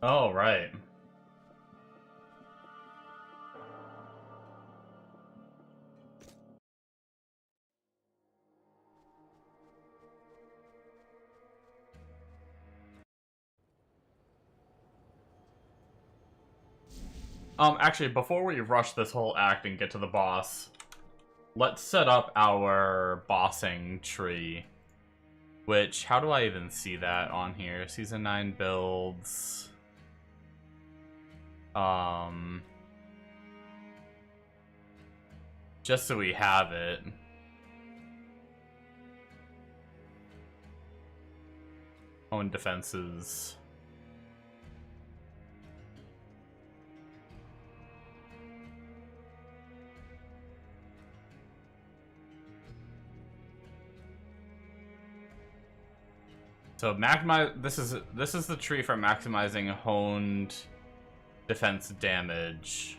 Oh, right. Actually, before we rush this whole act and get to the boss, let's set up our bossing tree. Which, how do I even see that on here? Season 9 builds. Um... Just so we have it. Own defenses. So maximize. This is the tree for maximizing honed defense damage.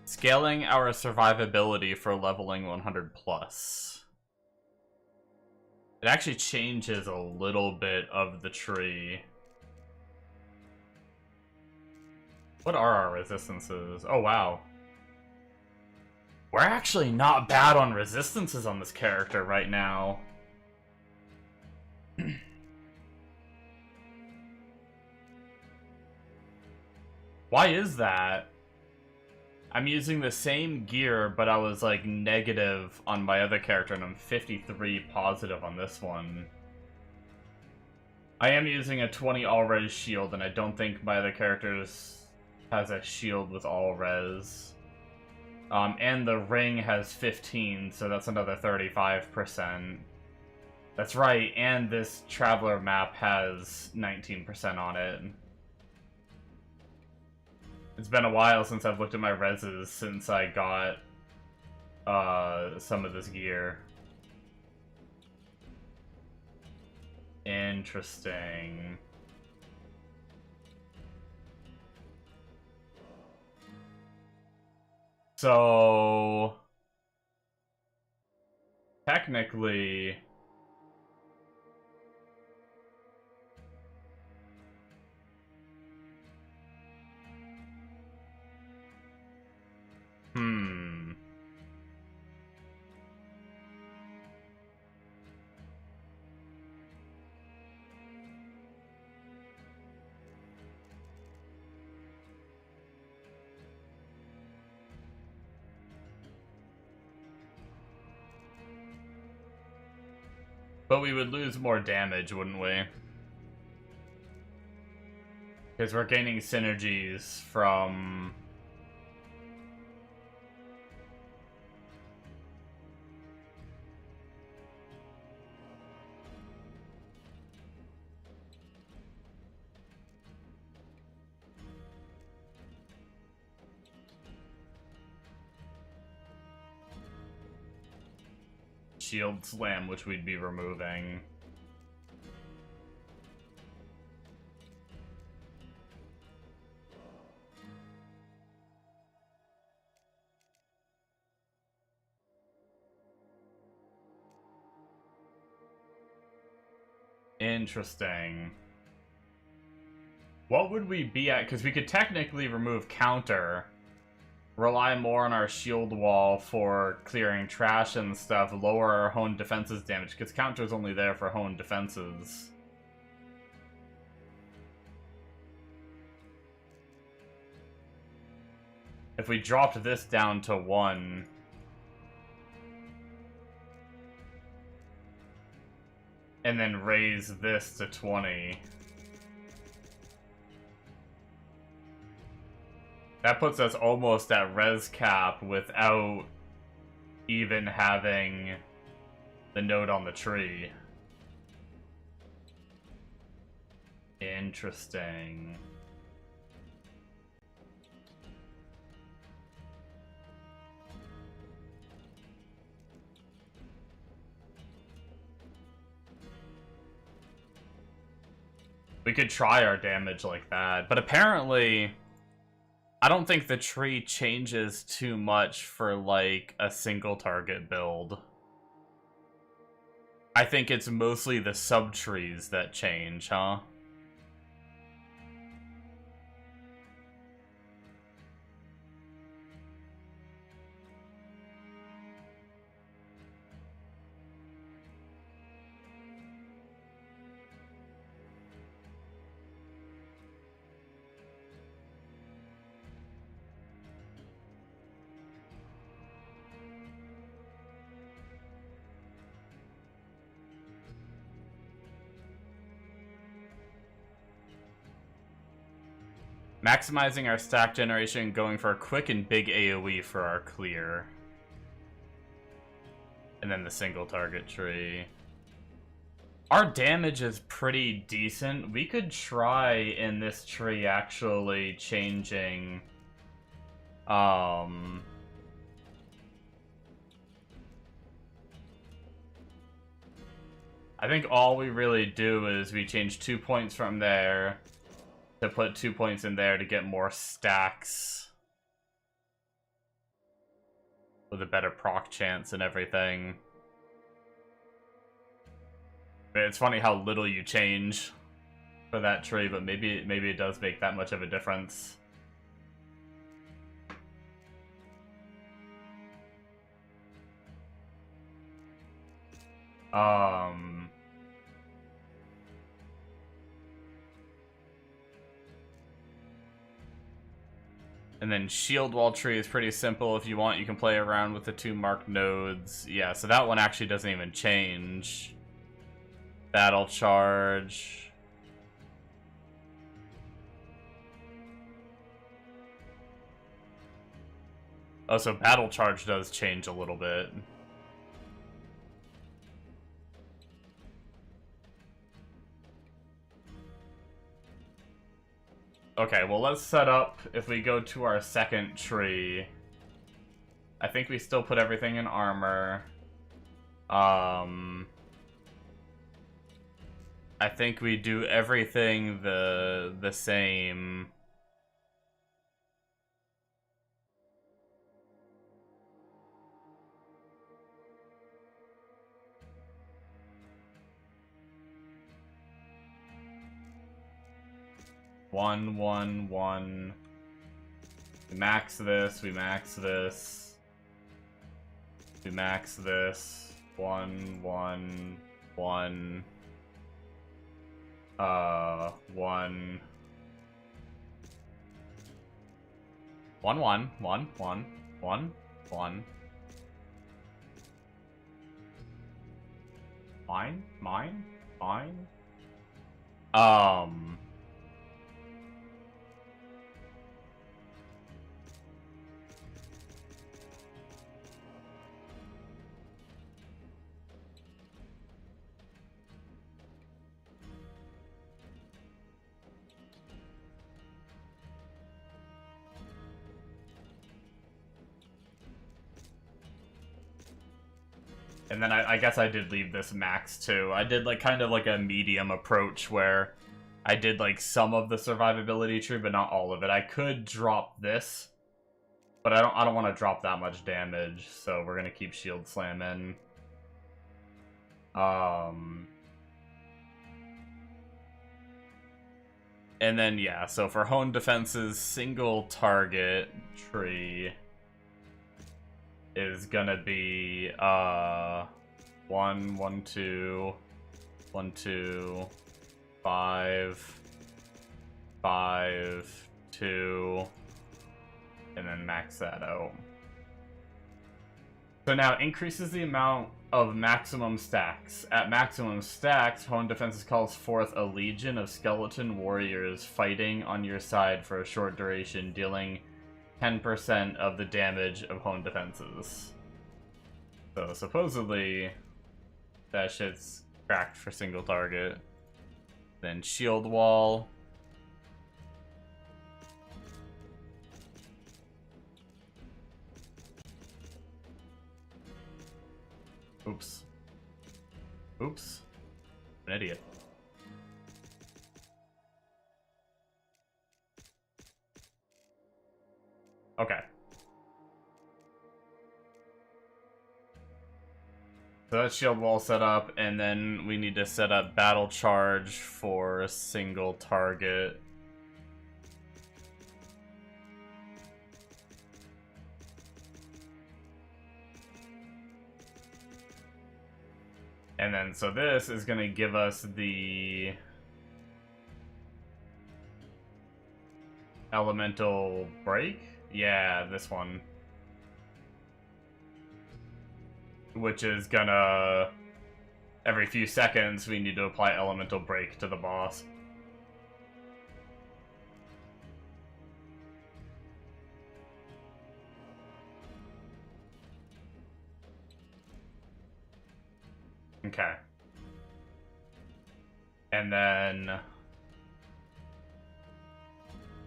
Scaling our survivability for leveling 100 plus. It actually changes a little bit of the tree. What are our resistances? Oh, wow. We're actually not bad on resistances on this character right now. Why is that? I'm using the same gear, but I was like negative on my other character, and I'm 53 positive on this one. I am using a 20 all-res shield, and I don't think my other characters has a shield with all-res. And the ring has 15, so that's another 35%. That's right, and this Traveler map has 19% on it. It's been a while since I've looked at my reses since I got some of this gear. Interesting. So technically But we would lose more damage, wouldn't we? Because we're gaining synergies from... Shield Slam, which we'd be removing. Interesting. What would we be at? Because we could technically remove counter, rely more on our shield wall for clearing trash and stuff, lower our honed defenses damage, because counter's only there for honed defenses. If we dropped this down to 1... and then raise this to 20... that puts us almost at res cap without even having the node on the tree. Interesting. We could try our damage like that, but apparently I don't think the tree changes too much for, like, a single target build. I think it's mostly the sub-trees that change, huh? Maximizing our stack generation, going for a quick and big AoE for our clear. And then the single target tree. Our damage is pretty decent. We could try in this tree actually changing... I think all we really do is we change 2 points from there to put 2 points in there to get more stacks with a better proc chance and everything. But it's funny how little you change for that tree, but maybe it does make that much of a difference. And then Shield Wall Tree is pretty simple. If you want, you can play around with the 2 marked nodes. Yeah, so that one actually doesn't even change. Battle Charge. Oh, so Battle Charge does change a little bit. Okay, well, let's set up, if we go to our second tree, I think we still put everything in armor. I think we do everything the same. One, one, one. We max this, we max this. We max this. One, one, one. One. One, one, one, one, one, one. Mine? Mine? Mine? And then I guess I did leave this max too. I did like kind of like a medium approach where I did like some of the survivability tree, but not all of it. I could drop this, but I don't want to drop that much damage, so we're gonna keep shield slamming. And then yeah, so for Hone Defense's single target tree is gonna be 1, 1, 2, 1, 2, 5, 5, 2, and then max that out. So now it increases the amount of maximum stacks. At maximum stacks, Hone Defenses calls forth a legion of skeleton warriors fighting on your side for a short duration, dealing 10% of the damage of Hone Defenses. So supposedly that shit's cracked for single target. Then Shield Wall. Oops. Oops. An idiot. So that's shield wall set up, and then we need to set up battle charge for a single target. And then, so this is going to give us the elemental break? Yeah, this one. Which is gonna... every few seconds, we need to apply elemental break to the boss. Okay. And then...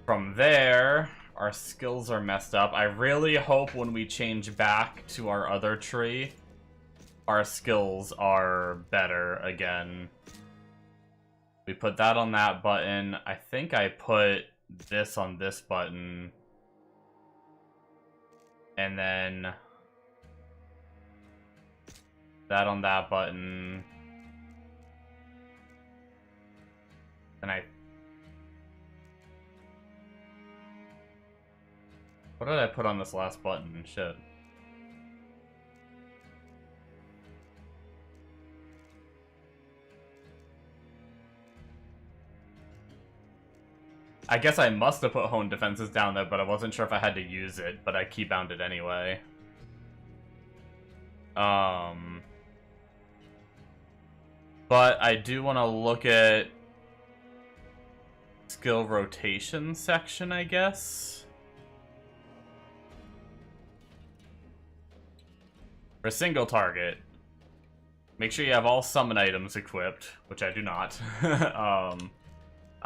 from there, our skills are messed up. I really hope when we change back to our other tree, our skills are better again. We put that on that button. I think I put this on this button. And then that on that button. And what did I put on this last button? Shit. I guess I must have put Hone Defenses down there, but I wasn't sure if I had to use it, but I keybound it anyway. But I do want to look at skill rotation section, I guess. For a single target, make sure you have all summon items equipped, which I do not.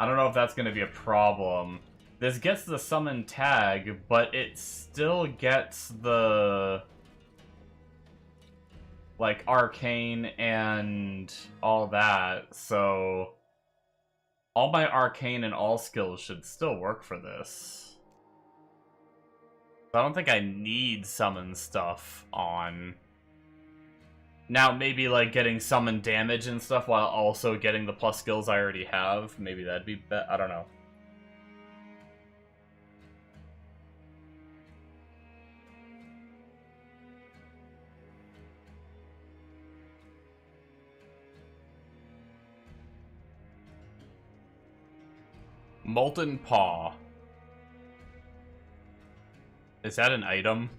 I don't know if that's going to be a problem. This gets the summon tag, but it still gets the... like, arcane and all that, so... all my arcane and all skills should still work for this. I don't think I need summon stuff on. Now, maybe, like, getting summon damage and stuff while also getting the plus skills I already have. Maybe that'd be better. I don't know. Molten Paw. Is that an item?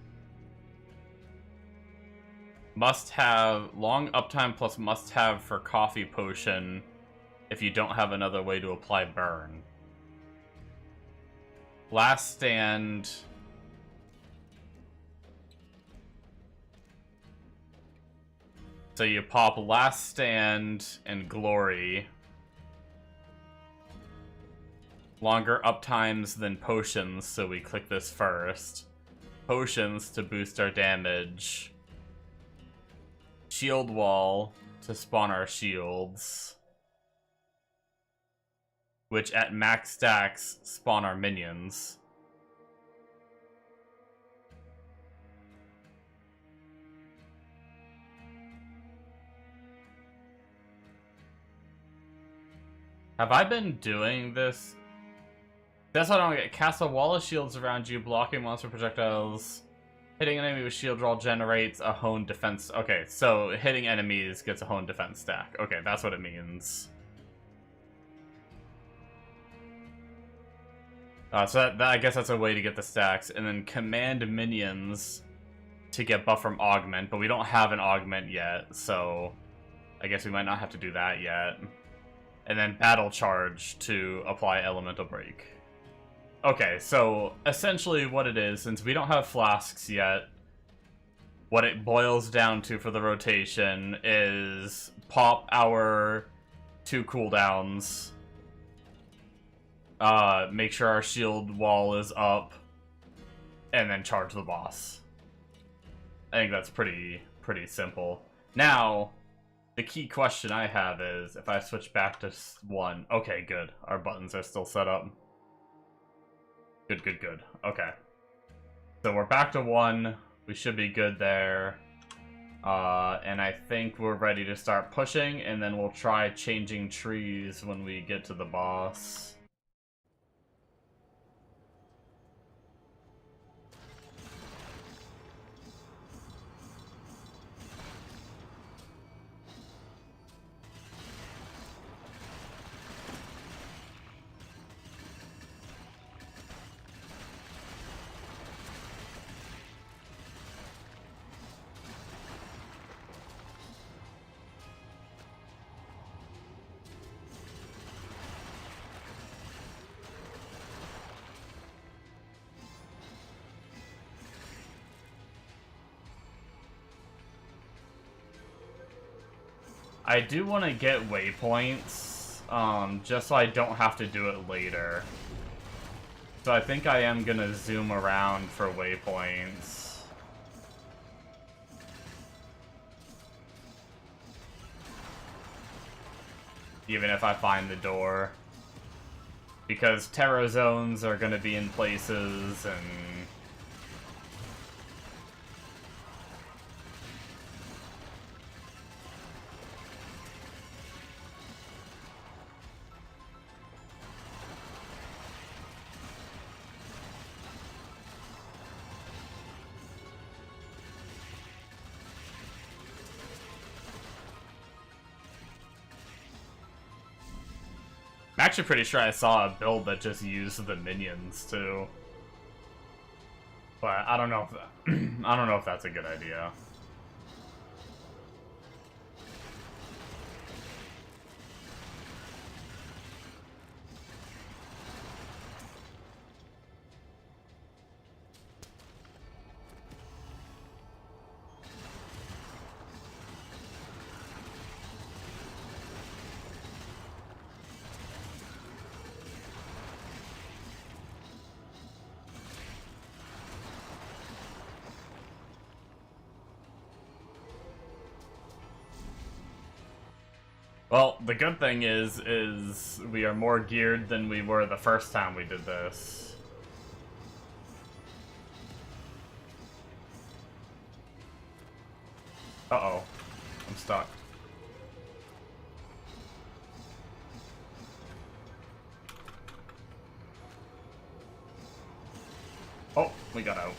Must have long uptime plus must have for coffee potion if you don't have another way to apply burn. Last stand. So you pop last stand and glory. Longer uptimes than potions, so we click this first. Potions to boost our damage. Shield wall to spawn our shields. Which at max stacks spawn our minions. Have I been doing this? That's what I don't get. Cast a wall of shields around you, blocking monster projectiles. Hitting an enemy with shield draw generates a Hone defense. Okay, so hitting enemies gets a Hone defense stack. Okay, that's what it means. So I guess that's a way to get the stacks. And then command minions to get buff from augment, but we don't have an augment yet, so I guess we might not have to do that yet. And then battle charge to apply elemental break. Okay, so essentially what it is, since we don't have flasks yet, what it boils down to for the rotation is pop our 2 cooldowns, make sure our shield wall is up, and then charge the boss. I think that's pretty simple. Now, the key question I have is, if I switch back to 1, okay, good, our buttons are still set up. Good. Okay. So we're back to 1. We should be good there. And I think we're ready to start pushing, and then we'll try changing trees when we get to the boss. I do want to get waypoints, just so I don't have to do it later. So I think I am gonna zoom around for waypoints. Even if I find the door. Because terror zones are gonna be in places, and... I'm actually pretty sure I saw a build that just used the minions too, but I don't know if that, I don't know if that's a good idea. Well, the good thing is we are more geared than we were the first time we did this. Uh-oh. I'm stuck. Oh, we got out.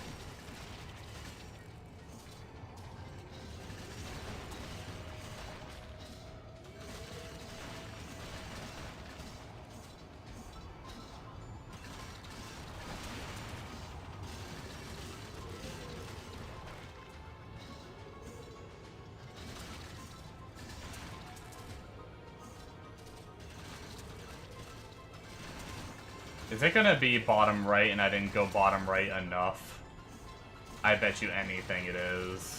Is it gonna be bottom right and I didn't go bottom right enough? I bet you anything it is.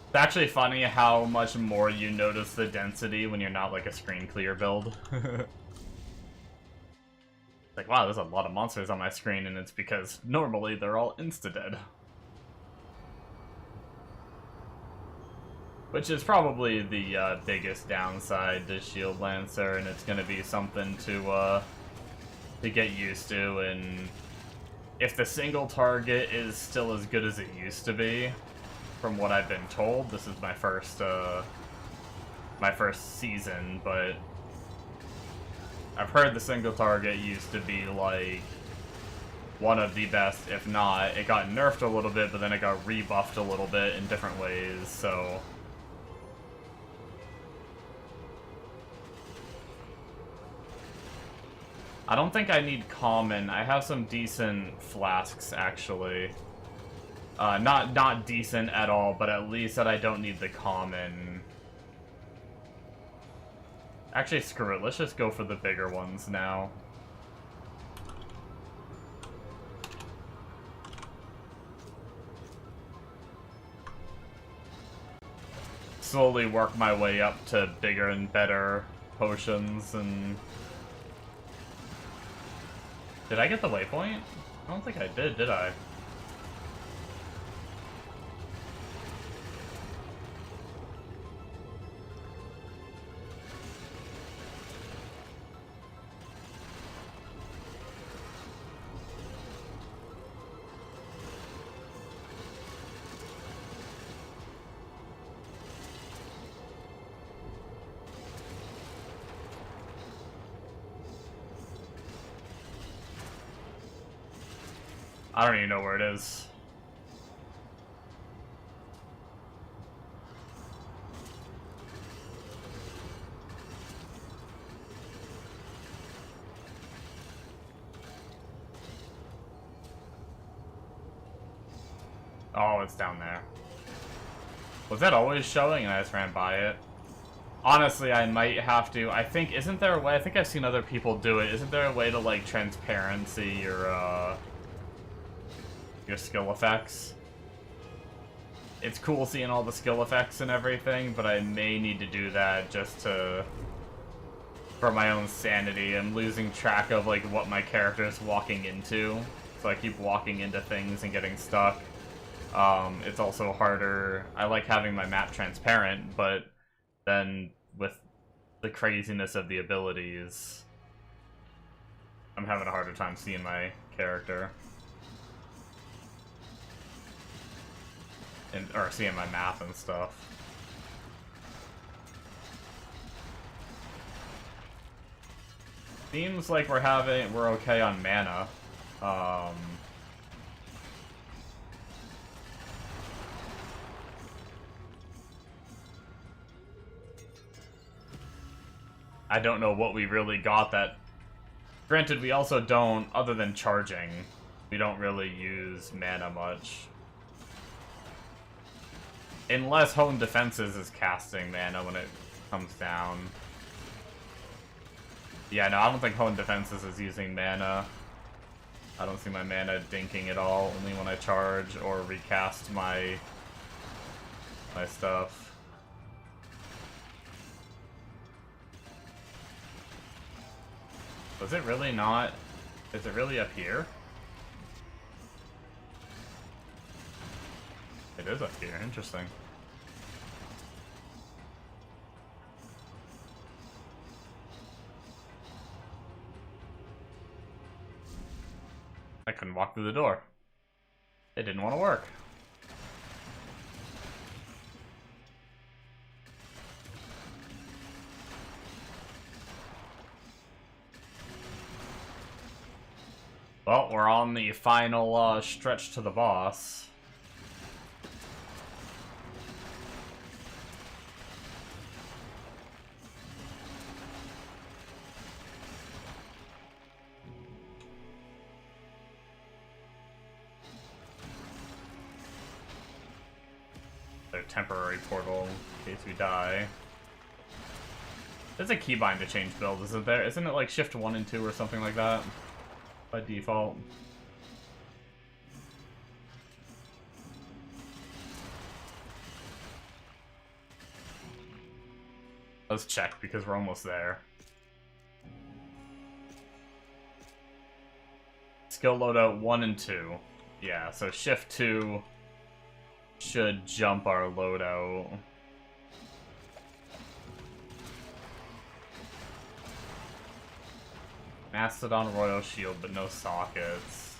It's actually funny how much more you notice the density when you're not like a screen clear build. Like, wow, there's a lot of monsters on my screen, and it's because normally they're all insta-dead. Which is probably the biggest downside to Shield Lancer, and it's gonna be something to get used to, and if the single target is still as good as it used to be, from what I've been told, this is my first season, but I've heard the single target used to be like one of the best, if not, it got nerfed a little bit, but then it got rebuffed a little bit in different ways, so... I don't think I need common. I have some decent flasks, actually. Not decent at all, but at least that I don't need the common. Actually, screw it. Let's just go for the bigger ones now. Slowly work my way up to bigger and better potions, and... Did I get the waypoint? I don't think I did I? I don't even know where it is. Oh, it's down there. Was that always showing and I just ran by it? Honestly, I might have to. I think, isn't there a way? I think I've seen other people do it. Isn't there a way to, like, transparency your skill effects? It's cool seeing all the skill effects and everything, but I may need to do that just to... for my own sanity. I'm losing track of, like, what my character is walking into. So I keep walking into things and getting stuck. It's also harder. I like having my map transparent, but then with the craziness of the abilities, I'm having a harder time seeing my character. Or seeing my map and stuff. Seems like we're okay on mana. I don't know what we really got that... Granted, we also don't, other than charging, we don't really use mana much. Unless Hone Defenses is casting mana when it comes down. Yeah, no, I don't think Hone Defenses is using mana. I don't see my mana dinking at all, only when I charge or recast my stuff. Was it really not? Is it really up here? It is up here, interesting. I couldn't walk through the door. It didn't want to work. Well, we're on the final stretch to the boss. Their temporary portal in case we die. There's a keybind to change build, isn't there? Isn't it like shift 1 and 2 or something like that? By default. Let's check because we're almost there. Skill loadout 1 and 2. Yeah, so shift 2 should jump our loadout. Mastodon Royal Shield, but no sockets.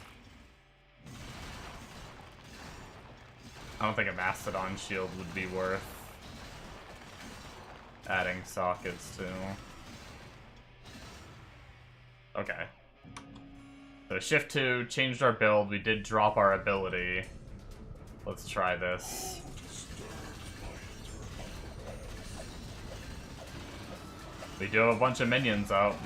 I don't think a Mastodon Shield would be worth adding sockets to. Okay. So shift 2, changed our build, we did drop our ability. Let's try this. We do have a bunch of minions out.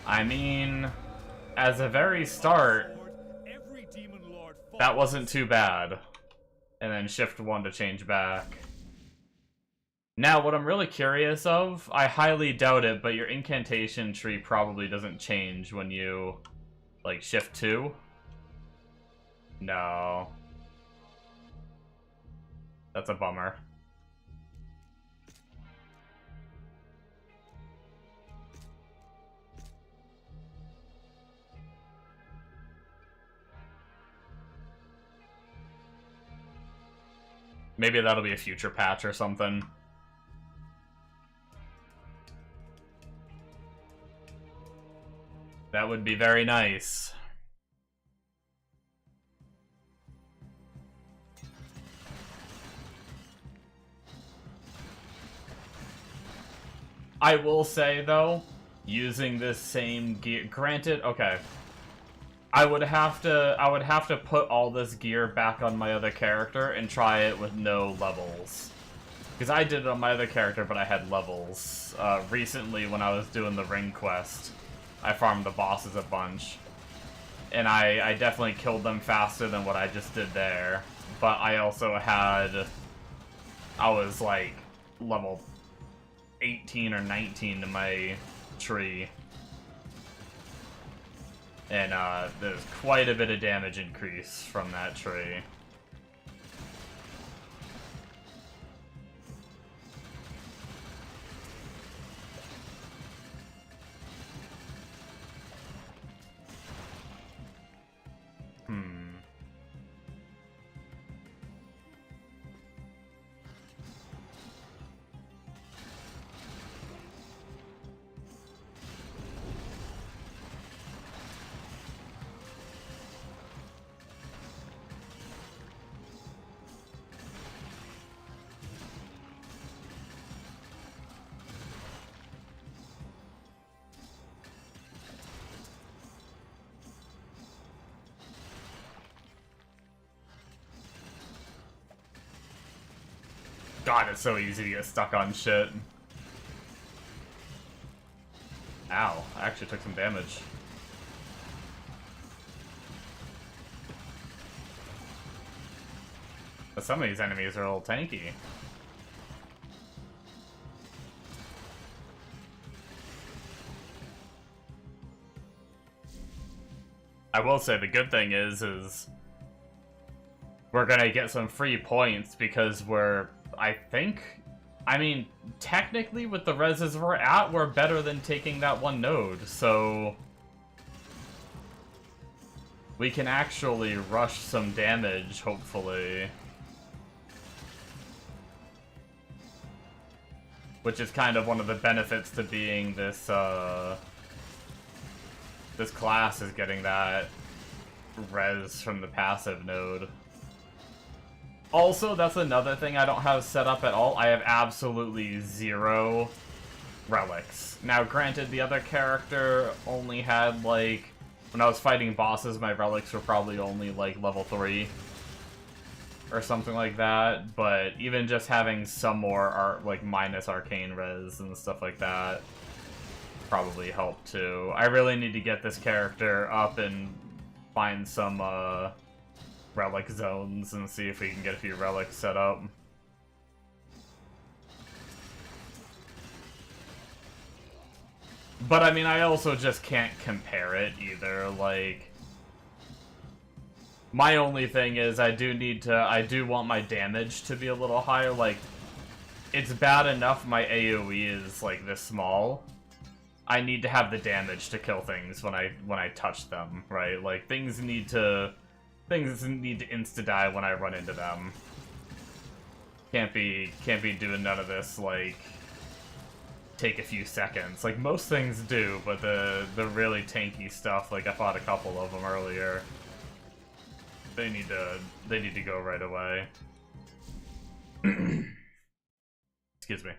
I mean, as a very start, that wasn't too bad. And then shift 1 to change back. Now, what I'm really curious of, I highly doubt it, but your incantation tree probably doesn't change when you, like, shift 2. No. That's a bummer. Maybe that'll be a future patch or something. That would be very nice. I will say, though, using this same gear. Granted, okay. I would have to put all this gear back on my other character and try it with no levels. Because I did it on my other character, but I had levels. Recently, when I was doing the ring quest, I farmed the bosses a bunch. And I definitely killed them faster than what I just did there. But I also had... I was like level 18 or 19 to my tree. And there's quite a bit of damage increase from that tree. God, it's so easy to get stuck on shit. Ow, I actually took some damage. But some of these enemies are a little tanky. I will say the good thing is we're gonna get some free points because I mean, technically with the reses we're at, we're better than taking that one node, so we can actually rush some damage, hopefully. Which is kind of one of the benefits to being this, this class is getting that res from the passive node. Also, that's another thing I don't have set up at all. I have absolutely 0 relics. Now, granted, the other character only had, like... When I was fighting bosses, my relics were probably only, like, level 3. Or something like that. But even just having some more, like, minus arcane res and stuff like that probably helped, too. I really need to get this character up and find some, relic zones and see if we can get a few relics set up. But I mean, I also just can't compare it either, like... My only thing is I do want my damage to be a little higher, like... It's bad enough my AoE is, like, this small. I need to have the damage to kill things when I touch them, right? Like, things need to insta-die when I run into them. Can't be doing none of this, like, take a few seconds. Like, most things do, but the really tanky stuff, like, I fought a couple of them earlier. They need to go right away. Excuse me.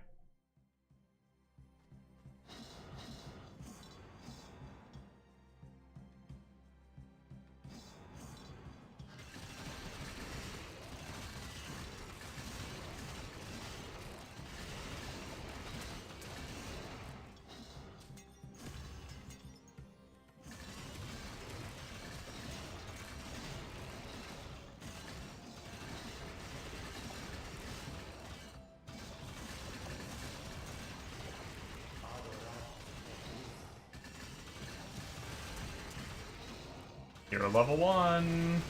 You're level 1.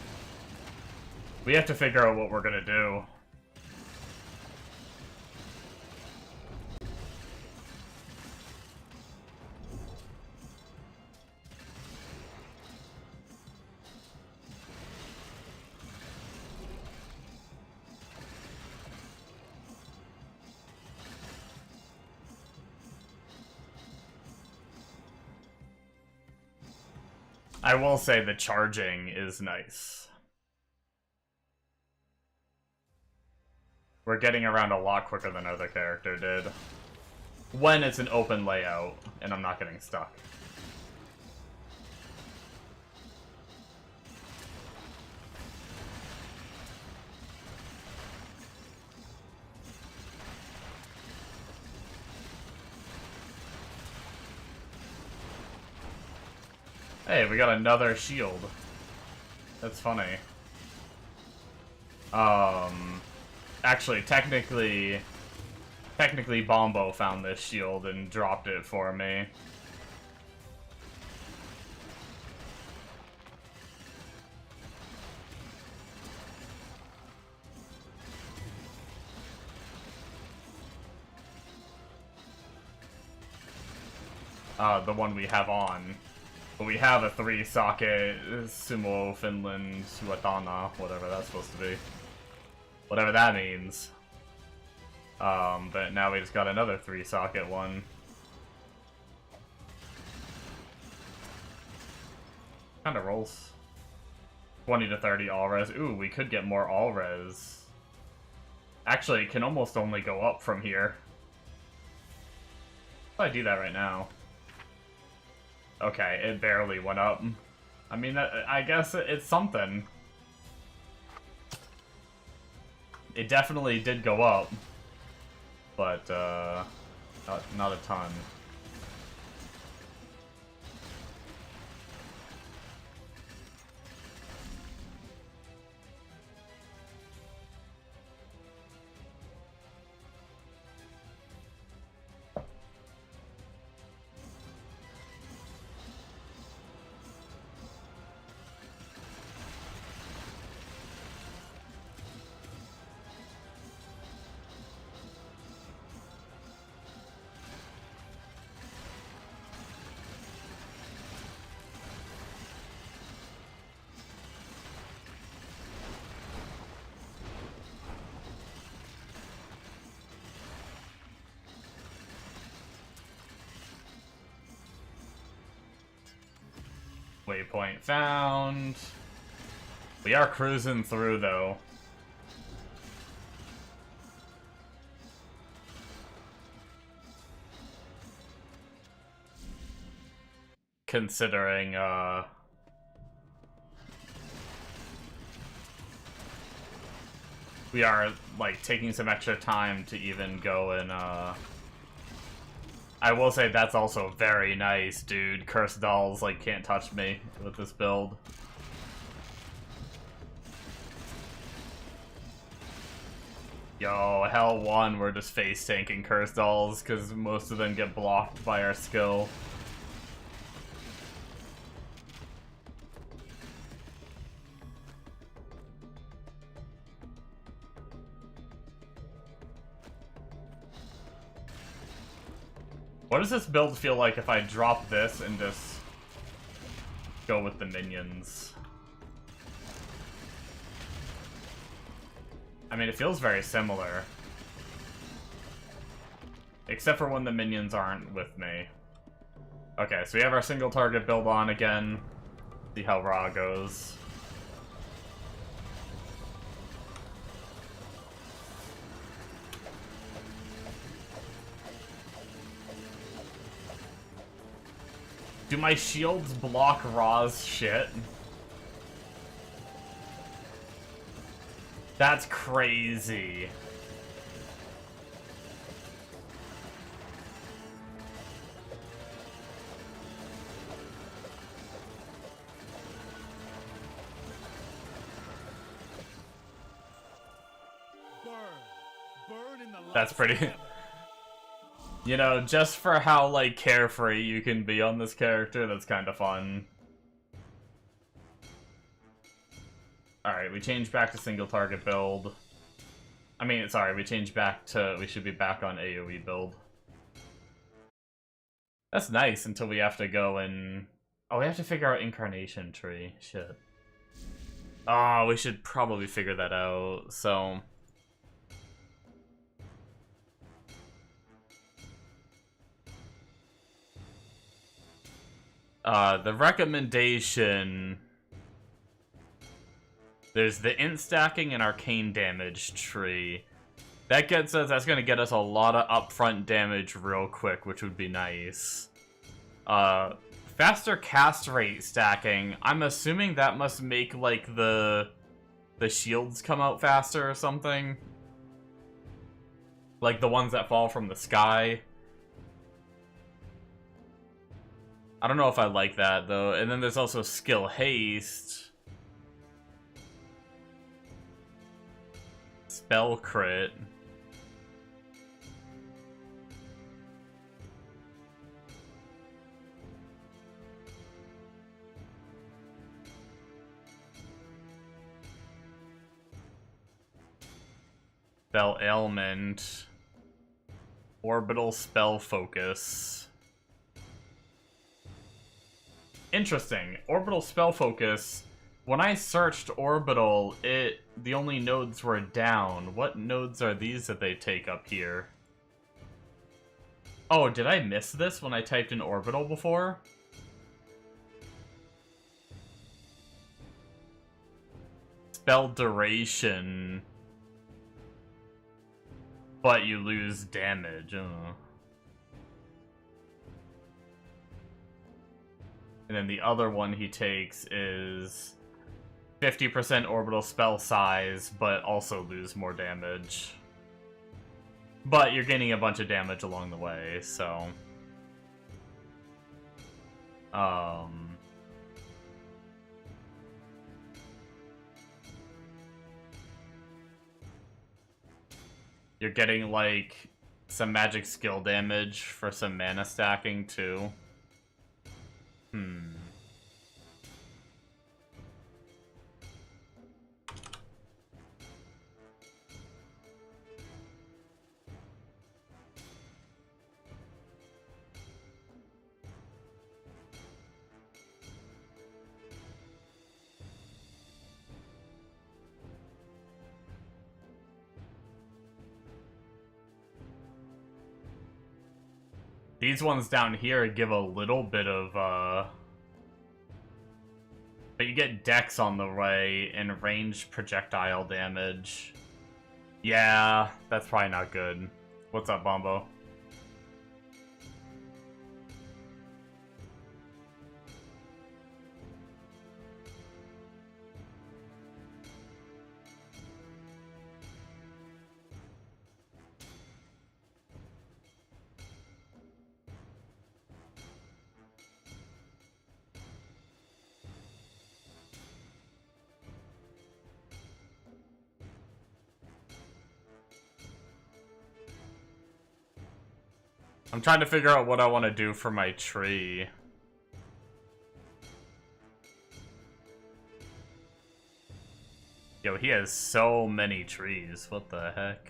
We have to figure out what we're gonna do. I will say the charging is nice. We're getting around a lot quicker than other character did. when it's an open layout and I'm not getting stuck. Hey, we got another shield. That's funny. Actually, technically Bombo found this shield and dropped it for me. The one we have on. But we have a 3-socket Sumo Finland Suatana, whatever that's supposed to be. Whatever that means. But now we just got another 3-socket one. Kinda rolls. 20 to 30 all-res. Ooh, we could get more all-res. Actually, it can almost only go up from here. If I do that right now. Okay, it barely went up. I mean, I guess it's something. It definitely did go up. But, not a ton. Waypoint found. We are cruising through, though. Considering, we are, like, taking some extra time to even go and, I will say that's also very nice, dude. Cursed dolls, like, can't touch me with this build. Yo, Hell 1, we're just face-tanking Cursed dolls, because most of them get blocked by our skill. What does this build feel like if I drop this and just go with the minions? I mean, it feels very similar. Except for when the minions aren't with me. Okay, so we have our single target build on again. See how raw goes. Do my shields block Ra's shit? That's crazy. Burn in the That's pretty... You know, just for how, like, carefree you can be on this character, that's kind of fun. Alright, we changed back to single target build. I mean, sorry, we changed back to... We should be back on AoE build. That's nice until we have to go and... Oh, we have to figure out Incarnation Tree. Shit. Oh, we should probably figure that out, so... The recommendation... There's the int stacking and arcane damage tree. That gets us, that's gonna get us a lot of upfront damage real quick, which would be nice. Faster cast rate stacking. I'm assuming that must make, like, the shields come out faster or something. Like the ones that fall from the sky. I don't know if I like that, though. And then there's also skill haste. Spell crit. Spell ailment. Orbital spell focus. Interesting. Orbital spell focus. When I searched orbital, the only nodes were down. What nodes are these that they take up here? Oh, did I miss this when I typed in orbital before? Spell duration. But you lose damage. And then the other one he takes is 50% orbital spell size, but also lose more damage. But you're gaining a bunch of damage along the way, so... You're getting, like, some magic skill damage for some mana stacking, too. These ones down here give a little bit of, but you get dex on the way and range projectile damage. Yeah, that's probably not good. What's up, Bombo? I'm trying to figure out what I want to do for my tree. Yo, he has so many trees. What the heck?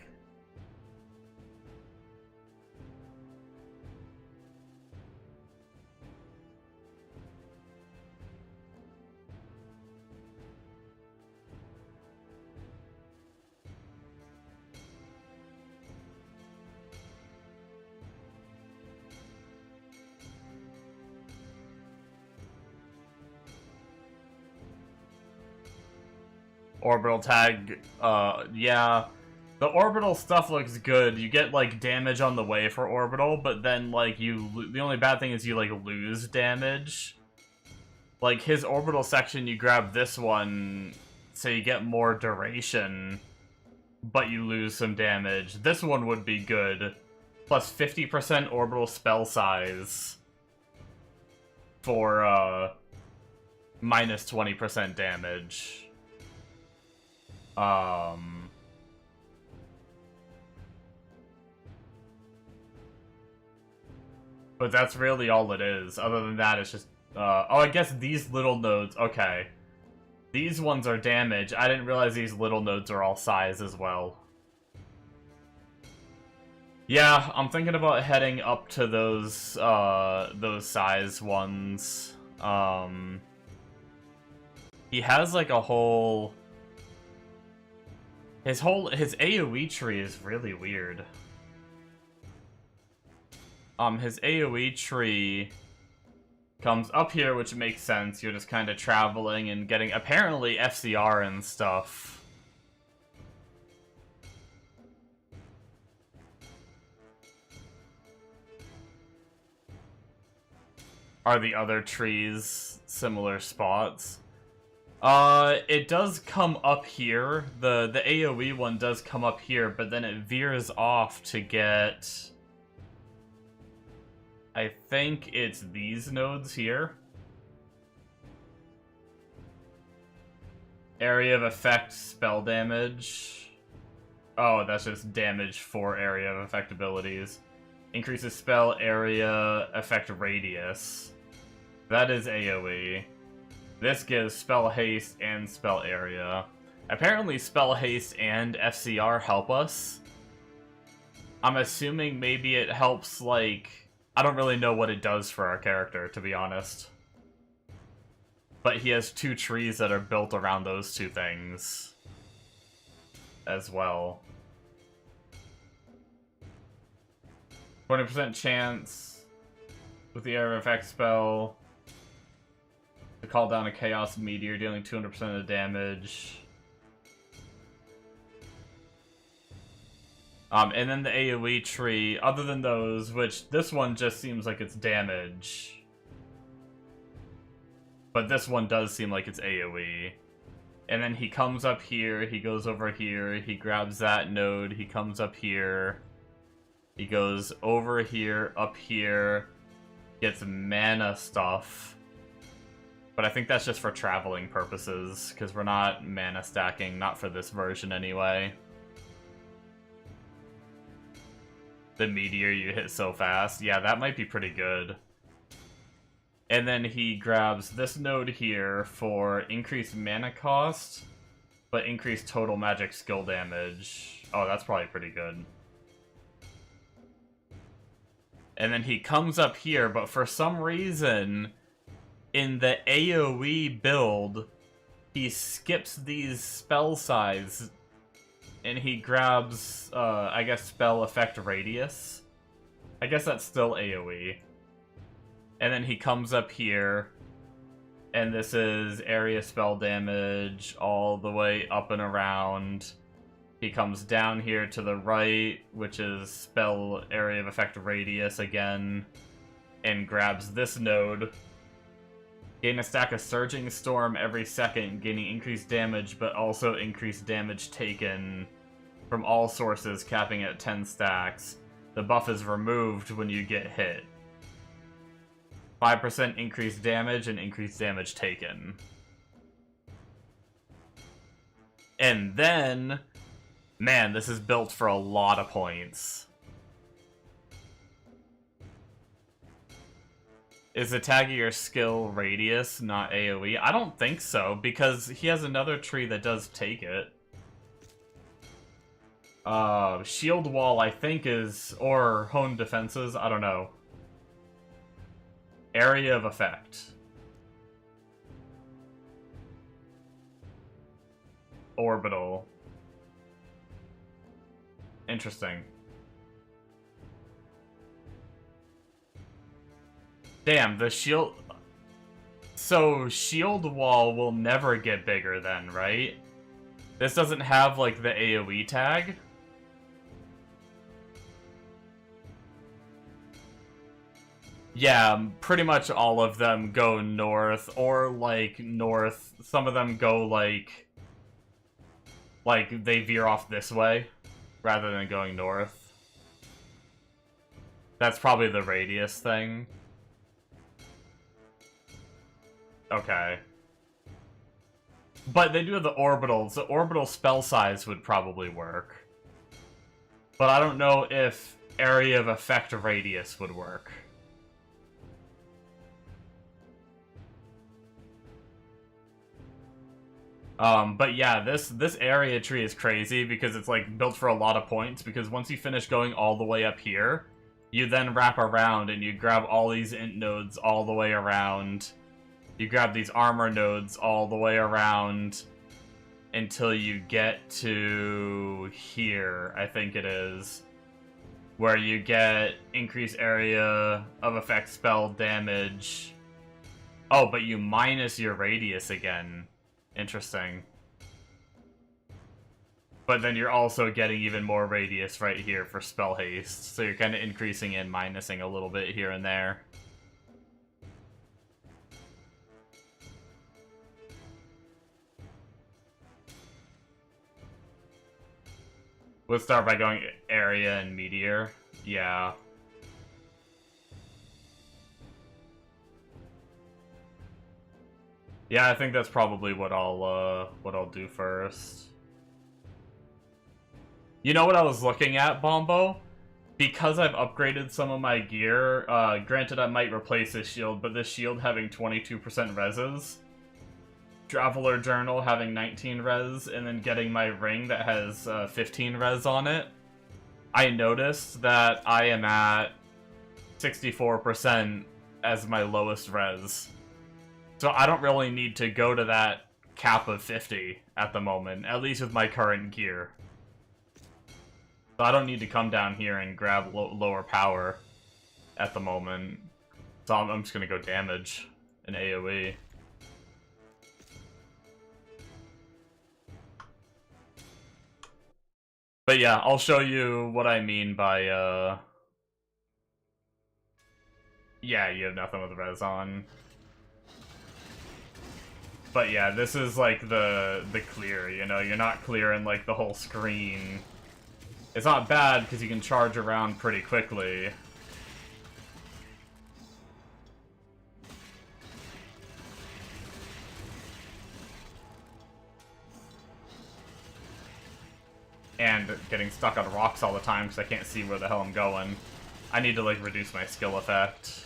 Orbital tag, yeah. The orbital stuff looks good. You get, like, damage on the way for orbital, but then, like, the only bad thing is you, like, lose damage. Like, his orbital section, you grab this one, so you get more duration, but you lose some damage. This one would be good. Plus 50% orbital spell size for, minus 20% damage. But that's really all it is. Other than that, it's just, oh, I guess these little nodes, okay. These ones are damage. I didn't realize these little nodes are all size as well. Yeah, I'm thinking about heading up to those size ones. He has, like, a whole... His AoE tree is really weird. His AoE tree comes up here, which makes sense. You're just kind of traveling and getting, apparently, FCR and stuff. Are the other trees similar spots? It does come up here. The AoE one does come up here, but then it veers off to get... I think it's these nodes here. Area of effect, spell damage. Oh, that's just damage for area of effect abilities. Increases spell area effect radius. That is AoE. This gives spell haste and spell area. Apparently spell haste and FCR help us. I'm assuming maybe it helps, like... I don't really know what it does for our character, to be honest. But he has 2 trees that are built around those 2 things as well. 20% chance with the area effect spell to call down a Chaos Meteor, dealing 200% of the damage. And then the AoE tree, other than those, which this one just seems like it's damage. But this one does seem like it's AoE. And then he comes up here, he goes over here, he grabs that node, he comes up here. He goes over here, up here, gets mana stuff. But I think that's just for traveling purposes, because we're not mana stacking, not for this version anyway. The meteor you hit so fast. Yeah, that might be pretty good. And then he grabs this node here for increased mana cost, but increased total magic skill damage. Oh, that's probably pretty good. And then he comes up here, but for some reason, in the AoE build, he skips these spell size, and he grabs, I guess, spell effect radius. I guess that's still AoE. And then he comes up here, and this is area spell damage all the way up and around. He comes down here to the right, which is spell area of effect radius again, and grabs this node. Gain a stack of Surging Storm every second, gaining increased damage, but also increased damage taken from all sources, capping at 10 stacks. The buff is removed when you get hit. 5% increased damage and increased damage taken. And then... man, this is built for a lot of points. Is the tag of your skill radius not AoE? I don't think so, because he has another tree that does take it. Shield Wall, I think, is... or Honed Defenses, I don't know. Area of Effect. Orbital. Interesting. Damn, the shield... so, Shield Wall will never get bigger then, right? This doesn't have, like, the AoE tag? Yeah, pretty much all of them go north, or, like, north. Some of them go, like, they veer off this way, rather than going north. That's probably the radius thing. Okay. But they do have the orbitals. The orbital spell size would probably work. But I don't know if area of effect radius would work. But yeah, this area tree is crazy because it's like built for a lot of points, because once you finish going all the way up here, you then wrap around and you grab all these int nodes all the way around. You grab these armor nodes all the way around until you get to here, I think it is, where you get increased area of effect spell damage. Oh, but you minus your radius again. Interesting. But then you're also getting even more radius right here for spell haste, so you're kind of increasing and minusing a little bit here and there. Let's start by going area and meteor. Yeah. Yeah, I think that's probably what I'll do first. You know what I was looking at, Bombo? Because I've upgraded some of my gear, granted I might replace this shield, but this shield having 22% reses, Traveler Journal having 19 res, and then getting my ring that has 15 res on it, I noticed that I am at 64% as my lowest res. So I don't really need to go to that cap of 50 at the moment, at least with my current gear. So I don't need to come down here and grab lower power at the moment. So I'm just gonna go damage and AoE. But yeah, I'll show you what I mean by, yeah, you have nothing with the res on. But yeah, this is like the clear, you know, you're not clearing like the whole screen. It's not bad because you can charge around pretty quickly. And getting stuck on rocks all the time because I can't see where the hell I'm going. I need to like reduce my skill effect.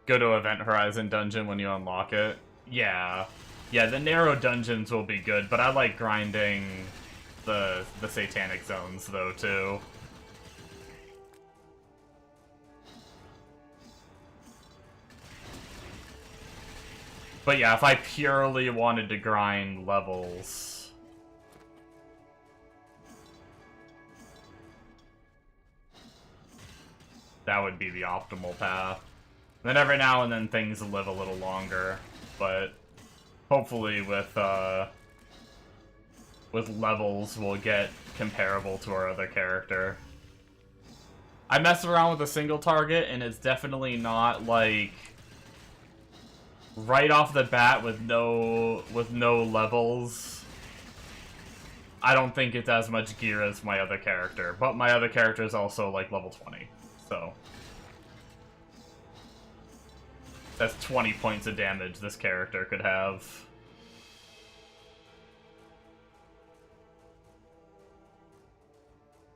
Go to Event Horizon dungeon when you unlock it. Yeah. Yeah, the narrow dungeons will be good, but I like grinding the satanic zones though too. But yeah, if I purely wanted to grind levels, that would be the optimal path. And then every now and then things live a little longer, but hopefully with levels we'll get comparable to our other character. I mess around with a single target and it's definitely not like right off the bat with no levels. I don't think it's as much gear as my other character, but my other character is also like level 20, so that's 20 points of damage this character could have.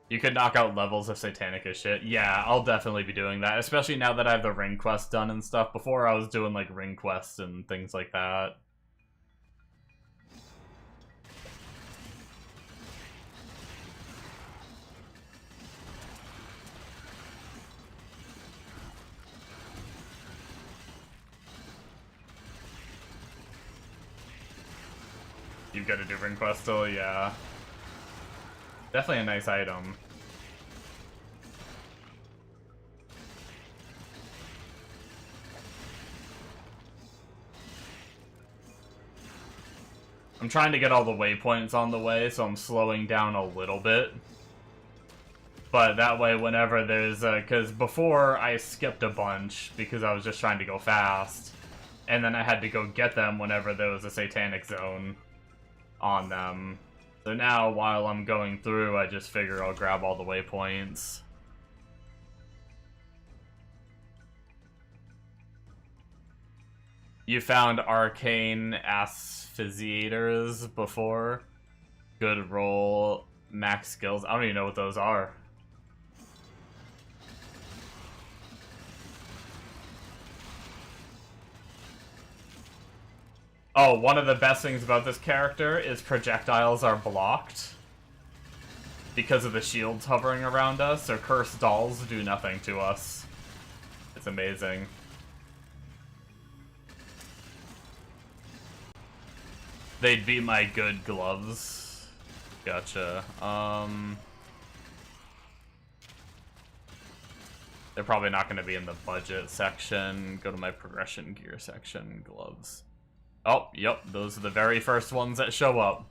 You could knock out levels of Satanic as shit. Yeah, I'll definitely be doing that, especially now that I have the ring quest done and stuff. Before I was doing like ring quests and things like that. You've got to do ring quest still, yeah. Definitely a nice item. I'm trying to get all the waypoints on the way, so I'm slowing down a little bit. But that way, whenever there's because before I skipped a bunch because I was just trying to go fast. And then I had to go get them whenever there was a Satanic Zone on them. So now, while I'm going through, I just figure I'll grab all the waypoints. You found Arcane Asphyxiators before? Good roll, max skills. I don't even know what those are. Oh, one of the best things about this character is projectiles are blocked because of the shields hovering around us, so cursed dolls do nothing to us. It's amazing. They'd be my good gloves. Gotcha. They're probably not going to be in the budget section. Go to my progression gear section, gloves. Oh, yep, those are the very first ones that show up.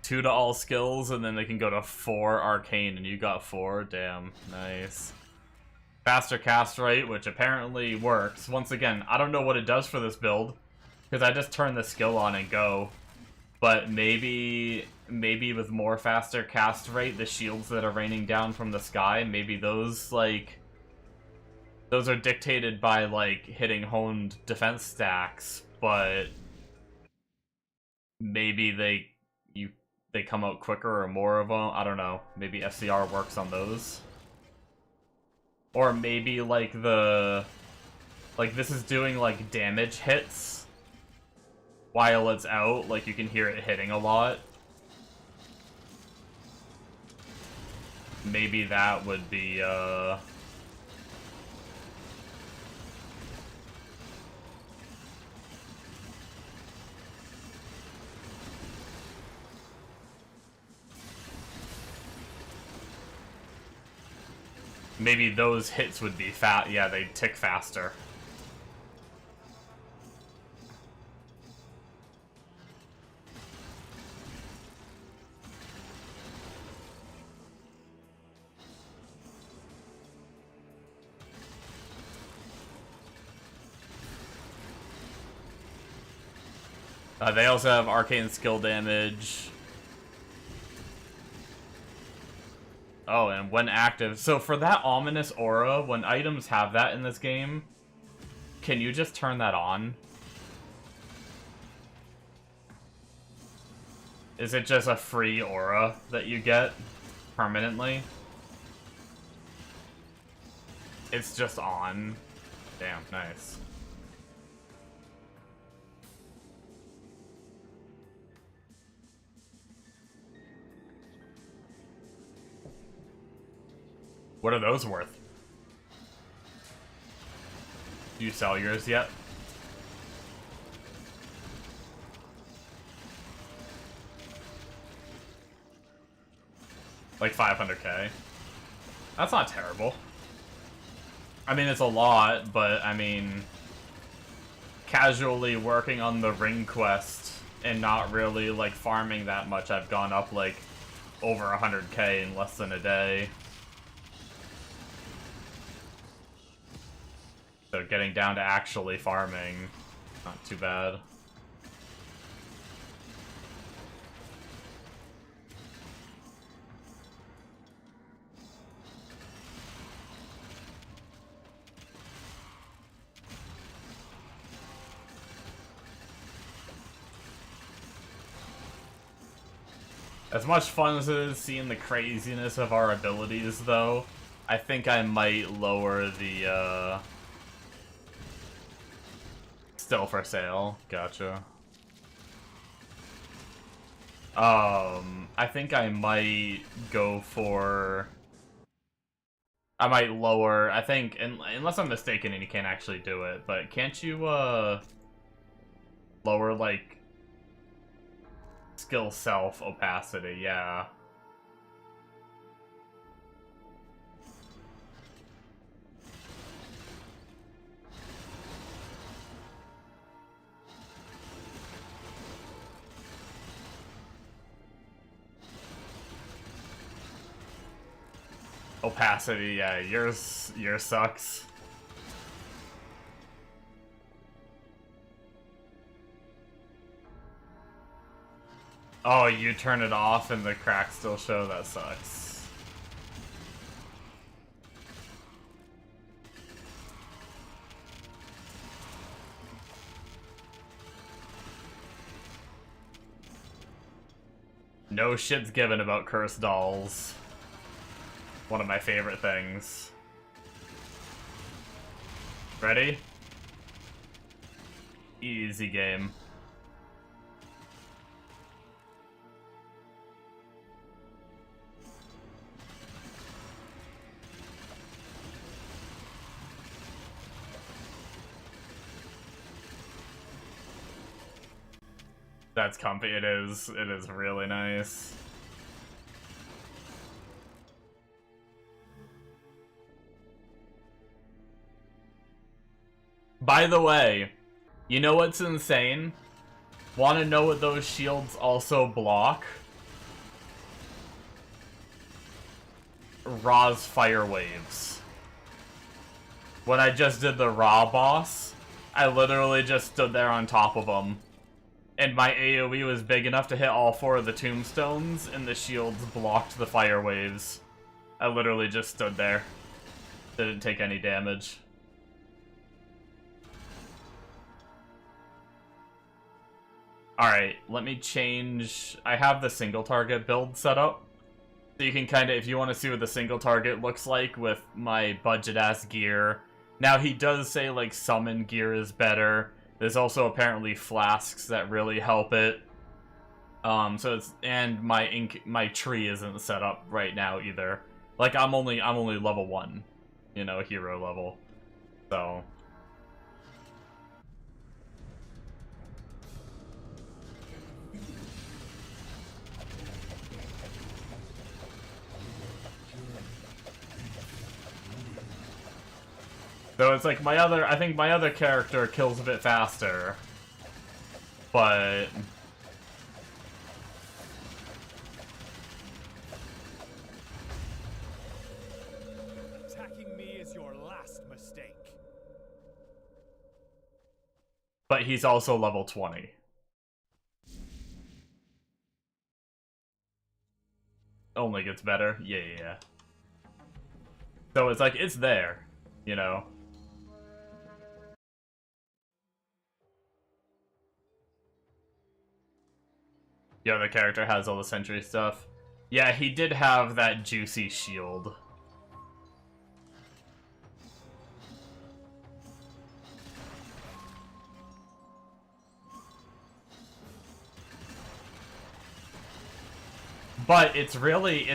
2 to all skills, and then they can go to 4 arcane, and you got 4. Damn, nice. Faster cast rate, which apparently works. Once again, I don't know what it does for this build, because I just turn the skill on and go. But maybe with more faster cast rate, the shields that are raining down from the sky, maybe those, like... Those are dictated by, like, hitting honed defense stacks, but... Maybe they come out quicker or more of them. I don't know. Maybe FCR works on those. Or maybe, like, this is doing, like, damage hits while it's out. Like, you can hear it hitting a lot. Maybe that would be, maybe those hits would be fat. Yeah, they'd tick faster. They also have arcane skill damage. Oh, and when active... So for that ominous aura, when items have that in this game, can you just turn that on? Is it just a free aura that you get permanently? It's just on. Damn, nice. What are those worth? Do you sell yours yet? Like 500k. That's not terrible. I mean, it's a lot, but I mean, casually working on the ring quest and not really like farming that much, I've gone up like over 100k in less than a day. So getting down to actually farming, not too bad. As much fun as it is seeing the craziness of our abilities, though, I think I might lower the, Still for sale. Gotcha. I think I might go for... I might lower... I think, unless I'm mistaken and you can't actually do it, but can't you, lower, like, skill self opacity? Yeah. Opacity, yeah, yours sucks. Oh, you turn it off and the cracks still show? That sucks. No shit's given about cursed dolls. One of my favorite things. Ready? Easy game. That's comfy. It is really nice. By the way, you know what's insane? Want to know what those shields also block? Ra's fire waves. When I just did the raw boss, I literally just stood there on top of him. And my AoE was big enough to hit all 4 of the tombstones, and the shields blocked the fire waves. I literally just stood there. Didn't take any damage. Alright, let me change... I have the single target build set up. So you can kind of, if you want to see what the single target looks like with my budget-ass gear. Now, he does say, like, summon gear is better. There's also apparently flasks that really help it. So it's, and my tree isn't set up right now either. Like, I'm only level 1, you know, hero level. So... So it's like I think my other character kills a bit faster. But... Attacking me is your last mistake. But he's also level 20. Only gets better? Yeah. So it's like, it's there, you know? The other character has all the sentry stuff. Yeah, he did have that juicy shield. But it's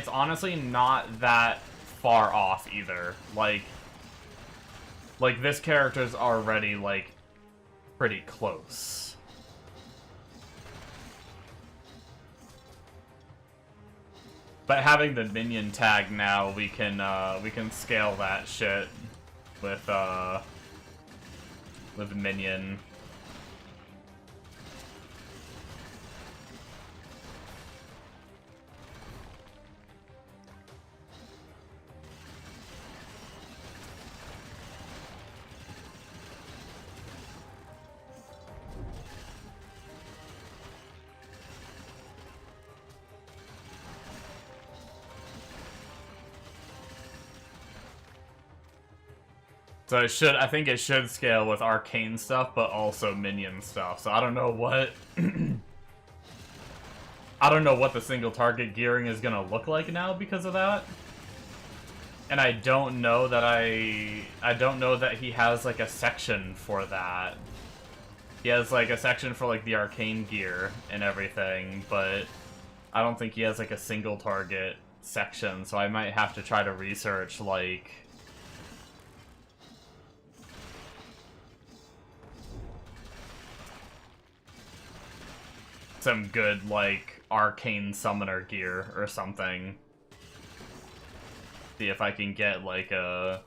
honestly not that far off either. Like this character's already, like, pretty close. But having the minion tag now, we can scale that shit with minion. So I think it should scale with arcane stuff, but also minion stuff. So I don't know what... I don't know what the single target gearing is gonna look like now because of that. And I don't know that I don't know that he has, like, a section for that. He has, like, a section for, like, the arcane gear and everything, but I don't think he has, like, a single target section, so I might have to try to research, like... some good, like, arcane summoner gear or something. See if I can get, like, a...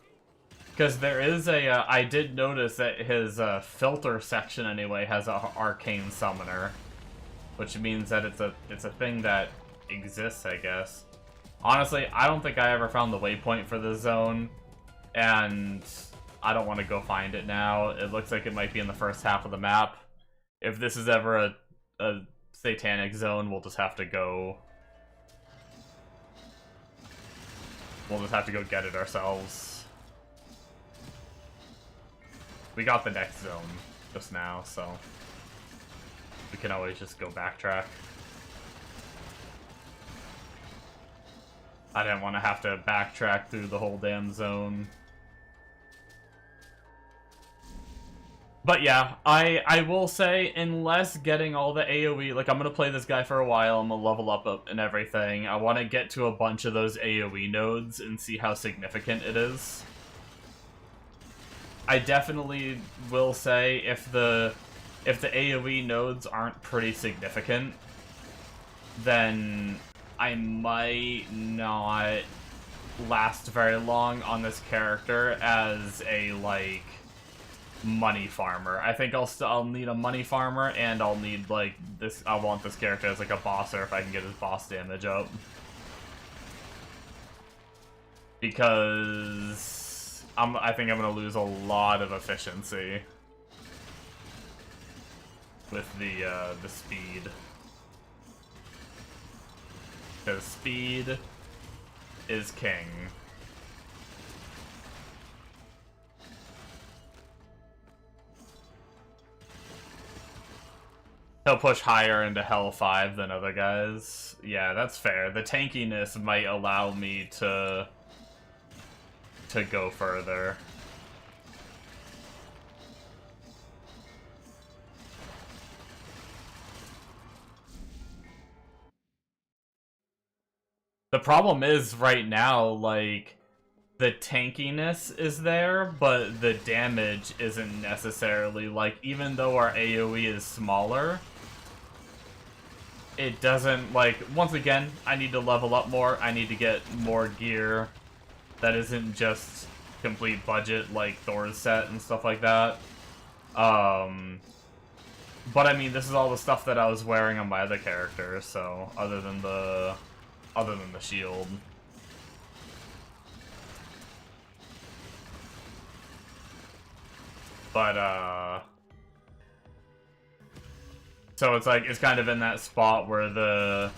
Because there is a, I did notice that his filter section, anyway, has a arcane summoner. Which means that it's a thing that exists, I guess. Honestly, I don't think I ever found the waypoint for this zone. And I don't want to go find it now. It looks like it might be in the first half of the map. If this is ever a satanic zone, we'll just have to go... We'll just have to go get it ourselves. We got the next zone just now, so... we can always just go backtrack. I didn't want to have to backtrack through the whole damn zone. But yeah, I will say, unless getting all the AoE, like, I'm gonna play this guy for a while, I'm gonna level up and everything. I want to get to a bunch of those AoE nodes and see how significant it is. I definitely will say, if the AoE nodes aren't pretty significant, then I might not last very long on this character as a, like, money farmer. I think I'll need a money farmer, and I'll need, like, this. I want this character as, like, a bosser if I can get his boss damage up. Because I think I'm gonna lose a lot of efficiency with the speed. Because speed is king. He'll push higher into Hell 5 than other guys. Yeah, that's fair. The tankiness might allow me to go further. The problem is, right now, like, the tankiness is there, but the damage isn't necessarily, like, even though our AoE is smaller, it doesn't, like, once again, I need to level up more, I need to get more gear that isn't just complete budget, like Thor's set and stuff like that. But I mean, this is all the stuff that I was wearing on my other characters, so, other than the shield. But, so it's like, it's kind of in that spot where the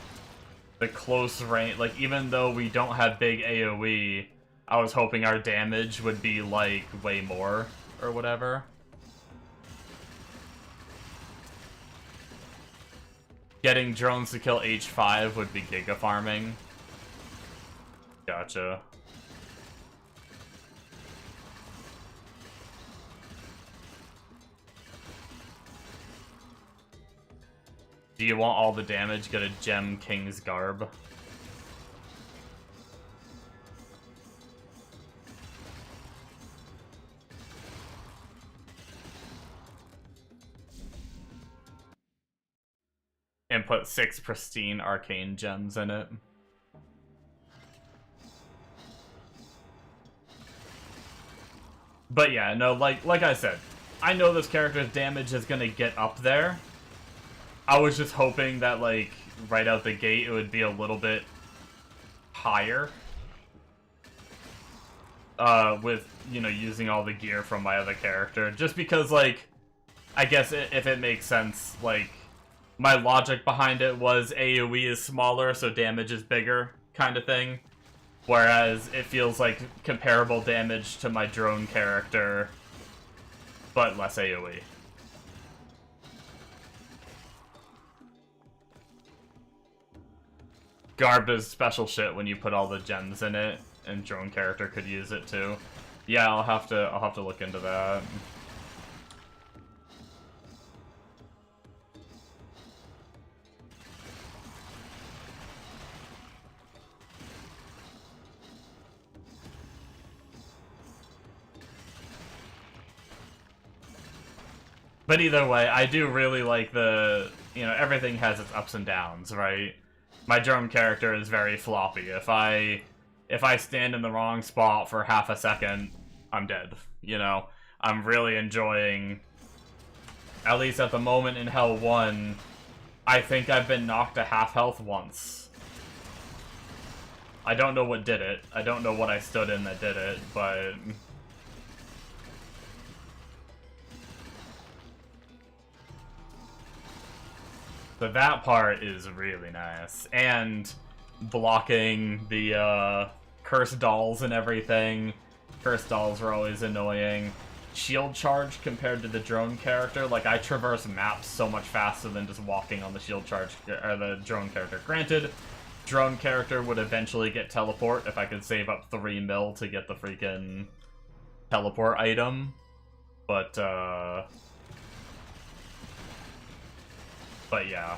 close range, like, even though we don't have big AoE, I was hoping our damage would be, like, way more, or whatever. Getting drones to kill H5 would be giga farming. Gotcha. Do you want all the damage? Go to Gem King's Garb. And put 6 pristine arcane gems in it. But yeah, no, like I said, I know this character's damage is gonna get up there. I was just hoping that, like, right out the gate it would be a little bit higher. With, you know, using all the gear from my other character. Just because, like, I guess if it makes sense, like, my logic behind it was AoE is smaller, so damage is bigger, kind of thing. Whereas it feels like comparable damage to my drone character, but less AoE. Garb does special shit when you put all the gems in it, and drone character could use it too. Yeah, I'll have to look into that. But either way, I do really like the, you know, everything has its ups and downs, right? My drone character is very floppy. If I stand in the wrong spot for half a second, I'm dead, you know? I'm really enjoying, at least at the moment in Hell 1, I think I've been knocked to half health once. I don't know what did it. I don't know what I stood in that did it, but... So that part is really nice. And blocking the cursed dolls and everything. Cursed dolls are always annoying. Shield charge compared to the drone character. Like, I traverse maps so much faster than just walking on the shield charge, or the drone character. Granted, drone character would eventually get teleport if I could save up 3 mil to get the freaking teleport item. But yeah.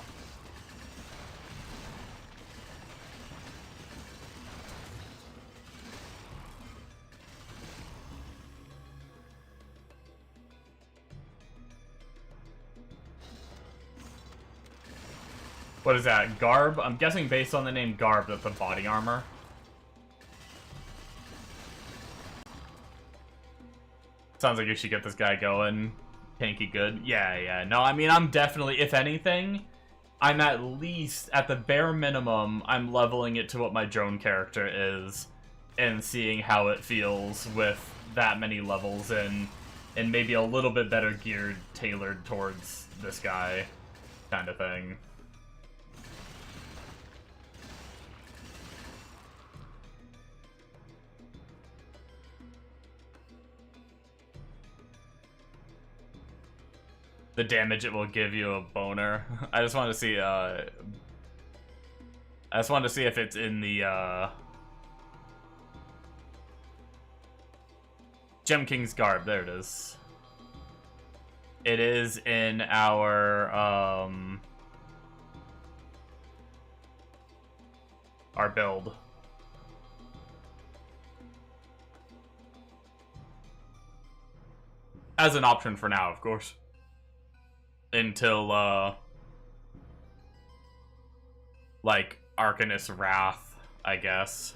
What is that? Garb? I'm guessing based on the name Garb, that's a body armor. Sounds like you should get this guy going. Tanky good. Yeah. No, I mean, I'm definitely, if anything, I'm at least, at the bare minimum, I'm leveling it to what my drone character is. and seeing how it feels with that many levels in, and maybe a little bit better geared, tailored towards this guy, kind of thing. The damage it will give you a boner. I just want to see, if it's in the, Gem King's Garb. There it is. It is in our build. As an option for now, of course. Until, like, Arcanist Wrath, I guess.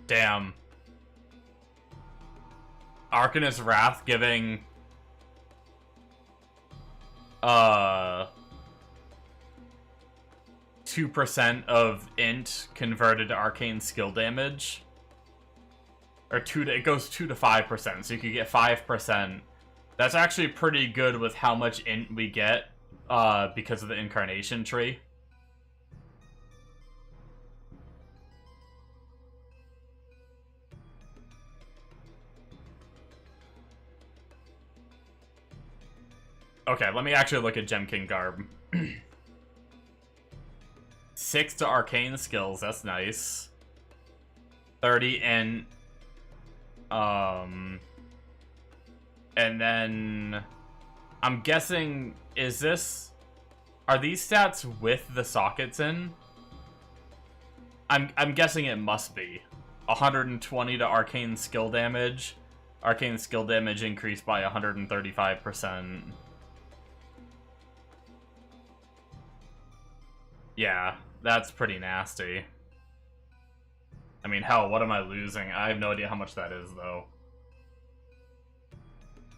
Damn. Arcanist Wrath giving 2% of int converted to arcane skill damage. Or it goes 2 to 5%, so you could get 5%. That's actually pretty good with how much int we get because of the incarnation tree. Okay, let me actually look at Gem King Garb. 6 to arcane skills, that's nice. 30 and then I'm guessing, are these stats with the sockets in? I'm guessing it must be. 120 to arcane skill damage. Arcane skill damage increased by 135%. Yeah, that's pretty nasty. I mean, hell, what am I losing? I have no idea how much that is, though.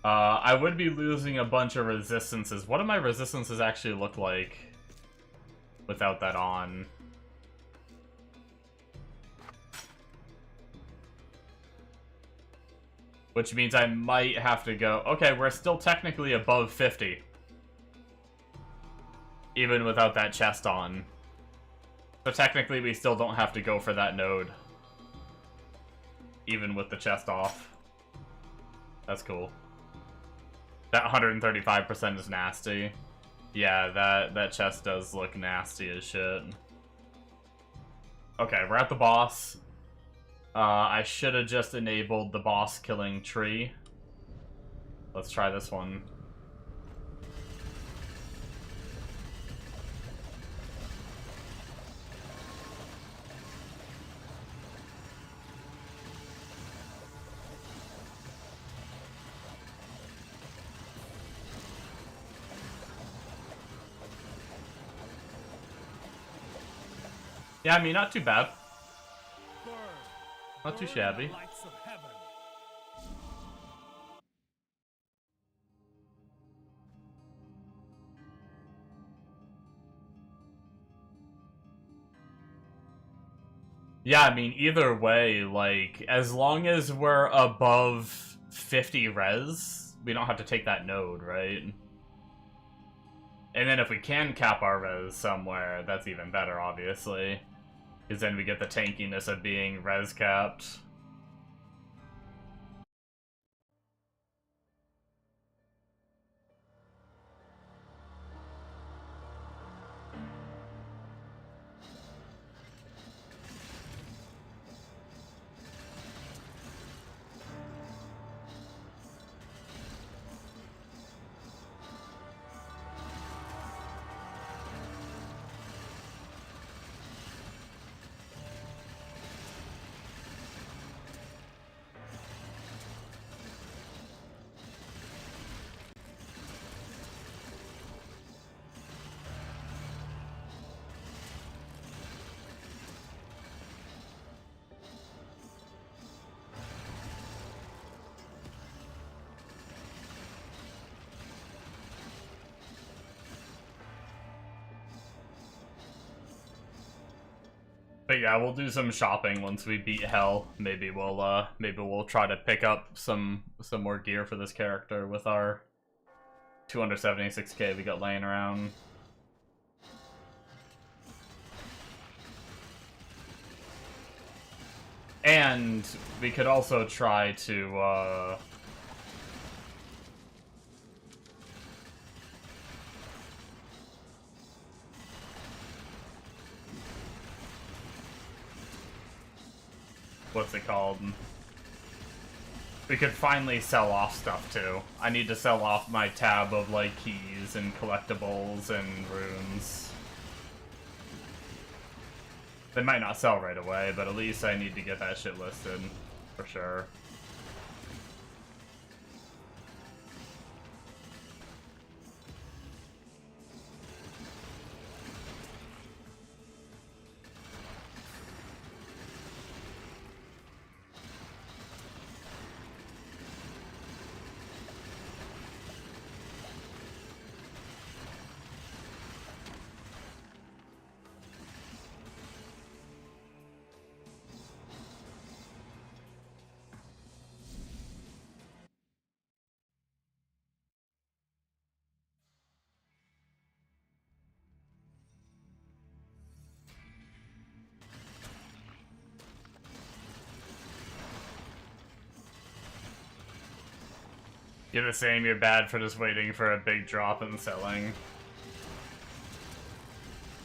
I would be losing a bunch of resistances. What do my resistances actually look like without that on? Which means I might have to go... Okay, we're still technically above 50. Even without that chest on. So technically we still don't have to go for that node. Even with the chest off. That's cool. That 135% is nasty. Yeah, that chest does look nasty as shit. Okay, we're at the boss. I should have just enabled the boss killing tree. Let's try this one. Yeah, I mean, not too bad. Not too shabby. Yeah, I mean, either way, like, as long as we're above 50 res, we don't have to take that node, right? And then if we can cap our res somewhere, that's even better, obviously. Because then we get the tankiness of being res capped. But yeah, we'll do some shopping once we beat Hell. Maybe we'll try to pick up some more gear for this character with our 276k we got laying around. And we could also try to what's it called? We could finally sell off stuff too. I need to sell off my tab of like keys and collectibles and runes. They might not sell right away, but at least I need to get that shit listed for sure. You're the same, you're bad for just waiting for a big drop and selling.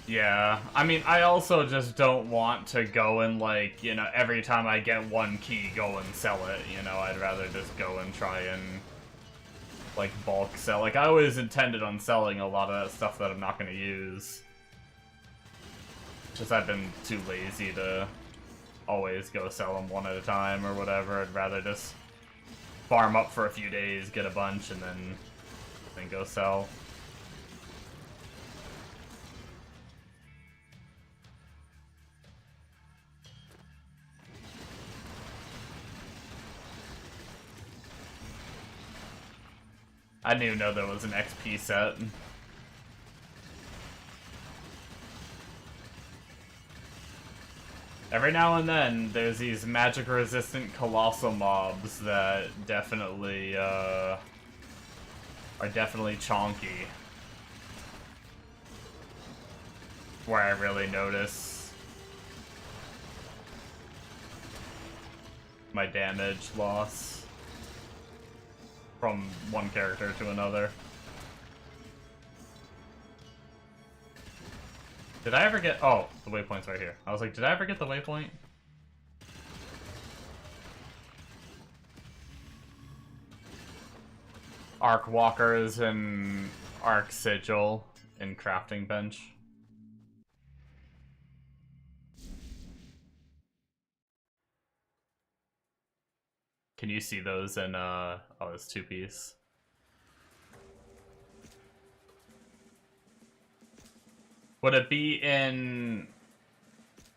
Yeah, I mean, I also just don't want to go and, like, you know, every time I get one key, go and sell it, you know? I'd rather just go and try and, like, bulk sell. Like, I always intended on selling a lot of that stuff that I'm not going to use. Just I've been too lazy to always go sell them one at a time or whatever. I'd rather just farm up for a few days, get a bunch, and then go sell. I didn't even know there was an XP set. Every now and then, there's these magic-resistant colossal mobs that definitely, are definitely chonky. Where I really notice my damage loss from one character to another. Did I ever get... Oh, the waypoint's right here. I was like, did I ever get the waypoint? Arc Walkers and Arc Sigil and Crafting Bench. Can you see those in, oh, it's 2-piece. Would it be in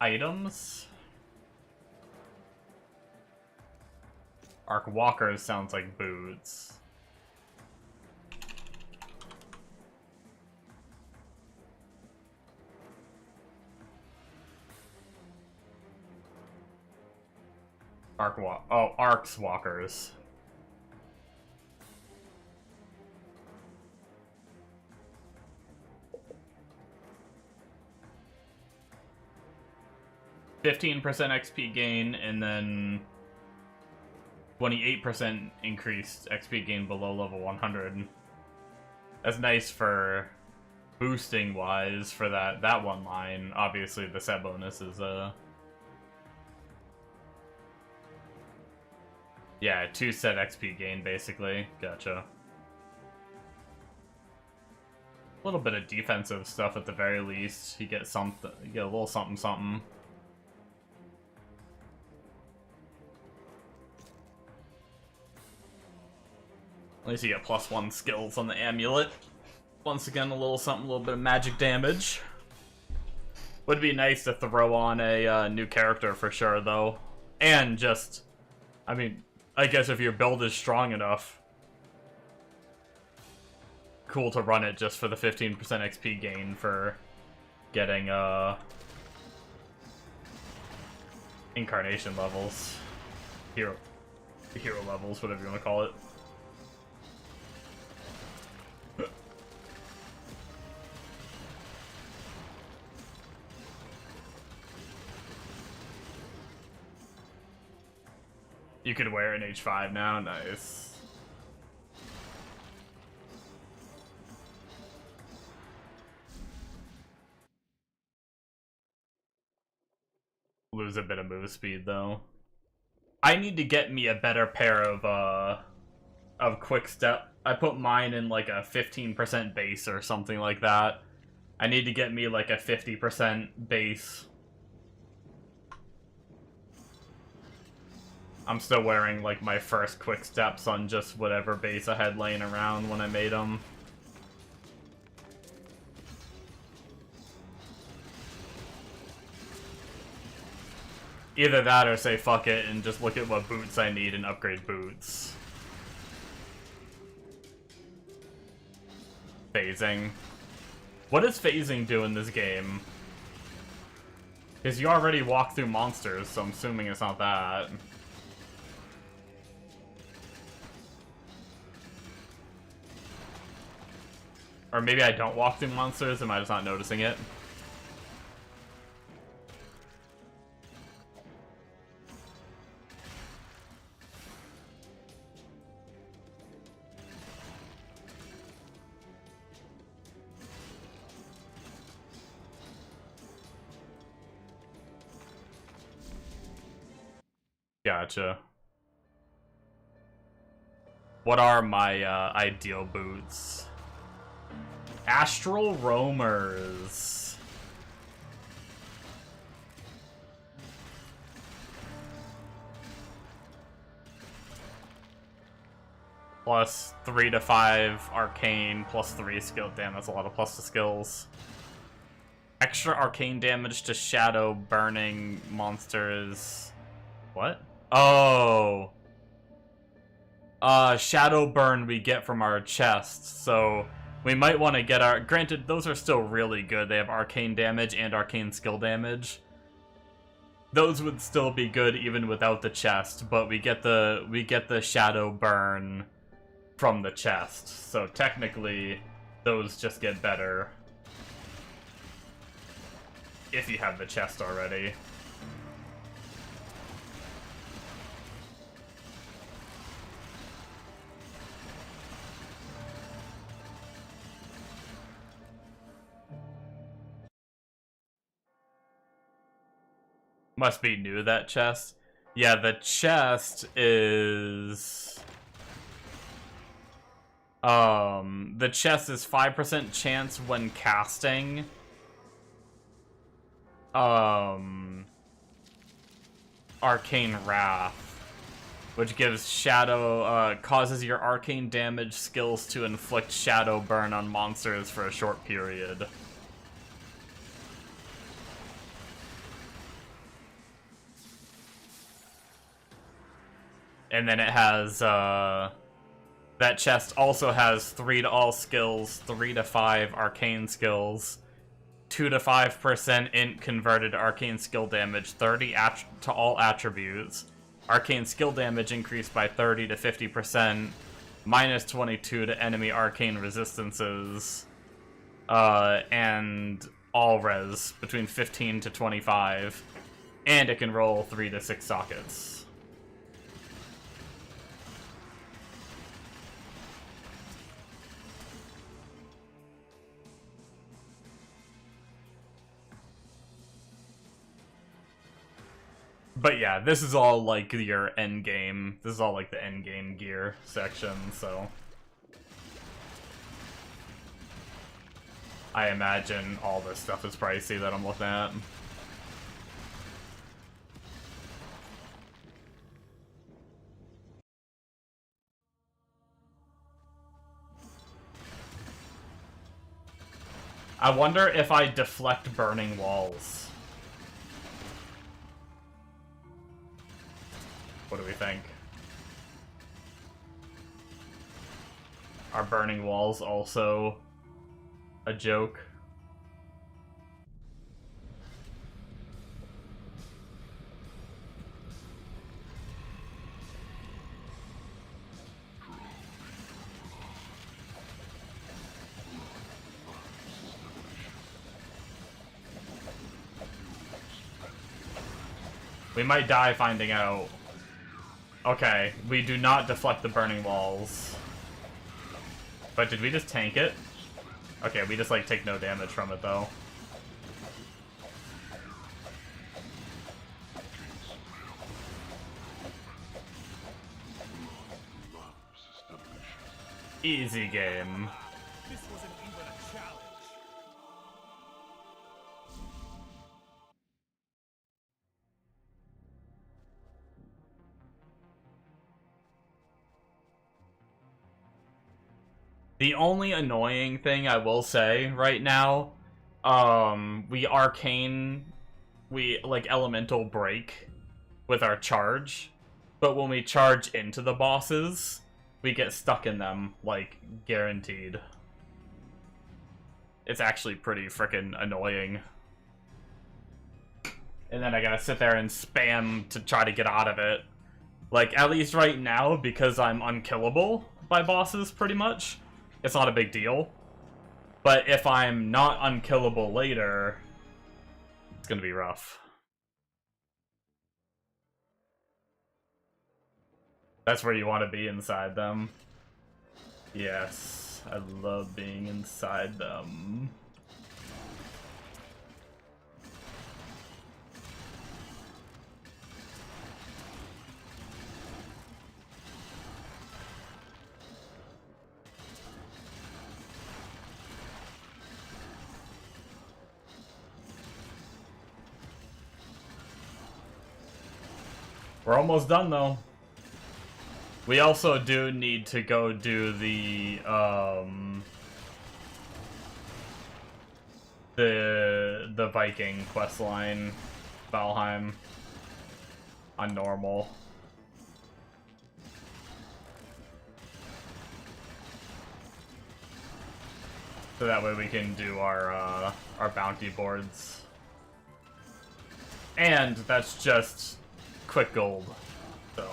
items? Arc Walkers sounds like boots. Arcs Walkers. %, XP gain, and then 28% increased XP gain below level 100. That's nice for boosting wise for that one line. Obviously, the set bonus is yeah, 2 set XP gain basically. Gotcha. A little bit of defensive stuff at the very least. You get something. You get a little something something. At least you get +1 skills on the amulet. Once again, a little something, a little bit of magic damage. Would be nice to throw on a new character for sure, though. And just, I mean, I guess if your build is strong enough, cool to run it just for the 15% XP gain for getting Incarnation levels. Hero levels, whatever you want to call it. You could wear an H5 now, nice. Lose a bit of move speed though. I need to get me a better pair of quick step. I put mine in like a 15% base or something like that. I need to get me like a 50% base. I'm still wearing like my first quick steps on just whatever base I had laying around when I made them. Either that or say fuck it and just look at what boots I need and upgrade boots. Phasing. What does phasing do in this game? Because you already walk through monsters, so I'm assuming it's not that. Or maybe I don't walk through monsters, am I just not noticing it? Gotcha. What are my ideal boots? Astral Roamers. Plus 3 to 5 arcane, plus 3 skill. Damn, that's a lot of plus to skills. Extra arcane damage to shadow burning monsters. What? Oh. Shadow burn we get from our chests, so we might want to get our... Granted, those are still really good. They have arcane damage and arcane skill damage. Those would still be good even without the chest, but we get the shadow burn from the chest. So technically, those just get better if you have the chest already. Must be new, that chest. Yeah, the chest is... the chest is 5% chance when casting. Arcane Wrath. Which gives shadow, causes your arcane damage skills to inflict shadow burn on monsters for a short period. And then it has, that chest also has 3 to all skills, 3 to 5 arcane skills, 2 to 5% int converted arcane skill damage, 30 to all attributes, arcane skill damage increased by 30 to 50%, minus 22 to enemy arcane resistances, and all res between 15 to 25, and it can roll 3 to 6 sockets. But yeah, this is all like your end game. This is all like the end game gear section, so I imagine all this stuff is pricey that I'm looking at. I wonder if I deflect burning walls. What do we think? Are burning walls also a joke? We might die finding out. Okay, we do not deflect the burning walls. But did we just tank it? Okay, we just, like, take no damage from it, though. Easy game. This wasn't even a challenge. The only annoying thing I will say right now, we like elemental break with our charge, but when we charge into the bosses, we get stuck in them, like, guaranteed. It's actually pretty freaking annoying. And then I gotta sit there and spam to try to get out of it. Like, at least right now, because I'm unkillable by bosses, pretty much, it's not a big deal. But if I'm not unkillable later, it's gonna be rough. That's where you want to be, inside them. Yes, I love being inside them. We're almost done, though. We also do need to go do the Viking questline, Valheim, on normal. So that way we can do our bounty boards. And that's just quick gold, so.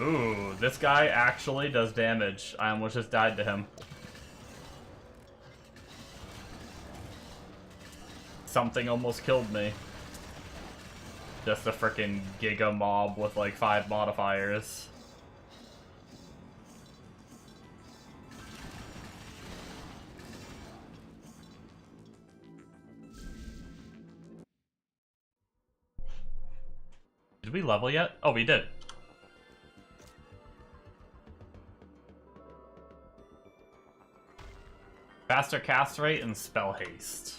Ooh, this guy actually does damage. I almost just died to him. Something almost killed me. Just a frickin' Giga mob with like 5 modifiers. Did we level yet? Oh, we did. Faster cast rate and spell haste.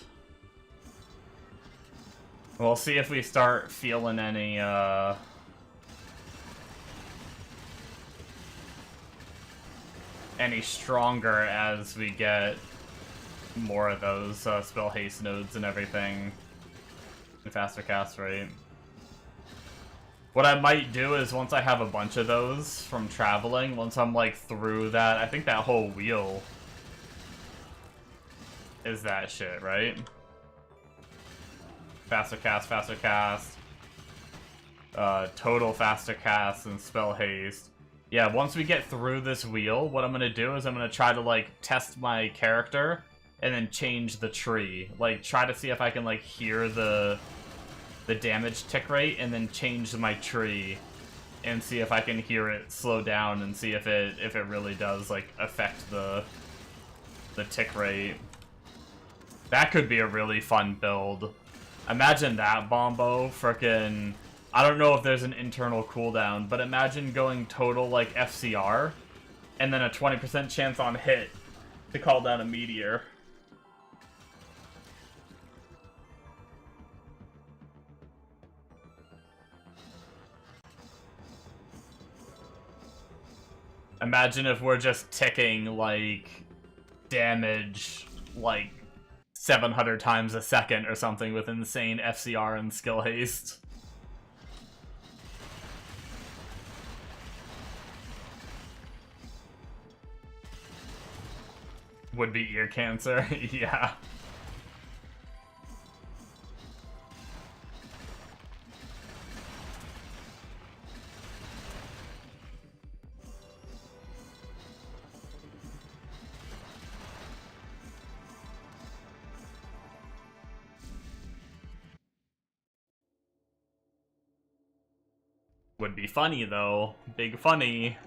We'll see if we start feeling any stronger as we get more of those spell haste nodes and everything. And faster cast rate. What I might do is, once I have a bunch of those from traveling, once I'm like through that, I think that whole wheel is that shit, right? Faster cast, total faster cast, and spell haste. Yeah, once we get through this wheel, what I'm gonna do is I'm gonna try to, like, test my character, and then change the tree. Like, try to see if I can, like, hear the damage tick rate, and then change my tree, and see if I can hear it slow down, and see if it really does, like, affect the tick rate. That could be a really fun build. Imagine that, Bombo. Frickin', I don't know if there's an internal cooldown, but imagine going total, like, FCR, and then a 20% chance on hit to call down a meteor. Imagine if we're just ticking, like, damage, like, 700 times a second or something with insane FCR and skill haste. Would be ear cancer, yeah. Would be funny, though. Big funny.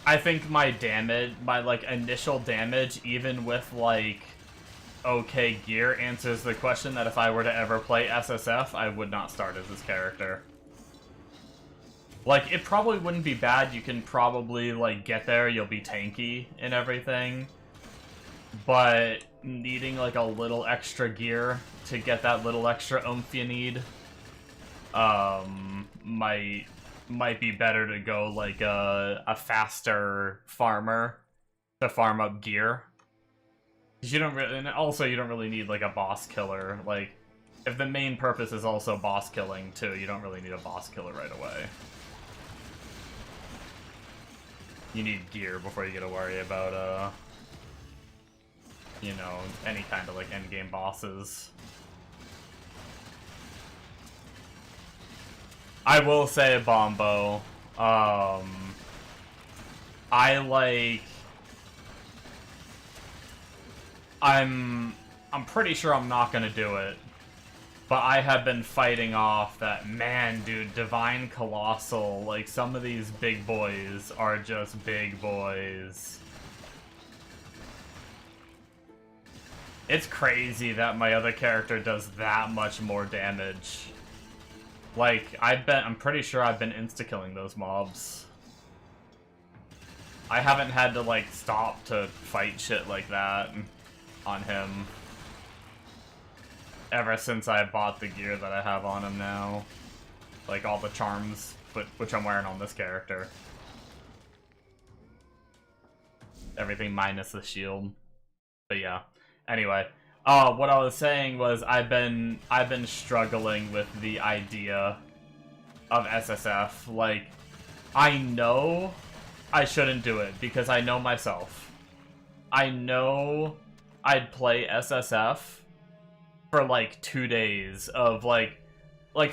I think my damage, my, like, initial damage, even with, like, okay gear, answers the question that if I were to ever play SSF, I would not start as this character. Like, it probably wouldn't be bad, you can probably, like, get there, you'll be tanky and everything. But needing, like, a little extra gear to get that little extra oomph you need, might be better to go like a faster farmer to farm up gear. You don't really, and also you don't really need like a boss killer. Like, if the main purpose is also boss killing too, you don't really need a boss killer right away. You need gear before you get to worry about you know, any kind of like endgame bosses. I will say, Bombo, I like... I'm pretty sure I'm not gonna do it, but I have been fighting off that, man, dude, Divine Colossal, like, some of these big boys are just big boys. It's crazy that my other character does that much more damage. Like, I'm pretty sure I've been insta-killing those mobs. I haven't had to, like, stop to fight shit like that on him ever since I bought the gear that I have on him now. Like, all the charms, which I'm wearing on this character. Everything minus the shield. But yeah. Anyway. What I was saying was I've been struggling with the idea of SSF. Like, I know I shouldn't do it because I know myself. I know I'd play SSF for like 2 days of like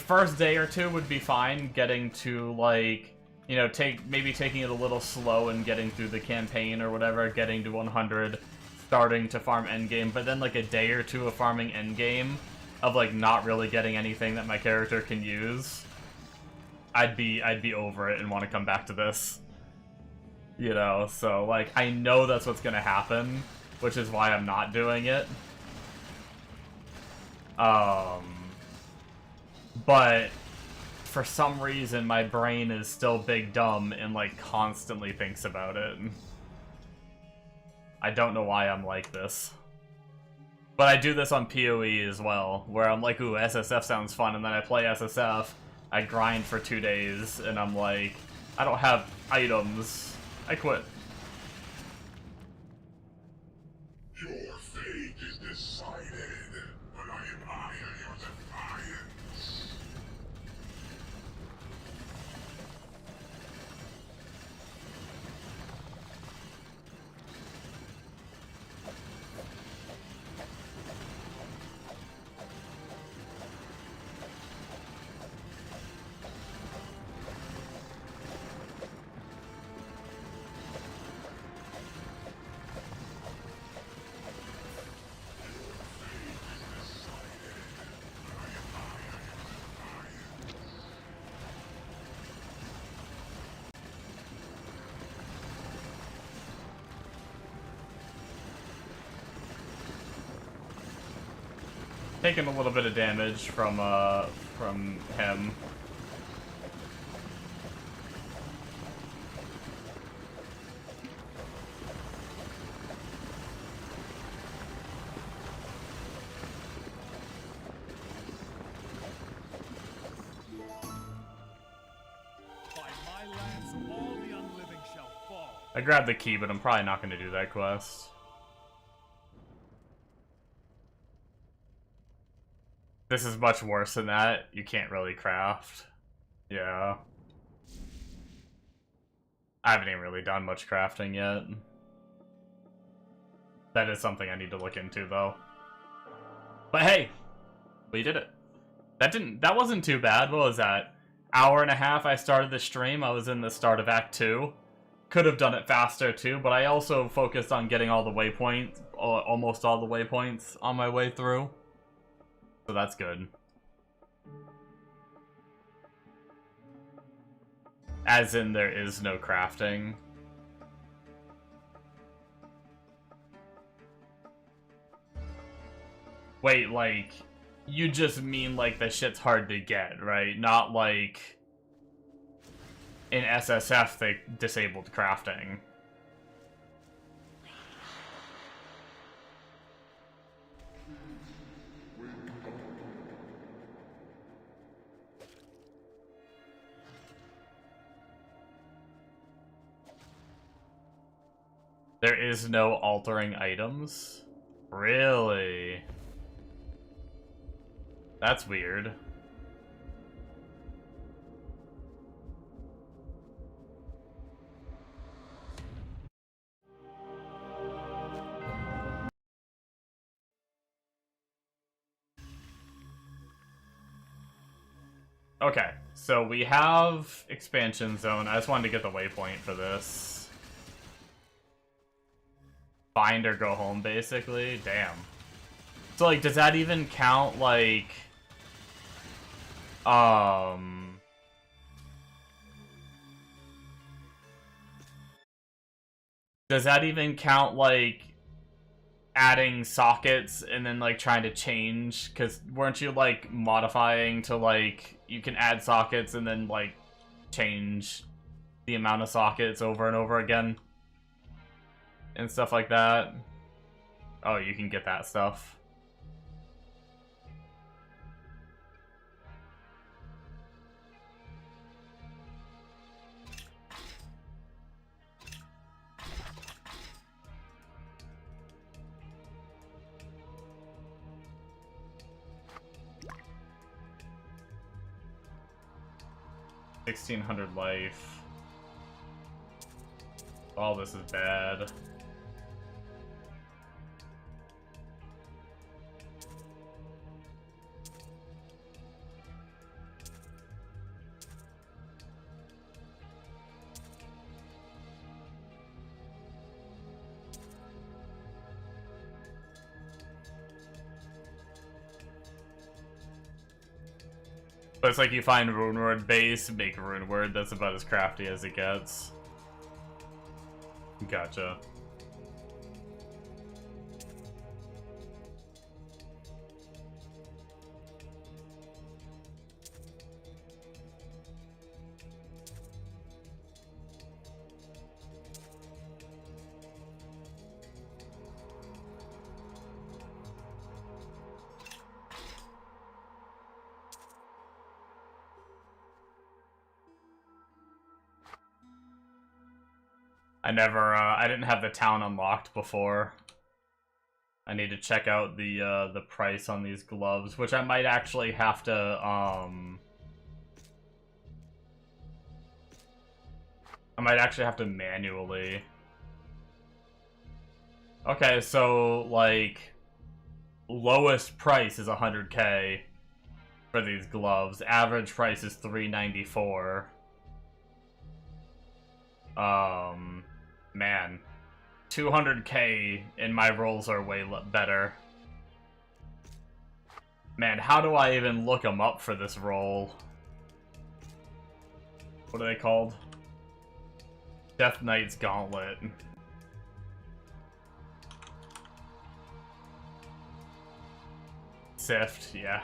first day or two would be fine, getting to like, you know, maybe taking it a little slow and getting through the campaign or whatever, getting to 100. Starting to farm endgame, but then like a day or two of farming endgame of like not really getting anything that my character can use, I'd be over it and want to come back to this. You know, so like I know that's what's gonna happen, which is why I'm not doing it. But for some reason my brain is still big dumb and like constantly thinks about it. I don't know why I'm like this. But I do this on PoE as well, where I'm like, ooh, SSF sounds fun, and then I play SSF, I grind for 2 days, and I'm like, I don't have items. I quit. Your fate is decided, but I admire your defiance. Taking a little bit of damage from him. By my lance, all the unliving shall fall. I grabbed the key, but I'm probably not going to do that quest. This is much worse than that. You can't really craft. Yeah. I haven't even really done much crafting yet. That is something I need to look into, though. But hey, we did it. That wasn't too bad. What was that? Hour and a half I started the stream. I was in the start of Act 2. Could have done it faster too, but I also focused on getting all the waypoints, almost all the waypoints on my way through. So that's good. As in, there is no crafting. Wait, like, you just mean like the shit's hard to get, right? Not like in SSF they disabled crafting. There is no altering items? Really? That's weird. Okay, so we have expansion zone. I just wanted to get the waypoint for this. Find or go home, basically. Damn. So, like, does that even count, like... Does that even count, like, adding sockets and then, like, trying to change? Because weren't you, like, modifying to, like, you can add sockets and then, like, change the amount of sockets over and over again? And stuff like that. Oh, you can get that stuff. $1,600 life. All this is bad. But it's like you find Rune Word base, make Rune Word, that's about as crafty as it gets. Gotcha. I didn't have the town unlocked before. I need to check out the price on these gloves, which I might actually have to, I might actually have to manually. Okay, so, like, lowest price is 100K for these gloves. Average price is $394. Man, 200K and my rolls are way better. Man, how do I even look them up for this roll? What are they called? Death Knight's Gauntlet. Sift, yeah.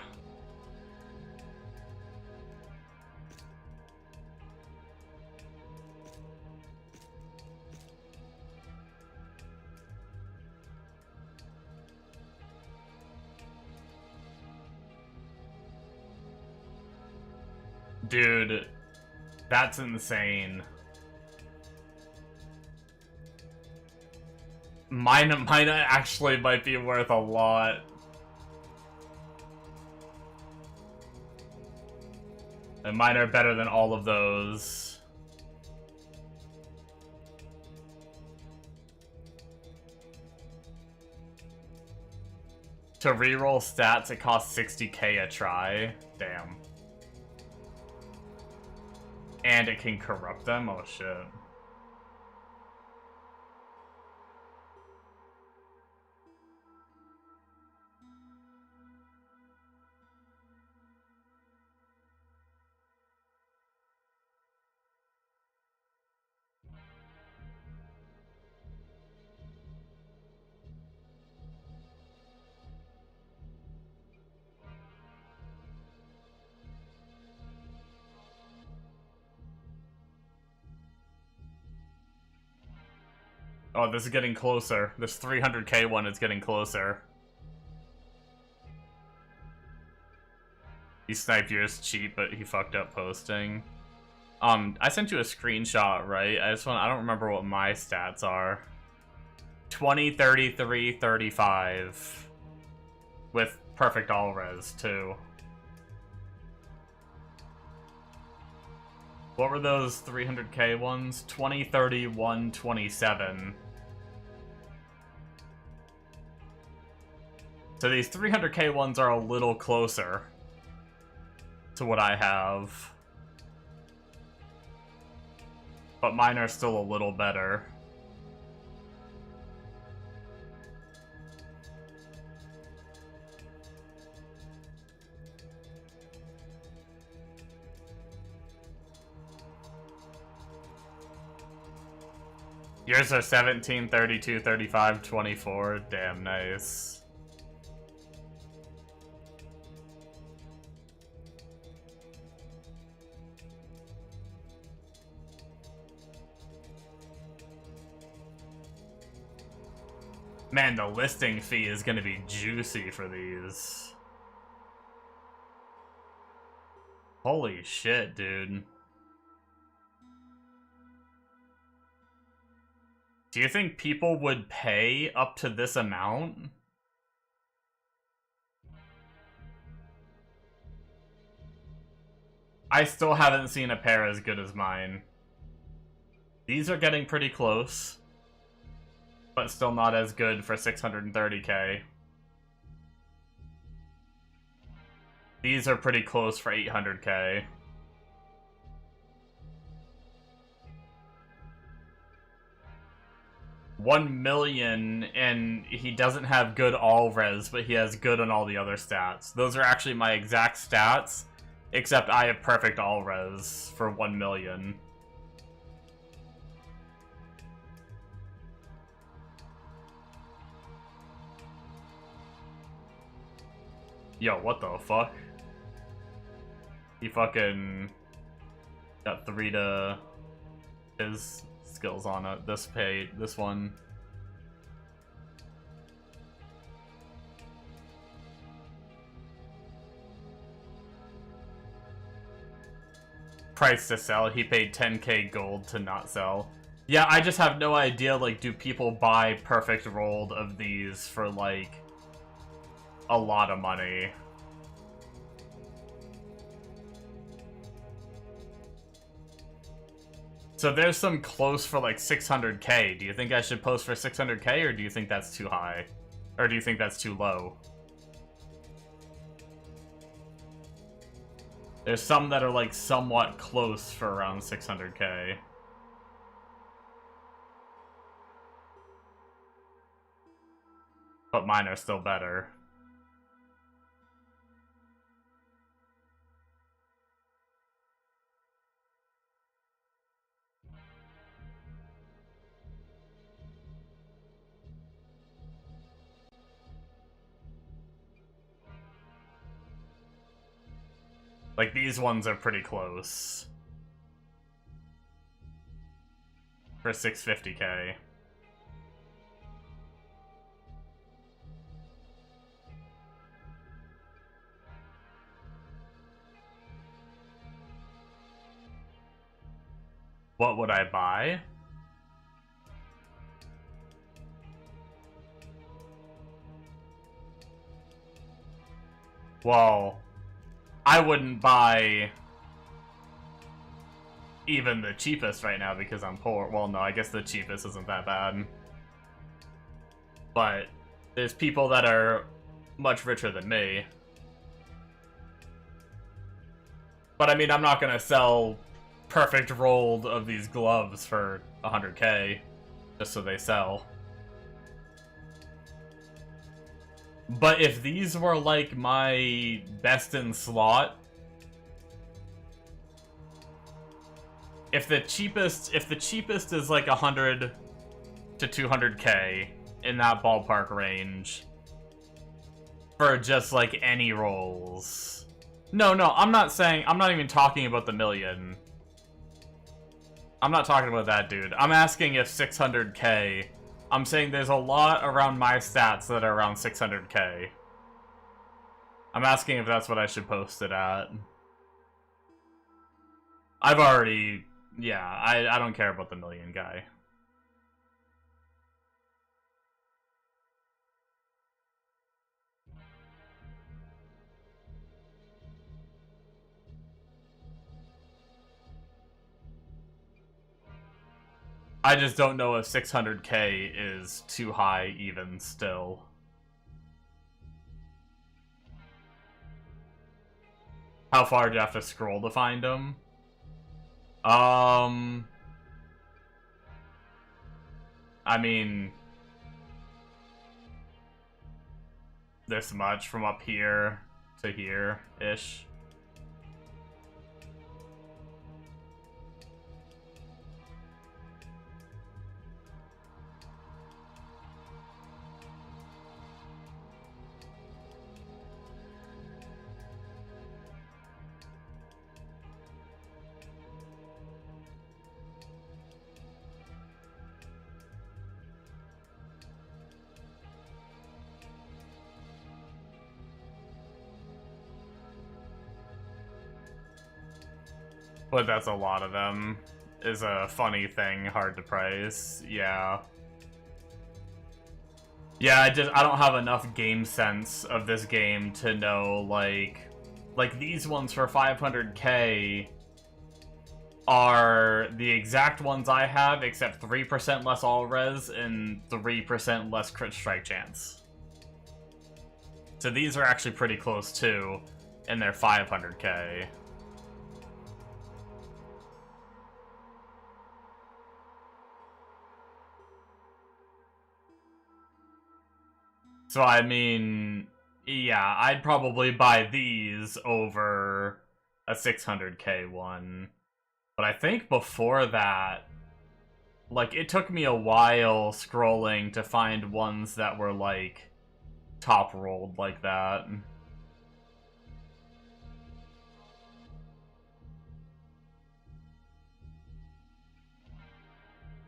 Dude, that's insane. Mine actually might be worth a lot. And mine are better than all of those. To reroll stats, it costs 60k a try. Damn. And it can corrupt them? Oh shit. Oh, this is getting closer. This 300k one is getting closer. He sniped yours cheap, but he fucked up posting. I sent you a screenshot, right? I don't remember what my stats are. 20, 33, 35. With perfect all res, too. What were those 300k ones? 20, 31, 27. So these 300k ones are a little closer to what I have. But mine are still a little better. Yours are 17, 32, 35, 24. Damn nice. Man, the listing fee is gonna be juicy for these. Holy shit, dude. Do you think people would pay up to this amount? I still haven't seen a pair as good as mine. These are getting pretty close, but still not as good for 630k. These are pretty close for 800k. $1 million, and he doesn't have good all res, but he has good on all the other stats. Those are actually my exact stats, except I have perfect all res for 1 million. Yo, what the fuck? He fucking got 3 to his skills on it. This one. Price to sell, he paid 10k gold to not sell. Yeah, I just have no idea, like, do people buy perfect rolled of these for, like, a lot of money? So there's some close for like 600k. Do you think I should post for 600k, or do you think that's too high? Or do you think that's too low? There's some that are like somewhat close for around 600k. But mine are still better. Like, these ones are pretty close. For 650k. What would I buy? Well, I wouldn't buy even the cheapest right now because I'm poor. Well, no, I guess the cheapest isn't that bad. But there's people that are much richer than me. But I mean, I'm not gonna sell perfect rolled of these gloves for 100k just so they sell. But if these were like my best in slot, if the cheapest is like 100 to 200k in that ballpark range for just like any rolls. No, I'm not even talking about the million. I'm not talking about that, dude. I'm asking if 600k. I'm saying there's a lot around my stats that are around 600k. I'm asking if that's what I should post it at. I've already... Yeah, I don't care about the million guy. I just don't know if 600k is too high even still. How far do you have to scroll to find them? I mean... this much from up here to here-ish. But that's a lot of them. Is a funny thing, hard to price. Yeah. Yeah, I don't have enough game sense of this game to know, like these ones for 500k are the exact ones I have, except 3% less all res and 3% less crit strike chance. So these are actually pretty close too, and they're 500k. So, I mean, yeah, I'd probably buy these over a 600k one. But I think before that, like, it took me a while scrolling to find ones that were, like, top rolled like that.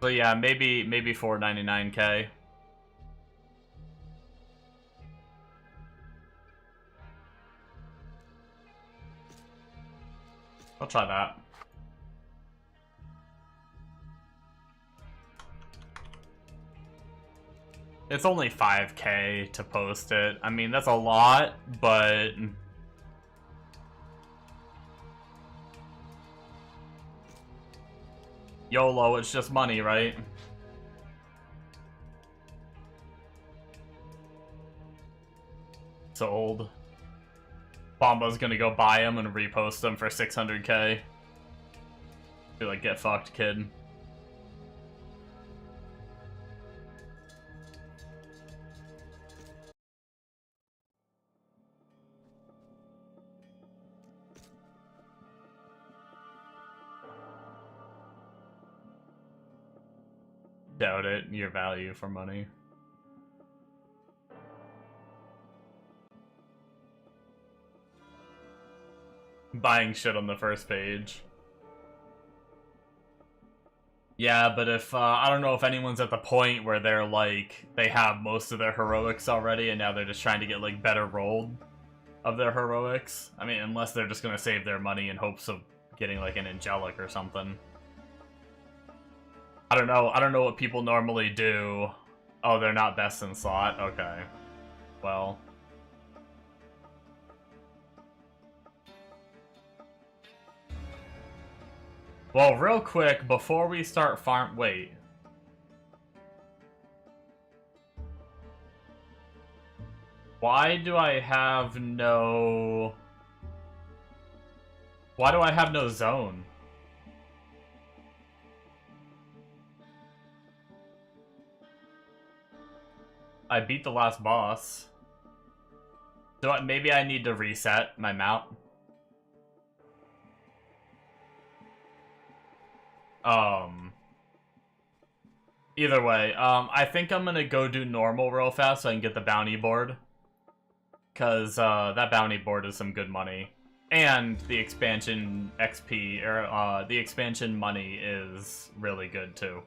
So yeah, maybe 499k. I'll try that. It's only 5k to post it. I mean, that's a lot, but... YOLO, it's just money, right? Sold. Bomba's gonna go buy them and repost them for 600k. Be like, get fucked, kid. Doubt it, your value for money. Buying shit on the first page. Yeah, but if, I don't know if anyone's at the point where they're like, they have most of their heroics already and now they're just trying to get like better rolled of their heroics. I mean, unless they're just gonna save their money in hopes of getting like an angelic or something. I don't know what people normally do. Oh, they're not best in slot? Okay. Well. Well, real quick, before we start farm... Wait. Why do I have no... Why do I have no zone? I beat the last boss. So maybe I need to reset my mount. Either way, I think I'm gonna go do normal real fast so I can get the bounty board. Cause, that bounty board is some good money. And the expansion XP, or, the expansion money is really good too.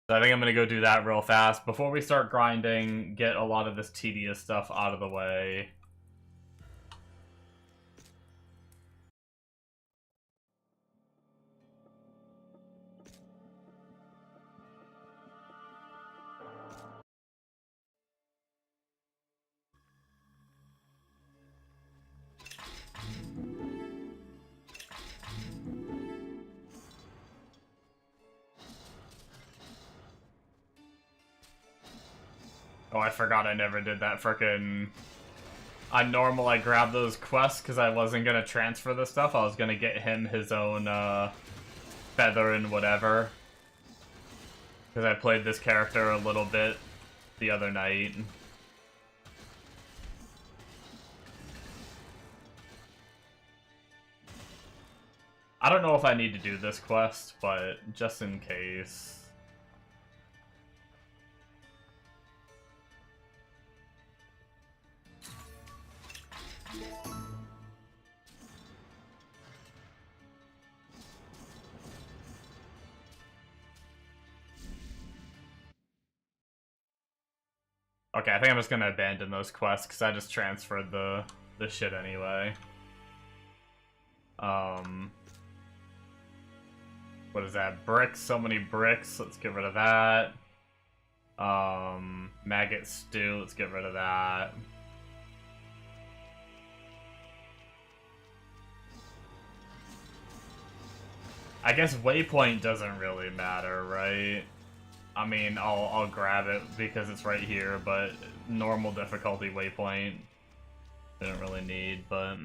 So I think I'm gonna go do that real fast before we start grinding, get a lot of this tedious stuff out of the way. Oh, I forgot I never did that frickin'... On normal, I grabbed those quests because I wasn't gonna transfer the stuff. I was gonna get him his own, feather and whatever. Because I played this character a little bit the other night. I don't know if I need to do this quest, but just in case... Okay, I think I'm just gonna abandon those quests because I just transferred the shit anyway. What is that? Bricks, so many bricks, let's get rid of that. Maggot stew, let's get rid of that. I guess waypoint doesn't really matter, right? I mean, I'll grab it because it's right here, but normal difficulty waypoint didn't really need, but...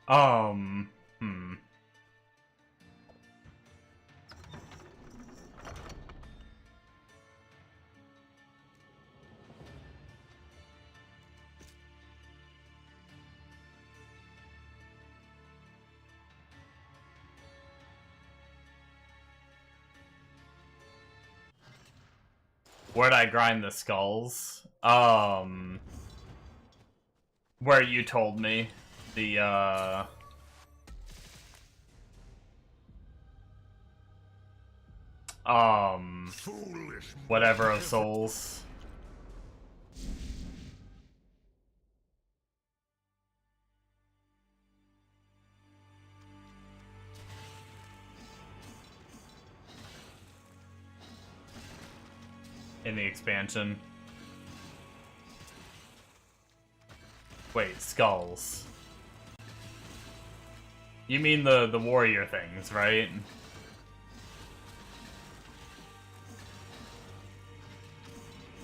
Hmm. Where'd I grind the skulls? Where you told me. The, Foolish whatever of souls. In the expansion. Wait, skulls. You mean the warrior things, right?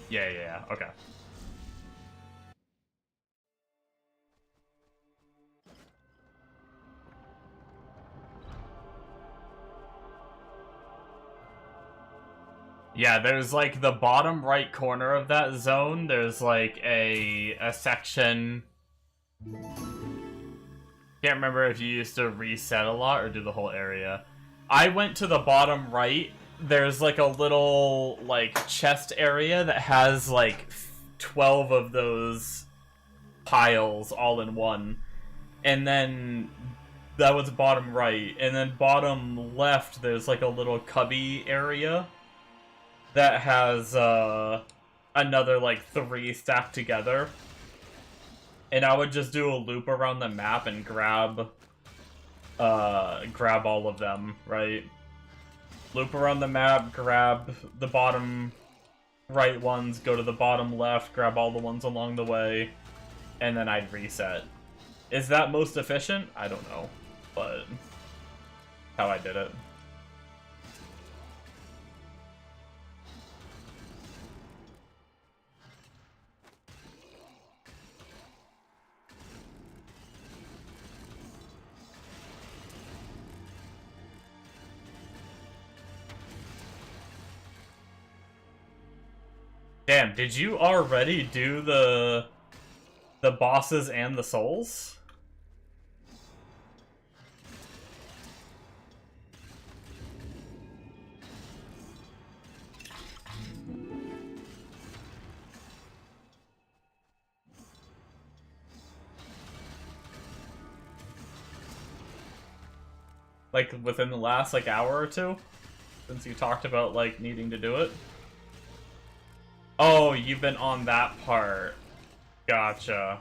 Yeah, okay. Yeah, there's like the bottom right corner of that zone, there's like a section. Can't remember if you used to reset a lot or do the whole area. I went to the bottom right. There's like a little like chest area that has like 12 of those piles all in one. And then that was bottom right. And then bottom left there's like a little cubby area that has another like 3 stacked together. And I would just do a loop around the map and grab all of them, right? Loop around the map, grab the bottom right ones, go to the bottom left, grab all the ones along the way, and then I'd reset. Is that most efficient? I don't know, but how I did it. Damn, did you already do the bosses and the souls? Like within the last like hour or two? Since you talked about like needing to do it? Oh, you've been on that part. Gotcha.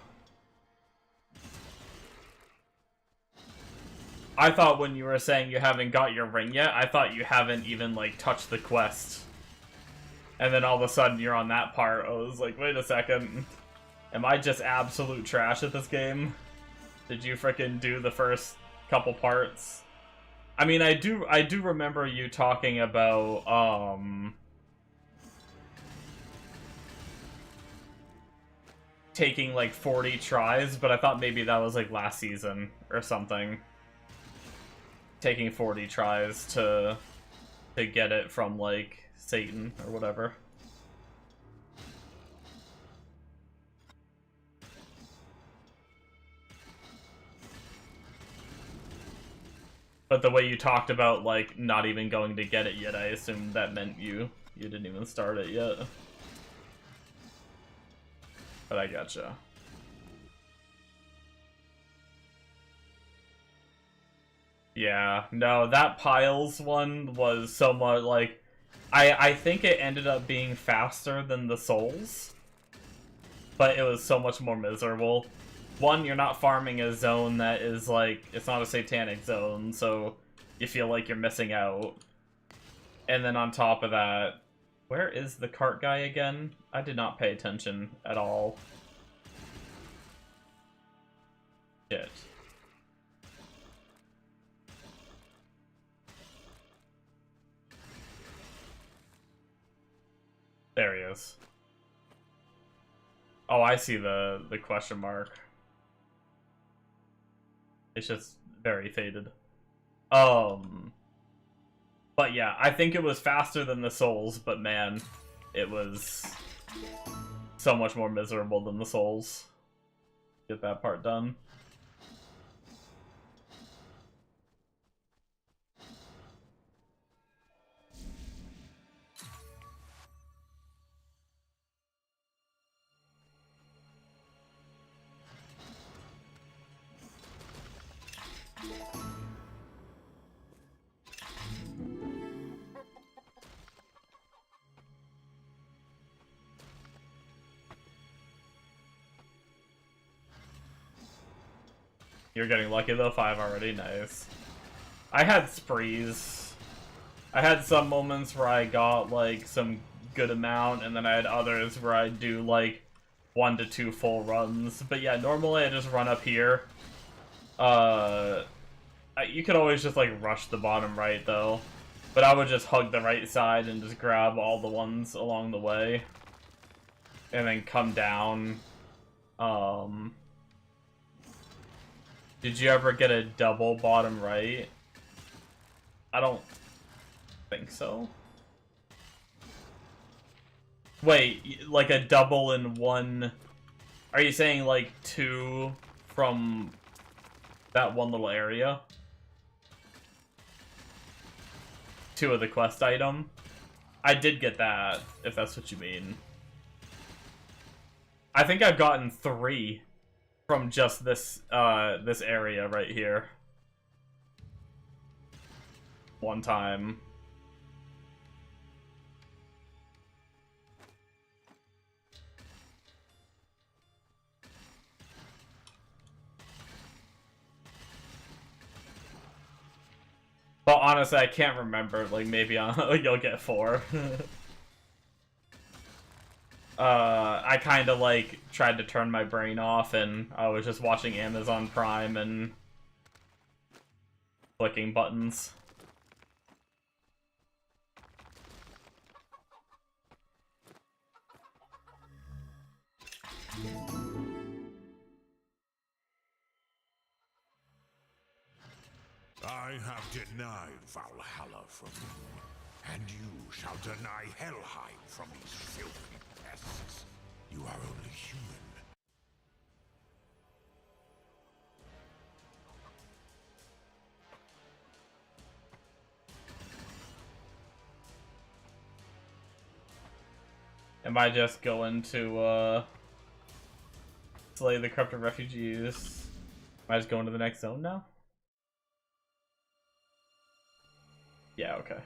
I thought when you were saying you haven't got your ring yet, I thought you haven't even, like, touched the quest. And then all of a sudden you're on that part. I was like, wait a second. Am I just absolute trash at this game? Did you frickin' do the first couple parts? I mean, I do remember you talking about, taking like 40 tries, but I thought maybe that was like last season or something. Taking 40 tries to get it from like Satan or whatever. But the way you talked about like not even going to get it yet, I assumed that meant you didn't even start it yet. But I gotcha. Yeah, no, that Piles one was so much like... I think it ended up being faster than the Souls. But it was so much more miserable. One, you're not farming a zone that is like... It's not a satanic zone, so you feel like you're missing out. And then on top of that... Where is the cart guy again? I did not pay attention at all. Shit. There he is. Oh, I see the question mark. It's just very faded. But yeah, I think it was faster than the Souls, but man, it was so much more miserable than the Souls. Get that part done. You're getting lucky though, 5 already, nice. I had sprees. I had some moments where I got like some good amount, and then I had others where I do like 1 to 2 full runs. But yeah, normally I just run up here. You could always just like rush the bottom right though. But I would just hug the right side and just grab all the ones along the way. And then come down. Did you ever get a double bottom right? I don't think so. Wait, like a double in one... Are you saying like 2 from that one little area? 2 of the quest item. I did get that, if that's what you mean. I think I've gotten 3 from just this this area right here. One time. But honestly, I can't remember. Like, maybe you'll get 4. I kind of, like, tried to turn my brain off, and I was just watching Amazon Prime and clicking buttons. I have denied Valhalla from you, and you shall deny Helheim from these filthy pests. You are only human. Am I just going to, slay the corrupted refugees? Am I just going to the next zone now? Yeah, okay.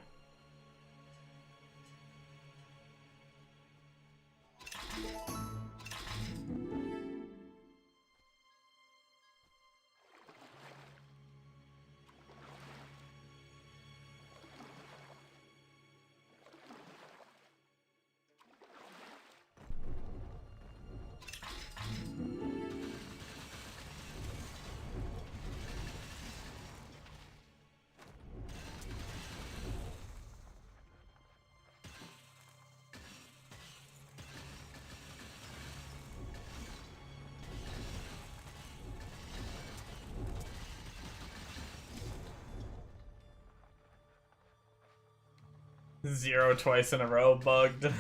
Zero twice in a row bugged.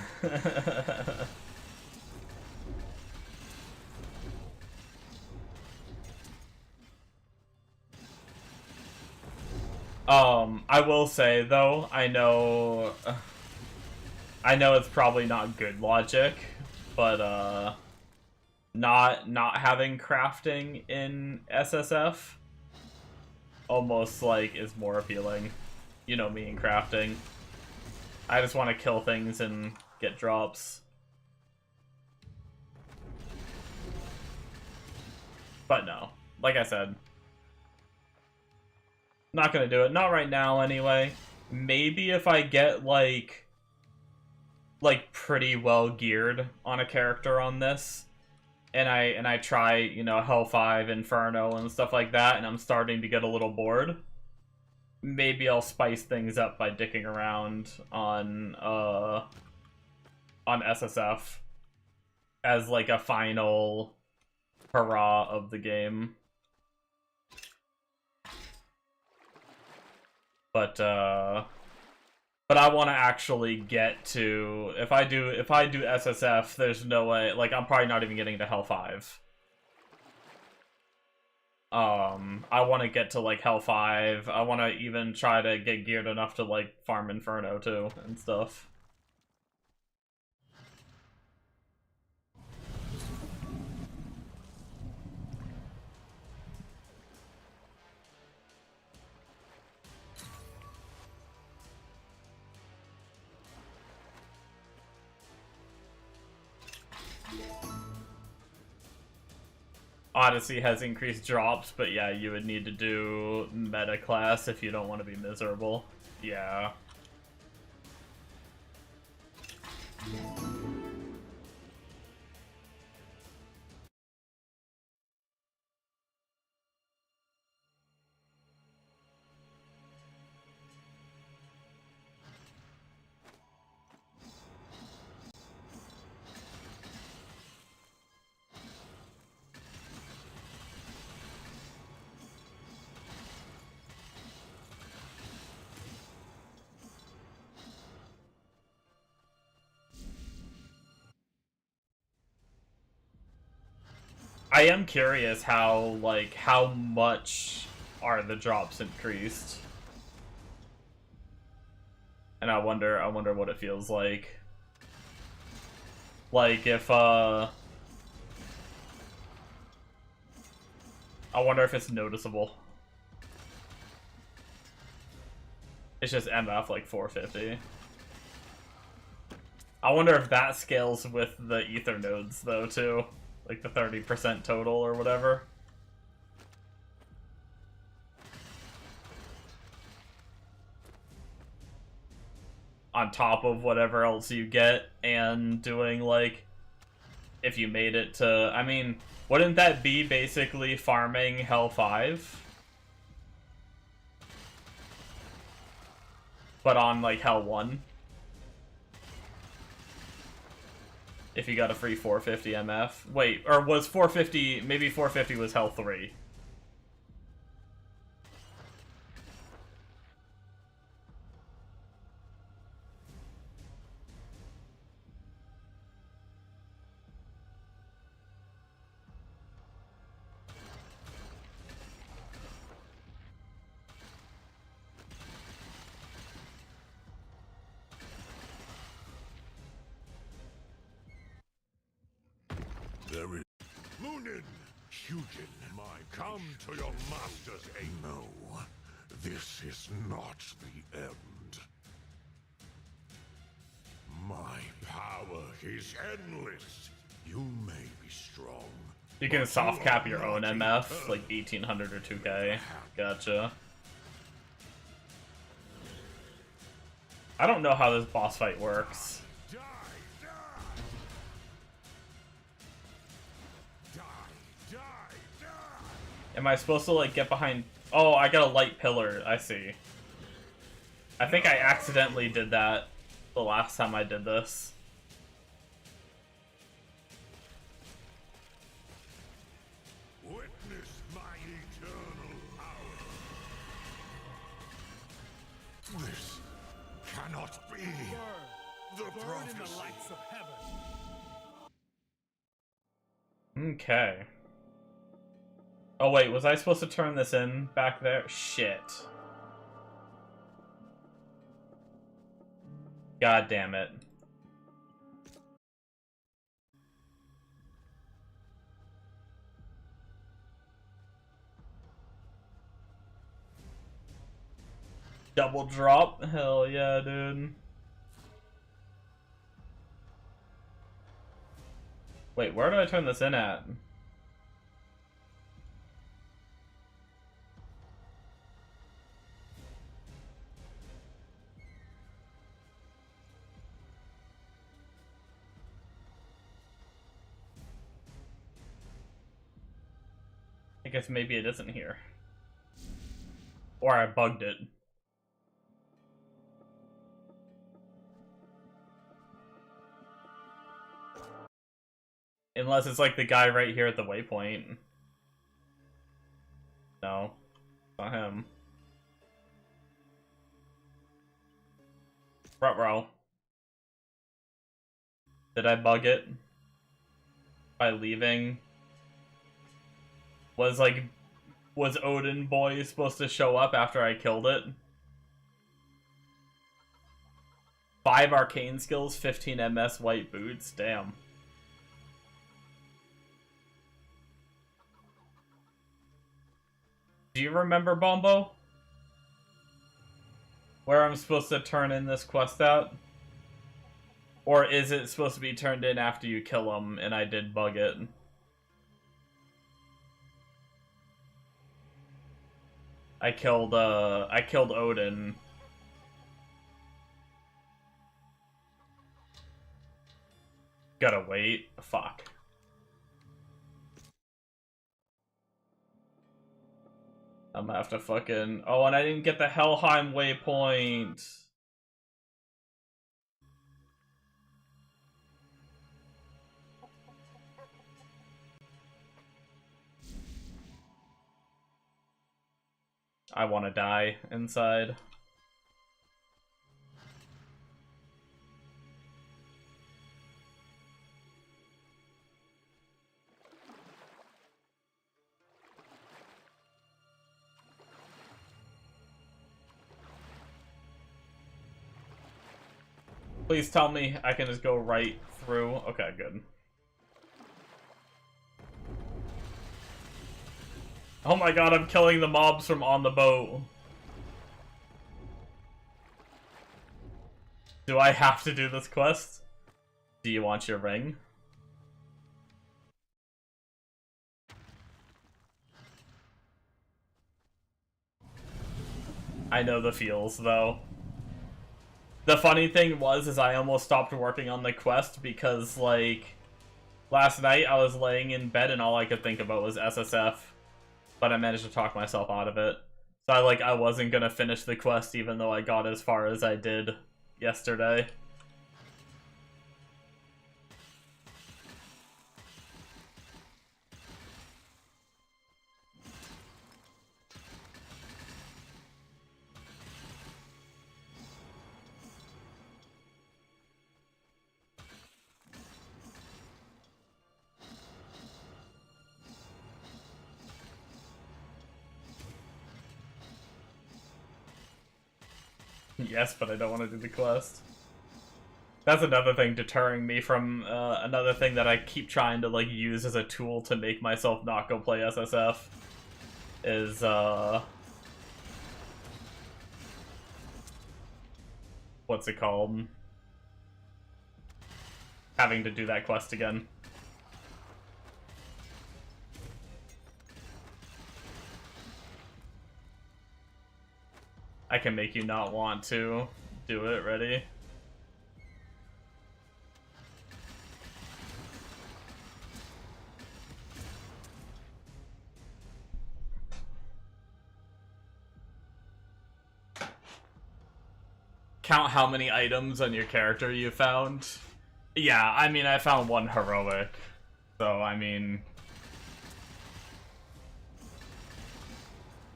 I will say though, I know it's probably not good logic, but not having crafting in SSF almost like is more appealing. You know me and crafting. I just want to kill things and get drops. But no, like I said, not gonna do it. Not right now, anyway. Maybe if I get like pretty well geared on a character on this, and I try, you know, Hell 5, Inferno, and stuff like that, and I'm starting to get a little bored. Maybe I'll spice things up by dicking around on SSF as like a final hurrah of the game. But I want to actually get to, if I do SSF, there's no way, like, I'm probably not even getting to Hell 5. I want to get to, like, Hell 5. I want to even try to get geared enough to, like, farm Inferno, too, and stuff. Odyssey has increased drops, but yeah, you would need to do meta class if you don't want to be miserable. Yeah. I am curious how much are the drops increased? and I wonder what it feels like. Like if I wonder if it's noticeable. It's just MF like 450. I wonder if that scales with the ether nodes though too, like the 30% total or whatever. On top of whatever else you get, and doing like, if you made it to, I mean, wouldn't that be basically farming Hell 5? But on like Hell 1? If you got a free 450 MF. Wait, or was 450, maybe 450 was Hell 3. There is Munin, Hugin, come to your master's aid. No, this is not the end. My power is endless. You may be strong. You can soft cap your own MF, like 1800 or 2k. Gotcha. I don't know how this boss fight works. Die, die. Die, die, die. Am I supposed to like get behind? Oh, I got a light pillar. I see. I think I accidentally did that the last time I did this. Witness my eternal power. This cannot be. Burn. The Burn in the prophecy. lights of heaven. Okay. Oh wait, was I supposed to turn this in back there? Shit. God damn it. Double drop? Hell yeah, dude. Wait, where do I turn this in at? I guess maybe it isn't here. Or I bugged it. Unless it's like the guy right here at the waypoint. No, not him. Ruh-roh. Did I bug it? By leaving? Was Odin Boy supposed to show up after I killed it? 5 arcane skills, 15 MS white boots, damn. Do you remember, Bombo? Where I'm supposed to turn in this quest out? Or is it supposed to be turned in after you kill him and I did bug it? I killed Odin. Gotta wait. Fuck. I'm gonna have to fucking... Oh, and I didn't get the Helheim waypoint. I want to die inside. Please tell me I can just go right through. Okay, good. Oh my god, I'm killing the mobs from on the boat. Do I have to do this quest? Do you want your ring? I know the feels, though. The funny thing is I almost stopped working on the quest because, like, last night I was laying in bed and all I could think about was SSF, but I managed to talk myself out of it. So I wasn't gonna finish the quest even though I got as far as I did yesterday. Yes, but I don't want to do the quest. That's another thing deterring me from another thing that I keep trying to like use as a tool to make myself not go play SSF is what's it called? Having to do that quest again. I can make you not want to do it. Ready? Count how many items on your character you found. Yeah, I mean, I found one heroic. So, I mean...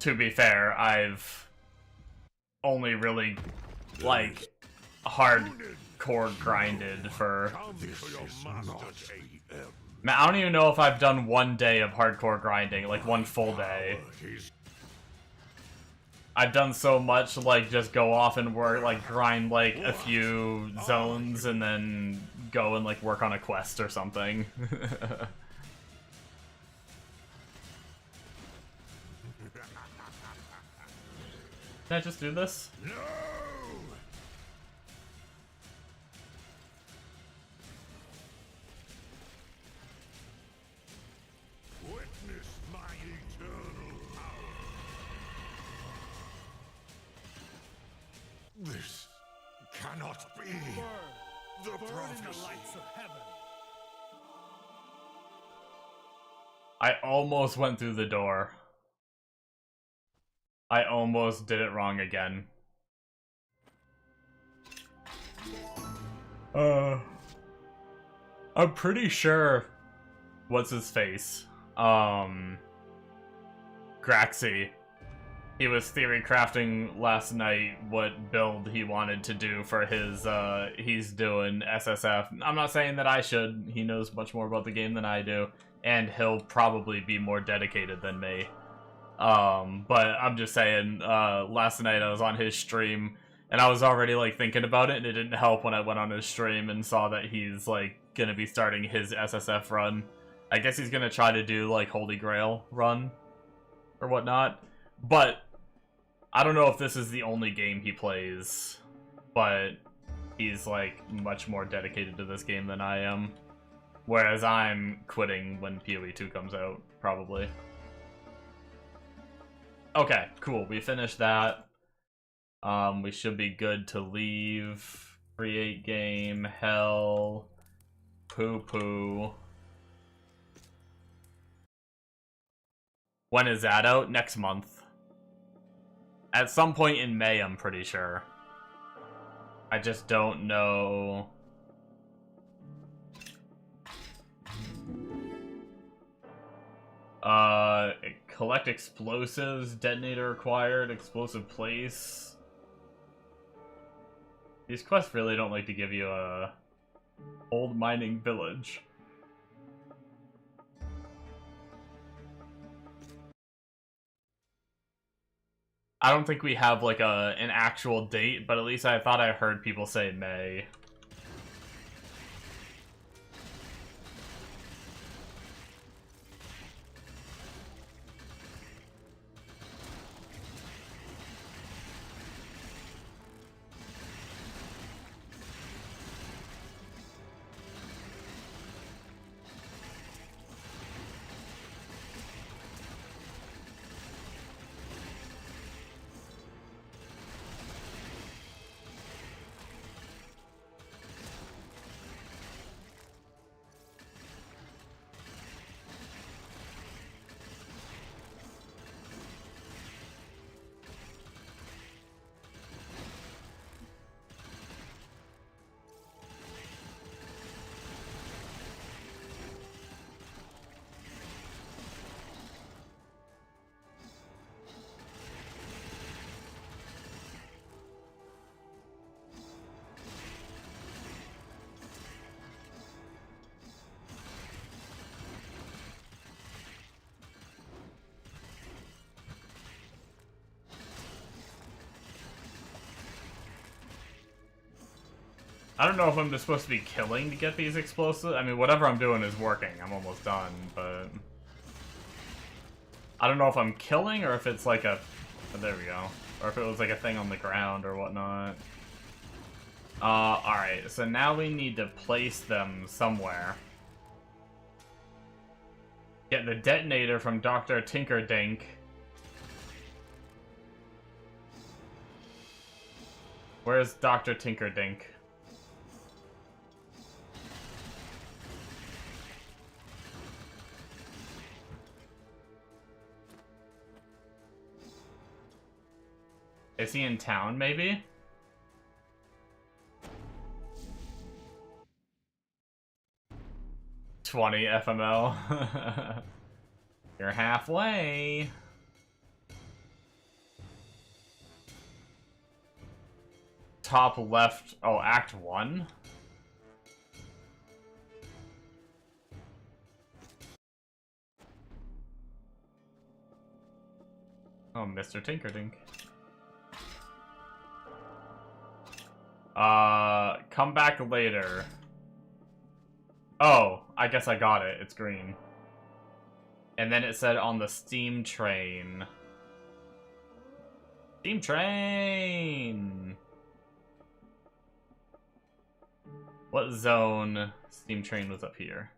To be fair, I've only really, like, hardcore grinded for... Man, I don't even know if I've done one day of hardcore grinding, like one full day. I've done so much, like, just go off and work, like, grind, like, a few zones and then go and, like, work on a quest or something. Can I just do this? No! Witness my eternal power. This cannot be. The Burn in the prophecy. lights of heaven. I almost went through the door. I almost did it wrong again. I'm pretty sure... What's his face? Graxy. He was theory crafting last night what build he wanted to do for his, he's doing SSF. I'm not saying that I should. He knows much more about the game than I do. And he'll probably be more dedicated than me. But I'm just saying, last night I was on his stream, and I was already, like, thinking about it, and it didn't help when I went on his stream and saw that he's, like, gonna be starting his SSF run. I guess he's gonna try to do, like, Holy Grail run, or whatnot. But, I don't know if this is the only game he plays, but he's, like, much more dedicated to this game than I am. Whereas I'm quitting when PoE 2 comes out, probably. Okay, cool. We finished that. We should be good to leave. Create game, hell, poo-poo. When is that out? Next month. At some point in May, I'm pretty sure. I just don't know. Collect explosives, detonator required, explosive place. These quests really don't like to give you a old mining village. I don't think we have like an actual date, but at least I thought I heard people say May. I don't know if I'm just supposed to be killing to get these explosives. I mean, whatever I'm doing is working. I'm almost done, but... I don't know if I'm killing or if it's like a... Oh, there we go. Or if it was like a thing on the ground or whatnot. Alright, so now we need to place them somewhere. Get the detonator from Dr. Tinkerdink. Where's Dr. Tinkerdink? Is he in town, maybe? $20 FML. You're halfway. Top left. Oh, Act 1? Oh, Mr. Tinkerdink. Come back later. Oh, I guess I got it. It's green. And then it said on the steam train. Steam train! What zone? Steam train was up here.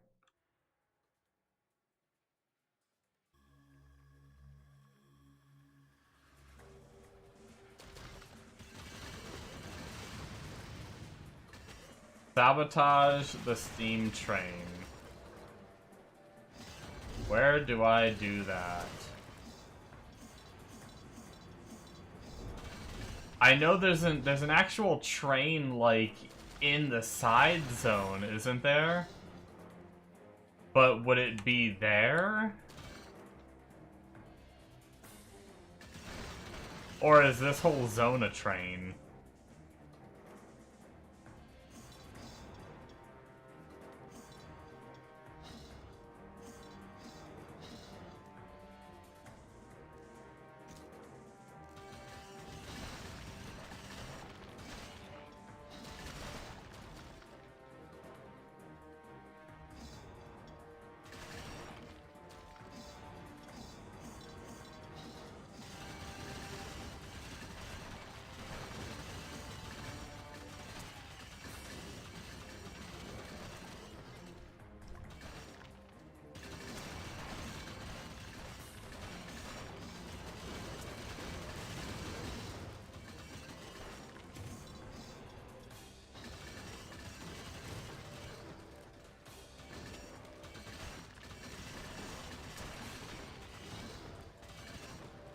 Sabotage the steam train. Where do I do that? I know there's an actual train like in the side zone, isn't there? But would it be there? Or is this whole zone a train?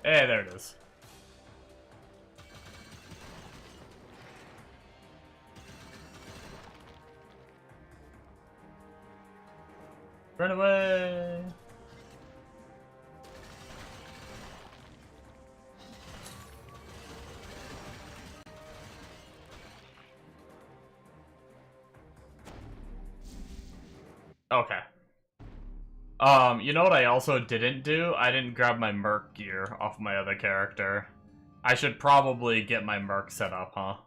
Hey, there it is. Run away! Okay. You know what I also didn't do? I didn't grab my Merc gear off my other character. I should probably get my Merc set up, huh?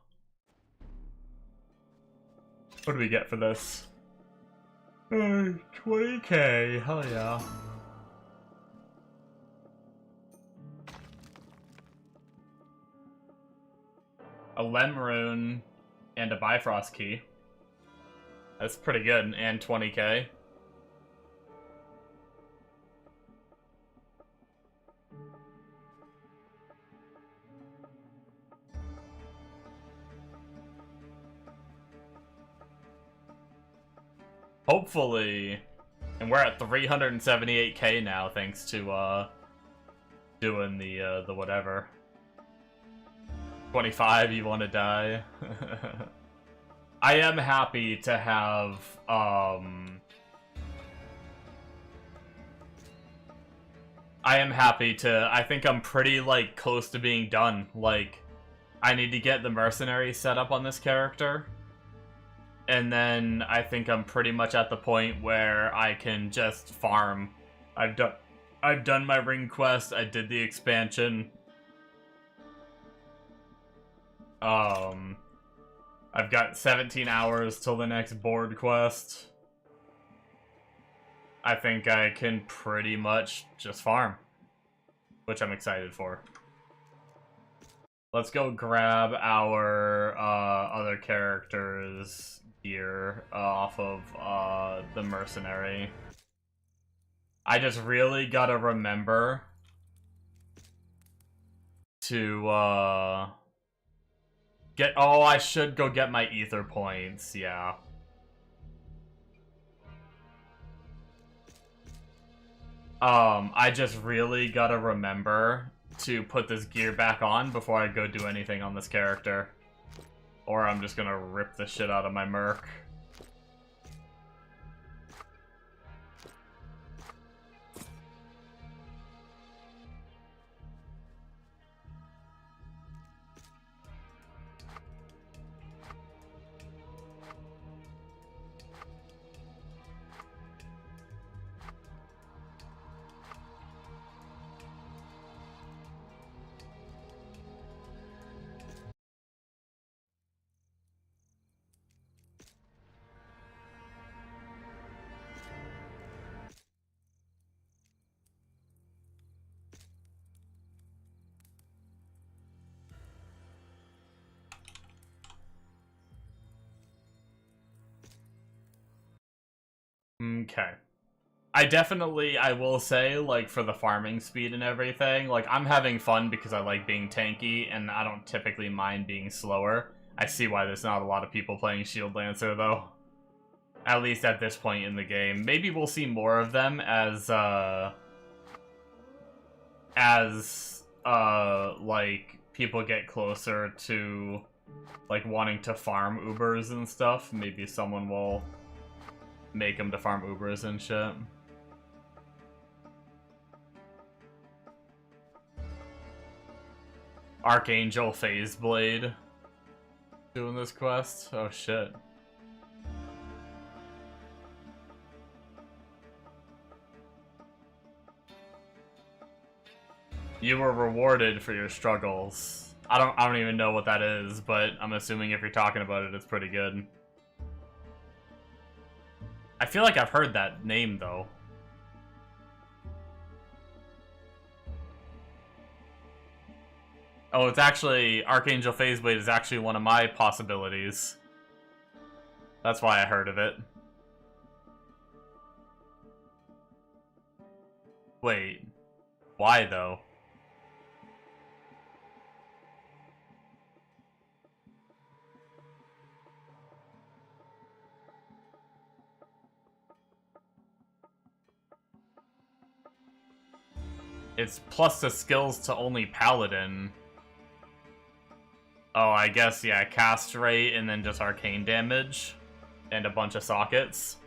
What do we get for this? 20k, hell yeah. A Lemrune and a Bifrost key. That's pretty good, and 20k. Hopefully, and we're at 378k now, thanks to doing the whatever. 25, you want to die? I am happy to have I am happy to. I think I'm pretty like close to being done. Like, I need to get the mercenary set up on this character. And then I think I'm pretty much at the point where I can just farm. I've done my ring quest, I did the expansion. I I've got 17 hours till the next board quest. I think I can pretty much just farm, which I'm excited for. Let's go grab our other characters' gear off of the mercenary. I just really gotta remember to get. Oh, I should go get my ether points. Yeah. I just really gotta remember to put this gear back on before I go do anything on this character. Or I'm just gonna rip the shit out of my merc. Okay. I will say, like, for the farming speed and everything, like, I'm having fun because I like being tanky, and I don't typically mind being slower. I see why there's not a lot of people playing Shield Lancer, though. At least at this point in the game. Maybe we'll see more of them as, like, people get closer to, like, wanting to farm Ubers and stuff. Maybe someone will make them to farm Ubers and shit. Archangel Phase Blade doing this quest? Oh shit. You were rewarded for your struggles. I don't even know what that is, but I'm assuming if you're talking about it, it's pretty good. I feel like I've heard that name, though. Oh, it's actually... Archangel Phaseblade is actually one of my possibilities. That's why I heard of it. Wait. Why, though? It's plus the skills to only Paladin. Oh, I guess, yeah, cast rate and then just arcane damage. And a bunch of sockets.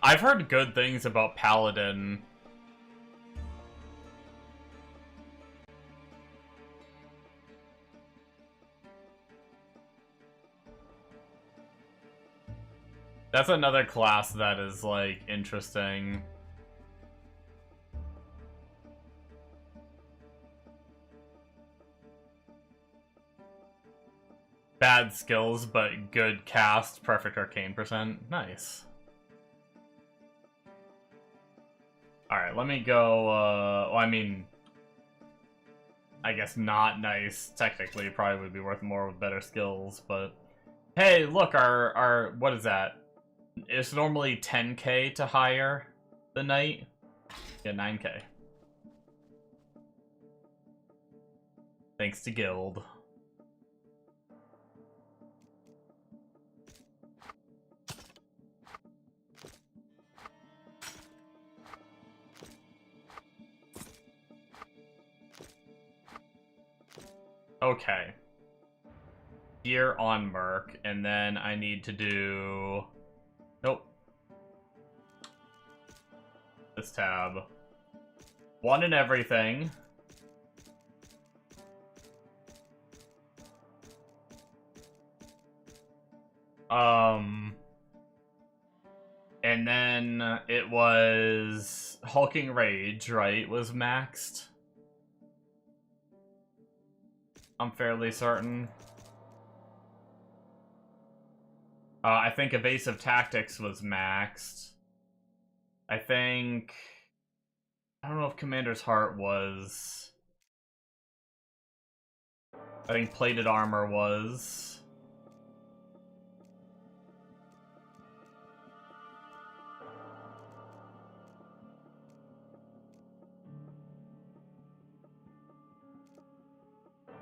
I've heard good things about Paladin. That's another class that is, like, interesting. Bad skills, but good cast, perfect arcane percent. Nice. Alright, let me go, well, I mean... I guess not nice. Technically, probably would be worth more with better skills, but... Hey, look, our what is that? It's normally 10k to hire the knight. Yeah, 9k. Thanks to Guild. Okay. Gear on Merc, and then I need to do... Nope. This tab. One in everything. And then it was Hulking Rage, right? Was maxed. I'm fairly certain. I think Evasive Tactics was maxed. I think... I don't know if Commander's Heart was... I think Plated Armor was...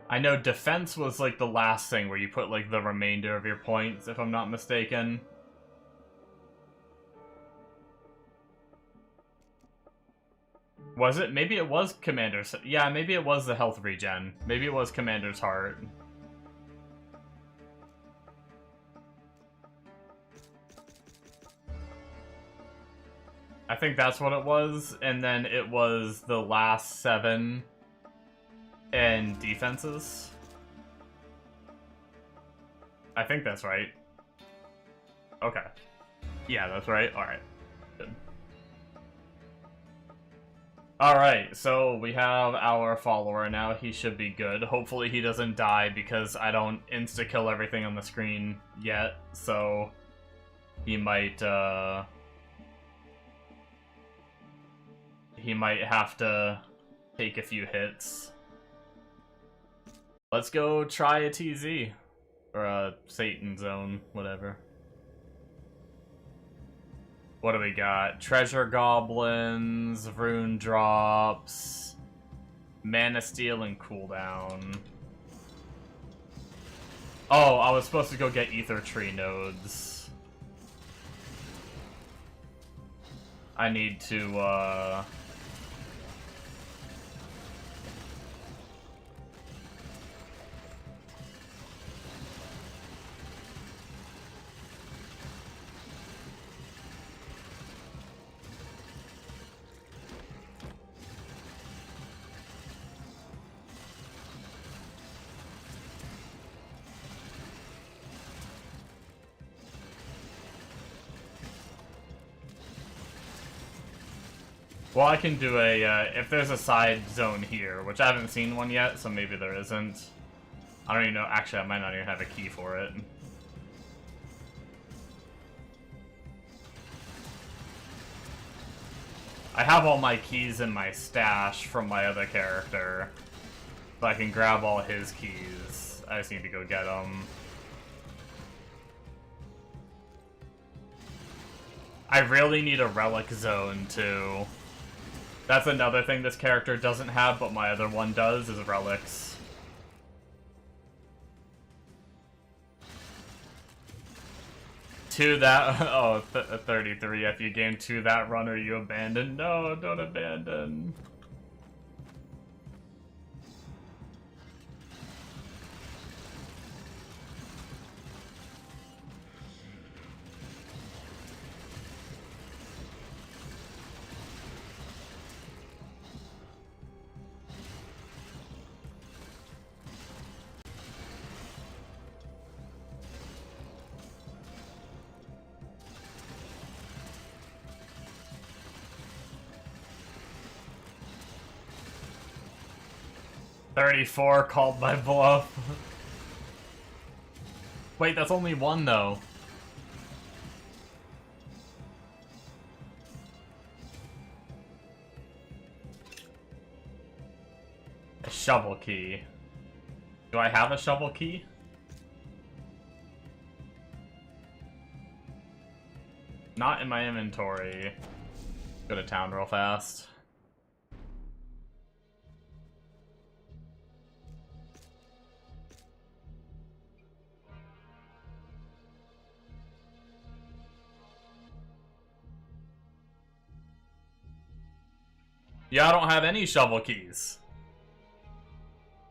I know Defense was like the last thing where you put like the remainder of your points, if I'm not mistaken. Was it? Maybe it was Commander's... Yeah, maybe it was the health regen. Maybe it was Commander's Heart. I think that's what it was, and then it was the last 7 in defenses. I think that's right. Okay. Yeah, that's right. Alright. Good. Alright, so we have our follower now. He should be good. Hopefully he doesn't die because I don't insta-kill everything on the screen yet, so he might have to take a few hits. Let's go try a TZ. Or a Satan Zone, whatever. What do we got? Treasure Goblins, Rune Drops, Mana Steel, and Cooldown. Oh, I was supposed to go get Ether Tree Nodes. I need to, well, I can do a, if there's a side zone here, which I haven't seen one yet, so maybe there isn't. I don't even know, actually, I might not even have a key for it. I have all my keys in my stash from my other character, so I can grab all his keys. I just need to go get them. I really need a relic zone, too. That's another thing this character doesn't have, but my other one does, is relics. To that... Oh, 33. If you gain 2 that runner, you abandon. No, don't abandon. $34 called my bluff. Wait, that's only 1 though. A shovel key. Do I have a shovel key? Not in my inventory. Go to town real fast. Yeah, I don't have any shovel keys.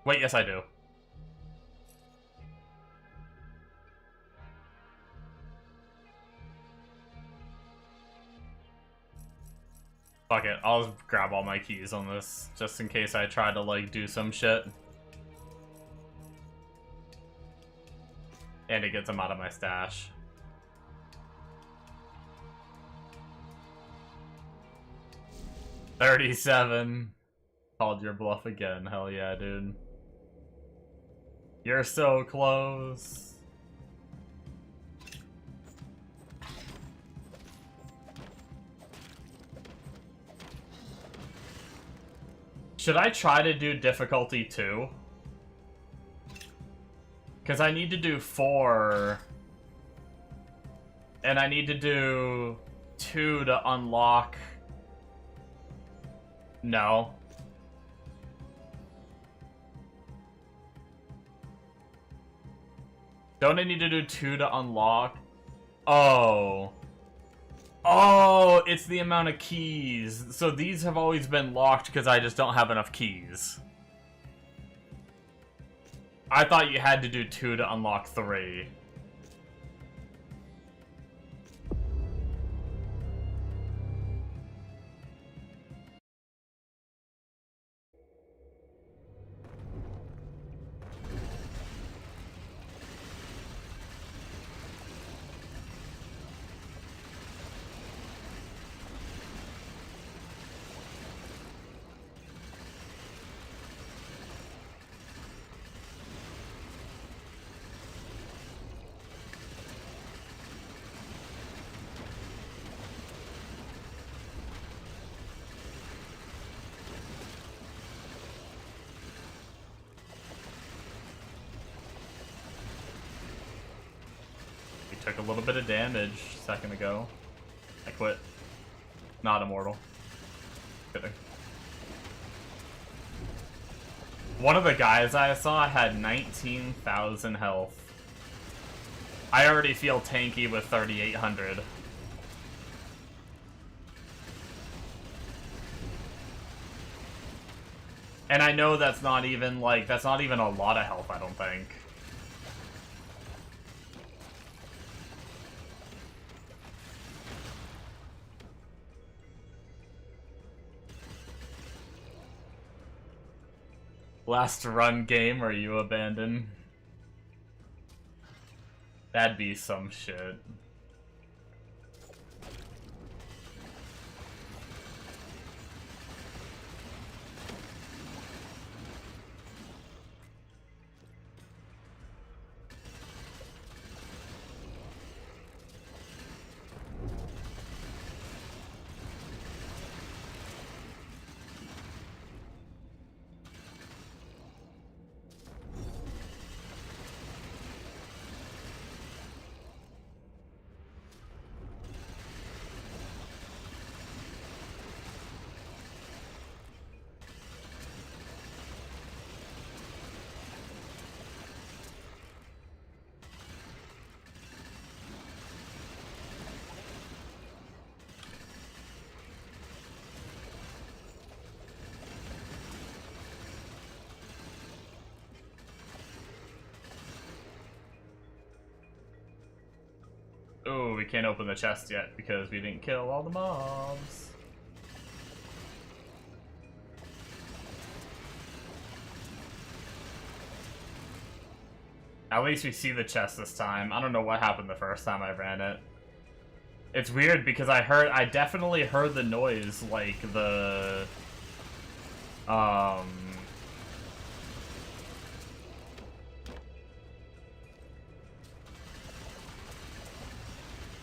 Wait, yes I do. Fuck it, I'll just grab all my keys on this, just in case I try to, like, do some shit. And it gets them out of my stash. 37. Called your bluff again. Hell yeah, dude. You're so close. Should I try to do difficulty 2? Because I need to do 4. And I need to do 2 to unlock... No. Don't I need to do 2 to unlock? Oh. Oh, it's the amount of keys. So these have always been locked because I just don't have enough keys. I thought you had to do 2 to unlock 3. Took a little bit of damage a second ago. I quit. Not immortal. Kidding. One of the guys I saw had 19,000 health. I already feel tanky with 3,800. And I know that's not even, like, that's not even a lot of health, I don't think. Last run game, or you abandon? That'd be some shit. Oh, we can't open the chest yet because we didn't kill all the mobs. At least we see the chest this time. I don't know what happened the first time I ran it. It's weird because I definitely heard the noise, like the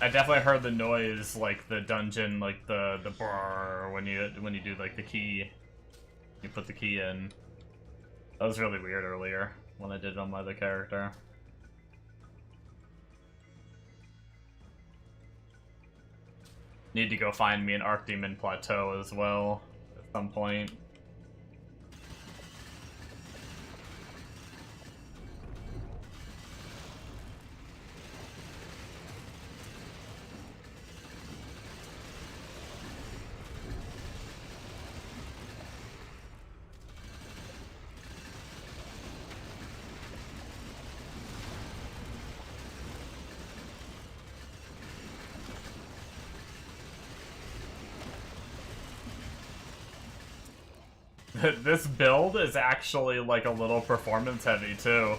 I definitely heard the noise, like the dungeon, like the brrr when you do like the key, you put the key in. That was really weird earlier when I did it on my other character. Need to go find me an Archdemon Plateau as well at some point. This build is actually like a little performance heavy too.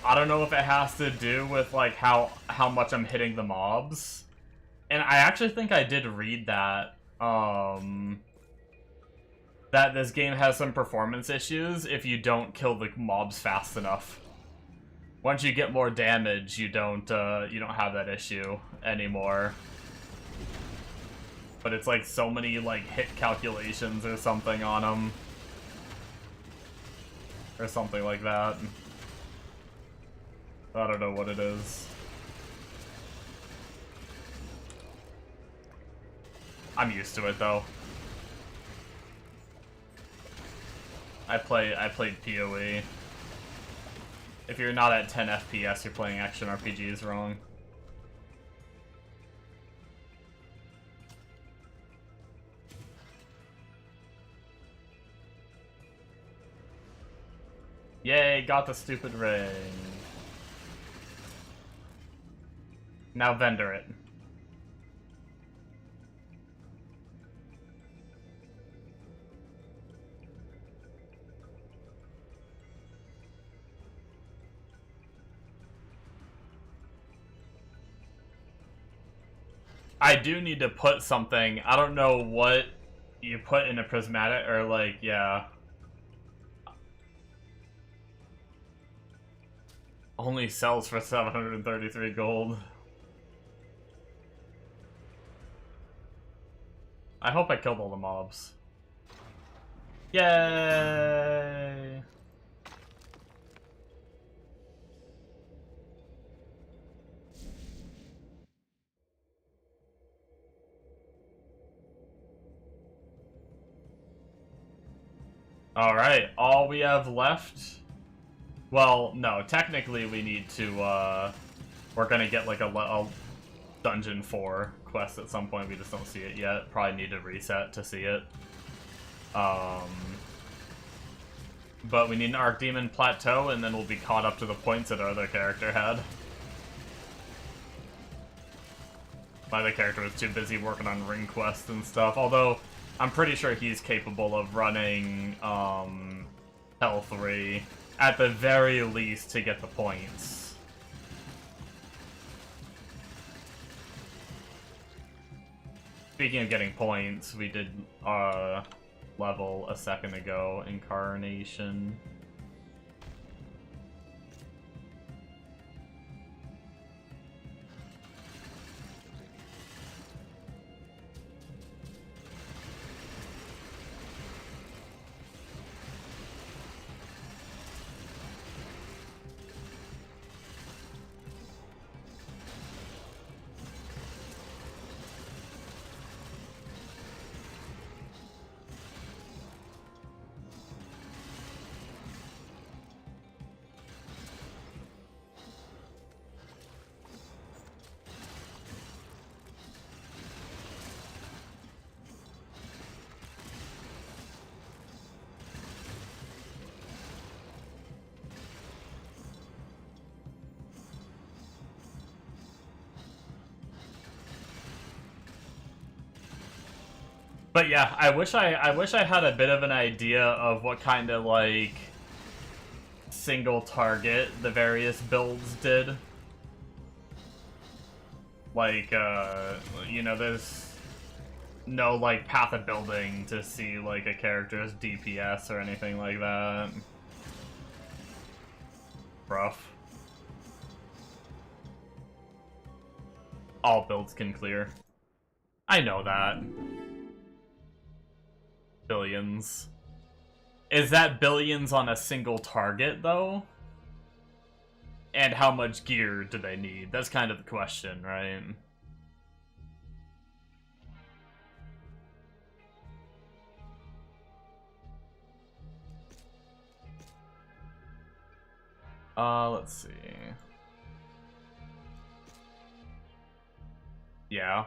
I don't know if it has to do with like how much I'm hitting the mobs. And I actually think I did read that that this game has some performance issues if you don't kill the mobs fast enough. Once you get more damage, you don't have that issue anymore. But it's like so many like hit calculations or something on them. Or something like that. I don't know what it is. I'm used to it though. I played PoE. If you're not at 10 FPS, you're playing action RPGs wrong. Yay, got the stupid ring. Now vendor it. I do need to put something. I don't know what you put in a prismatic, or like, yeah. Only sells for 733 gold. I hope I killed all the mobs. Yay! Alright, all we have left... Well, no, technically we need to, we're gonna get like a Dungeon 4 quest at some point, we just don't see it yet. Probably need to reset to see it. But we need an Archdemon Plateau, and then we'll be caught up to the points that our other character had. My other character was too busy working on ring quests and stuff, although I'm pretty sure he's capable of running, Hell 3, at the very least to get the points. Speaking of getting points, we did, level a second ago, Incarnation. But yeah, I wish I had a bit of an idea of what kind of like single target the various builds did. Like, you know, there's no like path of building to see like a character's DPS or anything like that. Rough. All builds can clear. I know that. Billions. Is that billions on a single target, though? And how much gear do they need? That's kind of the question, right? Let's see. Yeah.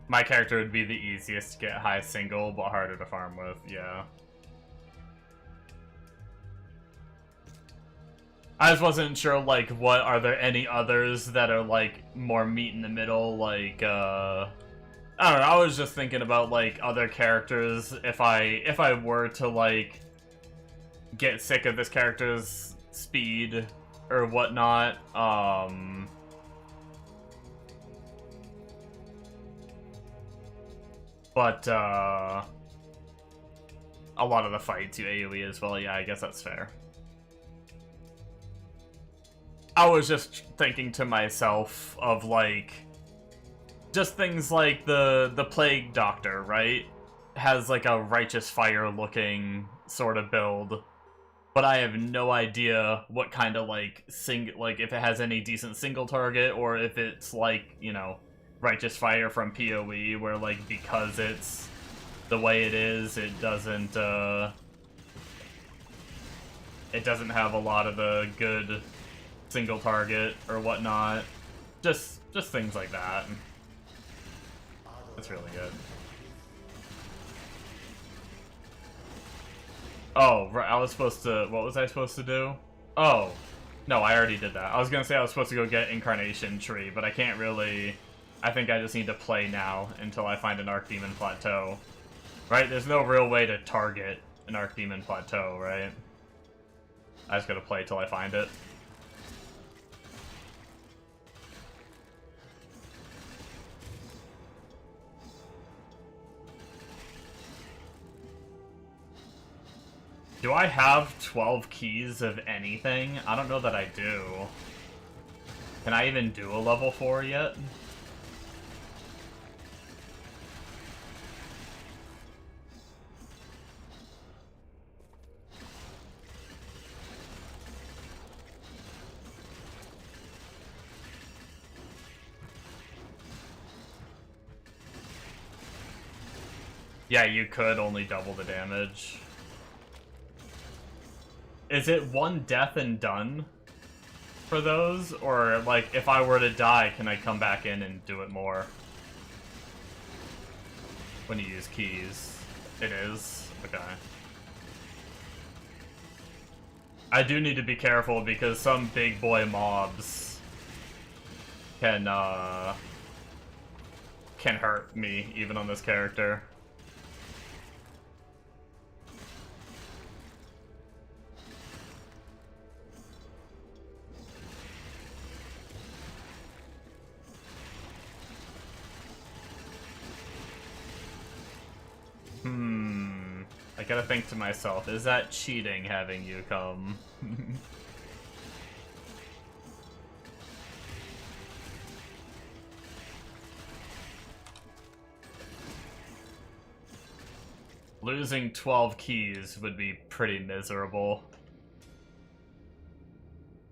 My character would be the easiest to get high single, but harder to farm with, yeah. I just wasn't sure, like, are there any others that are, like, more meat in the middle, like, I don't know, I was just thinking about, like, other characters, if I were to, like, get sick of this character's speed or whatnot, but, a lot of the fights you AoE as well, yeah, I guess that's fair. I was just thinking to myself of, like, just things like the Plague Doctor, right? Has, like, a Righteous Fire looking sort of build, but I have no idea what kind of, like, if it has any decent single target, or if it's, like, you know, Righteous Fire from PoE, where, like, because it's the way it is, it doesn't have a lot of the good single target or whatnot. Just things like that. It's really good. Oh, right, I was supposed to... What was I supposed to do? Oh. No, I already did that. I was gonna say I was supposed to go get Incarnation Tree, but I can't really... I think I just need to play now until I find an Archdemon Plateau. Right? There's no real way to target an Archdemon Plateau, right? I just gotta play till I find it. Do I have 12 keys of anything? I don't know that I do. Can I even do a level 4 yet? Yeah, you could only double the damage. Is it one death and done for those? Or, like, if I were to die, can I come back in and do it more? When you use keys. It is? Okay. I do need to be careful because some big boy mobs can hurt me, even on this character. I gotta think to myself, is that cheating having you come? Losing 12 keys would be pretty miserable.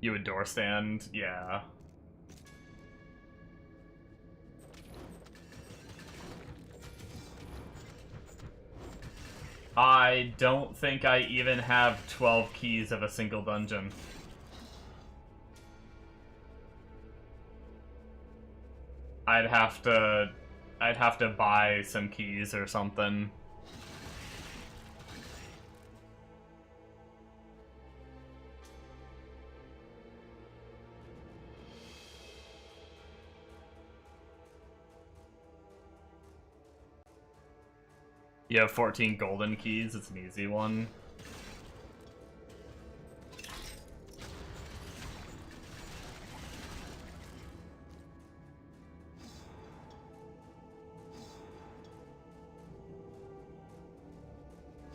You would door stand? Yeah. I don't think I even have 12 keys of a single dungeon. I'd have to buy some keys or something. You have 14 golden keys, it's an easy one.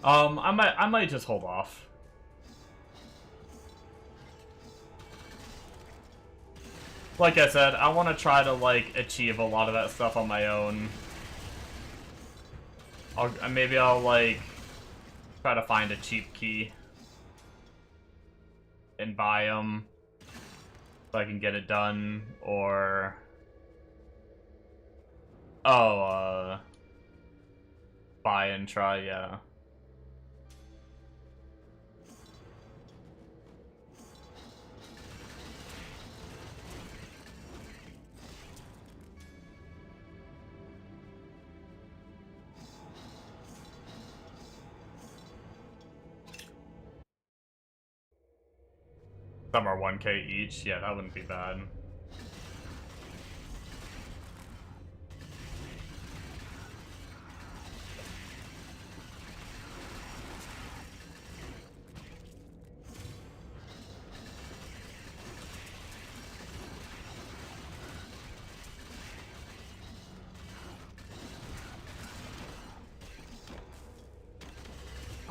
I might just hold off. Like I said, I want to try to, like, achieve a lot of that stuff on my own. Maybe I'll, like, try to find a cheap key and buy them so I can get it done, or... Oh, buy and try, yeah. Some are 1k each. Yeah, that wouldn't be bad.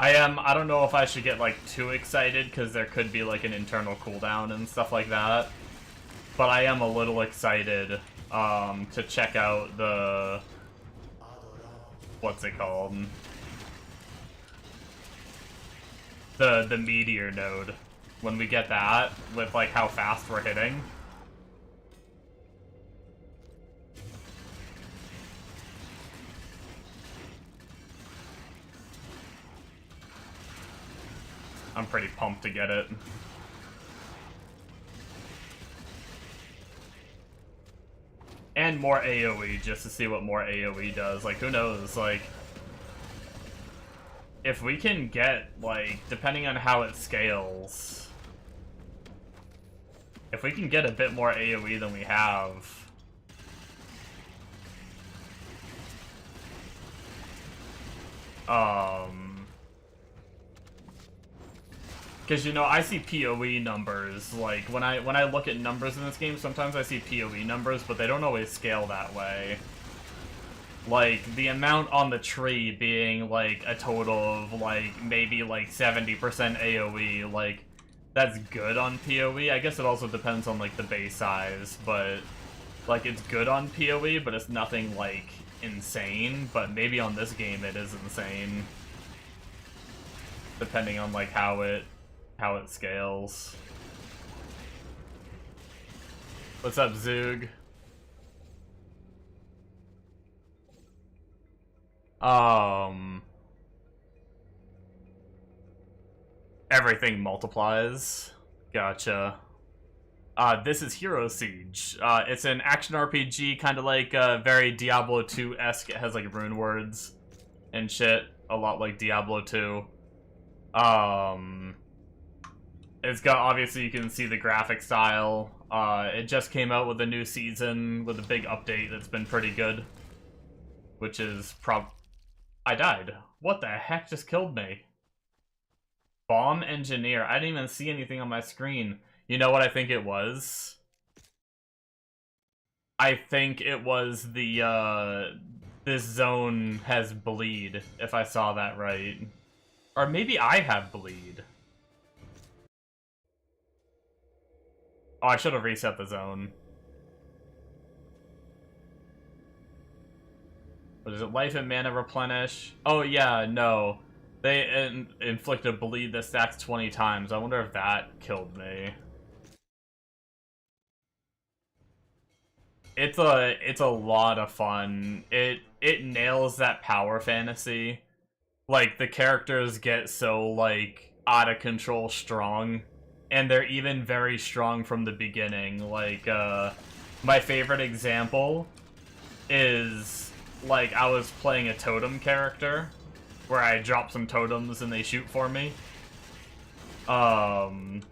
I don't know if I should get, like, too excited, because there could be, like, an internal cooldown and stuff like that. But I am a little excited, to check out the... What's it called? The meteor node. When we get that, with, like, how fast we're hitting. I'm pretty pumped to get it. And more AoE, just to see what more AoE does. Like, who knows, like... If we can get, like, depending on how it scales... If we can get a bit more AoE than we have... Because, you know, I see PoE numbers, like, when I look at numbers in this game, sometimes I see PoE numbers, but they don't always scale that way. Like, the amount on the tree being, like, a total of, like, maybe, like, 70% AoE, like, that's good on PoE. I guess it also depends on, like, the base size, but, like, it's good on PoE, but it's nothing, like, insane. But maybe on this game it is insane. Depending on, like, how it scales. What's up, Zoog? Everything multiplies. Gotcha. This is Hero Siege. It's an action RPG, kind of like very Diablo 2-esque. It has like rune words and shit, a lot like Diablo 2. It's got, obviously you can see the graphic style. It just came out with a new season with a big update that's been pretty good. Which is I died. What the heck just killed me? Bomb Engineer. I didn't even see anything on my screen. You know what I think it was? I think it was the, this zone has bleed, if I saw that right. Or maybe I have bleed. Oh, I should have reset the zone. What is it? Life and mana replenish? Oh, yeah, no. They inflict a bleed that stacks 20 times. I wonder if that killed me. It's a lot of fun. It nails that power fantasy. Like, the characters get so, like, out of control strong. And they're even very strong from the beginning. Like, my favorite example is, like, I was playing a totem character, where I drop some totems and they shoot for me. And,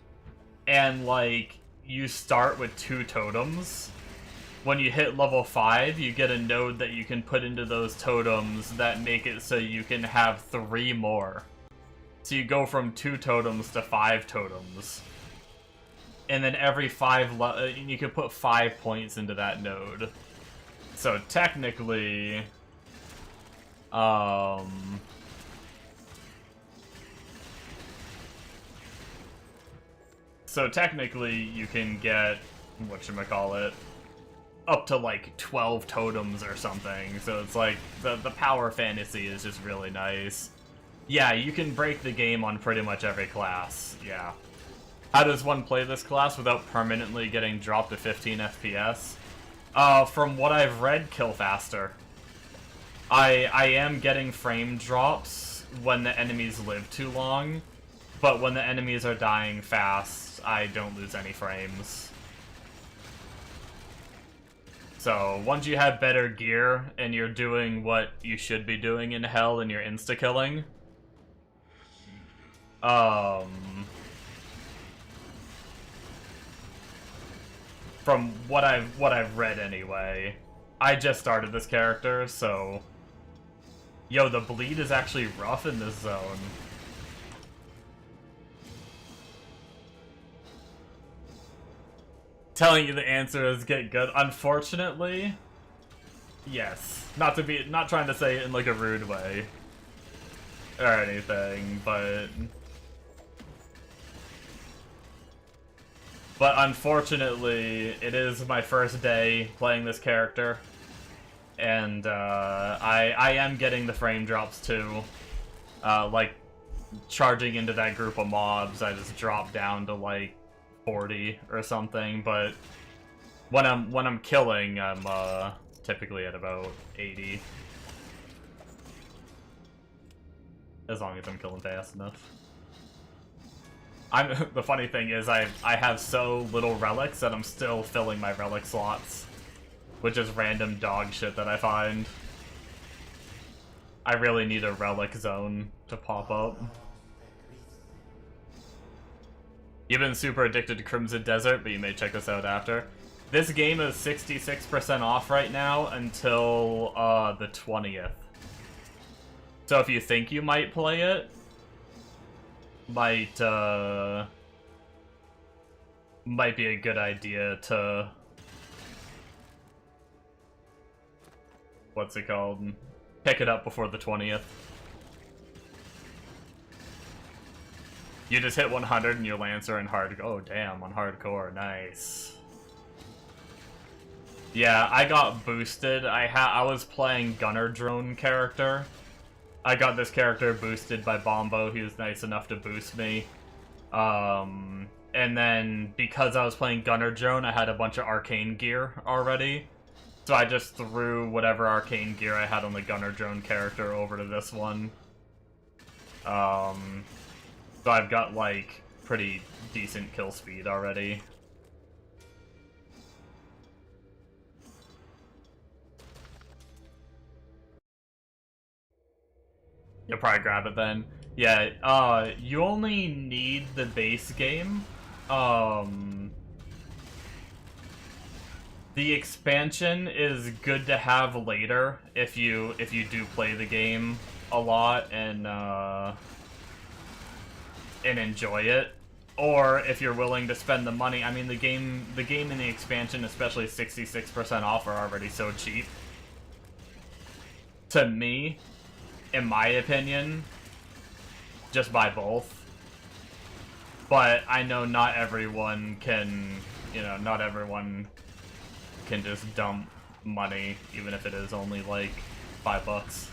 like, you start with 2 totems. When you hit level 5, you get a node that you can put into those totems that make it so you can have 3 more. So you go from 2 totems to 5 totems. And then every 5 you can put 5 points into that node. So technically, you can get, whatchamacallit, up to like 12 totems or something. So it's like, the power fantasy is just really nice. Yeah, you can break the game on pretty much every class, yeah. How does one play this class without permanently getting dropped to 15 FPS? From what I've read, kill faster. I am getting frame drops when the enemies live too long, but when the enemies are dying fast, I don't lose any frames. So, once you have better gear, and you're doing what you should be doing in Hell, and you're insta-killing, from what I've read anyway, I just started this character, so... Yo, the bleed is actually rough in this zone. Telling you the answer is get good. Unfortunately, yes. Not trying to say it in like a rude way. or anything, but unfortunately, it is my first day playing this character, and I am getting the frame drops too. Like charging into that group of mobs, I just dropped down to like 40 or something, but when I'm killing, I'm typically at about 80. As long as I'm killing fast enough. The funny thing is I have so little relics that I'm still filling my relic slots, which is random dog shit that I find. I really need a relic zone to pop up. You've been super addicted to Crimson Desert, but you may check this out after. This game is 66% off right now until the 20th. So if you think you might play it, might be a good idea to, what's it called? Pick it up before the 20th. You just hit 100 and your Lancer in hard. Oh damn, on hardcore, nice. Yeah, I got boosted. I was playing Gunner Drone character. I got this character boosted by Bombo. He was nice enough to boost me. And then, because I was playing Gunner Drone, I had a bunch of arcane gear already. So I just threw whatever arcane gear I had on the Gunner Drone character over to this one. So I've got, like, pretty decent kill speed already. You'll probably grab it then. Yeah, you only need the base game. The expansion is good to have later if you do play the game a lot and enjoy it. Or if you're willing to spend the money. I mean, the game and the expansion, especially 66% off, are already so cheap. To me, in my opinion, just buy both. But I know not everyone can, not everyone can just dump money, even if it is only like $5.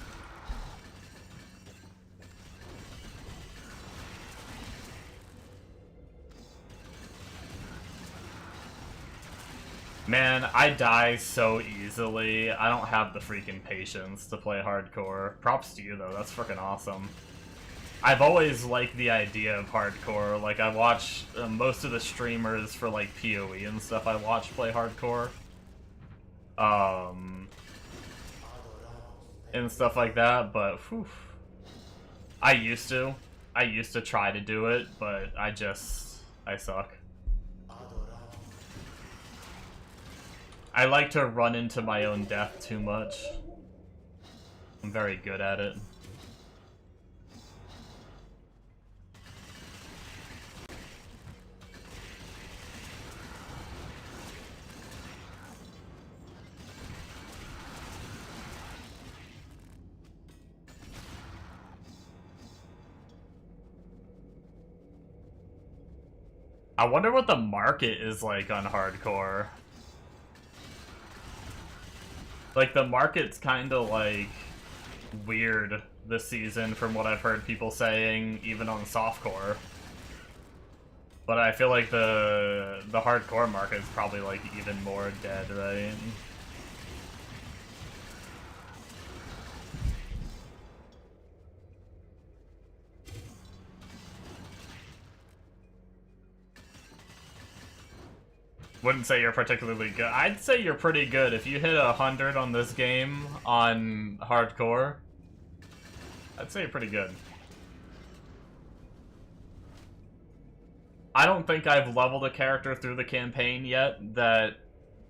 Man, I die so easily. I don't have the freaking patience to play hardcore. Props to you, though. That's freaking awesome. I've always liked the idea of hardcore. Like, I watch most of the streamers for, like, PoE and stuff I watch play hardcore. And stuff like that, but, whew. I used to try to do it, but I suck. I like to run into my own death too much. I'm very good at it. I wonder what the market is like on hardcore. Like, the market's kind of, like, weird this season from what I've heard people saying, even on softcore. But I feel like the hardcore market is probably, like, even more dead, right? Wouldn't say you're particularly good. I'd say you're pretty good. If you hit 100 on this game on hardcore, I'd say you're pretty good. I don't think I've leveled a character through the campaign yet that,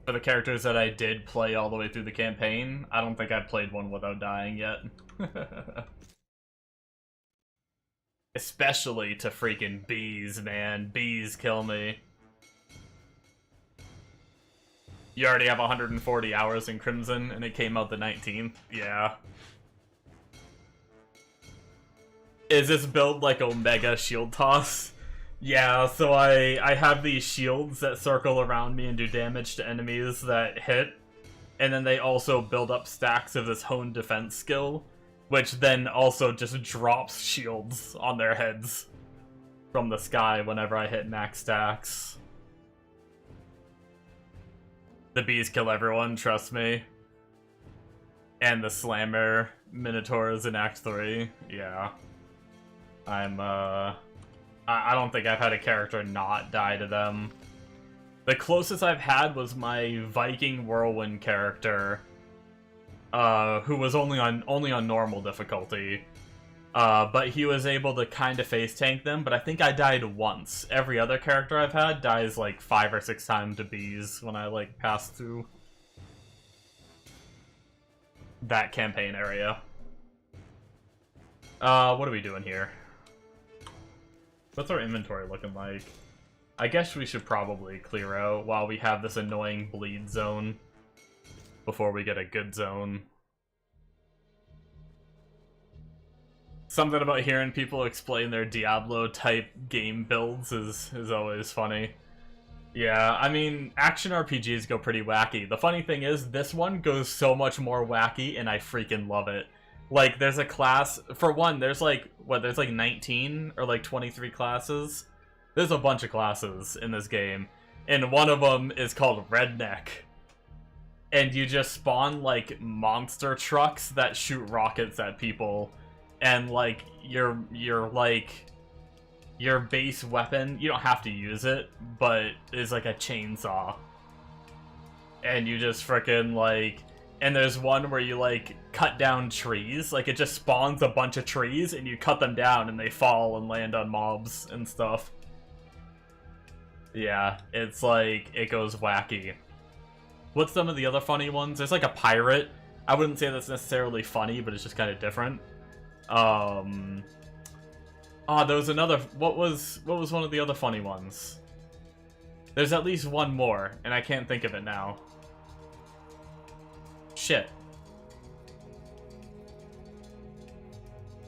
for the characters that I did play all the way through the campaign, I don't think I've played one without dying yet. Especially to freaking bees, man. Bees kill me. You already have 140 hours in Crimson, and it came out the 19th? Yeah. Is this build like Omega Shield Toss? Yeah, so I have these shields that circle around me and do damage to enemies that hit, and then they also build up stacks of this Honed Defense skill, which then also just drops shields on their heads from the sky whenever I hit max stacks. The bees kill everyone, trust me. And the Slammer Minotaurs in Act 3, yeah. I don't think I've had a character not die to them. The closest I've had was my Viking Whirlwind character, who was only on normal difficulty. But he was able to kind of face tank them, but I think I died once. Every other character I've had dies like 5 or 6 times to bees when I like pass through that campaign area. What are we doing here? What's our inventory looking like? I guess we should probably clear out while we have this annoying bleed zone before we get a good zone. Something about hearing people explain their Diablo-type game builds is always funny. Yeah, I mean, action RPGs go pretty wacky. The funny thing is, this one goes so much more wacky, and I freaking love it. Like, there's a class, for one, there's like, what, there's like 19 or like 23 classes? There's a bunch of classes in this game, and one of them is called Redneck. And you just spawn, like, monster trucks that shoot rockets at people, and, like, your base weapon, you don't have to use it, but is like a chainsaw. And you just frickin', like... And there's one where you, like, cut down trees. Like, it just spawns a bunch of trees, and you cut them down, and they fall and land on mobs and stuff. Yeah, it's like, it goes wacky. What's some of the other funny ones? There's, like, a pirate. I wouldn't say that's necessarily funny, but it's just kind of different. Oh, there was another... What was one of the other funny ones? There's at least one more, and I can't think of it now. Shit.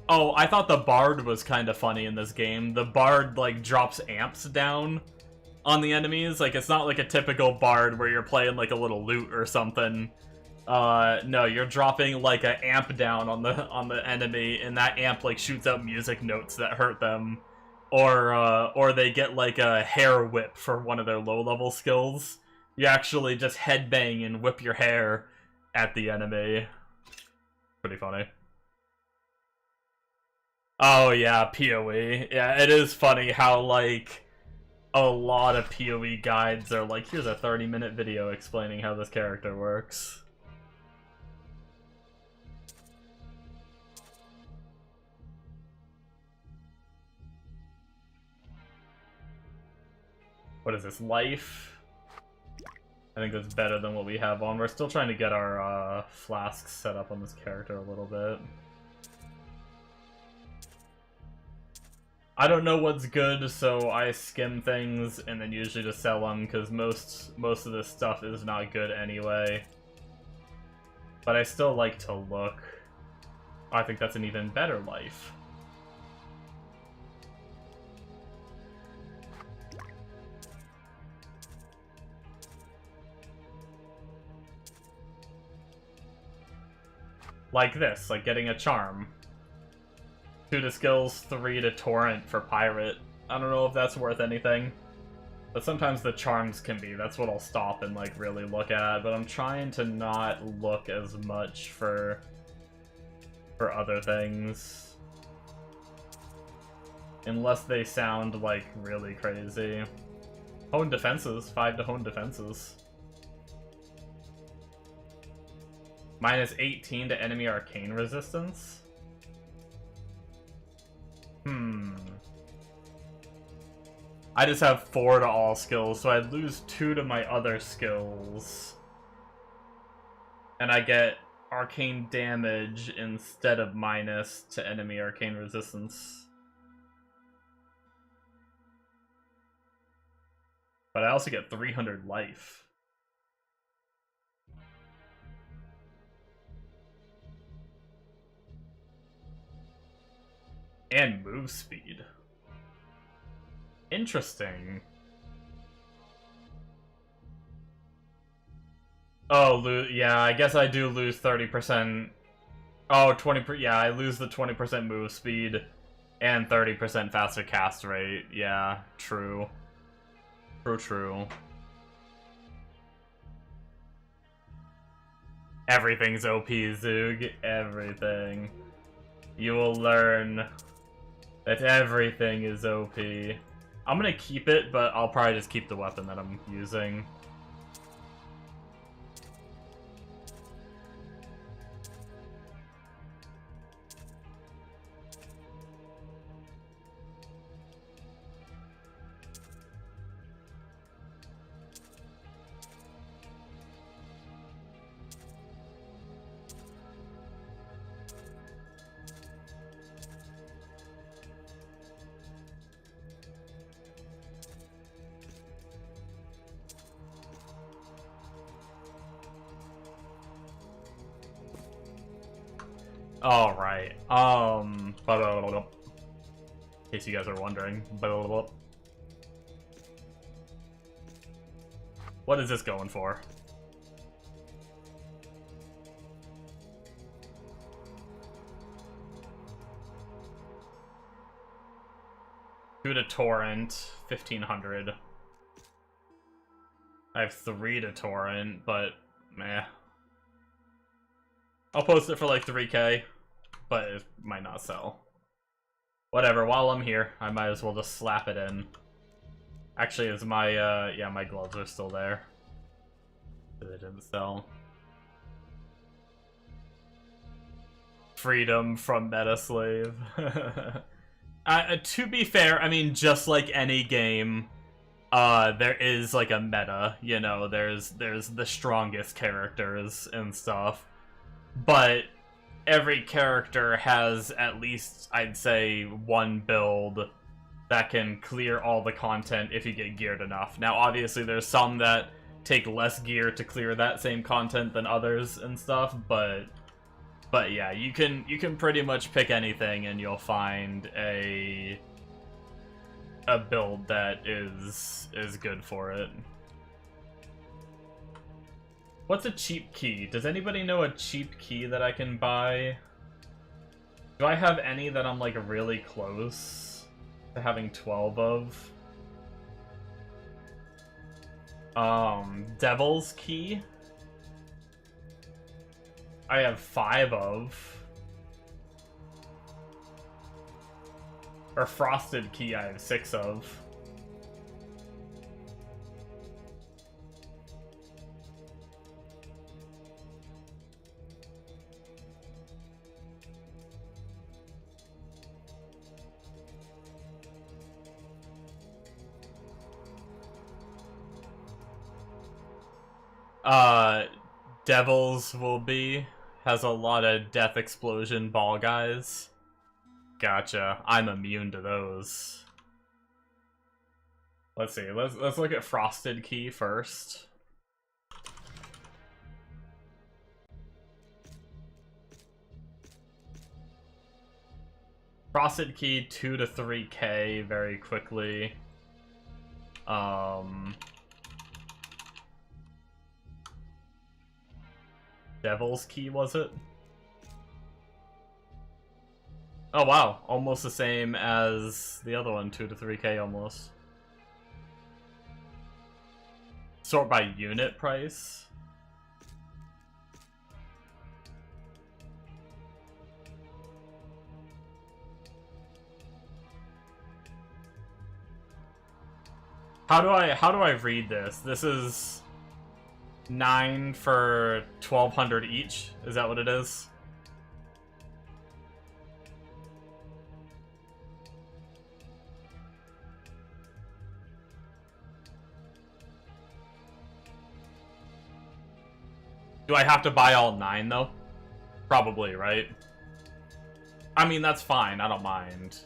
Oh, I thought the Bard was kind of funny in this game. The Bard, like, drops amps down on the enemies. Like, it's not like a typical Bard where you're playing, like, a little lute or something. No, you're dropping, like, an amp down on the enemy, and that amp, like, shoots out music notes that hurt them. Or they get, like, a hair whip for one of their low-level skills. You actually just headbang and whip your hair at the enemy. Pretty funny. Oh yeah, PoE. Yeah, it is funny how, like, a lot of PoE guides are like, here's a 30-minute video explaining how this character works. What is this, life? I think that's better than what we have on. We're still trying to get our flasks set up on this character a little bit. I don't know what's good, so I skim things and then usually just sell them, because most of this stuff is not good anyway. But I still like to look. I think that's an even better life. Like this, like getting a charm. 2 to skills, 3 to torrent for pirate. I don't know if that's worth anything. But sometimes the charms can be. That's what I'll stop and like really look at. But I'm trying to not look as much for other things. Unless they sound like really crazy. Honed defenses, 5 to honed defenses. Minus 18 to enemy arcane resistance? I just have 4 to all skills, so I'd lose 2 to my other skills. And I get arcane damage instead of minus to enemy arcane resistance. But I also get 300 life. And move speed. Interesting. Oh, yeah, I guess I do lose 30%. Oh, 20%. Yeah, I lose the 20% move speed and 30% faster cast rate. Yeah, true. True. Everything's OP, Zoog. Everything. You will learn that everything is OP. I'm gonna keep it, but I'll probably just keep the weapon that I'm using. Alright, in case you guys are wondering, what is this going for? Two to torrent, 1500. I have 3 to torrent, but meh. I'll post it for like 3K, but it might not sell. Whatever, while I'm here, I might as well just slap it in. Actually, is my, yeah, my gloves are still there. They didn't sell. Freedom from Metaslave. To be fair, I mean, just like any game, there is like a meta, you know, there's the strongest characters and stuff. But every character has at least, I'd say, one build that can clear all the content if you get geared enough. Now, obviously, there's some that take less gear to clear that same content than others and stuff, but yeah, you can pretty much pick anything and you'll find a build that is good for it. What's a cheap key? Does anybody know a cheap key that I can buy? Do I have any that I'm like really close to having 12 of? Devil's Key? I have 5 of. Or Frosted Key I have 6 of. Devils will be has a lot of death explosion ball guys. Gotcha. I'm immune to those. Let's see. Let's look at Frosted Key first. Frosted Key 2 to 3K very quickly. Devil's Key, was it? Oh wow, almost the same as the other one, 2 to 3K almost. Sort by unit price. How do I read this? This is 9 for 1200 each. Is that what it is? Do I have to buy all 9 though? Probably, right? I mean, that's fine. I don't mind.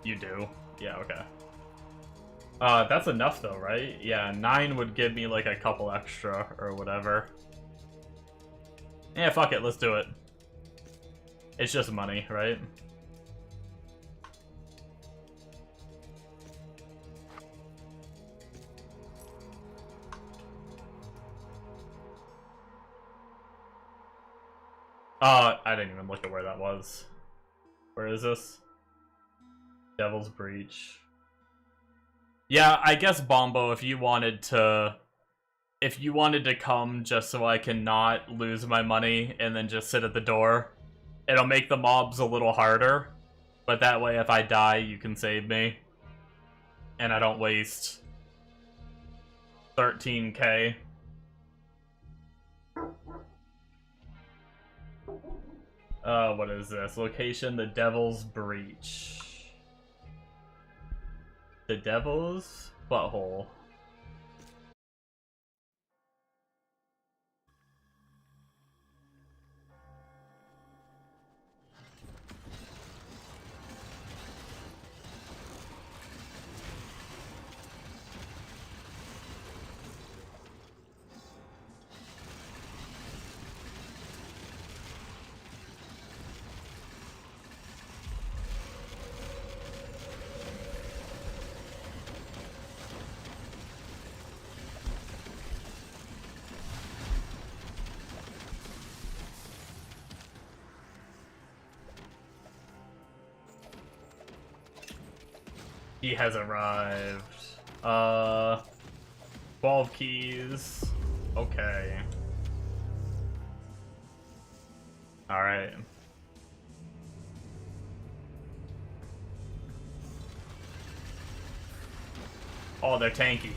You do? Yeah, okay. That's enough though, right? Yeah, 9 would give me like a couple extra or whatever. Yeah, fuck it, let's do it. It's just money, right? I didn't even look at where that was. Where is this? Devil's Breach. Yeah, I guess Bombo, if you wanted to come just so I can not lose my money and then just sit at the door, it'll make the mobs a little harder. But that way, if I die, you can save me. And I don't waste 13k. What is this? Location, the Devil's Breach. The Devil's Butthole. He has arrived. 12 keys. Okay. Alright. Oh, they're tanky.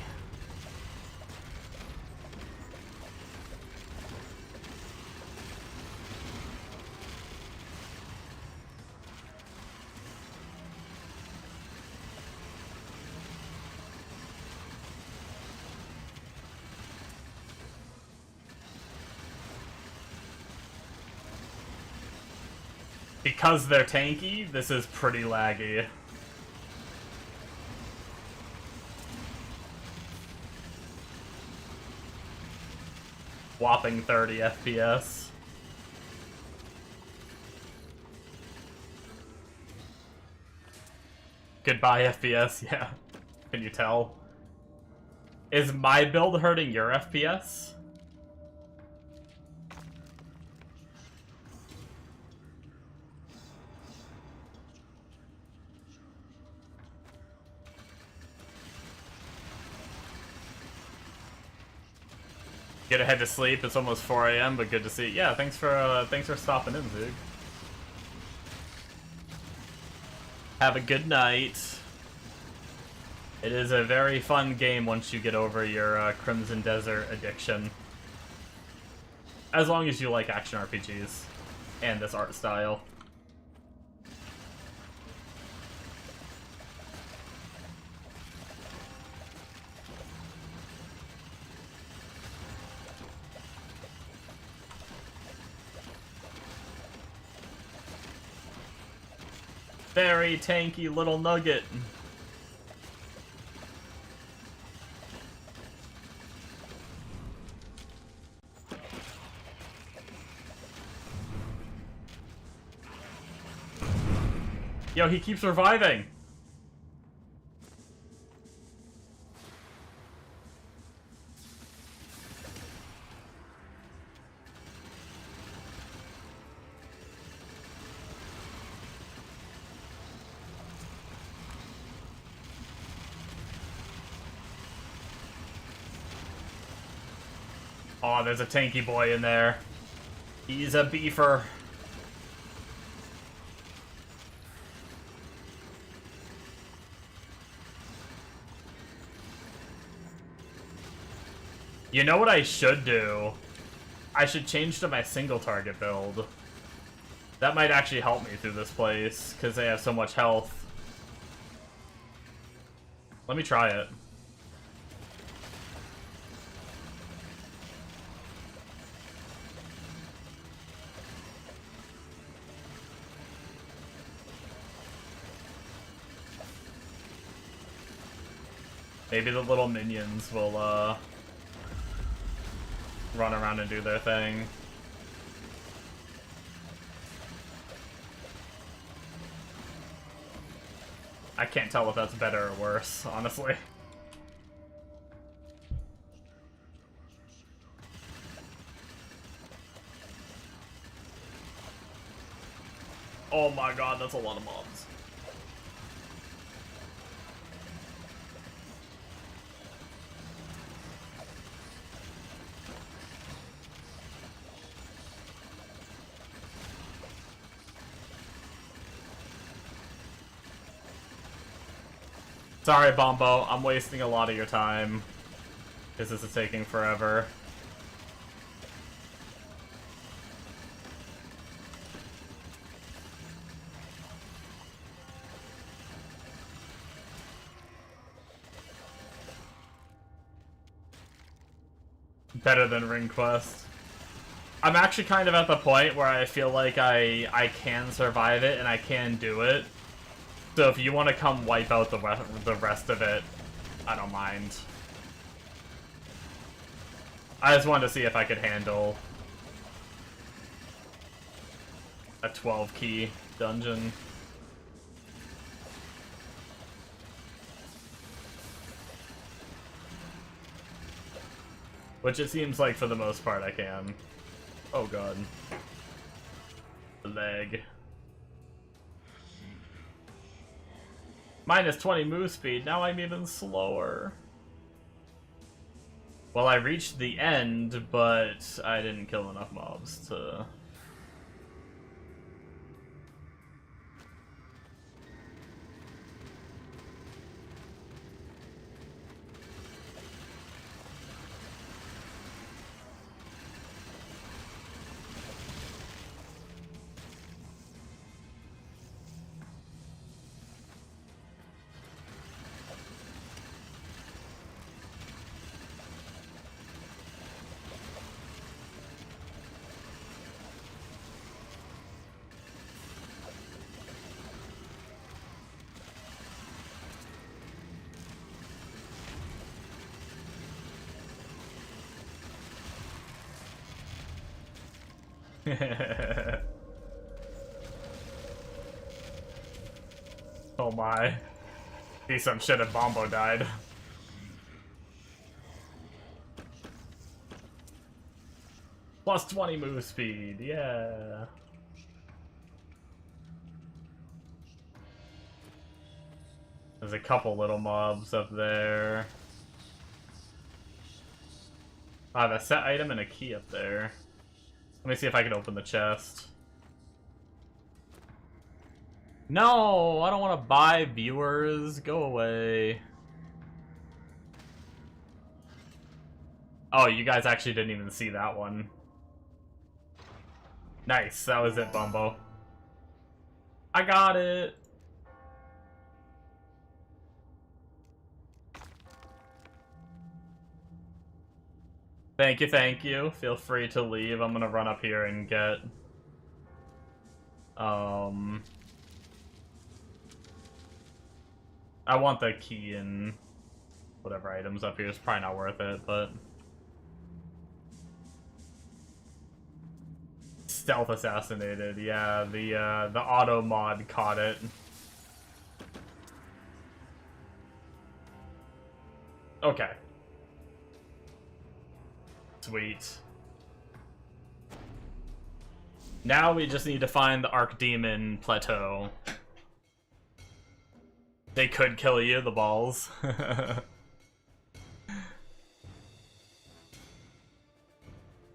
Because they're tanky, this is pretty laggy. Whopping 30 FPS. Goodbye FPS, yeah. Can you tell? Is my build hurting your FPS? Get a head to sleep. It's almost 4 AM, but good to see. Yeah, thanks for stopping in, Zug. Have a good night. It is a very fun game once you get over your Crimson Desert addiction. As long as you like action RPGs and this art style. Very tanky little nugget. Yo, he keeps reviving. Oh, there's a tanky boy in there. He's a beefer. You know what I should do? I should change to my single target build. That might actually help me through this place, because they have so much health. Let me try it. Maybe the little minions will, run around and do their thing. I can't tell if that's better or worse, honestly. Oh my god, that's a lot of mobs. Sorry, Bombo, I'm wasting a lot of your time. Because this is taking forever. Better than Ring Quest. I'm actually kind of at the point where I feel like I can survive it and I can do it. So if you want to come wipe out the rest of it, I don't mind. I just wanted to see if I could handle a 12-key dungeon. Which it seems like for the most part I can. Oh god. The leg. Minus 20 move speed, now I'm even slower. Well, I reached the end, but I didn't kill enough mobs to... Oh my. Be some shit if Bombo died. Plus 20 move speed, yeah. There's a couple little mobs up there. I have a set item and a key up there. Let me see if I can open the chest. No, I don't want to buy viewers. Go away. Oh, you guys actually didn't even see that one. Nice, that was it, Bumbo. I got it. Thank you, thank you. Feel free to leave. I'm gonna run up here and get... I want the key and whatever items up here. It's probably not worth it, but... Stealth assassinated, yeah, the auto mod caught it. Okay. Sweet. Now we just need to find the Archdemon Plateau. They could kill you, the balls.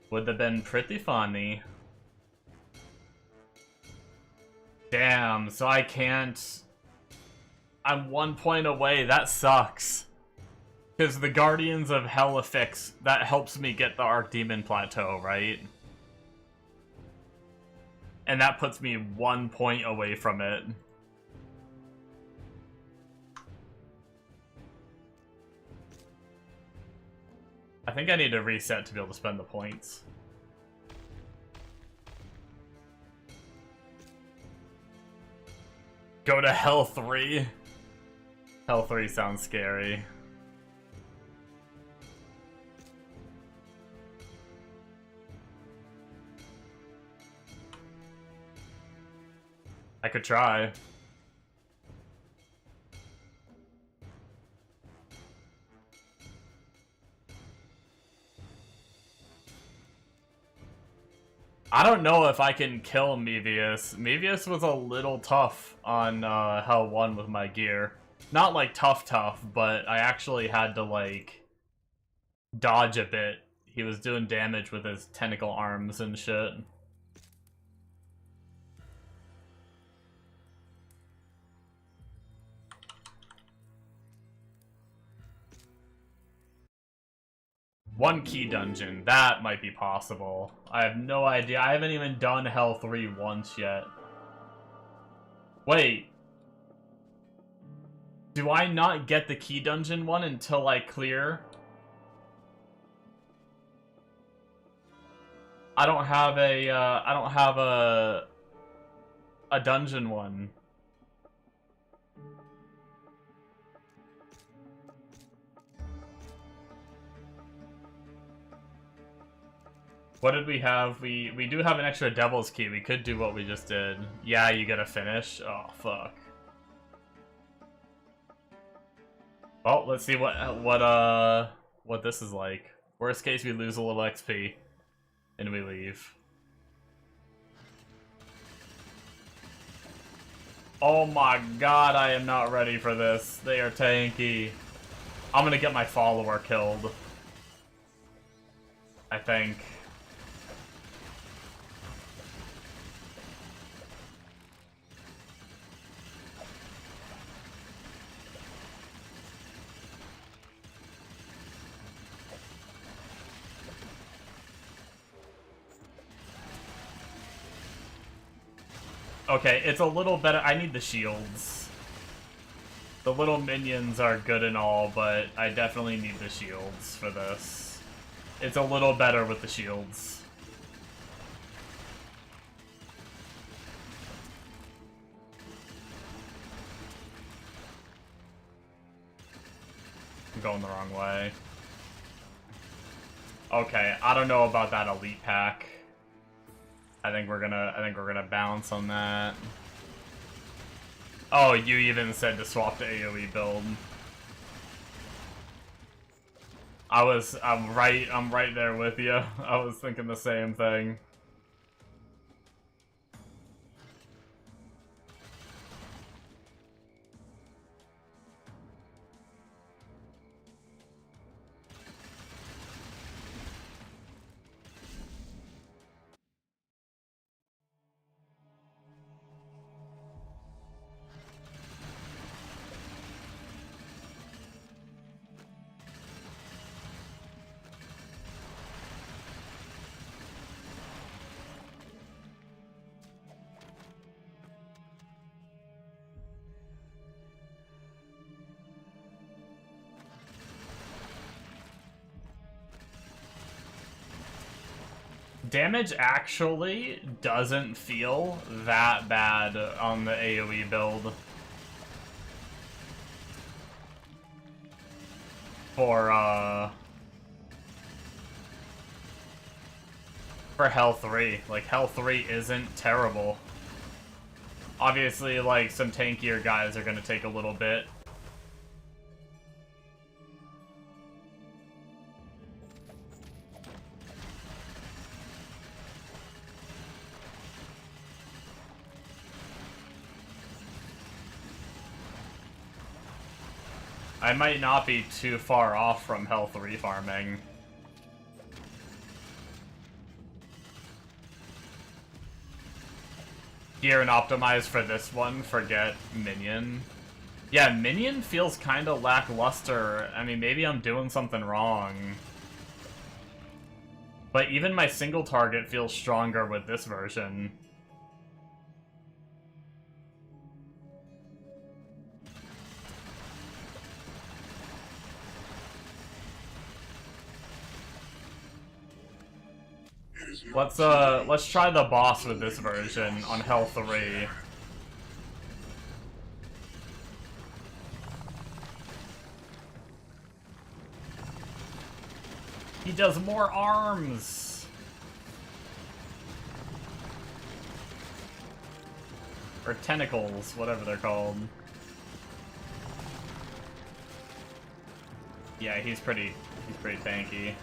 Would have been pretty funny. Damn, so I can't... I'm 1 point away, that sucks. Because the Guardians of Hellifix, that helps me get the Archdemon Plateau, right? And that puts me 1 point away from it. I think I need to reset to be able to spend the points. Go to Hell 3? Hell 3 sounds scary. I could try. I don't know if I can kill Mevius. Mevius was a little tough on Hell 1 with my gear. Not like tough, but I actually had to like dodge a bit. He was doing damage with his tentacle arms and shit. One key dungeon, that might be possible. I have no idea. I haven't even done Hell 3 once yet. Wait. Do I not get the key dungeon one until I clear? I don't have a dungeon one. What did we have? We do have an extra devil's key. We could do what we just did. Yeah, you gotta finish. Oh fuck. Well, let's see what this is like. Worst case, we lose a little XP and we leave. Oh my god, I am not ready for this. They are tanky. I'm gonna get my follower killed, I think. Okay, it's a little better. I need the shields. The little minions are good and all, but I definitely need the shields for this. It's a little better with the shields. I'm going the wrong way. Okay, I don't know about that elite pack. I think we're gonna bounce on that. Oh, you even said to swap to AoE build. I'm right there with you. I was thinking the same thing. Damage actually doesn't feel that bad on the AoE build. For Hell 3. Like, Hell 3 isn't terrible. Obviously, like, some tankier guys are gonna take a little bit. I might not be too far off from Hell 3 farming. Gear and optimize for this one, forget Minion. Yeah, Minion feels kinda lackluster. I mean, maybe I'm doing something wrong. But even my single target feels stronger with this version. Let's try the boss with this version on Hell 3. He does more arms! Or tentacles, whatever they're called. Yeah, he's pretty tanky.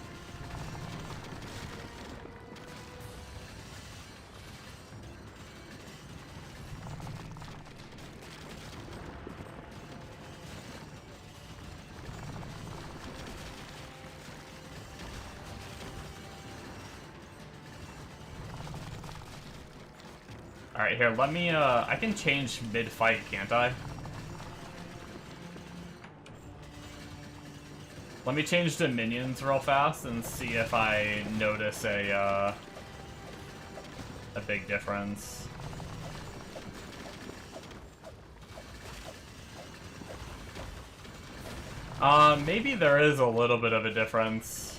Alright, here, let me, I can change mid-fight, can't I? Let me change to minions real fast and see if I notice a big difference. Maybe there is a little bit of a difference.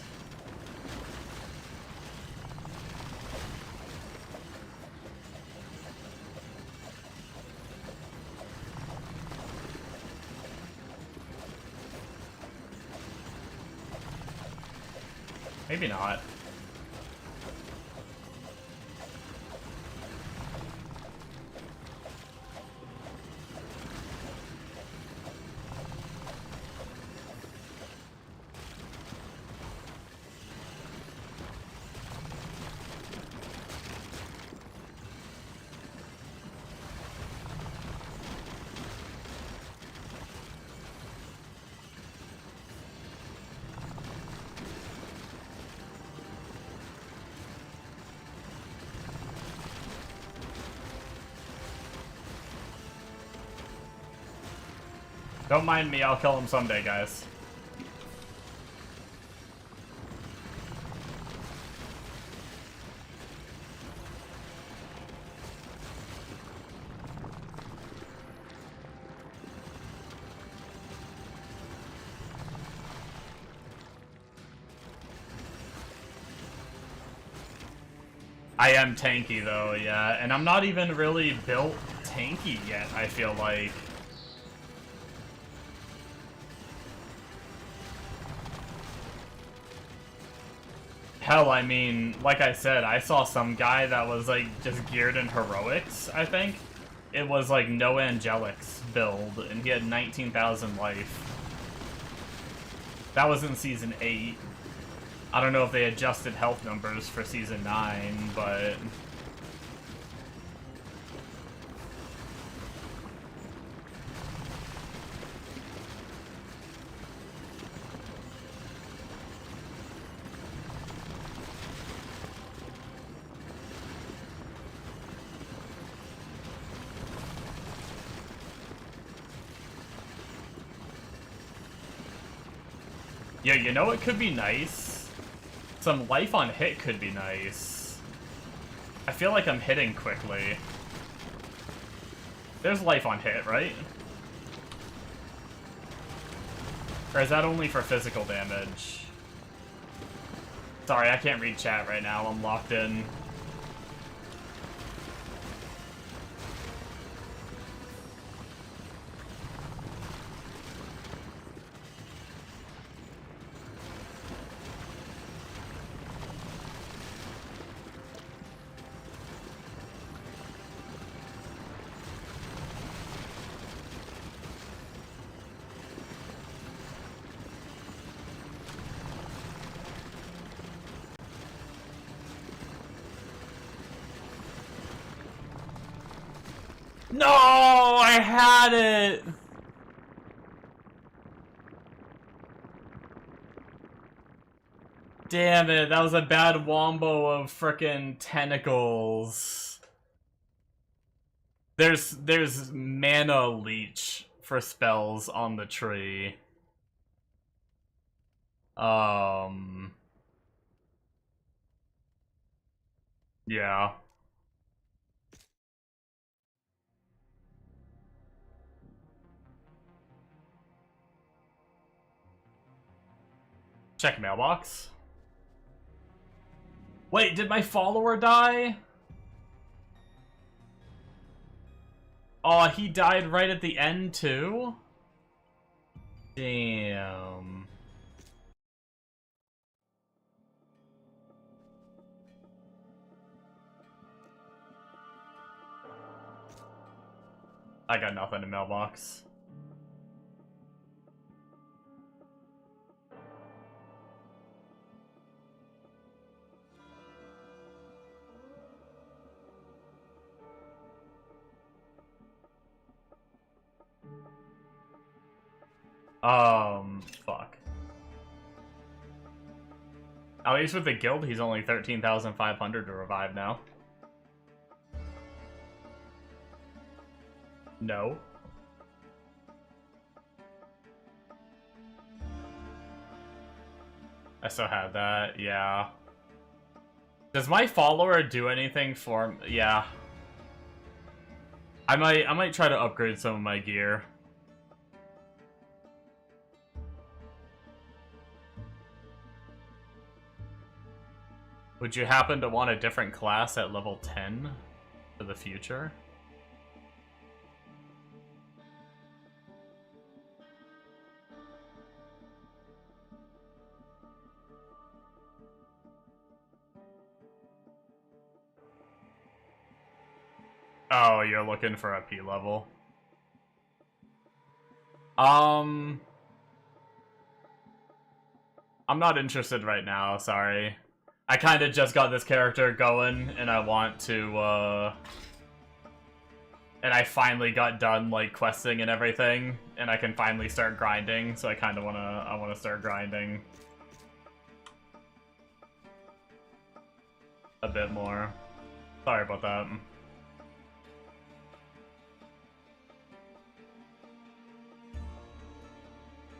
Maybe not. Don't mind me, I'll kill him someday, guys. I am tanky though, yeah, and I'm not even really built tanky yet, I feel like. Hell, I mean, like I said, I saw some guy that was, like, just geared in heroics, I think. It was, like, no angelics build, and he had 19,000 life. That was in Season 8. I don't know if they adjusted health numbers for Season 9, but... yeah, you know what could be nice? Some life on hit could be nice. I feel like I'm hitting quickly. There's life on hit, right? Or is that only for physical damage? Sorry, I can't read chat right now. I'm locked in. No, I had it. Damn it, that was a bad wombo of frickin' tentacles. There's mana leech for spells on the tree. Yeah. Check mailbox. Wait, did my follower die? Oh, he died right at the end too? Damn. I got nothing in mailbox. Fuck. At least with the guild, he's only 13,500 to revive now. No. I still had that, yeah. Does my follower do anything for me? Yeah. I might try to upgrade some of my gear. Would you happen to want a different class at level 10 for the future? Oh, you're looking for a P level. I'm not interested right now, sorry. I kind of just got this character going, and I want to, and I finally got done, like, questing and everything, and I can finally start grinding, so I kind of wanna start grinding a bit more. Sorry about that.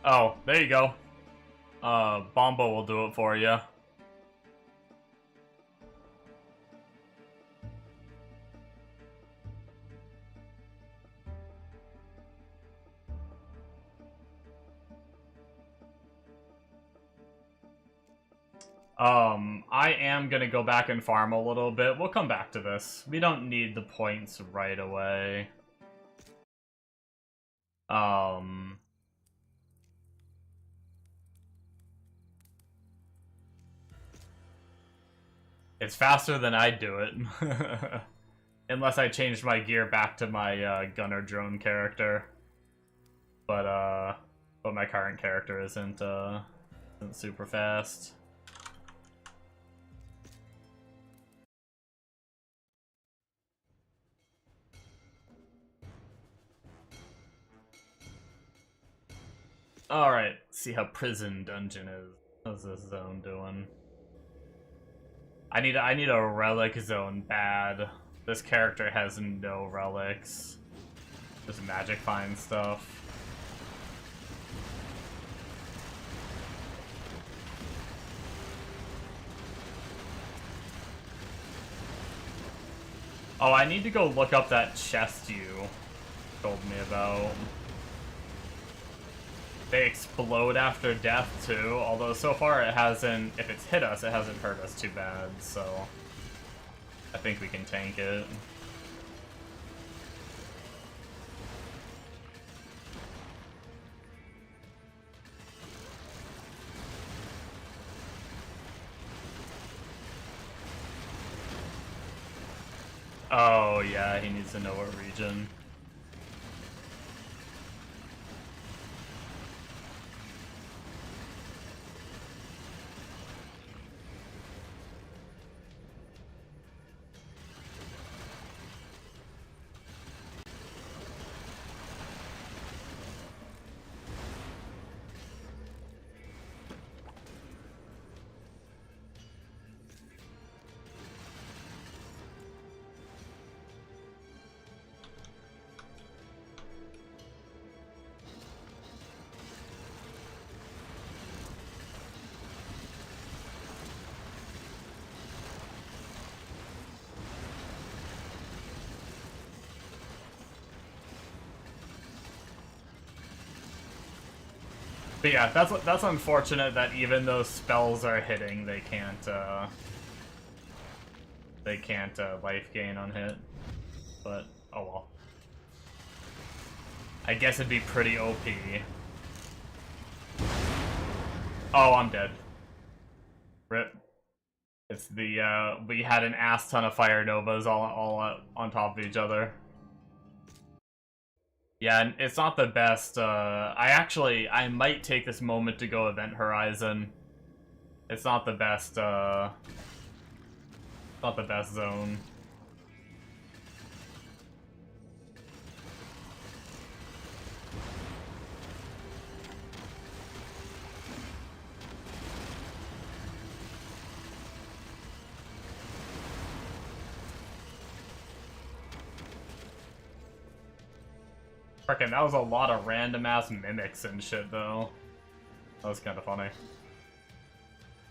Oh, there you go. Bombo will do it for you. I am gonna go back and farm a little bit. We'll come back to this. We don't need the points right away. It's faster than I'd do it. Unless I changed my gear back to my gunner drone character. But my current character isn't super fast. Alright, see how prison dungeon is. How's this zone doing? I need a relic zone bad. This character has no relics. Just magic find stuff. Oh, I need to go look up that chest you told me about. They explode after death too, although so far it hasn't, if it's hit us, it hasn't hurt us too bad, so I think we can tank it. Oh yeah, he needs to know what region. But yeah, that's unfortunate that even though spells are hitting, they can't life gain on hit. But oh well. I guess it'd be pretty OP. Oh, I'm dead. Rip. It's the we had an ass ton of fire novas all on top of each other. Yeah, and it's not the best. I might take this moment to go Event Horizon. It's not the best, not the best zone. Frickin', that was a lot of random ass mimics and shit, though. That was kind of funny.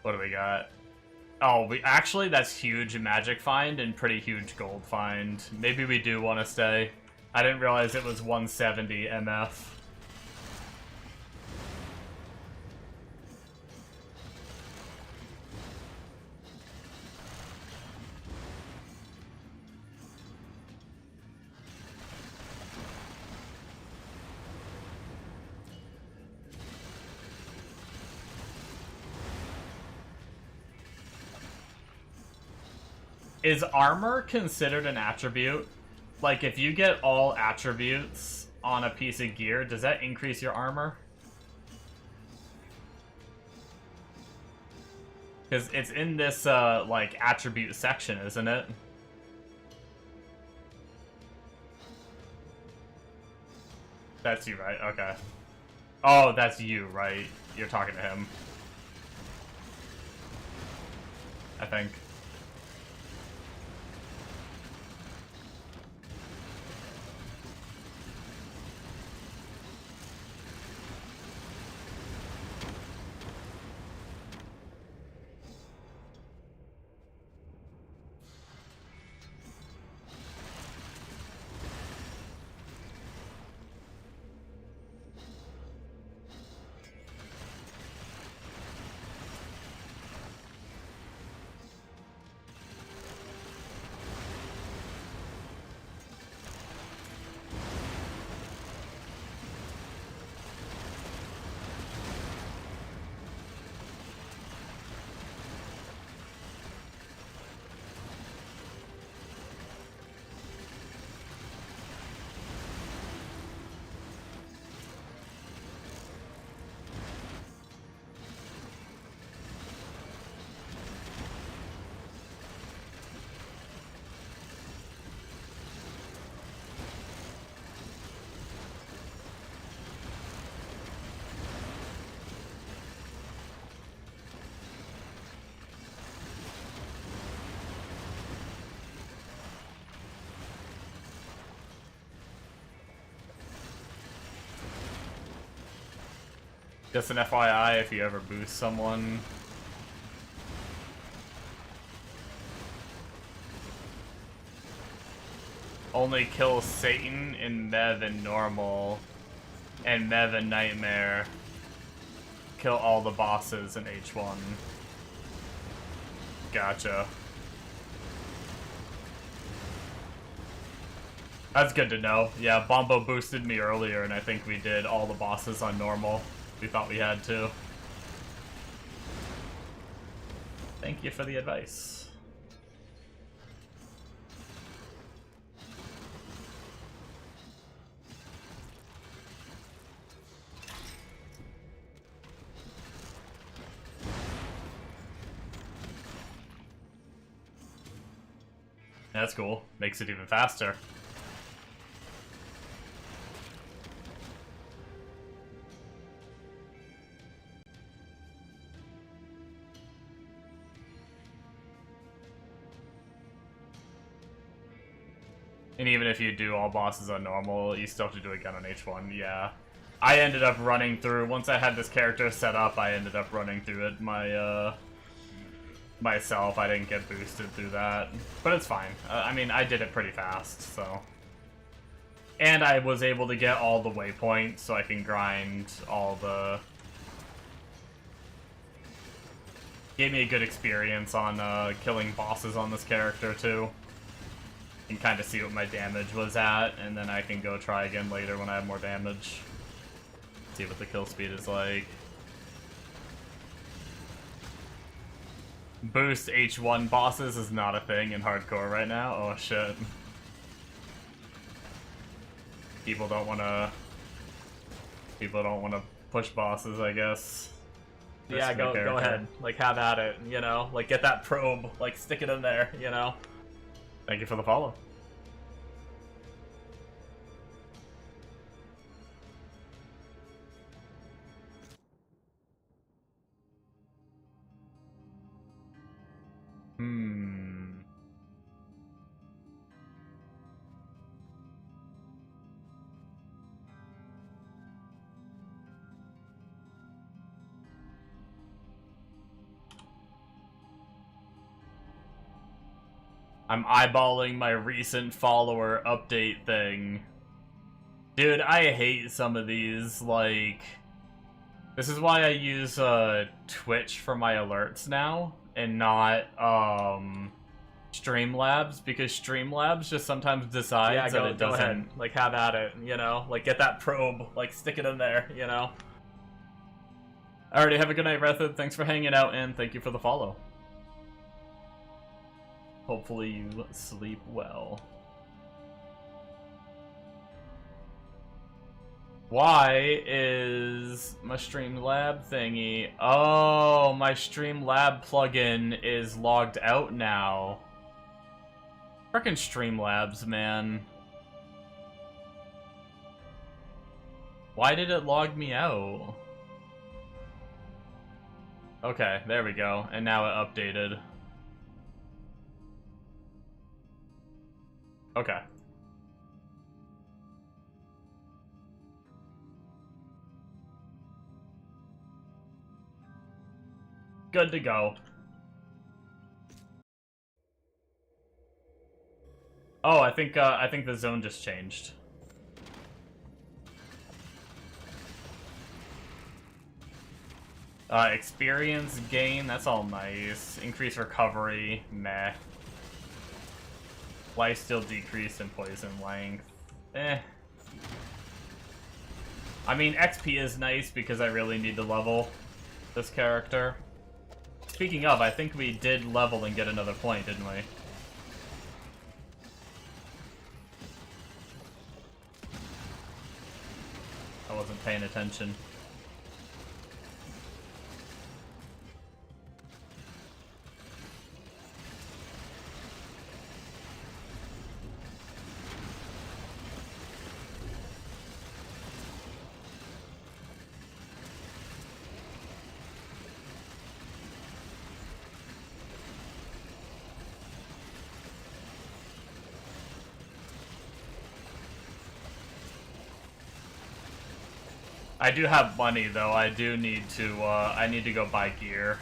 What do we got? Oh, actually, that's huge magic find and pretty huge gold find. Maybe we do want to stay. I didn't realize it was 170 MF. Is armor considered an attribute? Like, if you get all attributes on a piece of gear, does that increase your armor? Because it's in this, like, attribute section, isn't it? That's you, right? Okay. Oh, that's you, right? You're talking to him. I think. Just an FYI, if you ever boost someone, only kill Satan in Mev and Normal, and Mev and Nightmare. Kill all the bosses in H1. Gotcha. That's good to know. Yeah, Bombo boosted me earlier, and I think we did all the bosses on Normal. We thought we had to. Thank you for the advice. That's cool. Makes it even faster. And even if you do all bosses on normal, you still have to do it again on H1, yeah. I ended up running through, once I had this character set up, I ended up running through it myself. I didn't get boosted through that. But it's fine. I mean, I did it pretty fast, so. And I was able to get all the waypoints, so I can grind all the... Gave me a good experience on killing bosses on this character, too. And kind of see what my damage was at, and then I can go try again later when I have more damage. See what the kill speed is like. Boost H1 bosses is not a thing in hardcore right now. Oh shit. People don't wanna push bosses, I guess. Yeah, go ahead. Like, have at it, you know? Like, get that probe, like, stick it in there, you know? Thank you for the follow. I'm eyeballing my recent follower update thing. Dude, I hate some of these, like... This is why I use, Twitch for my alerts now, and not, Streamlabs, because Streamlabs just sometimes decides that it doesn't... Go ahead. Like, have at it, you know? Like, get that probe, like, stick it in there, you know? Alrighty, have a good night, Rethid. Thanks for hanging out, and thank you for the follow. Hopefully you sleep well. Why is my Streamlab thingy... Oh, my Streamlab plugin is logged out now. Frickin' Streamlabs, man. Why did it log me out? Okay, there we go. And now it updated. Okay. Good to go. Oh, I think the zone just changed. Experience gain, that's all nice. Increase recovery, meh. Life still decreased in poison length. Eh. I mean, XP is nice because I really need to level this character. Speaking of, I think we did level and get another point, didn't we? I wasn't paying attention. I do have money though. I do need to I need to go buy gear.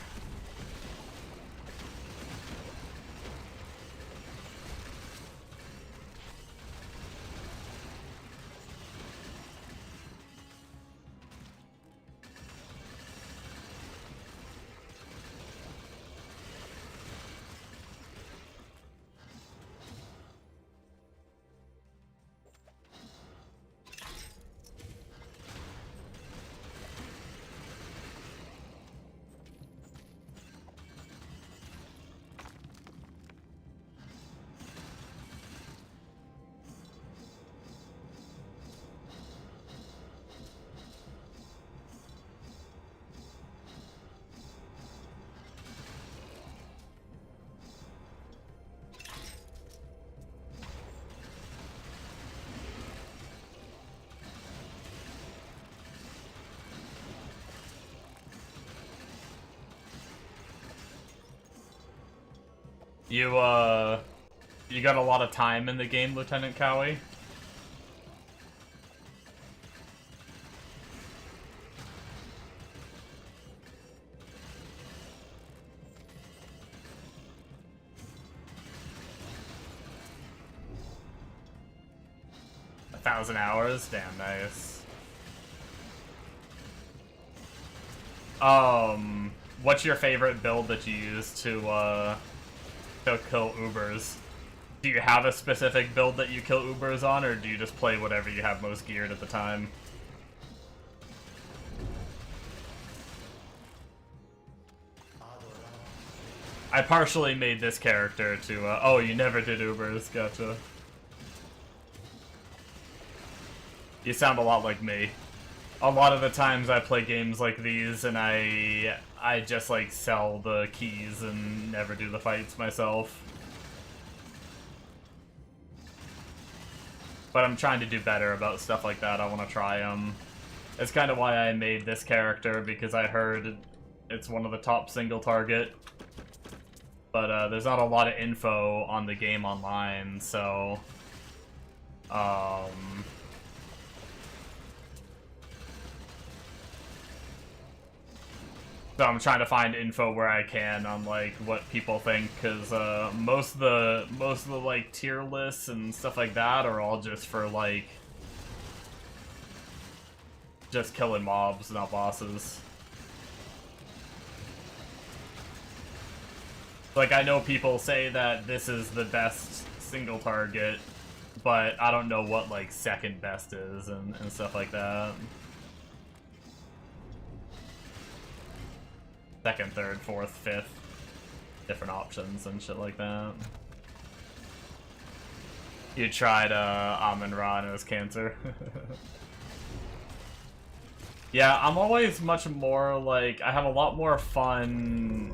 You got a lot of time in the game, Lieutenant Cowie? $1,000 hours? Damn, nice. What's your favorite build that you use to kill Ubers? Do you have a specific build that you kill Ubers on, or do you just play whatever you have most geared at the time? I partially made this character to, oh, you never did Ubers, gotcha. You sound a lot like me. A lot of the times I play games like these and I just like sell the keys and never do the fights myself. But I'm trying to do better about stuff like that. I want to try them. It's kind of why I made this character, because I heard it's one of the top single target. But there's not a lot of info on the game online, so... So I'm trying to find info where I can on like what people think, because most of the like tier lists and stuff like that are all just for like just killing mobs, not bosses. Like, I know people say that this is the best single target, but I don't know what like second best is and stuff like that. Second, third, fourth, fifth, different options and shit like that. You tried Amon-Ra and it was cancer. Yeah, I'm always much more like, I have a lot more fun.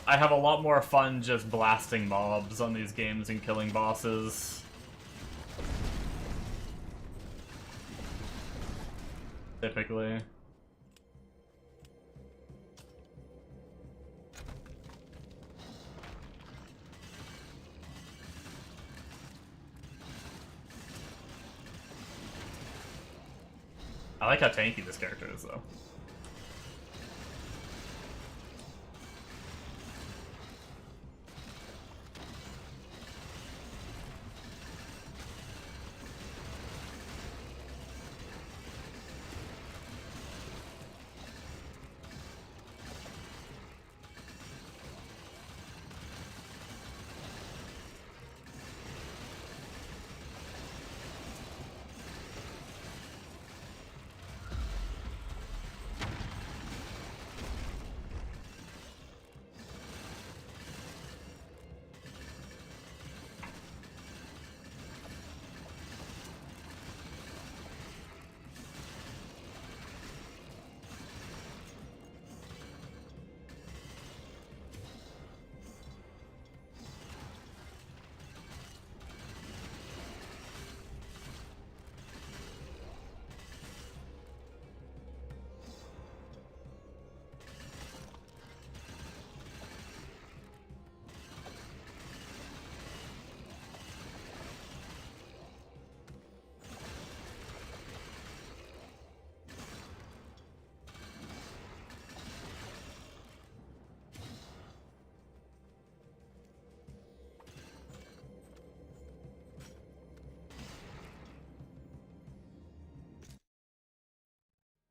I have a lot more fun just blasting mobs on these games and killing bosses. Typically. I like how tanky this character is, though.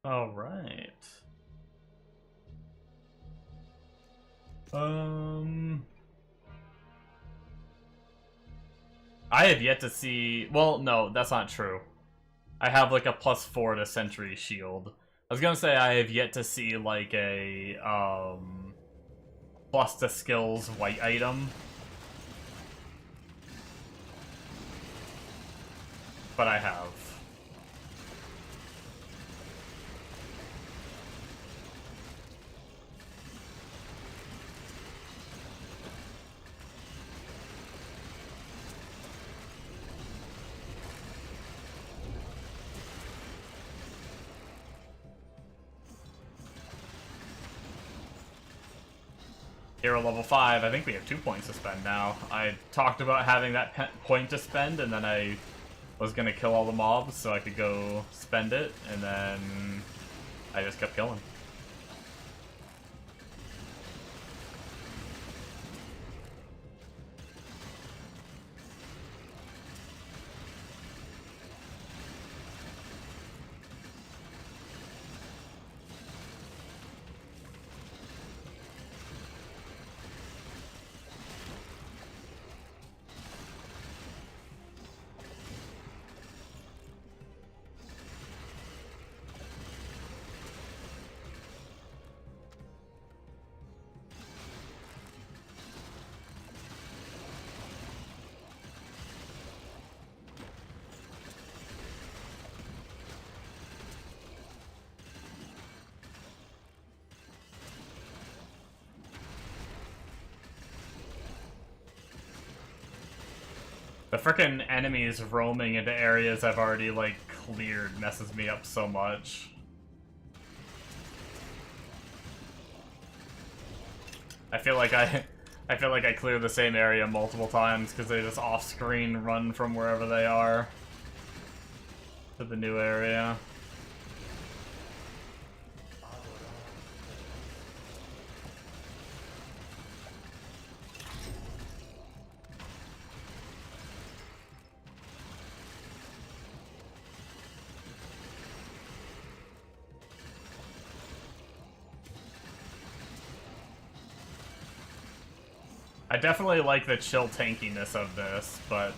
All right. I have yet to see. Well, no, that's not true. I have like a +4 to Sentry Shield. I was gonna say I have yet to see like a plus to skills white item, but I have. Hero level 5, I think we have 2 points to spend now. I talked about having that point to spend, and then I was gonna kill all the mobs so I could go spend it, and then I just kept killing. The frickin' enemies roaming into areas I've already, like, cleared messes me up so much. I feel like I clear the same area multiple times because they just off-screen run from wherever they are to the new area. I definitely like the chill tankiness of this, but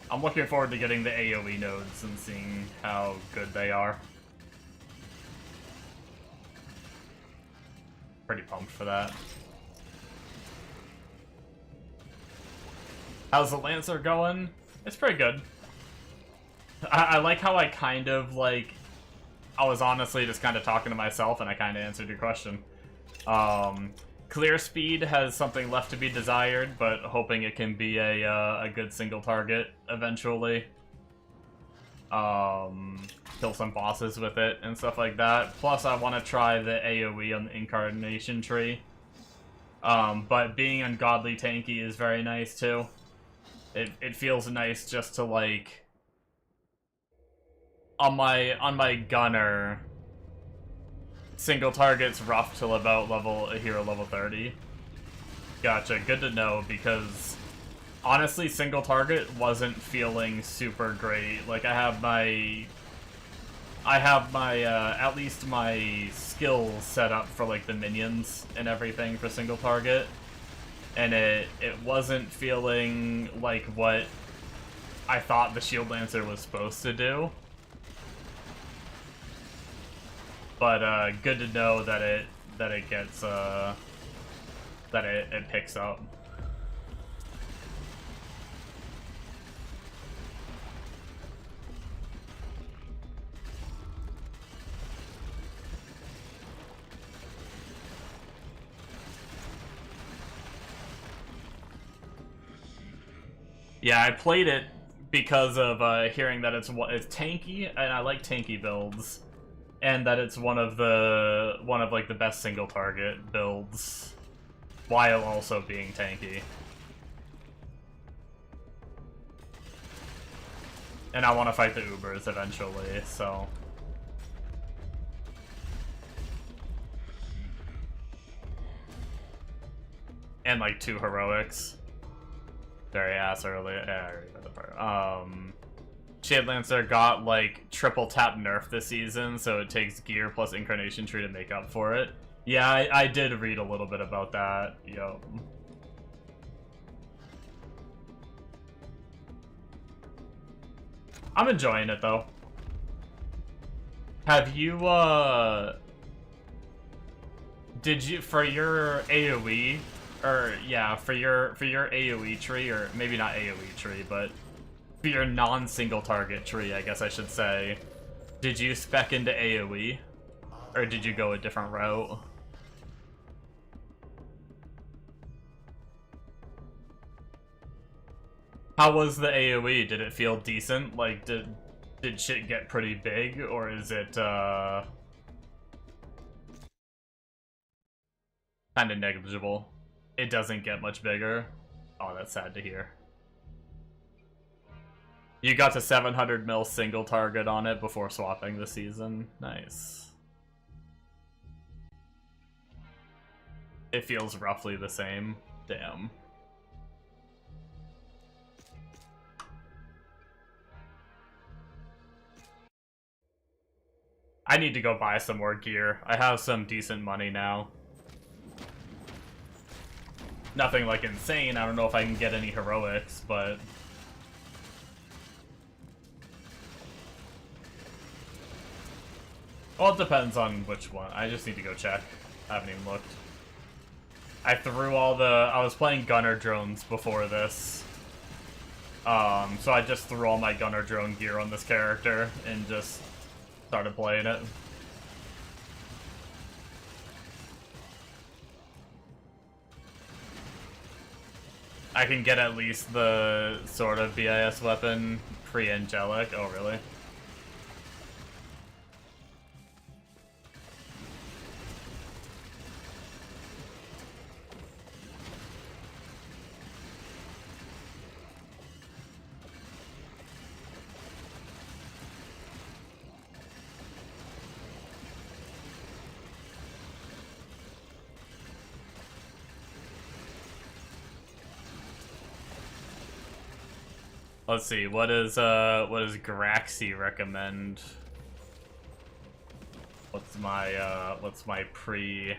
I'm looking forward to getting the AoE nodes and seeing how good they are. Pretty pumped for that. How's the Lancer going? It's pretty good. I like how I kind of, like... I was honestly just kind of talking to myself, and I kind of answered your question. Clear speed has something left to be desired, but hoping it can be a good single target eventually. Kill some bosses with it and stuff like that. Plus, I want to try the AoE on the Incarnation Tree. But being ungodly tanky is very nice too. It feels nice just to, like, on my gunner, single target's rough till about hero level 30. Gotcha, good to know, because honestly single target wasn't feeling super great. Like, I have my at least my skills set up for, like, the minions and everything for single target, and it wasn't feeling like what I thought the Shield Lancer was supposed to do. But good to know that it gets that it picks up. Yeah, I played it because of hearing that it's tanky, and I like tanky builds, and that it's one of like the best single target builds, while also being tanky. And I want to fight the Ubers eventually, so. And like 2 heroics. Very ass early. Yeah, I already read the part. Shade Lancer got like triple tap nerf this season, so it takes gear plus Incarnation Tree to make up for it. Yeah, I did read a little bit about that. Yo. I'm enjoying it though. Have you did you, for your AoE, or yeah, for your AoE tree, or maybe not AoE tree, but for your non-single target tree, I guess I should say, did you spec into AoE, or did you go a different route? How was the AoE? Did it feel decent? Like, did shit get pretty big, or is it kind of negligible? It doesn't get much bigger. Oh, that's sad to hear. You got to 700 mil single target on it before swapping this season. Nice. It feels roughly the same. Damn. I need to go buy some more gear. I have some decent money now. Nothing like insane. I don't know if I can get any heroics, but well, it depends on which one. I just need to go check. I haven't even looked. I threw all the... I was playing gunner drones before this. So I just threw all my gunner drone gear on this character and just started playing it. I can get at least the sort of BIS weapon pre-angelic. Oh, really? Let's see, what does Graxy recommend? What's my pre...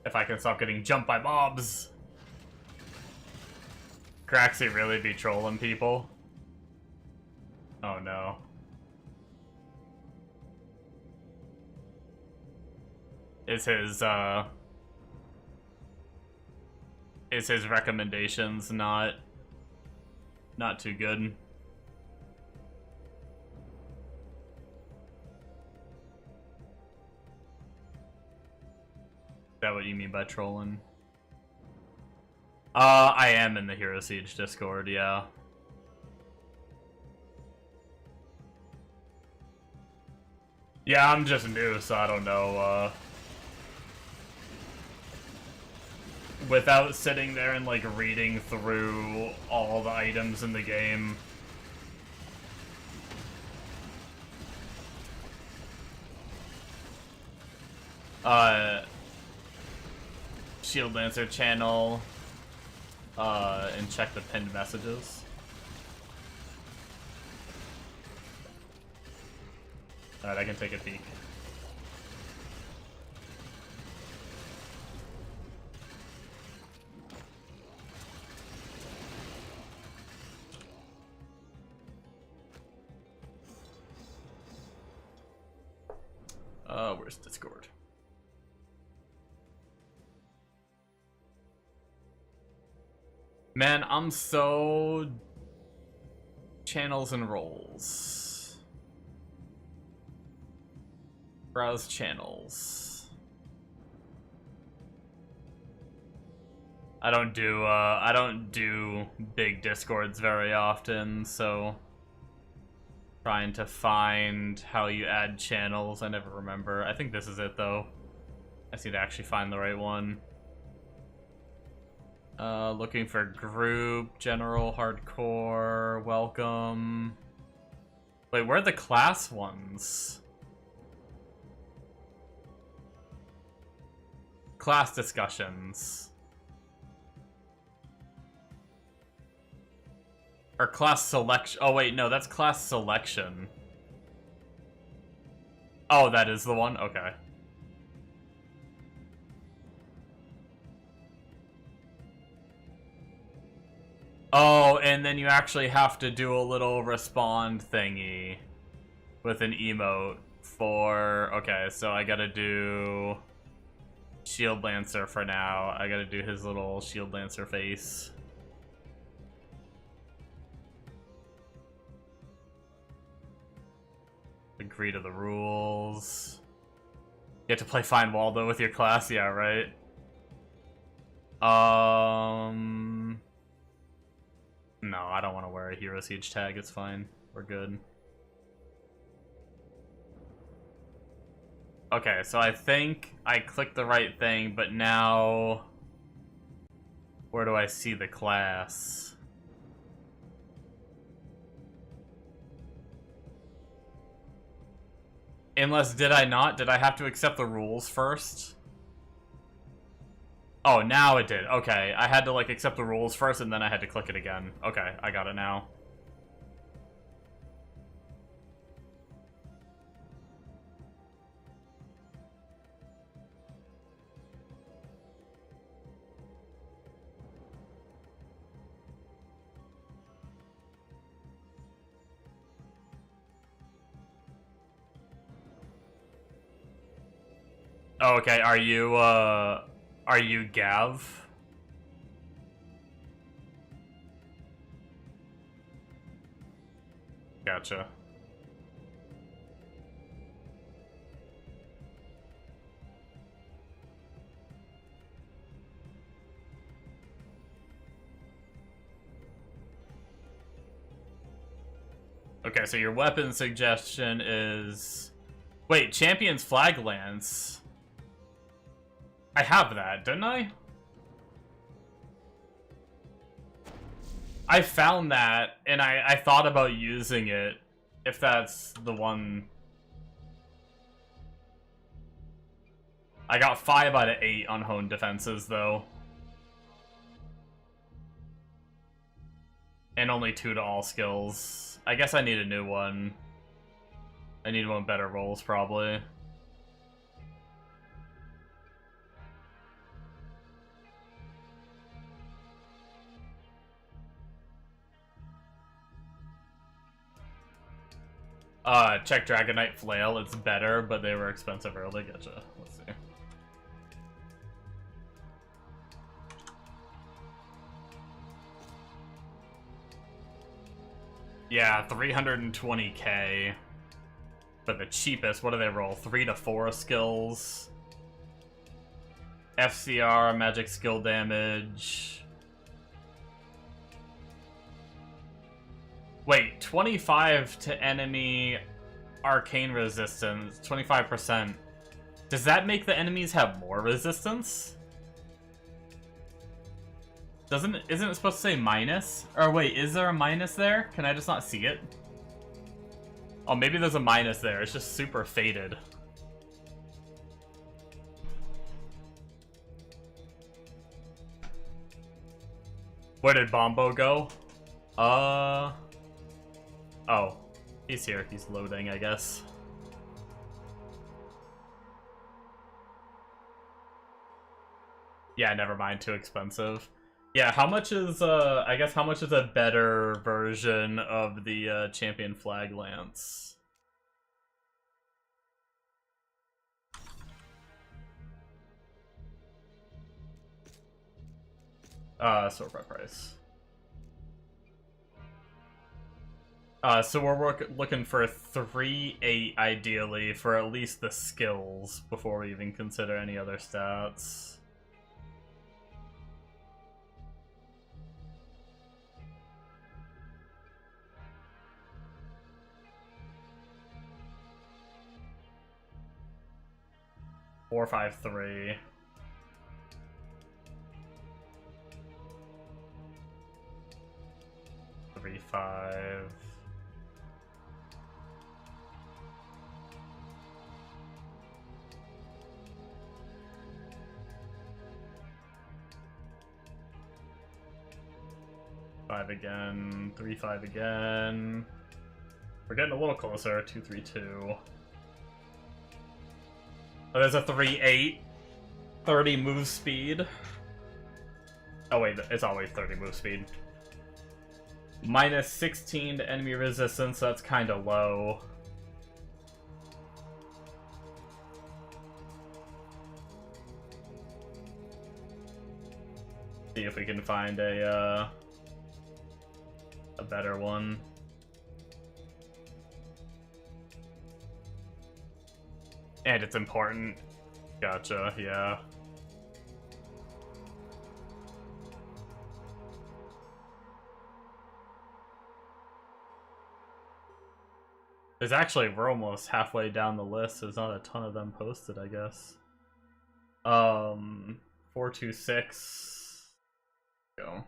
If I can stop getting jumped by mobs. Craxy really be trolling people? Oh no. Is his recommendations not too good? Is that what you mean by trolling? I am in the Hero Siege Discord, yeah. Yeah, I'm just new, so I don't know, without sitting there and, like, reading through all the items in the game. Shield Lancer channel, and check the pinned messages. Alright, I can take a peek. Where's Discord? Man, I'm so... Channels and roles. Browse channels. I don't do big Discords very often, so trying to find how you add channels, I never remember. I think this is it though. I need to actually find the right one. Looking for group, general, hardcore, welcome. Wait, where are the class ones? Class discussions. Or class selection. Oh wait, no, that's class selection. Oh, that is the one? Okay. Oh, and then you actually have to do a little respond thingy with an emote for... Okay, so I gotta do Shield Lancer for now. I gotta do his little Shield Lancer face. Agree to the rules. You have to play Find Waldo with your class? Yeah, right? No, I don't want to wear a Hero Siege tag. It's fine. We're good. Okay, so I think I clicked the right thing, but now... Where do I see the class? Unless, did I not? Did I have to accept the rules first? Oh, now it did. Okay, I had to, like, accept the rules first, and then I had to click it again. Okay, I got it now. Oh, okay, are you Gav? Gotcha. Okay, so your weapon suggestion is... Wait, Champion's Flag Lance. I have that, didn't I? I found that, and I thought about using it, if that's the one. I got 5 out of 8 on honed defenses, though. And only 2 to all skills. I guess I need a new one. I need one better rolls, probably. Check Dragonite Flail, it's better, but they were expensive early. Gotcha. Let's see. Yeah, 320k. For the cheapest, what do they roll? 3 to 4 skills. FCR, magic skill damage. Wait, 25 to enemy arcane resistance, 25%. Does that make the enemies have more resistance? Isn't it supposed to say minus? Or wait, is there a minus there? Can I just not see it? Oh, maybe there's a minus there. It's just super faded. Where did Bombo go? Oh. He's here. He's loading, I guess. Yeah, never mind. Too expensive. Yeah, how much is, I guess how much is a better version of the, Champion Flag Lance? Storefront price. So we're looking for 3-8 ideally for at least the skills before we even consider any other stats. Four, 5, 3. Three, 5. Five again. 3, 5 again. We're getting a little closer. 2, 3, 2. Oh, there's a 3-8. 30 move speed. Oh wait, it's always 30 move speed. Minus 16 to enemy resistance, that's kind of low. See if we can find a better one. And it's important. Gotcha, yeah. There's actually, we're almost halfway down the list. There's not a ton of them posted, I guess. 426. Go.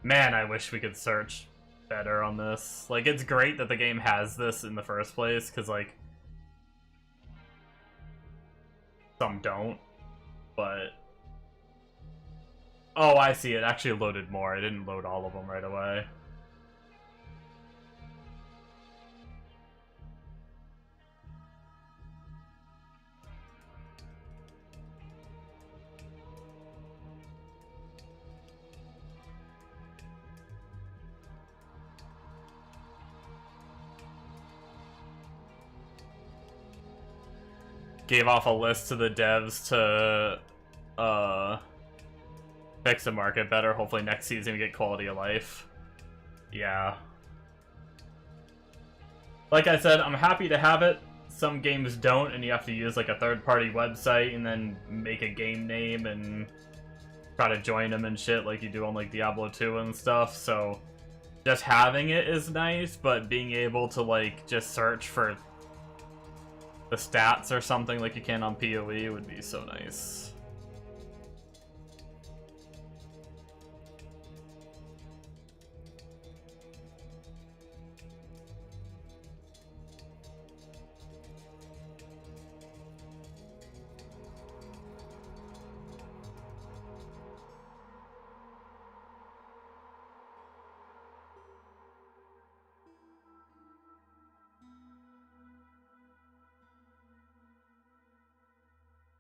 Man, I wish we could search better on this. Like, it's great that the game has this in the first place, because, like, some don't, but... Oh, I see, it actually loaded more. It didn't load all of them right away. Gave off a list to the devs to fix the market better. Hopefully next season we get quality of life. Yeah. Like I said, I'm happy to have it. Some games don't, and you have to use like a third-party website and then make a game name and try to join them and shit like you do on like Diablo 2 and stuff. So just having it is nice, but being able to like just search for the stats or something like you can on PoE would be so nice.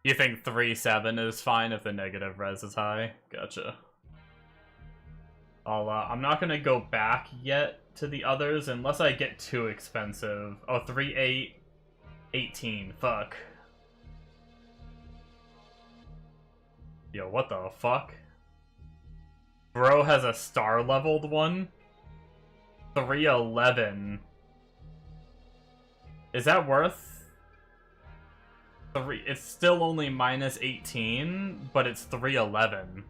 You think 3-7 is fine if the negative res is high? Gotcha. I'm not gonna go back yet to the others unless I get too expensive. Oh, 3-8, 18. Fuck. Yo, what the fuck? Bro has a star leveled one? 311. Is that worth 3? It's still only minus 18, but it's 311.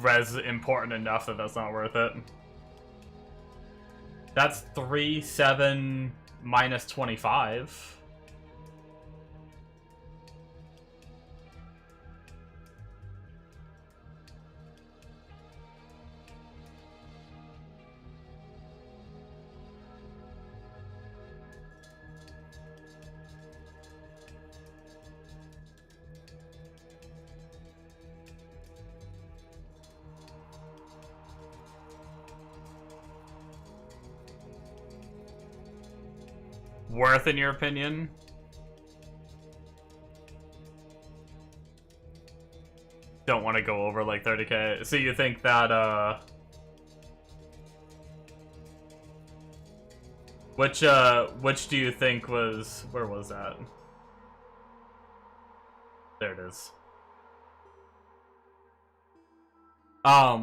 Res important enough that that's not worth it. That's 3-7 minus 25. Worth, in your opinion? Don't want to go over like 30k. So you think that which do you think was, where was that? There it is.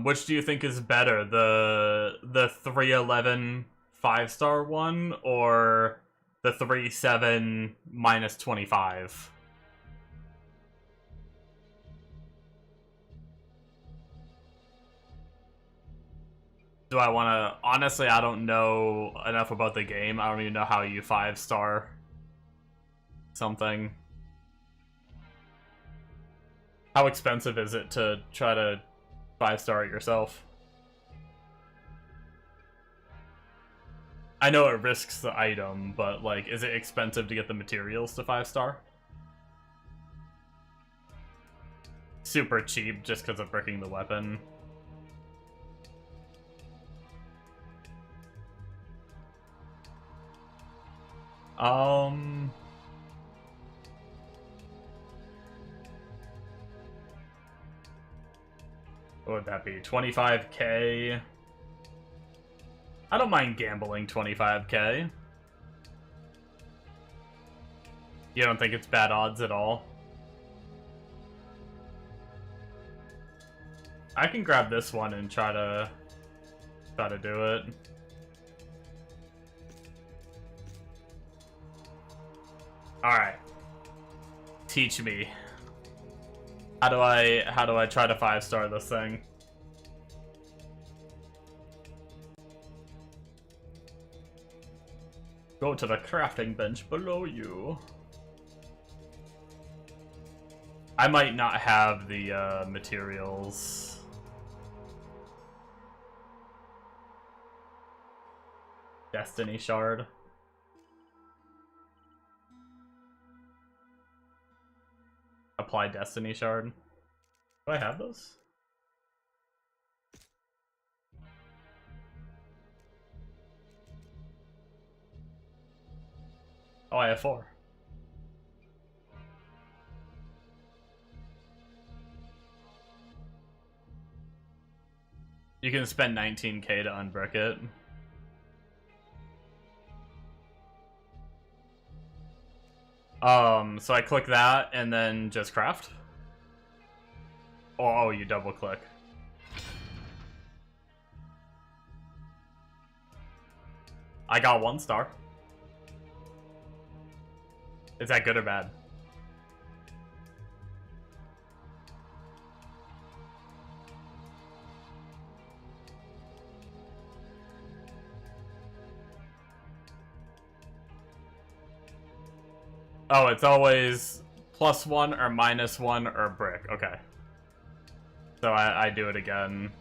Which do you think is better, the 311 5-star one or the 3-7 minus 25? Do I want to... Honestly, I don't know enough about the game. I don't even know how you 5-star something. How expensive is it to try to 5-star it yourself? I know it risks the item, but, like, is it expensive to get the materials to 5-star? Super cheap just because of bricking the weapon. What would that be? 25k? I don't mind gambling 25k. You don't think it's bad odds at all? I can grab this one and try to do it. Alright. Teach me. How do I try to 5-star this thing? Go to the crafting bench below you. I might not have the materials. Destiny shard. Apply Destiny shard. Do I have those? Oh, I have 4. You can spend 19k to unbrick it. So I click that and then just craft. Oh, you double click. I got 1 star. Is that good or bad? Oh, it's always +1 or -1 or brick. Okay. So I do it again.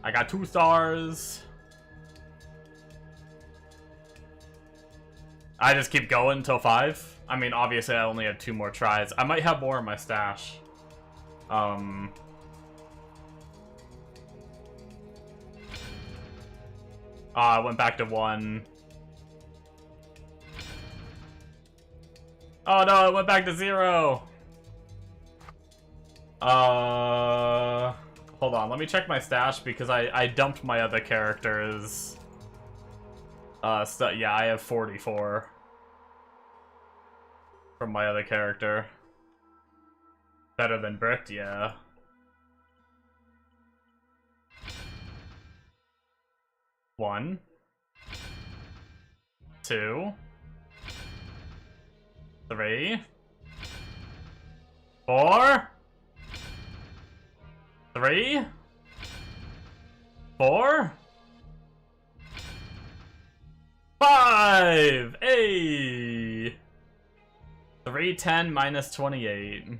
I got 2 stars. I just keep going until 5. I mean, obviously I only have 2 more tries. I might have more in my stash. I went back to 1. Oh no, I went back to 0! Hold on, let me check my stash because I dumped my other characters. Yeah, I have 44 from my other character. Better than Bricked, yeah. One, 2, 3, 4, 3, 4, 5! Hey! 310 minus 28.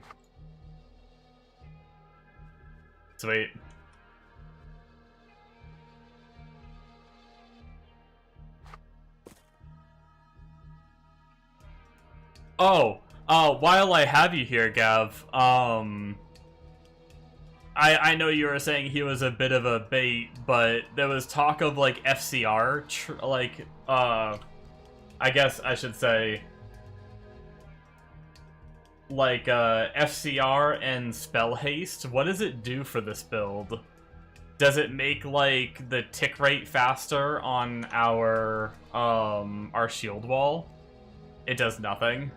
Sweet. Oh, while I have you here, Gav, I know you were saying he was a bit of a bait, but there was talk of, like, FCR, I guess I should say, like, FCR and Spell Haste. What does it do for this build? Does it make, like, the tick rate faster on our shield wall? It does nothing.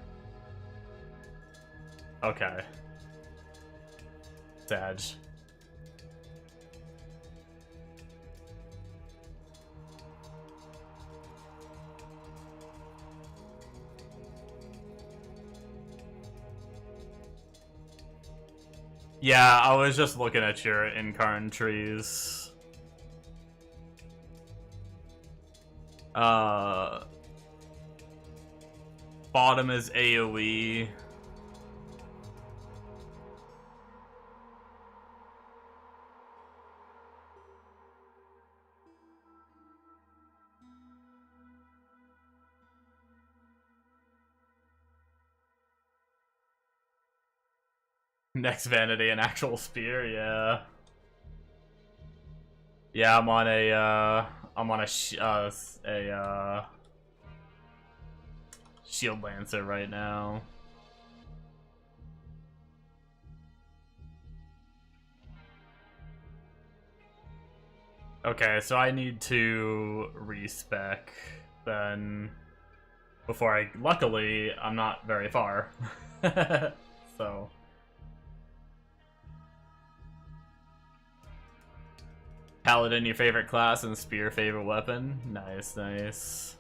Okay. Sag. Yeah, I was just looking at your Incarn trees. Bottom is AoE. Next vanity, an actual spear, yeah. Yeah, I'm on a shield lancer right now. Okay, so I need to respec then before I. Luckily, I'm not very far, so. Paladin, your favorite class, and Spear, favorite weapon. Nice, nice.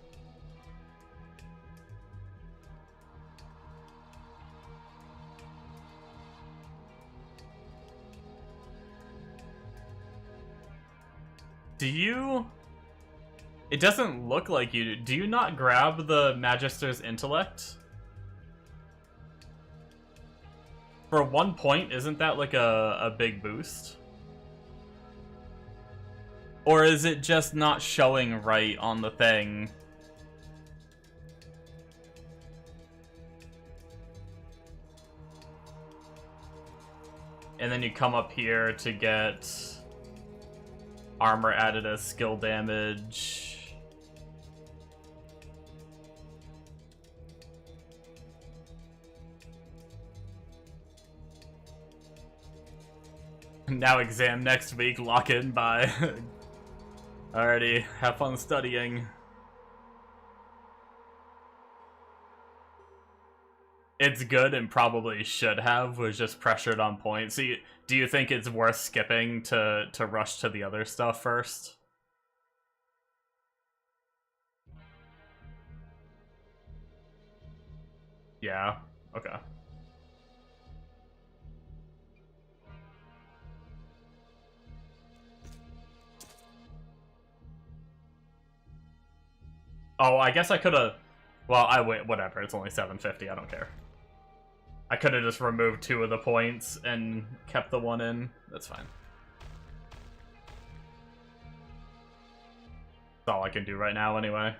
Do you... It doesn't look like you do. Do you not grab the Magister's Intellect? For 1 point, isn't that like a big boost? Or is it just not showing right on the thing? And then you come up here to get armor added as skill damage. Now exam next week, lock in by... Alrighty, have fun studying. It's good and probably should have, was just pressured on point. So do you think it's worth skipping to rush to the other stuff first? Yeah, okay. Oh, I guess I could've... Well, whatever, it's only 750, I don't care. I could've just removed 2 of the points and kept the 1 in. That's fine. That's all I can do right now, anyway.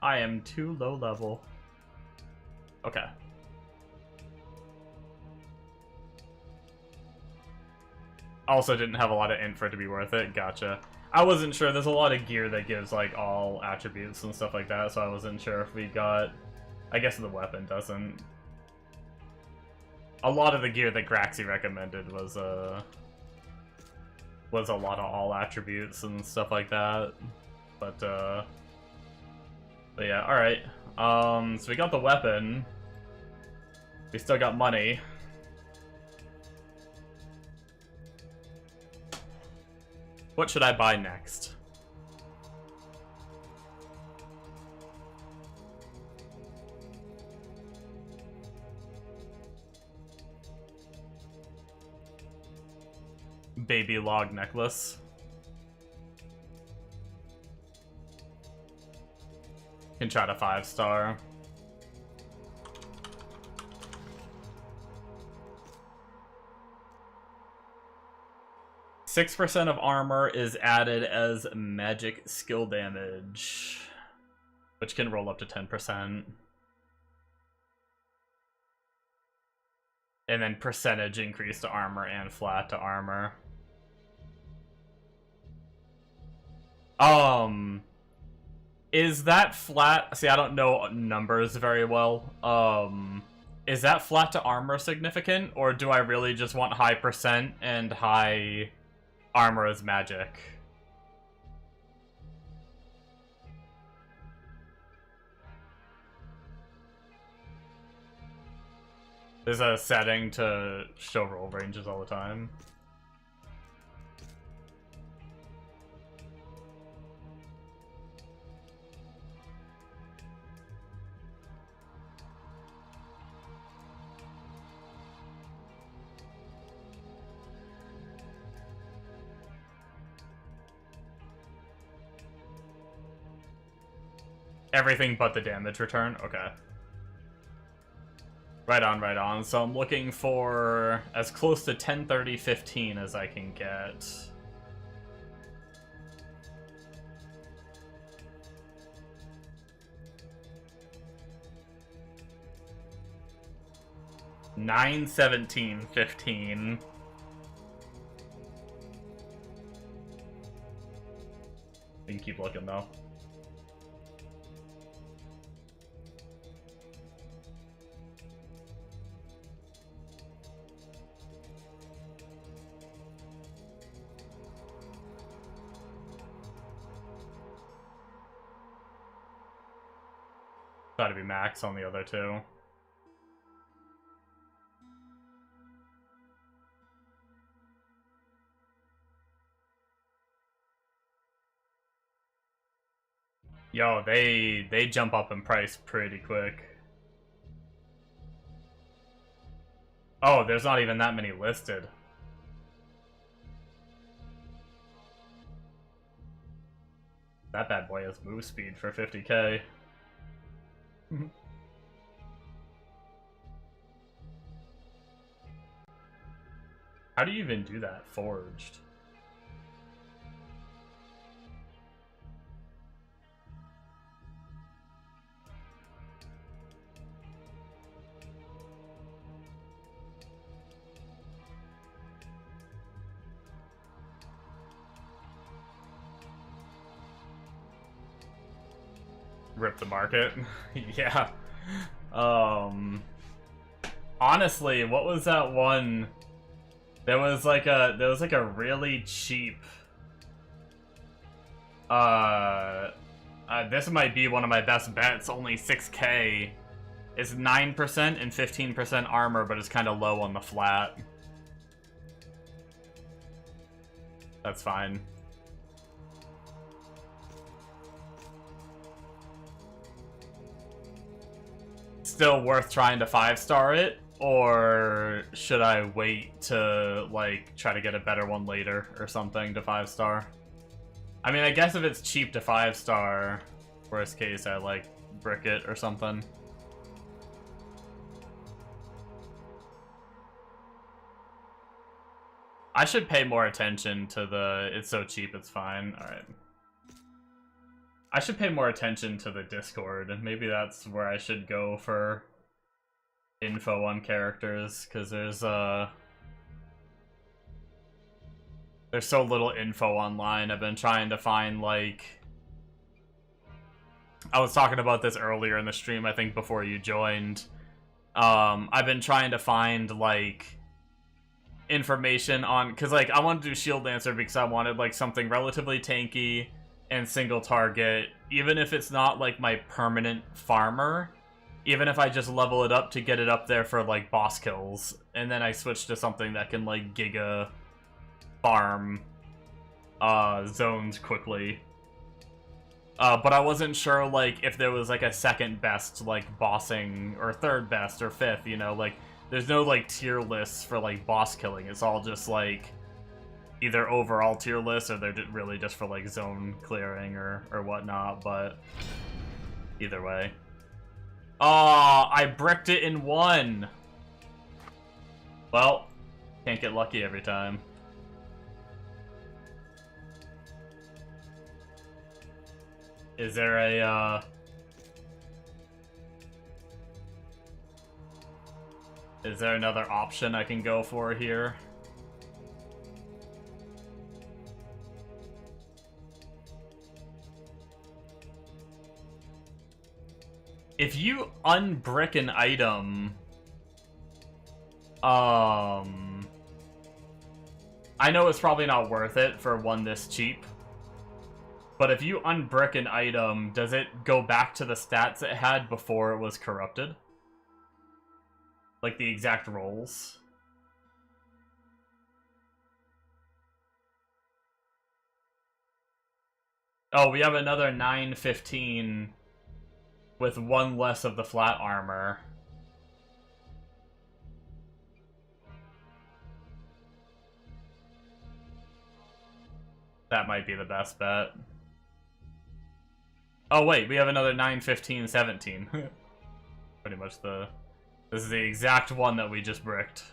I am too low level. Okay. Also didn't have a lot of int for it to be worth it. Gotcha. I wasn't sure. There's a lot of gear that gives, like, all attributes and stuff like that, so I wasn't sure if we got... I guess the weapon doesn't. A lot of the gear that Graxy recommended was a lot of all attributes and stuff like that. But yeah, alright. So we got the weapon. We still got money. What should I buy next? Baby log necklace. Can try to 5-star. %6 of armor is added as magic skill damage, which can roll up to 10%. And then percentage increase to armor and flat to armor. Is that flat? See, I don't know numbers very well. Is that flat to armor significant, or do I really just want high percent and high armor as magic? There's a setting to show roll ranges all the time. Everything but the damage return? Okay. Right on, right on. So I'm looking for as close to 1030-15 as I can get. $917.15. We can keep looking though. Gotta be max on the other two. Yo, they jump up in price pretty quick. Oh, there's not even that many listed. That bad boy has move speed for 50k. How do you even do that forged? Rip the market. Yeah. Honestly, what was that one? There was like a really cheap this might be one of my best bets, only 6k. It's 9% and 15% armor, but it's kind of low on the flat. That's fine. Still worth trying to 5-star it, or should I wait to like try to get a better one later or something to 5-star? I mean, I guess if it's cheap to 5-star, worst case I like brick it or something. I should pay more attention to the it's so cheap it's fine. Alright. I should pay more attention to the Discord, and maybe that's where I should go for info on characters, because there's so little info online. I've been trying to find, like... I was talking about this earlier in the stream, I think, before you joined. I've been trying to find, like, information on... Because, like, I wanted to do Shield Dancer because I wanted, like, something relatively tanky and single target, even if it's not, like, my permanent farmer. Even if I just level it up to get it up there for, like, boss kills. And then I switch to something that can, like, giga farm zones quickly. But I wasn't sure, like, if there was, like, a second best, like, bossing, or third best, or fifth, you know? Like, there's no, like, tier lists for, like, boss killing. It's all just, like, either overall tier lists, or they're really just for, like, zone clearing or whatnot, but either way. Oh, I bricked it in one! Well, can't get lucky every time. Is there a, is there another option I can go for here? If you unbrick an item, I know it's probably not worth it for one this cheap, but if you unbrick an item, does it go back to the stats it had before it was corrupted? Like the exact rolls? Oh, we have another 915 with one less of the flat armor. That might be the best bet. Oh wait, we have another 915 17. Pretty much this is the exact one that we just bricked.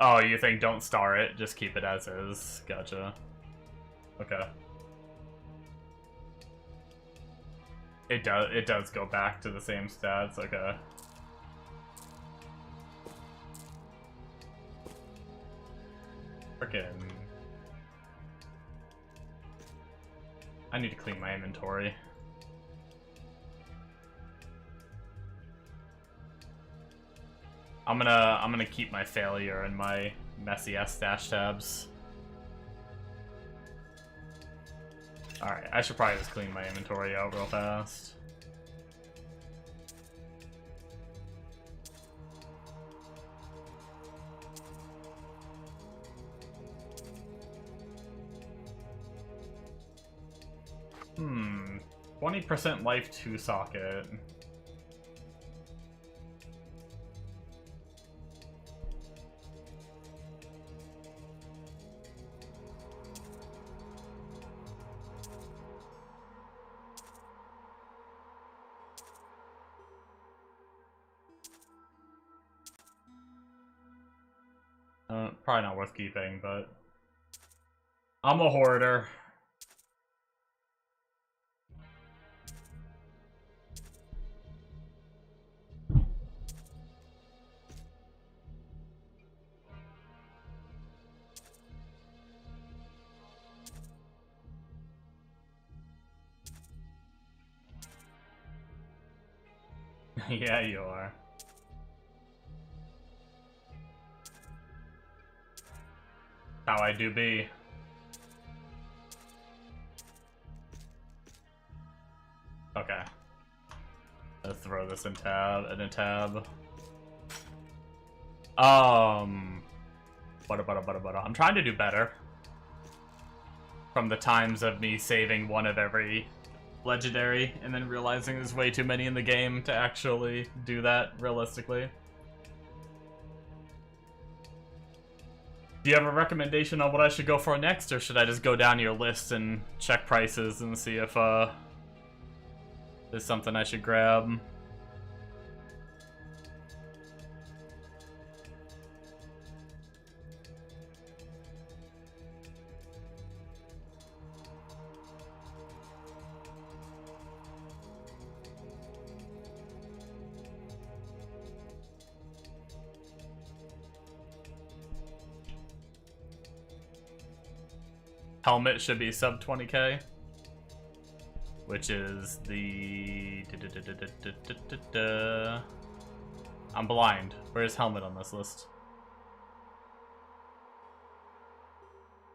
Oh, you think don't star it, just keep it as is. Gotcha. Okay. It does go back to the same stats, okay. Frickin'. I need to clean my inventory. I'm gonna keep my failure in my messy ass stash tabs. Alright, I should probably just clean my inventory out real fast. Hmm. 20% life 2 socket. Probably not worth keeping, but I'm a hoarder. Yeah, you are. How I do be. Okay. Let's throw this in a tab. I'm trying to do better. From the times of me saving one of every legendary and then realizing there's way too many in the game to actually do that realistically. Do you have a recommendation on what I should go for next, or should I just go down your list and check prices and see if there's something I should grab? Helmet should be sub 20k, which is the... I'm blind. Where's helmet on this list?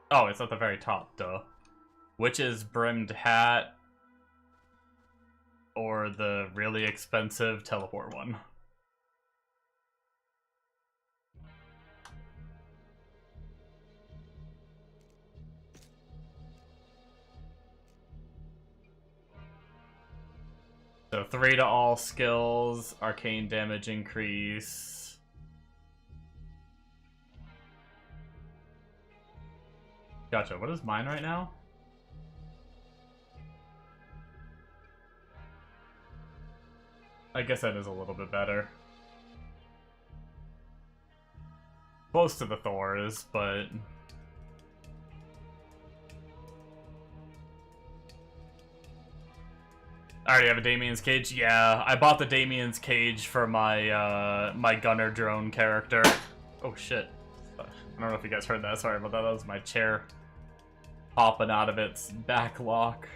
Oh, it's at the very top, duh. Which is brimmed hat or the really expensive teleport one? So 3 to all skills, arcane damage increase. Gotcha, what is mine right now? I guess that is a little bit better. Close to the Thor's, but... I already have a Damien's Cage. Yeah, I bought the Damien's Cage for my my gunner drone character. Oh shit. I don't know if you guys heard that. Sorry about that. That was my chair popping out of its back lock.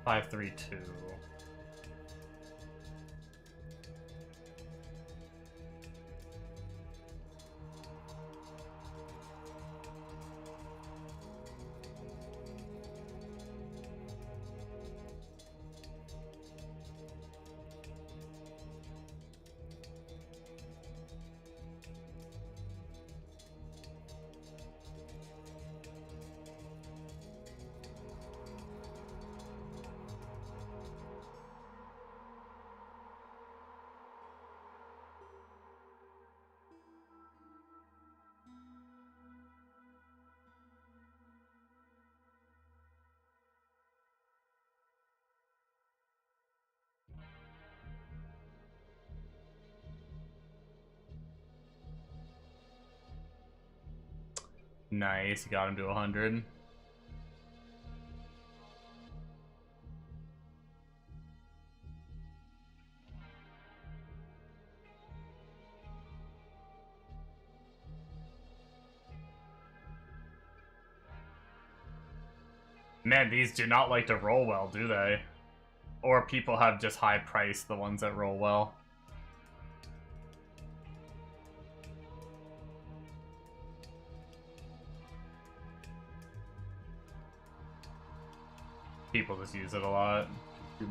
Five, 3, 2. Nice, got him to 100. Man, these do not like to roll well, do they? Or people have just high price, the ones that roll well. People just use it a lot. 2-1.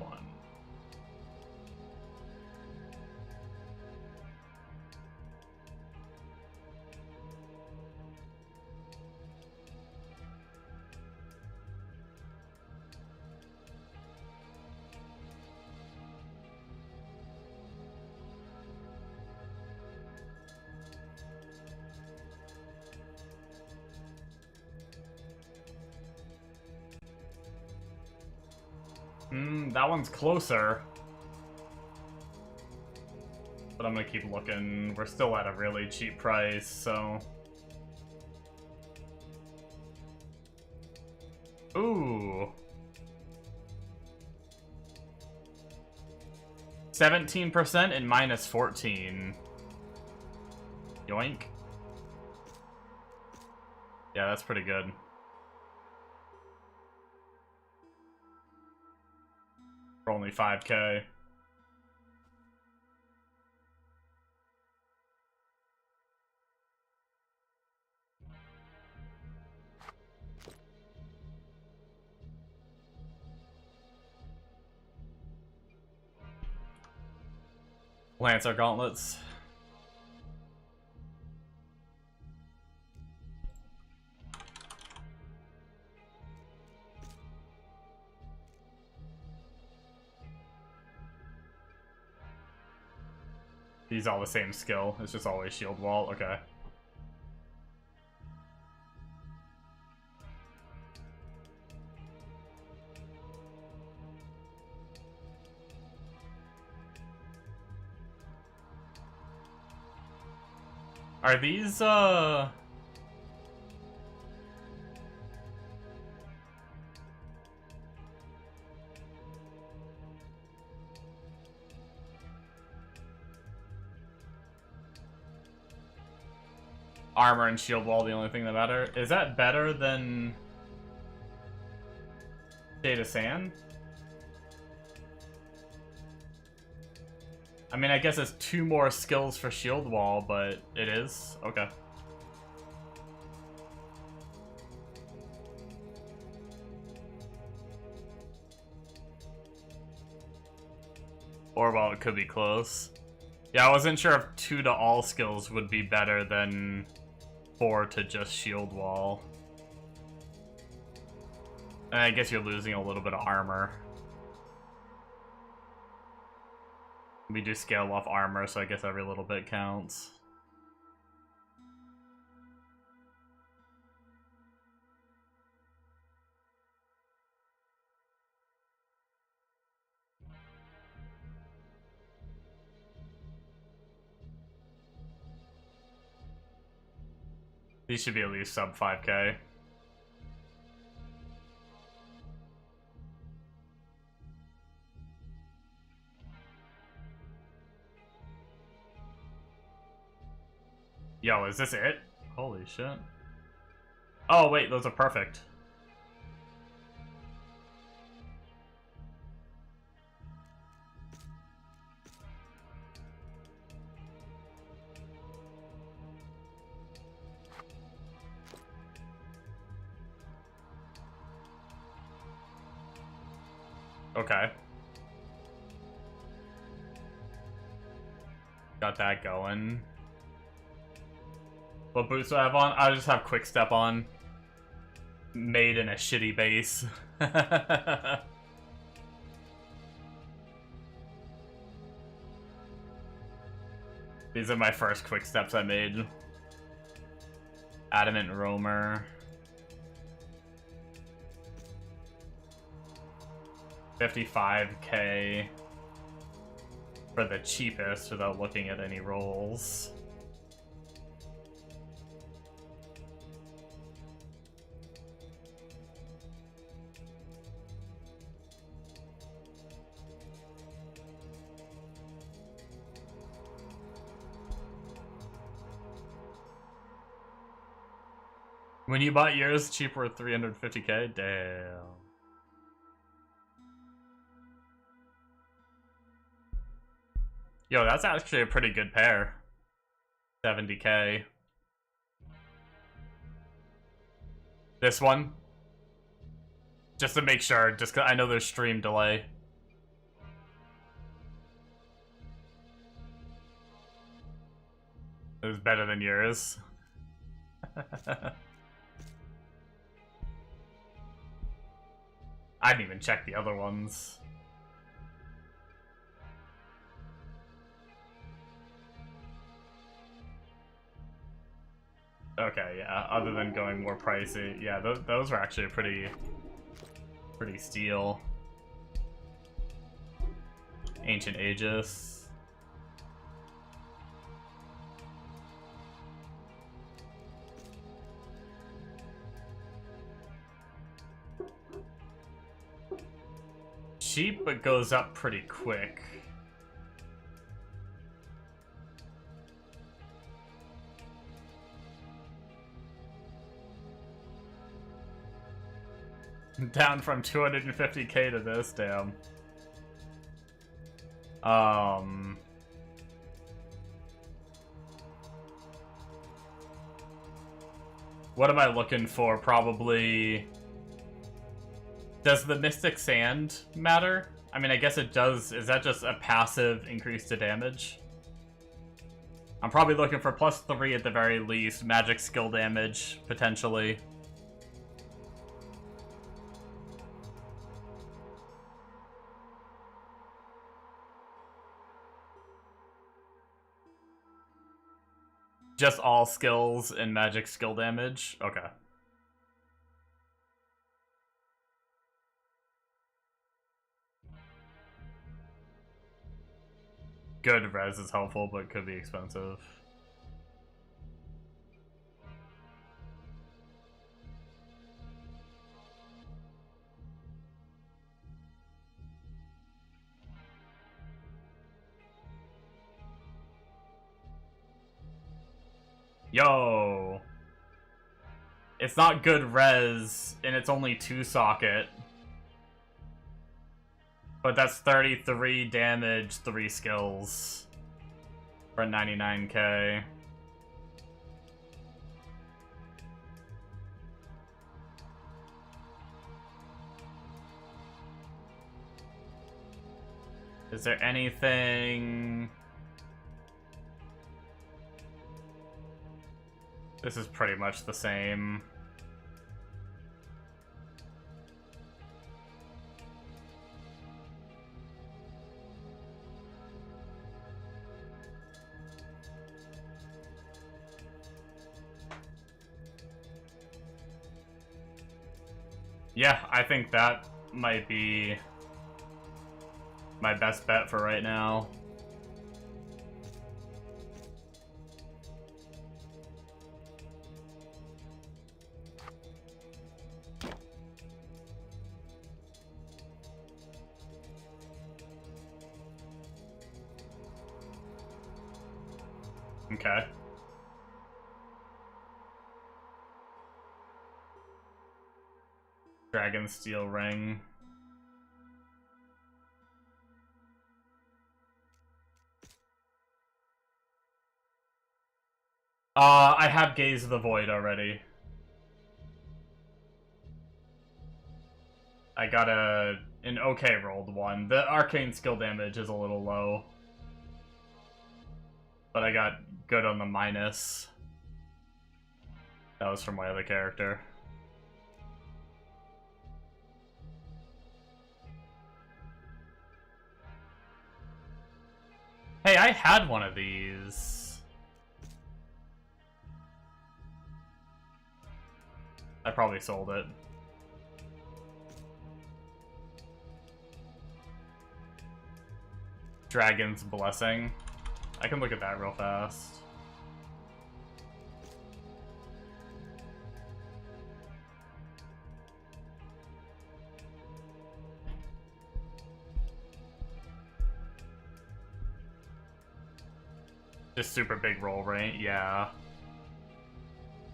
That one's closer. But I'm gonna keep looking. We're still at a really cheap price, so... Ooh. 17% and minus 14. Yoink. Yeah, that's pretty good. For only 5k. Lancer gauntlets. These all the same skill. It's just always shield wall. Okay. Are these, Armor and shield wall the only thing that matter. Is that better than Shade of Sand? I mean, I guess it's 2 more skills for shield wall, but it is? Okay. Or, well, it could be close. Yeah, I wasn't sure if 2 to all skills would be better than 4 to just shield wall. And I guess you're losing a little bit of armor. We do scale off armor, so I guess every little bit counts. These should be at least sub 5k. Yo, is this it? Holy shit. Oh, wait, those are perfect. Okay. Got that going. What boots do I have on? I just have Quick Step on. Made in a shitty base. These are my first Quick Steps I made. Adamant Roamer. 55k for the cheapest without looking at any rolls. When you bought yours, cheap were 350k? Damn. Yo, that's actually a pretty good pair. 70k. This one? Just to make sure, just 'cause I know there's stream delay. It was better than yours. I didn't even check the other ones. Okay, yeah, other than going more pricey. Yeah, those were actually pretty steal. Ancient Aegis. Cheap, but goes up pretty quick. Down from 250k to this, damn. What am I looking for? Probably... Does the Mystic Sand matter? I mean, I guess it does. Is that just a passive increase to damage? I'm probably looking for +3 at the very least. Magic skill damage, potentially. Just all skills and magic skill damage? Okay. Good res is helpful, but could be expensive. Yo! It's not good res, and it's only 2-socket. But that's 33 damage, 3 skills. For 99k. Is there anything... This is pretty much the same. Yeah, I think that might be my best bet for right now. Okay. Dragon Steel Ring. I have Gaze of the Void already. I got an okay rolled one. The arcane skill damage is a little low. But I got good on the minus. That was from my other character. Hey, I had one of these. I probably sold it. Dragon's Blessing. I can look at that real fast. Just super big roll rate, yeah.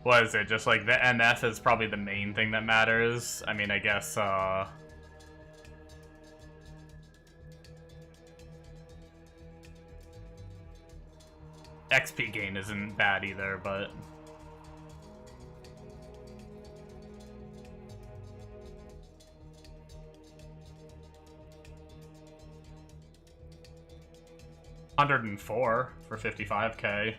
What is it? Just like the MF is probably the main thing that matters. I mean, I guess, XP gain isn't bad either, but... $104 for 55k.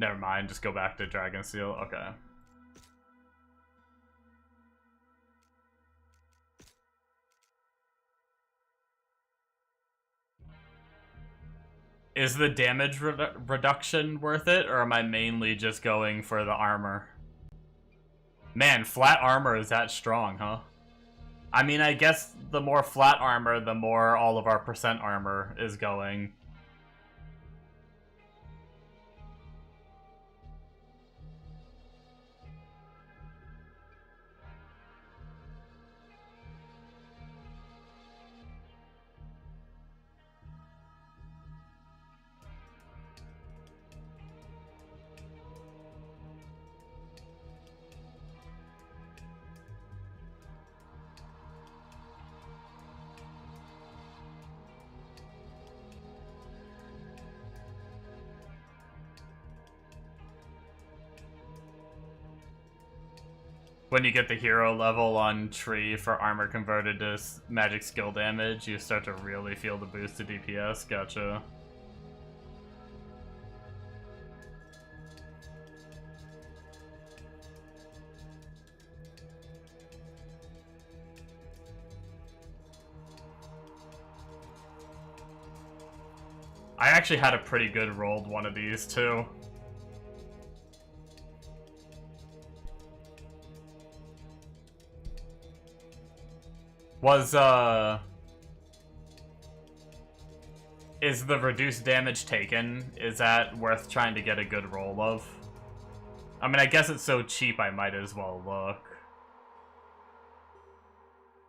Never mind, just go back to Dragon Steel. Okay. Is the damage reduction worth it, or am I mainly just going for the armor? Man, flat armor is that strong, huh? I mean, I guess the more flat armor, the more all of our percent armor is going. When you get the hero level on Tree for armor converted to magic skill damage, you start to really feel the boost to DPS. Gotcha. I actually had a pretty good rolled one of these too. Is the reduced damage taken? Is that worth trying to get a good roll of? I mean, I guess it's so cheap I might as well look.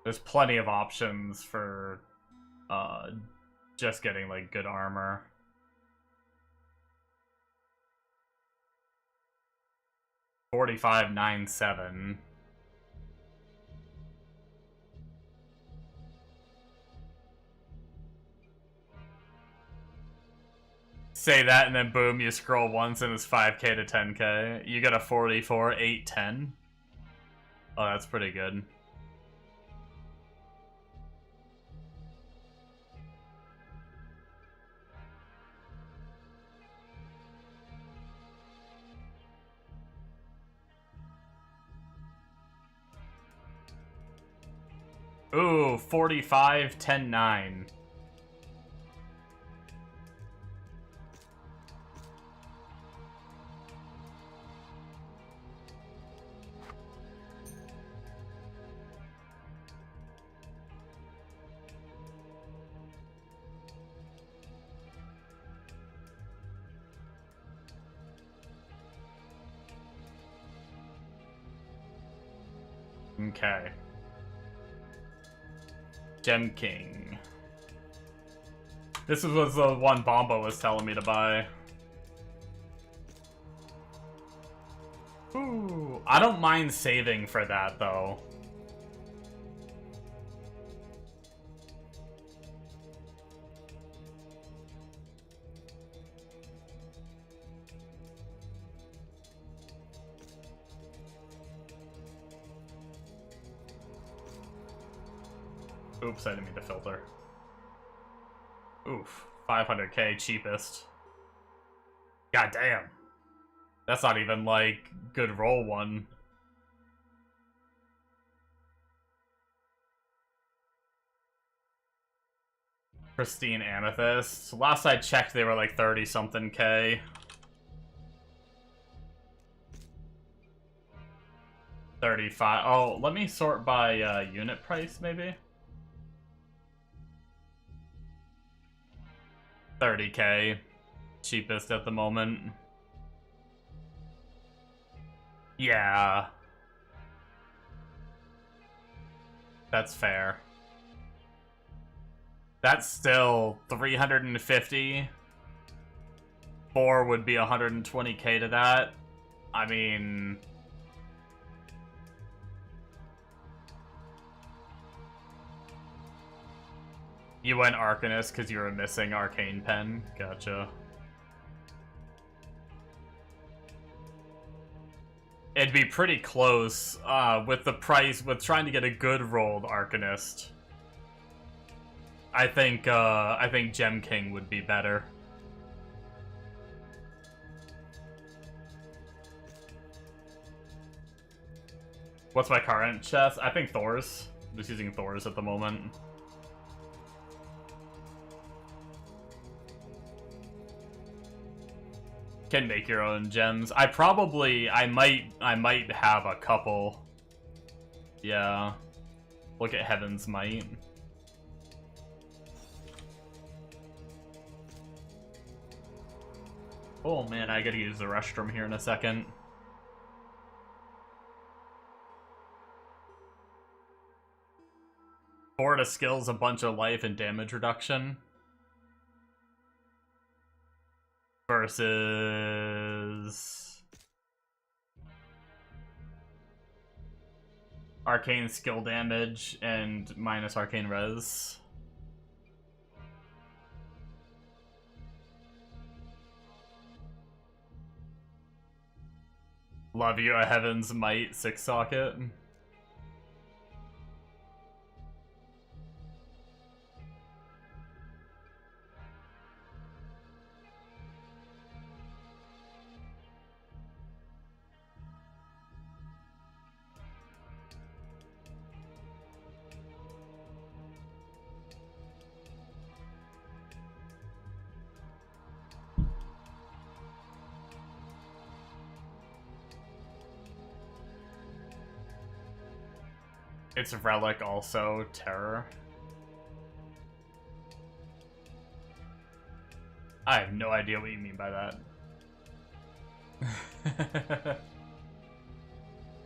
There's plenty of options for just getting like good armor. $45.97. Say that and then boom, you scroll once and it's 5k to 10k. You get a 44.810. Oh, that's pretty good. Ooh, 45.10.9. Okay. Gem King. This was the one Bomba was telling me to buy. Ooh, I don't mind saving for that though. Oops, I didn't mean to filter. Oof, 500k cheapest. God damn. That's not even, like, good roll one. Pristine Amethyst. Last I checked, they were like 30-something K. 35. Oh, let me sort by unit price, maybe? 30k. Cheapest at the moment. Yeah. That's fair. That's still 350. 4 would be 120k to that. I mean... You went Arcanist because you were missing Arcane Pen. Gotcha. It'd be pretty close with the price, with trying to get a good rolled Arcanist. I think Gem King would be better. What's my current chest? I think Thor's. I'm just using Thor's at the moment. Can make your own gems. I might have a couple. Yeah. Look at Heaven's Might. Oh man, I gotta use the restroom here in a second. Florida skills a bunch of life and damage reduction. Versus arcane skill damage and minus arcane res. Love you, a Heaven's Might 6-socket. It's Relic also, Terror. I have no idea what you mean by that.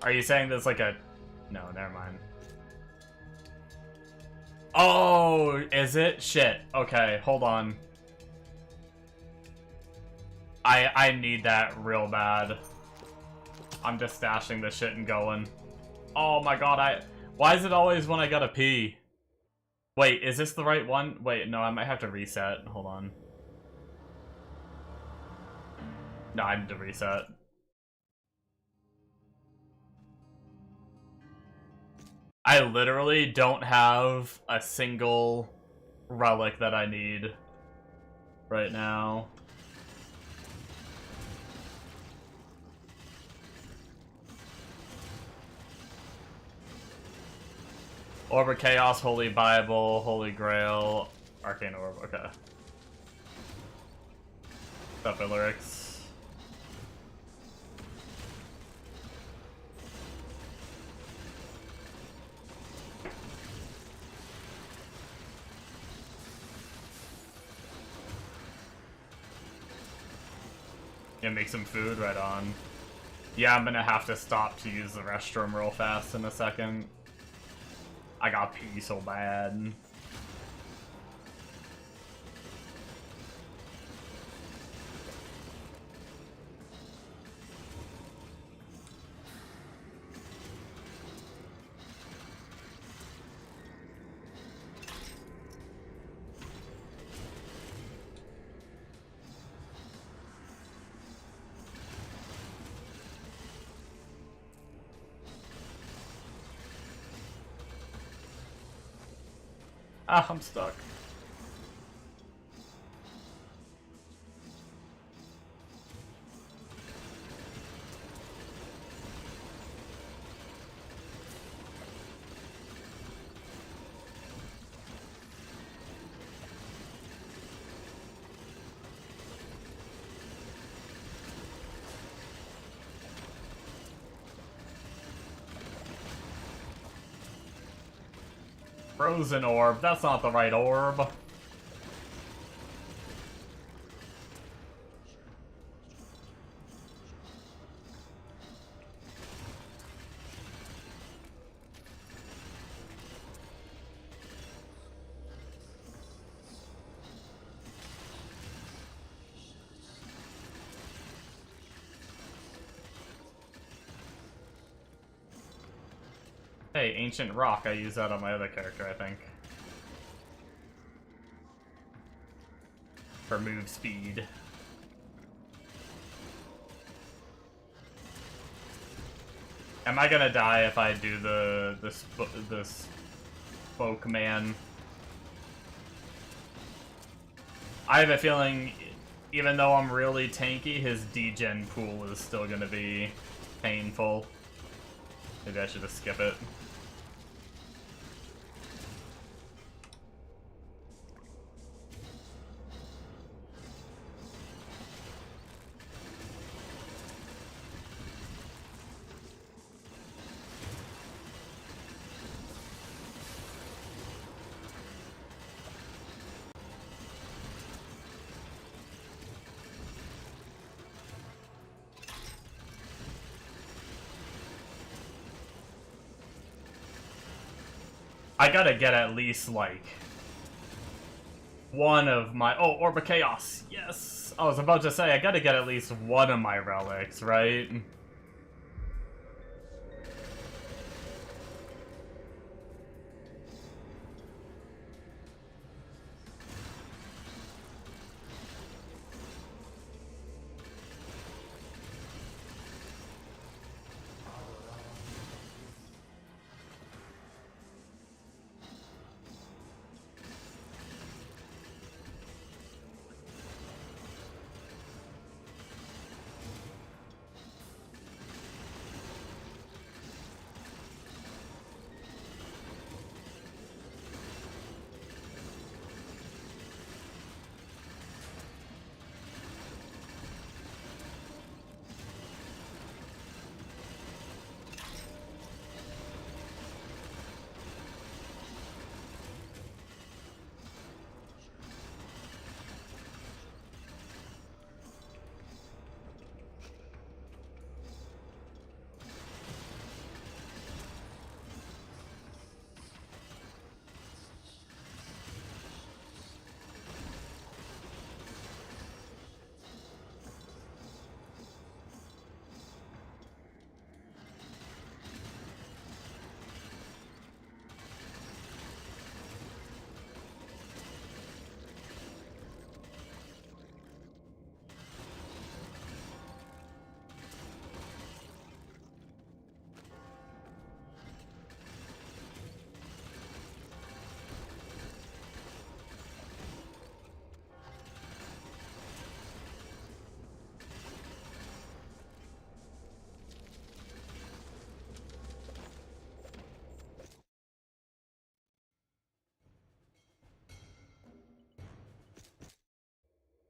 Are you saying there's like a... No, never mind. Oh, is it? Shit. Okay, hold on. I need that real bad. I'm just stashing this shit and going. Oh my god, why is it always when I gotta pee? Wait, is this the right one? Wait, no, I might have to reset. Hold on. No, I need to reset. I literally don't have a single relic that I need right now. Orb of Chaos, Holy Bible, Holy Grail, Arcane Orb, okay. What's up, Illyrix? Yeah, make some food, right on. Yeah, I'm gonna have to stop to use the restroom real fast in a second. I got pee so bad. Ah, I'm stuck. Frozen orb, that's not the right orb. Hey, Ancient Rock, I use that on my other character, I think. For move speed. Am I gonna die if I do this Spoke Man? I have a feeling, even though I'm really tanky, his degen pool is still gonna be painful. Maybe I should just skip it. I gotta get at least, like, one of my... Oh, Orb of Chaos! Yes! I was about to say, I gotta get at least one of my relics, right?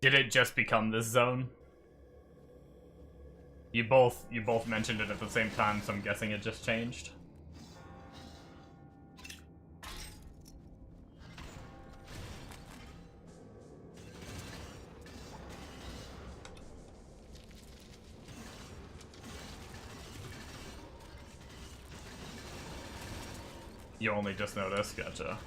Did it just become this zone? You both mentioned it at the same time, so I'm guessing it just changed. You only just noticed, gotcha.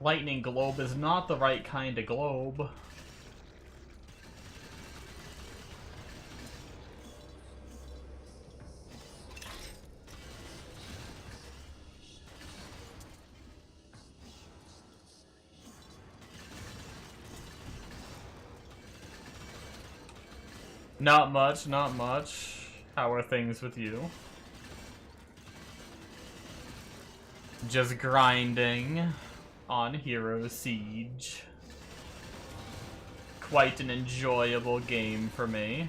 Lightning globe is not the right kind of globe. Not much, not much. How are things with you? Just grinding on Hero Siege. Quite an enjoyable game for me.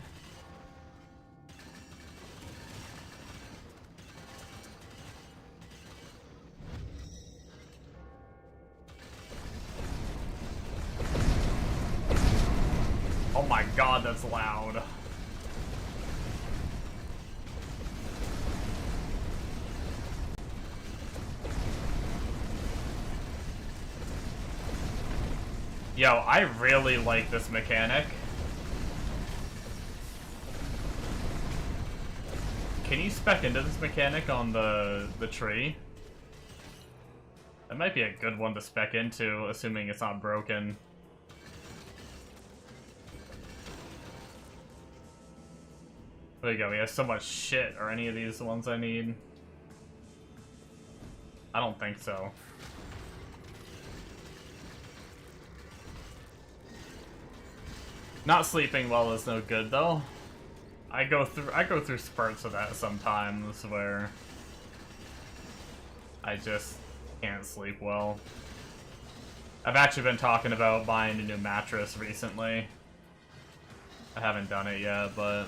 Oh my god, that's loud. Yo, I really like this mechanic. Can you spec into this mechanic on the tree? That might be a good one to spec into, assuming it's not broken. There you go, he has so much shit. Are any of these the ones I need? I don't think so. Not sleeping well is no good though. I go through spurts of that sometimes where I just can't sleep well. I've actually been talking about buying a new mattress recently. I haven't done it yet, but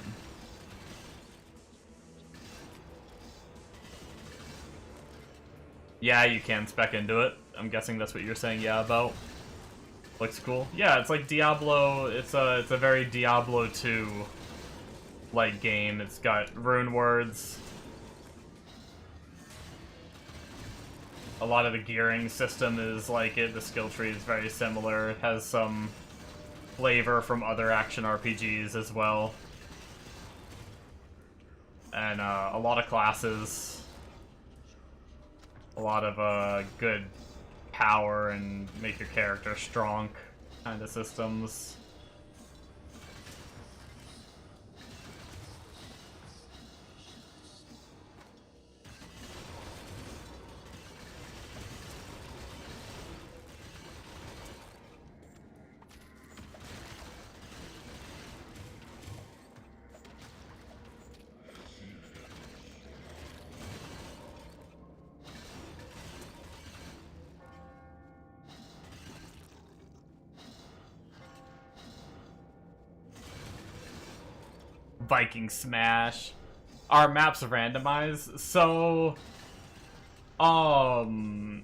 yeah, you can spec into it. I'm guessing that's what you're saying yeah about. Looks cool. Yeah, it's like Diablo. It's a very Diablo 2 like game. It's got rune words. A lot of the gearing system is like it. The skill tree is very similar. It has some flavor from other action RPGs as well. And a lot of classes. A lot of good power and make your character strong kind of systems. Viking Smash. Are maps randomized? So, the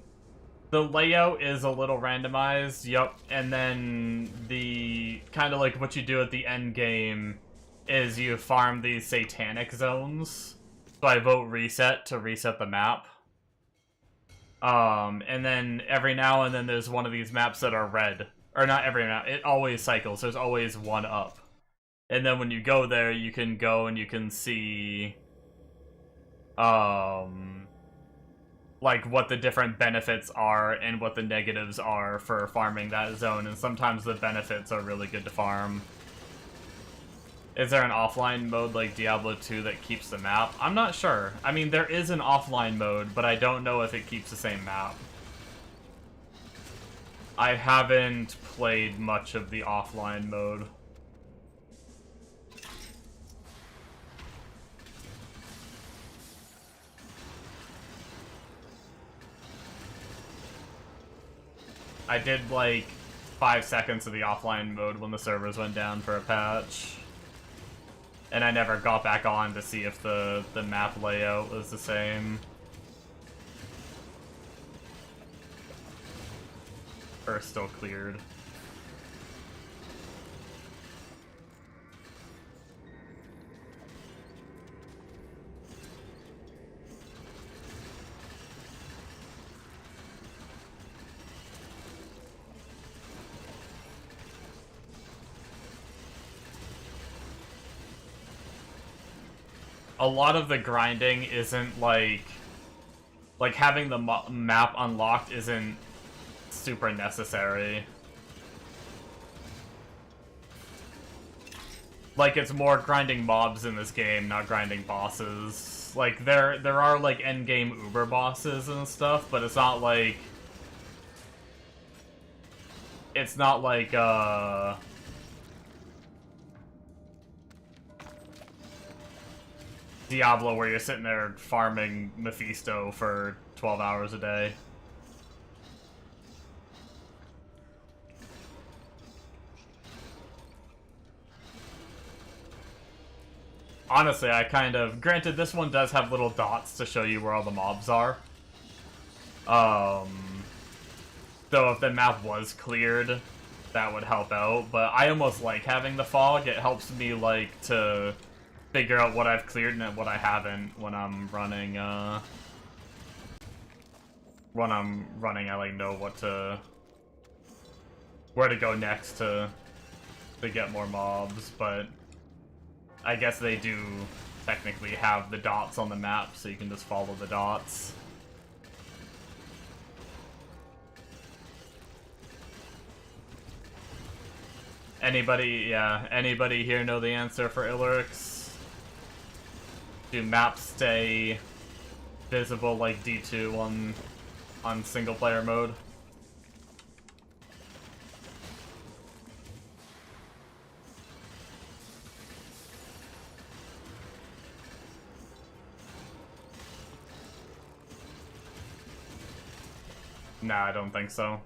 layout is a little randomized, yup, and then the kind of like what you do at the end game is you farm these satanic zones. So I vote reset to reset the map. And then every now and then there's one of these maps that are red. Or not every map, it always cycles, there's always one up. And then when you go there, you can go and you can see, like what the different benefits are and what the negatives are for farming that zone, and sometimes the benefits are really good to farm. Is there an offline mode like Diablo 2 that keeps the map? I'm not sure. I mean, there is an offline mode, but I don't know if it keeps the same map. I haven't played much of the offline mode. I did like 5 seconds of the offline mode when the servers went down for a patch. And I never got back on to see if the map layout was the same. Or still cleared. A lot of the grinding isn't like having the map unlocked isn't super necessary. Like, it's more grinding mobs in this game, not grinding bosses. Like, there are like endgame uber bosses and stuff, but it's not like Diablo where you're sitting there farming Mephisto for 12 hours a day. Honestly, I kind of... Granted, this one does have little dots to show you where all the mobs are. So if the map was cleared, that would help out. But I almost like having the fog. It helps me, like, to figure out what I've cleared and what I haven't when I'm running, I, like, know where to go next to get more mobs, but I guess they do technically have the dots on the map, so you can just follow the dots. Anybody here know the answer for Illyrix? Do maps stay visible like D2 on single player mode? Nah, I don't think so.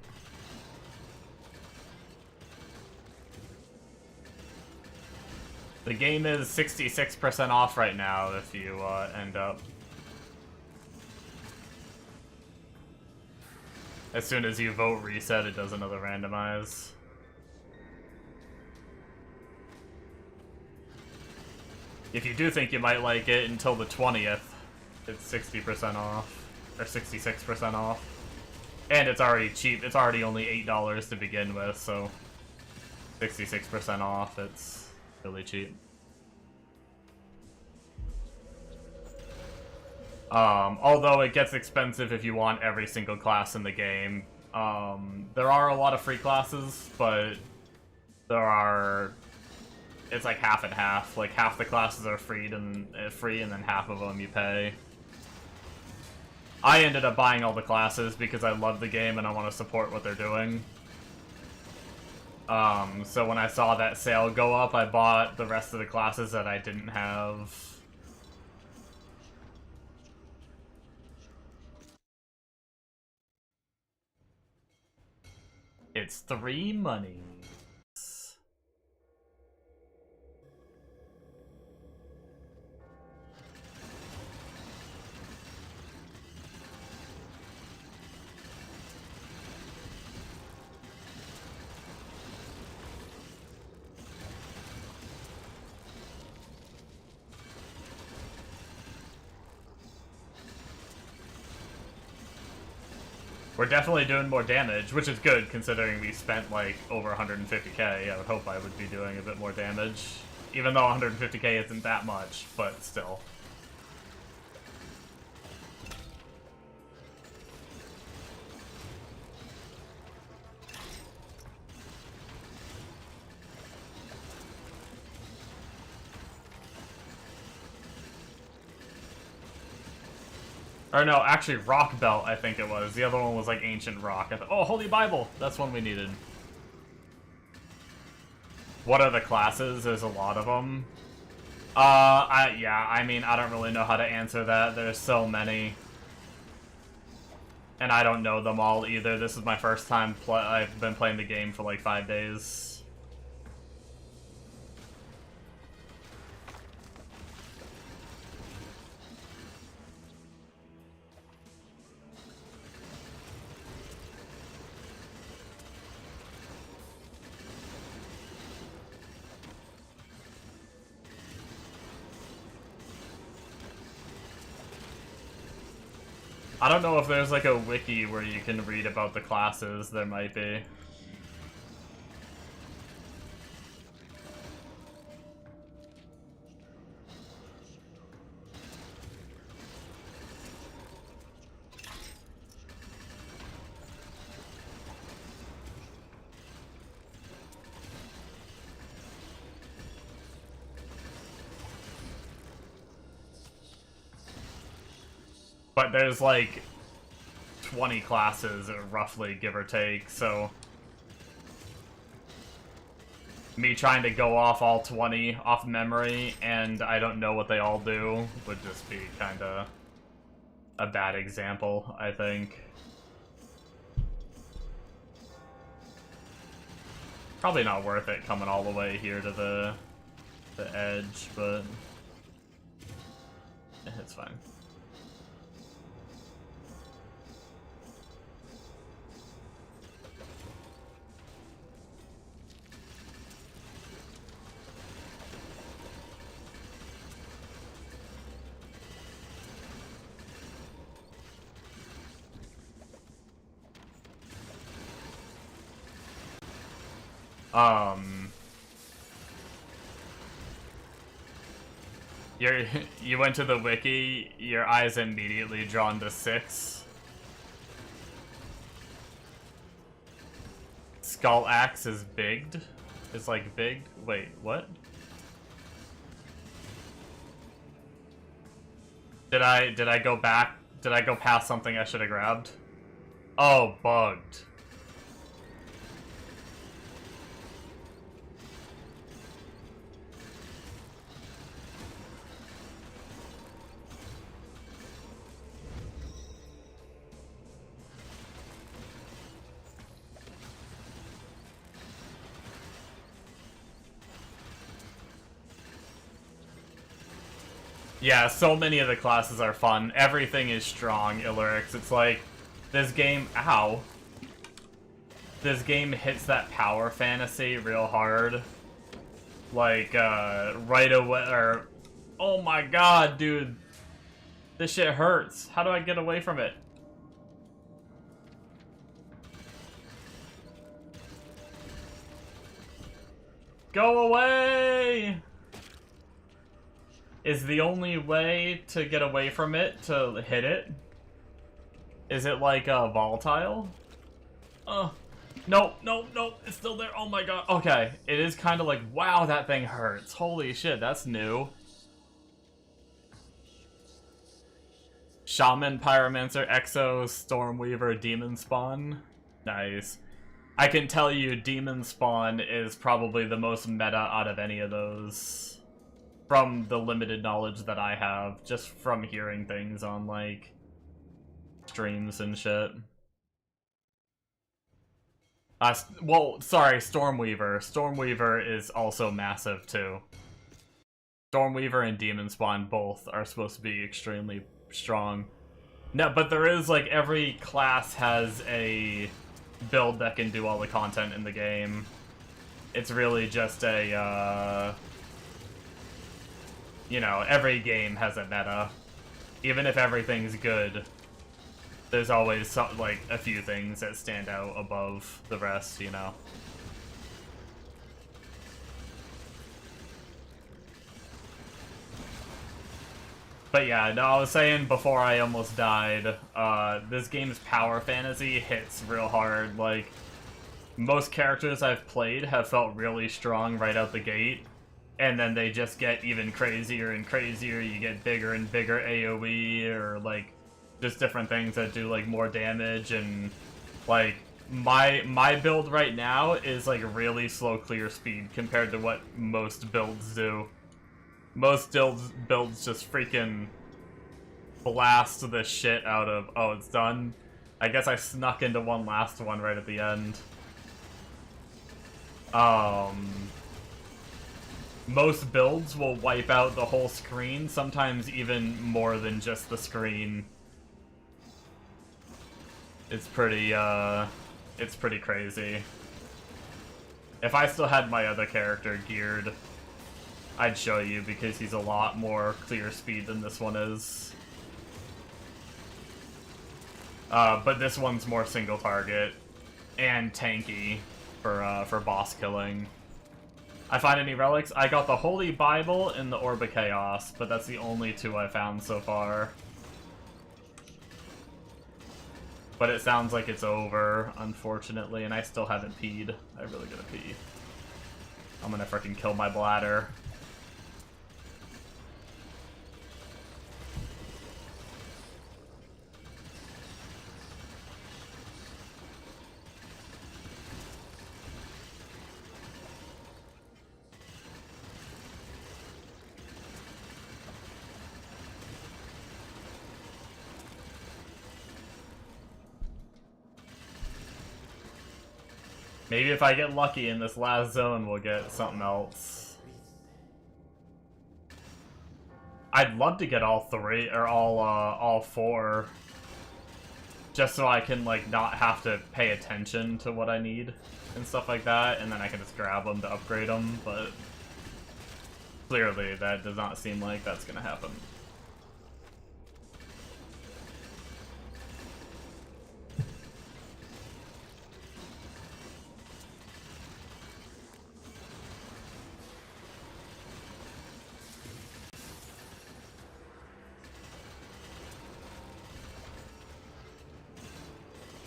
The game is 66% off right now if you end up. As soon as you vote reset, it does another randomize. If you do think you might like it, until the 20th, it's 60% off. Or 66% off. And it's already cheap. It's already only $8 to begin with, so 66% off, it's really cheap. Although it gets expensive if you want every single class in the game. There are a lot of free classes, but it's like half and half. Like half the classes are free and then half of them you pay. I ended up buying all the classes because I love the game and I want to support what they're doing. So when I saw that sale go up, I bought the rest of the classes that I didn't have. It's 3 monies. We're definitely doing more damage, which is good considering we spent like over 150k. I would hope I would be doing a bit more damage. Even though 150k isn't that much, but still. Or no, actually Rock Belt, I think it was. The other one was like Ancient Rock. Oh, Holy Bible! That's one we needed. What are the classes? There's a lot of them. Yeah, I mean, I don't really know how to answer that. There's so many. And I don't know them all either. This is my first time I've been playing the game for like 5 days. I don't know if there's like a wiki where you can read about the classes. There might be. But there's like 20 classes, roughly, give or take, so me trying to go off all 20 off memory and I don't know what they all do would just be kinda a bad example, I think. Probably not worth it coming all the way here to the edge, but it's fine. You went to the wiki, your eyes immediately drawn to 6. Skull Axe is bigged? Is like big? Wait, what? Did I go back? Did I go past something I should have grabbed? Oh, bugged. Yeah, so many of the classes are fun. Everything is strong, Illyrix. It's like, this game... Ow. This game hits that power fantasy real hard. Like, right away, or... Oh my god, dude. This shit hurts. How do I get away from it? Go away! Is the only way to get away from it to hit it? Is it like volatile? Nope, nope, nope, it's still there. Oh my god. Okay, it is kind of like, wow, that thing hurts. Holy shit, that's new. Shaman, Pyromancer, Exo, Stormweaver, Demon Spawn. Nice. I can tell you Demon Spawn is probably the most meta out of any of those. From the limited knowledge that I have, just from hearing things on, like, streams and shit. Well, sorry, Stormweaver. Stormweaver is also massive, too. Stormweaver and Demon Spawn both are supposed to be extremely strong. No, but there is, like, every class has a build that can do all the content in the game. It's really just a, you know, every game has a meta. Even if everything's good, there's always some, like a few things that stand out above the rest, you know. But yeah, no, I was saying before I almost died, this game's power fantasy hits real hard. Like, most characters I've played have felt really strong right out the gate, and then they just get even crazier and crazier. You get bigger and bigger AoE, or like just different things that do like more damage. And like my build right now is like really slow clear speed compared to what most builds do. Most builds just freaking blast the shit out of. Oh, it's done. I guess I snuck into one last one right at the end. Most builds will wipe out the whole screen, sometimes even more than just the screen. It's pretty crazy. If I still had my other character geared, I'd show you, because he's a lot more clear speed than this one is. But this one's more single target and tanky for boss killing. I find any relics? I got the Holy Bible and the Orb of Chaos, but that's the only two I found so far. But it sounds like it's over, unfortunately, and I still haven't peed. I really gotta pee. I'm gonna freaking kill my bladder. Maybe if I get lucky in this last zone, we'll get something else. I'd love to get all three, or all four, just so I can, like, not have to pay attention to what I need and stuff like that, and then I can just grab them to upgrade them, but clearly that does not seem like that's gonna happen.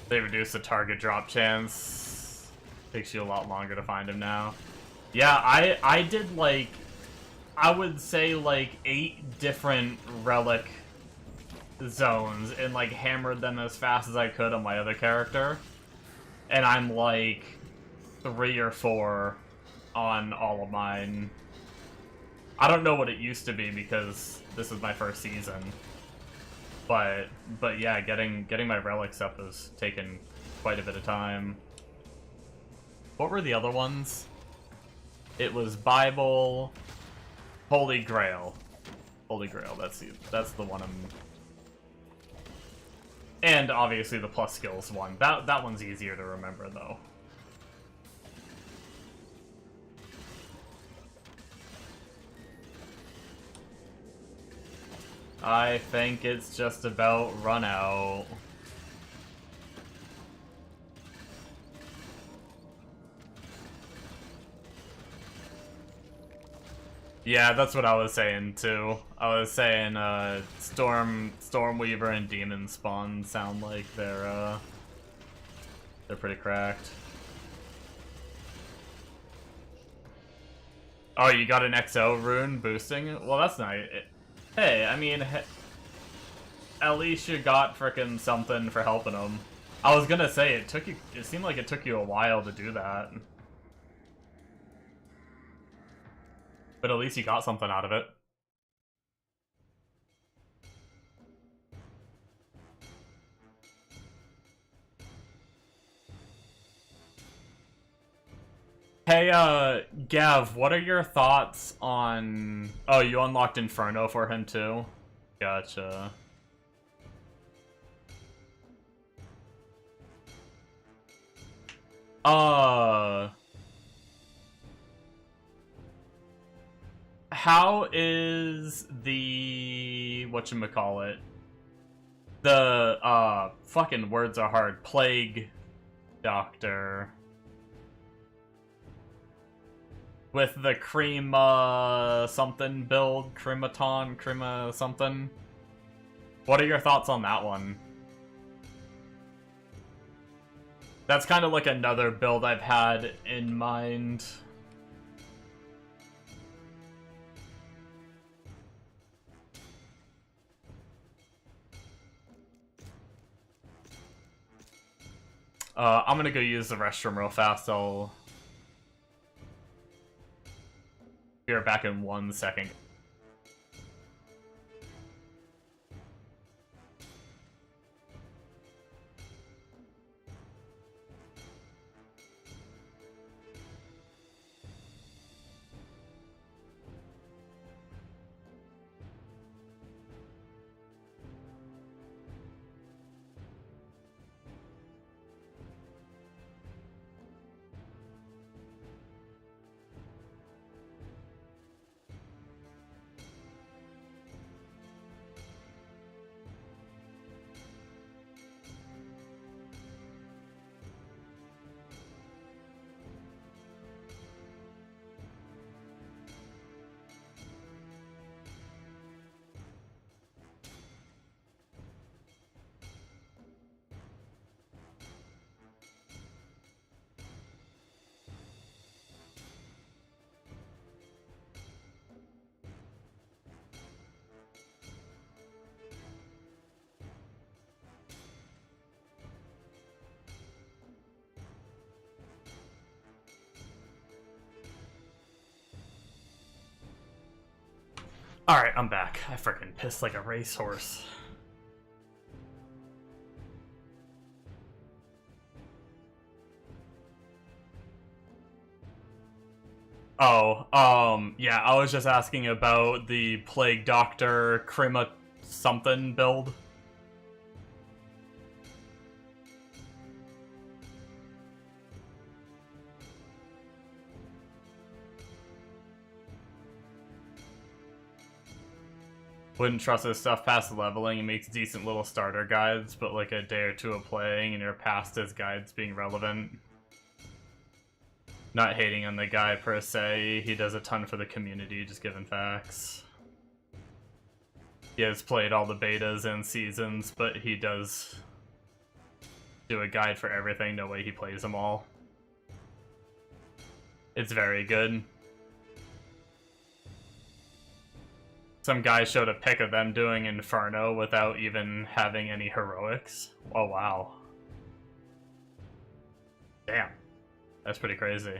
They reduced the target drop chance. Takes you a lot longer to find him now. Yeah, I did like, I would say like 8 different relic zones and like hammered them as fast as I could on my other character. And I'm like 3 or 4 on all of mine. I don't know what it used to be because this is my first season. But yeah, getting my relics up has taken quite a bit of time. What were the other ones? It was Bible, Holy Grail. Holy Grail, that's the one I'm... And obviously the plus skills one. That one's easier to remember though. I think it's just about run out. Yeah, that's what I was saying too. I was saying Stormweaver and Demon Spawn sound like they're pretty cracked. Oh, you got an XO rune boosting? Well, that's nice. Hey, I mean, at least you got frickin' something for helping him. I was gonna say, it seemed like it took you a while to do that. But at least you got something out of it. Hey, Gav, what are your thoughts on... Oh, you unlocked Inferno for him too? Gotcha. How is the... whatchamacallit? The, fucking words are hard. Plague Doctor. With the Crema something build. Crematon, Crema something. What are your thoughts on that one? That's kind of like another build I've had in mind. I'm gonna go use the restroom real fast. I'll be right back in 1 second. Alright, I'm back. I freaking pissed like a racehorse. Oh, yeah, I was just asking about the Plague Doctor Crema something build. Wouldn't trust his stuff past leveling. He makes decent little starter guides, but like a day or two of playing and you're past his guides being relevant. Not hating on the guy per se, he does a ton for the community, just giving facts. He has played all the betas and seasons, but he does do a guide for everything, no way he plays them all. It's very good. Some guy showed a pic of them doing Inferno without even having any heroics. Oh wow. Damn. That's pretty crazy.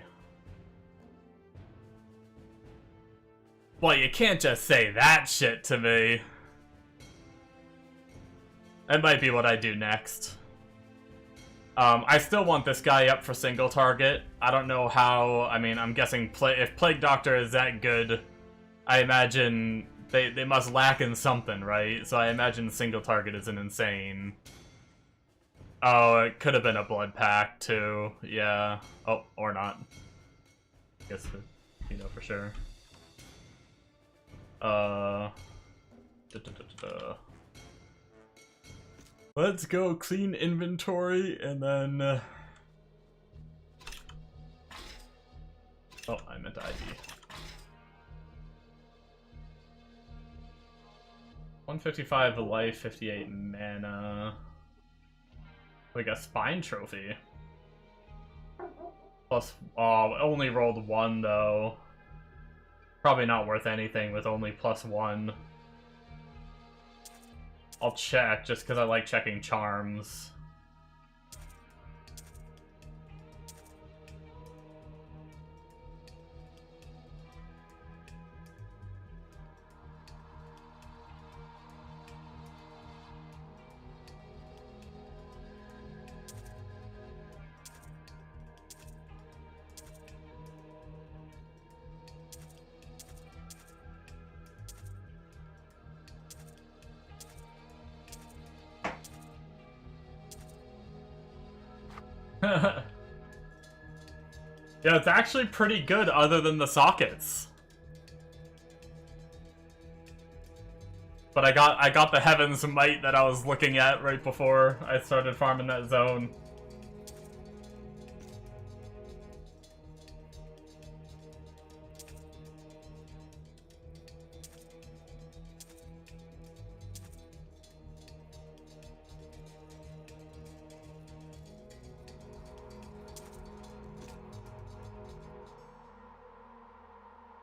Well, you can't just say that shit to me. That might be what I do next. I still want this guy up for single target. I don't know how, I mean, I'm guessing if Plague Doctor is that good, I imagine they must lack in something, right? So I imagine single target isn't insane. Oh, it could have been a blood pack too. Yeah. Oh, or not. Guess you know for sure. Let's go clean inventory and then. Oh, I meant ID. 155 life, 58 mana. We got spine trophy. Plus, oh, only rolled 1 though. Probably not worth anything with only +1. I'll check just because I like checking charms. Yeah, it's actually pretty good other than the sockets. but I got the Heaven's Might that I was looking at right before I started farming that zone.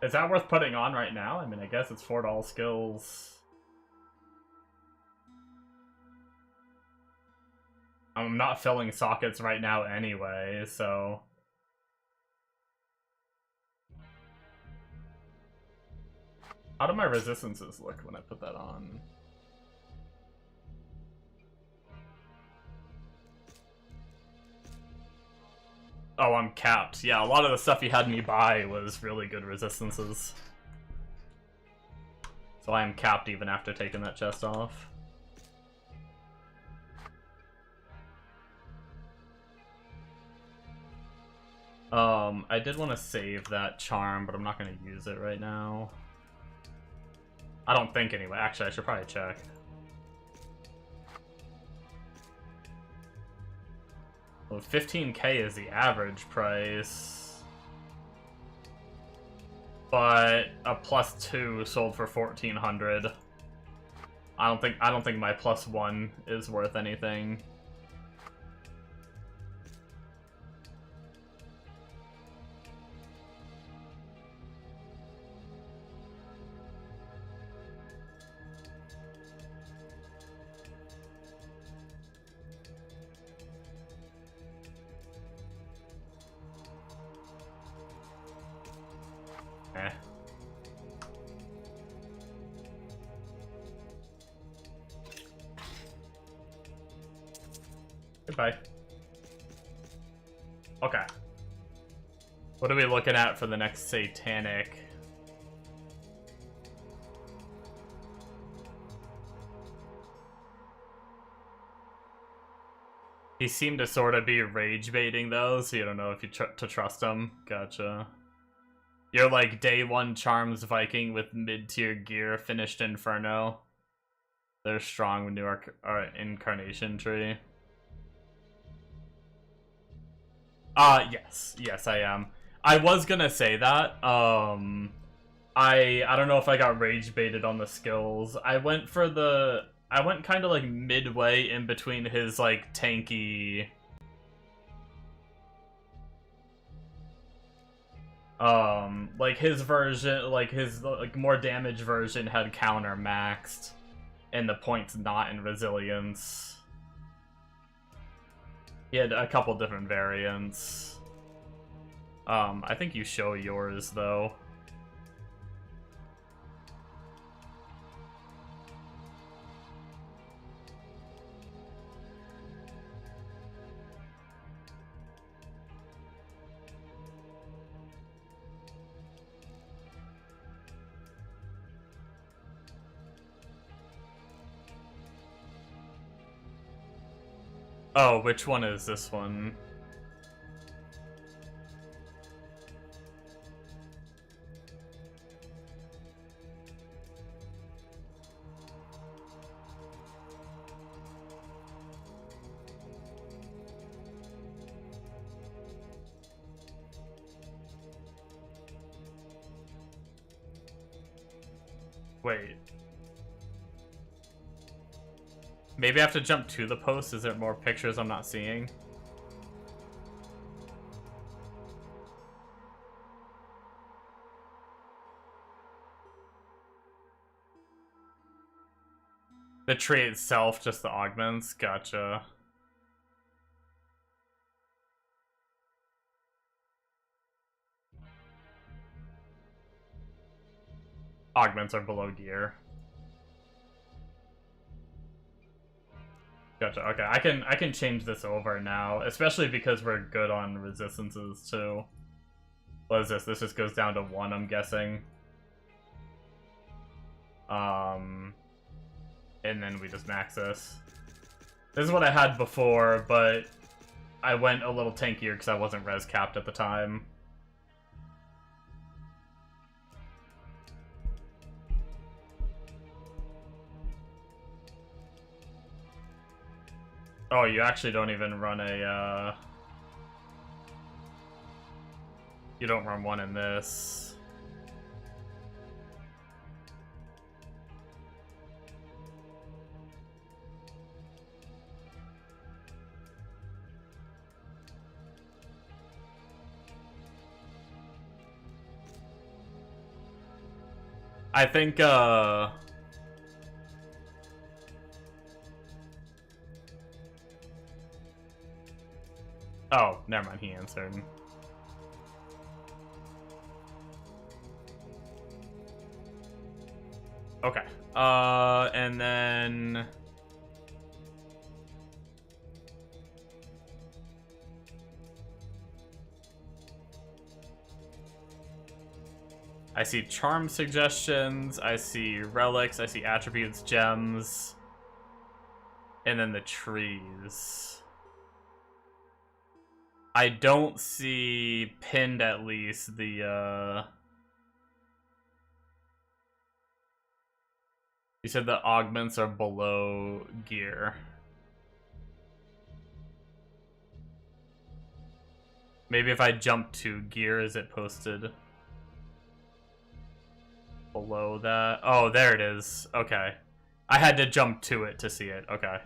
Is that worth putting on right now? I mean, I guess it's $4 skills. I'm not filling sockets right now anyway, so... How do my resistances look when I put that on? Oh, I'm capped. Yeah, a lot of the stuff he had me buy was really good resistances. So I am capped even after taking that chest off. I did want to save that charm, but I'm not going to use it right now. I don't think anyway. Actually, I should probably check. Well, 15k is the average price. But a +2 sold for 1400. I don't think my +1 is worth anything. Eh. Goodbye. Okay. What are we looking at for the next Satanic? He seemed to sort of be rage baiting though, so you don't know if you to trust him. Gotcha. You're like day 1 Charms Viking with mid-tier gear, finished Inferno. They're strong with new Incarnation Tree. Yes. Yes, I am. I was gonna say that. I don't know if I got rage baited on the skills. I went kind of like midway in between his like tanky like his version, like his like more damage version had counter maxed and the points not in resilience. He had a couple different variants. I think you show yours though. Oh, which one is this one? Wait. Maybe I have to jump to the post. Is there more pictures I'm not seeing? The tree itself, just the augments? Gotcha. Augments are below gear. Gotcha. Okay, I can change this over now, especially because we're good on resistances too. What is this? This just goes down to 1, I'm guessing. And then we just max this. This is what I had before, but I went a little tankier because I wasn't res capped at the time. Oh, you actually don't even run you don't run one in this. I think, oh, never mind, he answered. Okay. And then... I see charm suggestions, I see relics, I see attributes, gems, and then the trees. I don't see pinned, at least, the, You said the augments are below gear. Maybe if I jump to gear, is it posted below that? Oh, there it is. Okay. I had to jump to it to see it. Okay.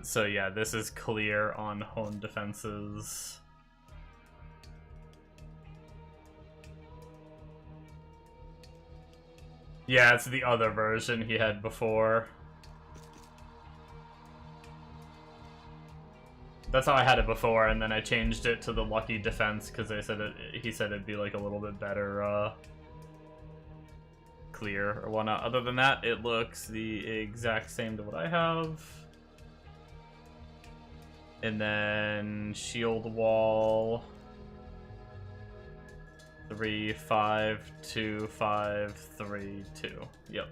So yeah, this is clear on honed defenses. Yeah, it's the other version he had before. That's how I had it before, and then I changed it to the lucky defense because they said he said it'd be like a little bit better, clear or whatnot. Other than that, it looks the exact same to what I have. And then shield wall 3 5 2 5 3 2. Yep.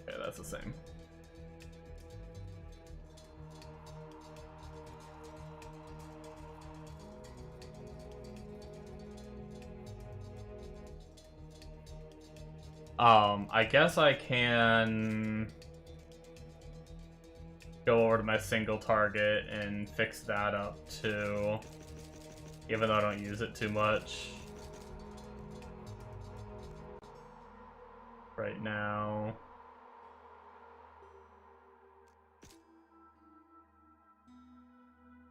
Okay, that's the same. I guess I can go over to my single target and fix that up too, even though I don't use it too much right now.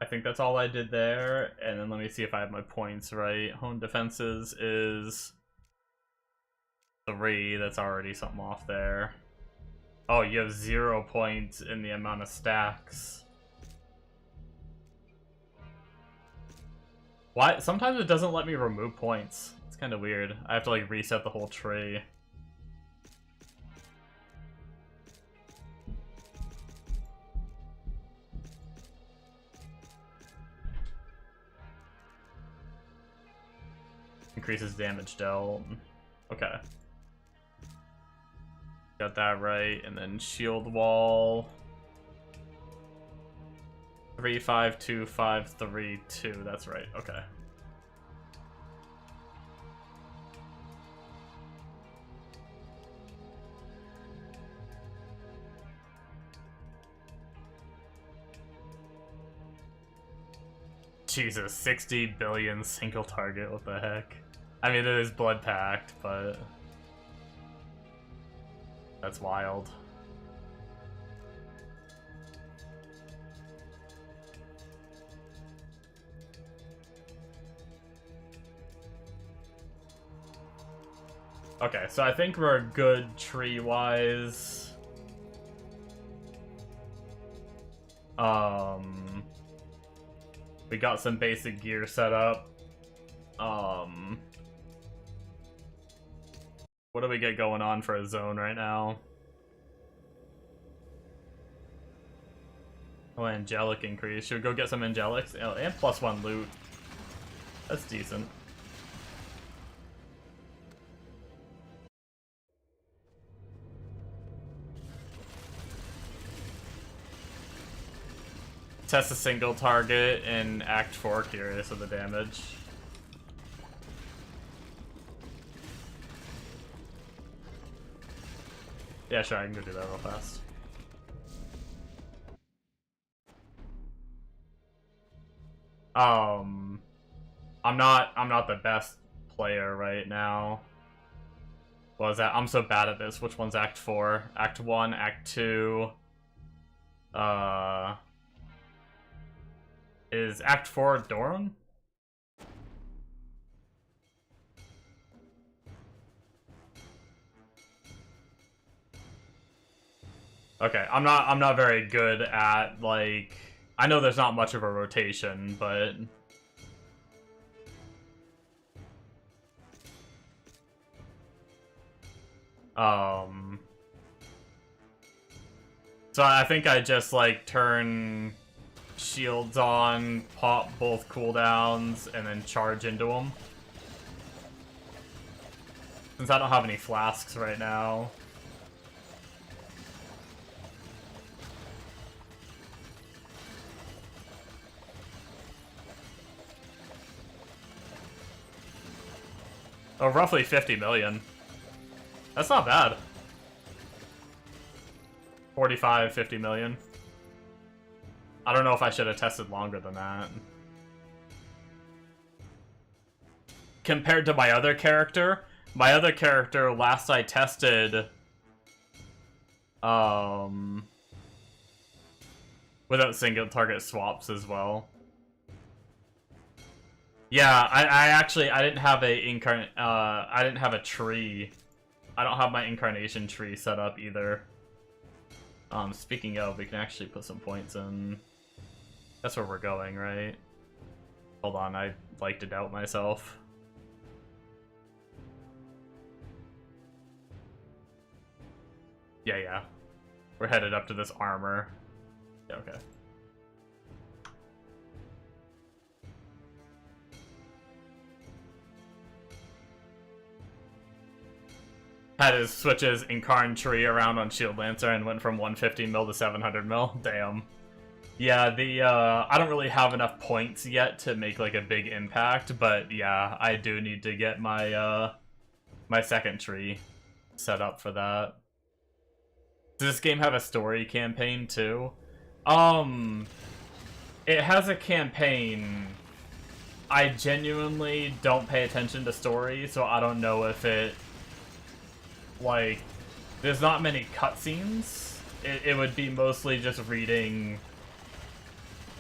I think that's all I did there, and then let me see if I have my points right. Home defenses is 3, that's already something off there. Oh, you have 0 points in the amount of stacks. Why? Sometimes it doesn't let me remove points. It's kind of weird. I have to like reset the whole tree. Increases damage dealt. Okay. Got that right, and then shield wall 3 5 2 5 3 2. That's right. Okay. Jesus, 60 billion single target. What the heck? I mean, it is blood packed, but that's wild. Okay, so I think we're good tree-wise. We got some basic gear set up. What do we get going on for a zone right now? Oh, angelic increase. Should we go get some angelics? Oh, and +1 loot. That's decent. Test a single target in Act 4, curious of the damage. Yeah, sure, I can go do that real fast. I'm not the best player right now. What was that? I'm so bad at this. Which one's Act 4? Act 1, Act 2. Is Act 4 Doran? Okay, I'm not very good at, like, I know there's not much of a rotation, but so I think I just like turn shields on, pop both cooldowns, and then charge into them. Since I don't have any flasks right now. Oh, roughly 50 million. That's not bad. 45, 50 million. I don't know if I should have tested longer than that. Compared to my other character, last I tested, without single target swaps as well. Yeah, I didn't have I didn't have a tree. I don't have my incarnation tree set up either. Speaking of, we can actually put some points in. That's where we're going, right? Hold on, I like to doubt myself. Yeah. We're headed up to this armor. Yeah, okay. Had his switches Incarn tree around on Shield Lancer and went from 150 mil to 700 mil. Damn. Yeah, I don't really have enough points yet to make like a big impact, but yeah, I do need to get my my second tree set up for that. Does this game have a story campaign too? It has a campaign. I genuinely don't pay attention to story, so I don't know if it, like, there's not many cutscenes. It would be mostly just reading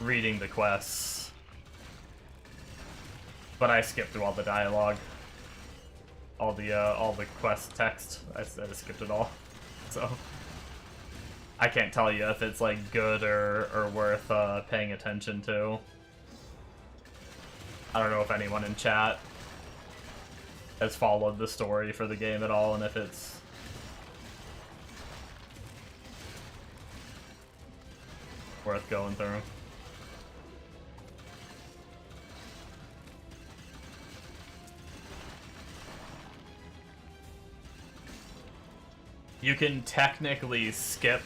the quests. But I skipped through all the dialogue. All the quest text. I just skipped it all. So I can't tell you if it's like good or worth paying attention to. I don't know if anyone in chat has followed the story for the game at all, and if it's worth going through. You can technically skip,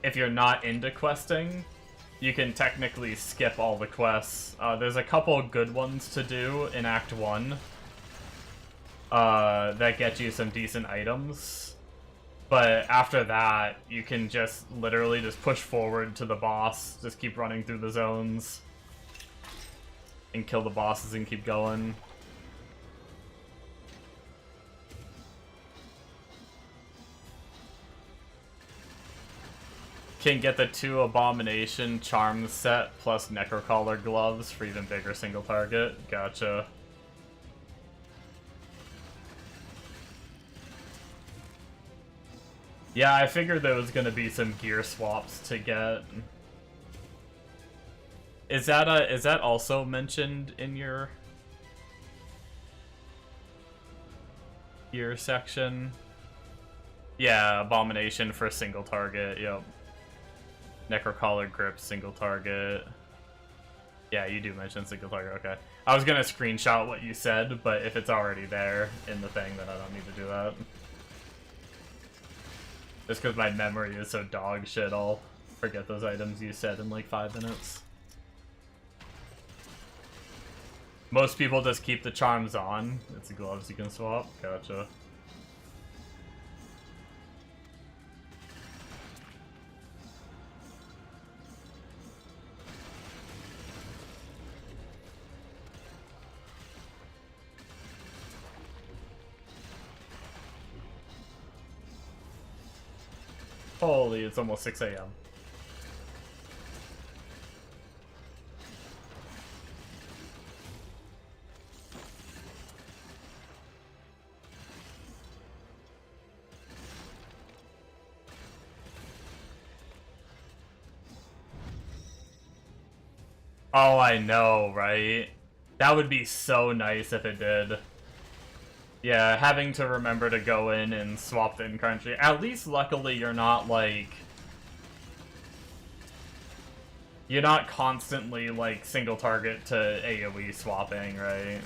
if you're not into questing, you can technically skip all the quests. There's a couple good ones to do in Act 1 that get you some decent items. But after that, you can just literally just push forward to the boss, just keep running through the zones, and kill the bosses and keep going. Can get the 2 Abomination Charms set plus Necrocaller gloves for even bigger single target. Gotcha. Yeah, I figured there was gonna be some gear swaps to get. Is that also mentioned in your gear section? Yeah, Abomination for single target, yep. Necrocaller grip, single target. Yeah, you do mention single target, okay. I was gonna screenshot what you said, but if it's already there in the thing, then I don't need to do that. Just because my memory is so dog shit, I'll forget those items you said in like 5 minutes. Most people just keep the charms on. It's the gloves you can swap. Gotcha. Holy, it's almost 6 a.m. Oh, I know, right? That would be so nice if it did. Yeah, having to remember to go in and swap the currency. At least, luckily, you're not, like... You're not constantly, like, single target to AoE swapping, right?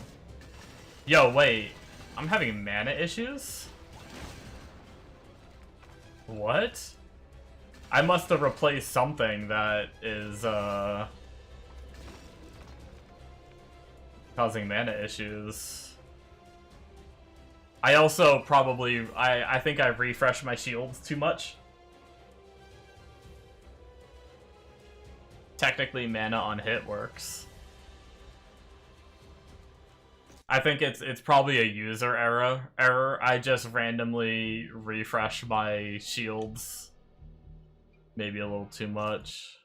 Yo, wait. I'm having mana issues? What? I must have replaced something that is, causing mana issues. I also probably... I think I refreshed my shields too much. Technically, mana on hit works. I think it's probably a user error. I just randomly refresh my shields. Maybe a little too much.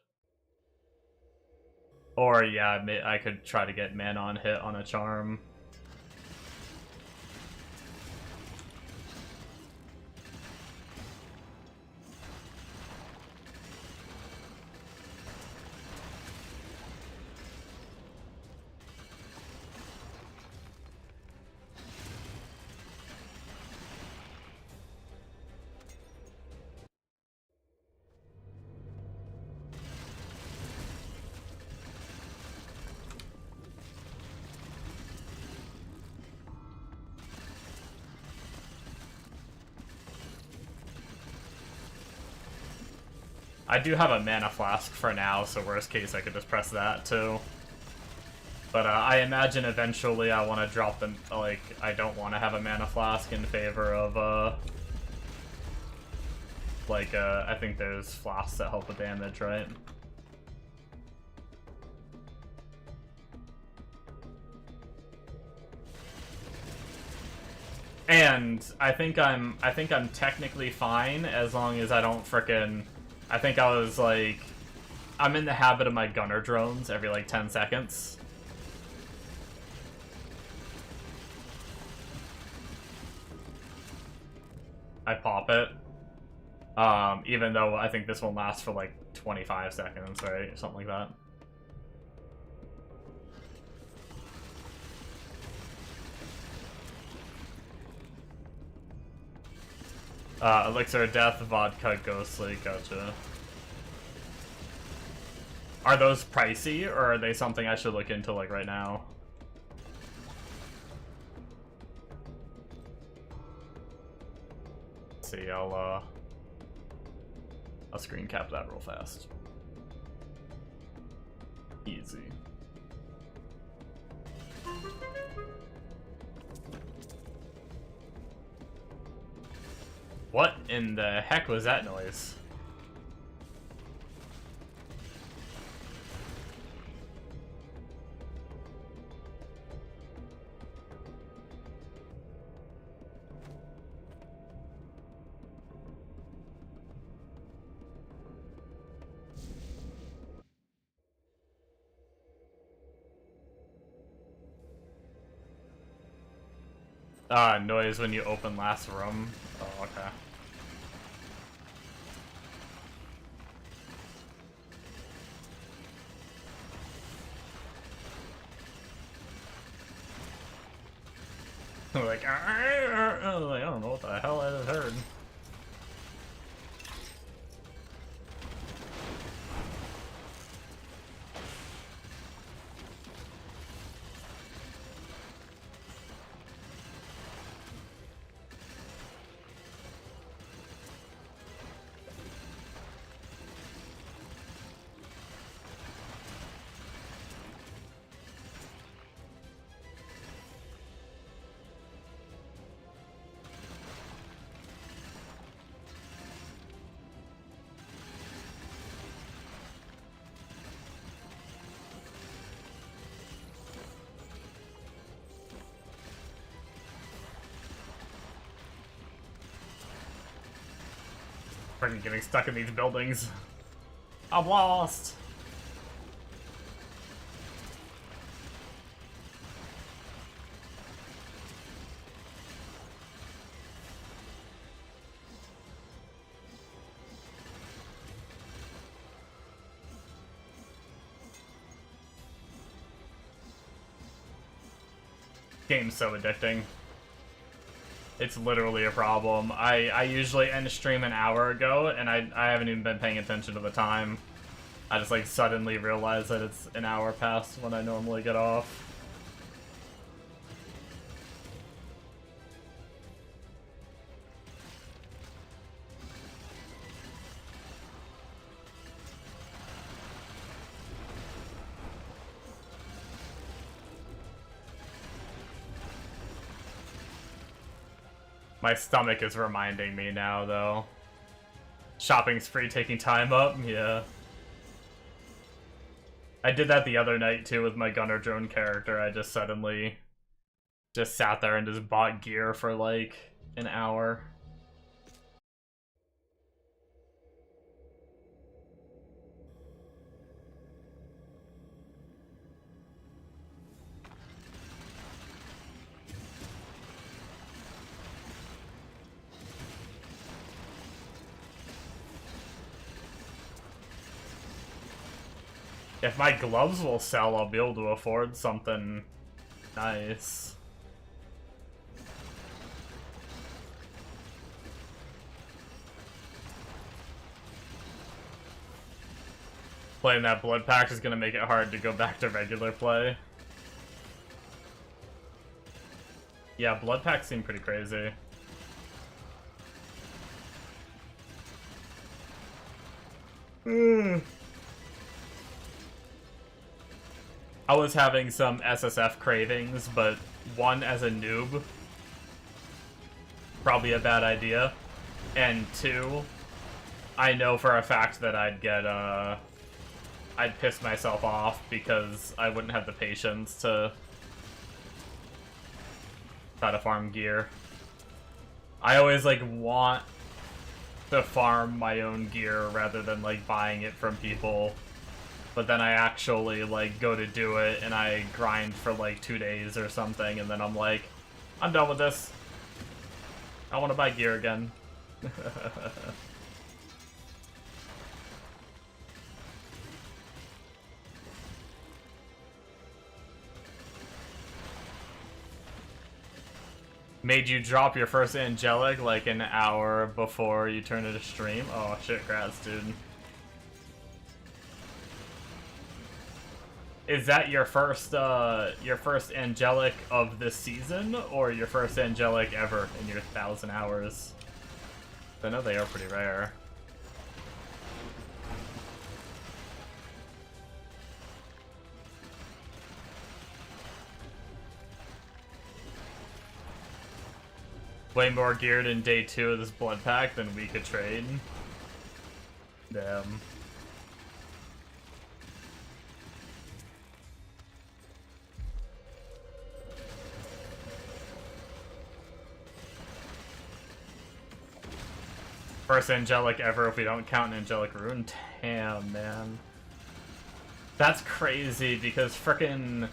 Or, yeah, I could try to get mana on hit on a charm. I do have a mana flask for now, so worst case I could just press that too. But I imagine eventually I want to drop them, like, I don't want to have a mana flask in favor of, like, I think there's flasks that help with damage, right? And I think I'm technically fine as long as I don't frickin'... I think I was like... I'm in the habit of my gunner drones every like 10 seconds. I pop it. Even though I think this one lasts for like 25 seconds, right? Something like that. Elixir of Death, Vodka, Ghostly, gotcha. Are those pricey, or are they something I should look into, like, right now? Let's see, I'll screen cap that real fast. Easy. What in the heck was that noise? Noise when you open last room. Oh, okay. Like, I don't know what the hell I just heard. Freaking getting stuck in these buildings. I'm lost. Game's so addicting. It's literally a problem. I usually end stream an hour ago, and I haven't even been paying attention to the time. I just like suddenly realize that it's an hour past when I normally get off. My stomach is reminding me now, though. Shopping spree taking time up? Yeah. I did that the other night, too, with my Gunner Drone character. I just suddenly just sat there and just bought gear for, like, an hour. If my gloves will sell, I'll be able to afford something nice. Playing that blood pact is gonna make it hard to go back to regular play. Yeah, blood packs seem pretty crazy. I was having some SSF cravings, but one, as a noob, probably a bad idea, and two, I know for a fact that I'd piss myself off because I wouldn't have the patience to try to farm gear. I always like want to farm my own gear rather than like buying it from people. But then I actually, like, go to do it, and I grind for, like, 2 days or something, and then I'm like, I'm done with this. I want to buy gear again. Made you drop your first Angelic, like, an hour before you turn it to stream? Oh, shit, congrats, dude. Is that your first Angelic of this season, or your first Angelic ever in your 1,000 hours? I know they are pretty rare. Way more geared in day 2 of this blood pack than we could trade. Damn. First Angelic ever if we don't count an Angelic Rune. Damn, man. That's crazy because frickin'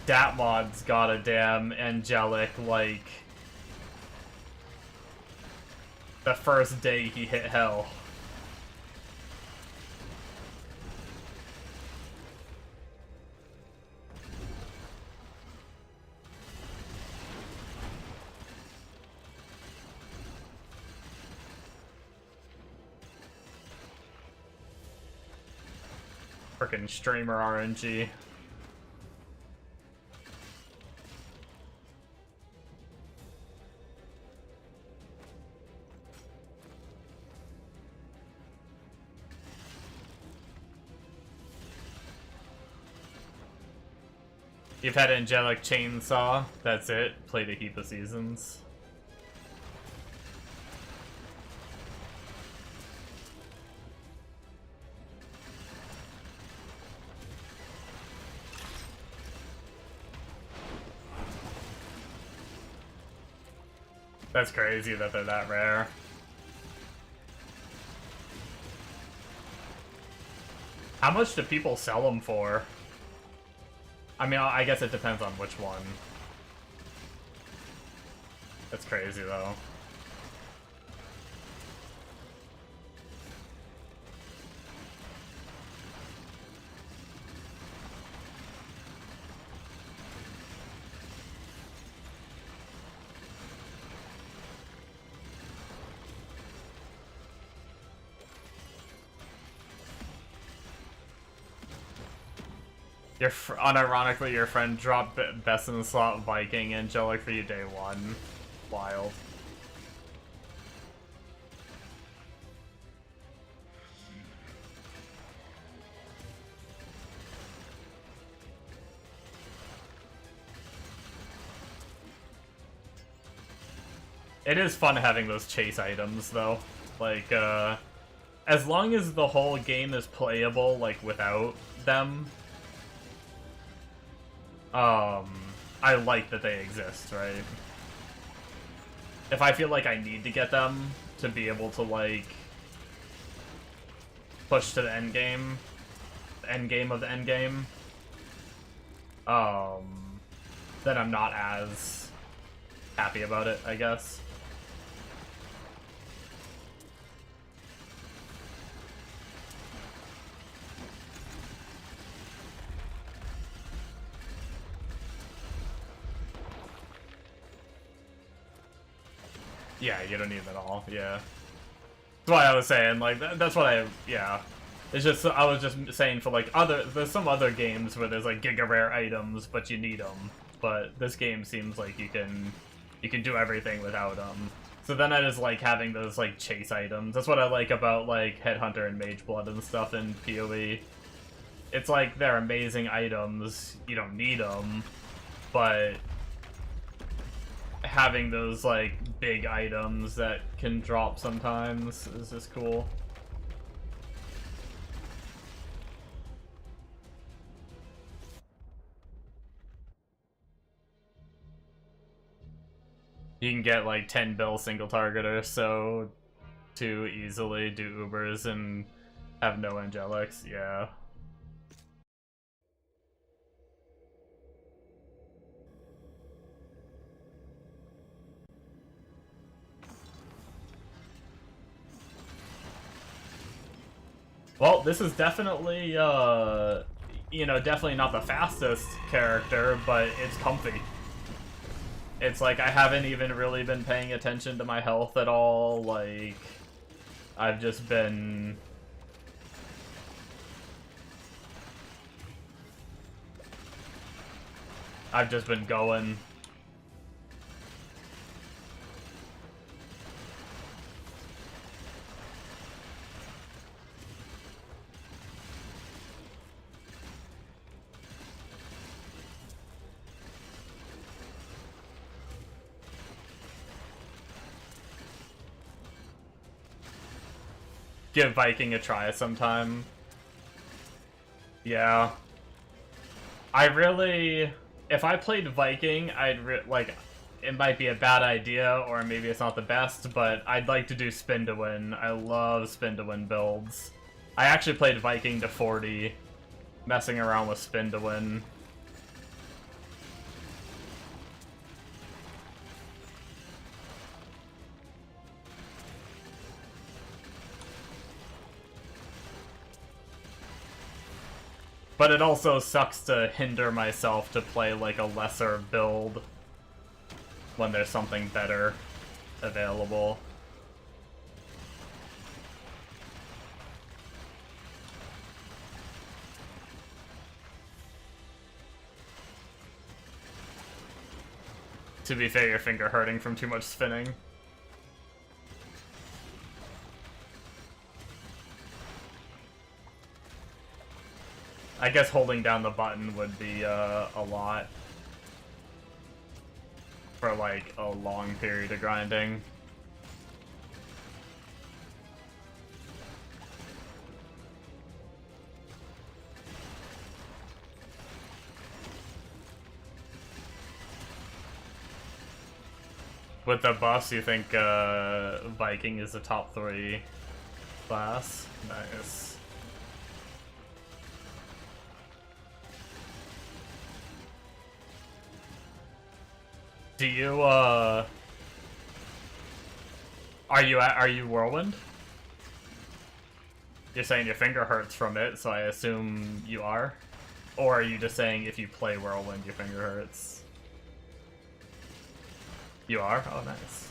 Datmod's got a damn Angelic, like, the first day he hit hell. Frickin' streamer RNG. You've had Angelic Chainsaw, that's it. Played a heap of seasons. That's crazy that they're that rare. How much do people sell them for? I mean, I guess it depends on which one. That's crazy, though. Unironically, your friend dropped best in the slot Viking Angelic for you day one. Wild. It is fun having those chase items, though. Like, as long as the whole game is playable, like, without them, I like that they exist, right? If I feel like I need to get them to be able to, like, push to the end game of the end game, then I'm not as happy about it, I guess. Yeah, you don't need them at all, yeah. That's why I was saying, like, that's what yeah. It's just, I was just saying for, like, there's some other games where there's, like, Giga Rare items, but you need them. But this game seems like you can do everything without them. So then I just like having those, like, chase items. That's what I like about, like, Headhunter and Mageblood and stuff in PoE. It's like, they're amazing items, you don't need them, but having those, like, big items that can drop sometimes is just cool. You can get, like, 10 bill single target or so to easily do Ubers and have no Angelics, yeah. Well, this is definitely, you know, definitely not the fastest character, but it's comfy. It's like I haven't even really been paying attention to my health at all, like, I've just been... going. Give Viking a try sometime. Yeah. I really... If I played Viking, like, it might be a bad idea, or maybe it's not the best, but I'd like to do spin to win. I love spin to win builds. I actually played Viking to 40, messing around with spin to win. But it also sucks to hinder myself to play, like, a lesser build when there's something better available. To be fair, your finger hurting from too much spinning. I guess holding down the button would be a lot for, like, a long period of grinding. With the buffs, you think Viking is the top 3 class? Nice. Do you, are you Whirlwind? You're saying your finger hurts from it, so I assume you are? Or are you just saying if you play Whirlwind, your finger hurts? You are? Oh, nice.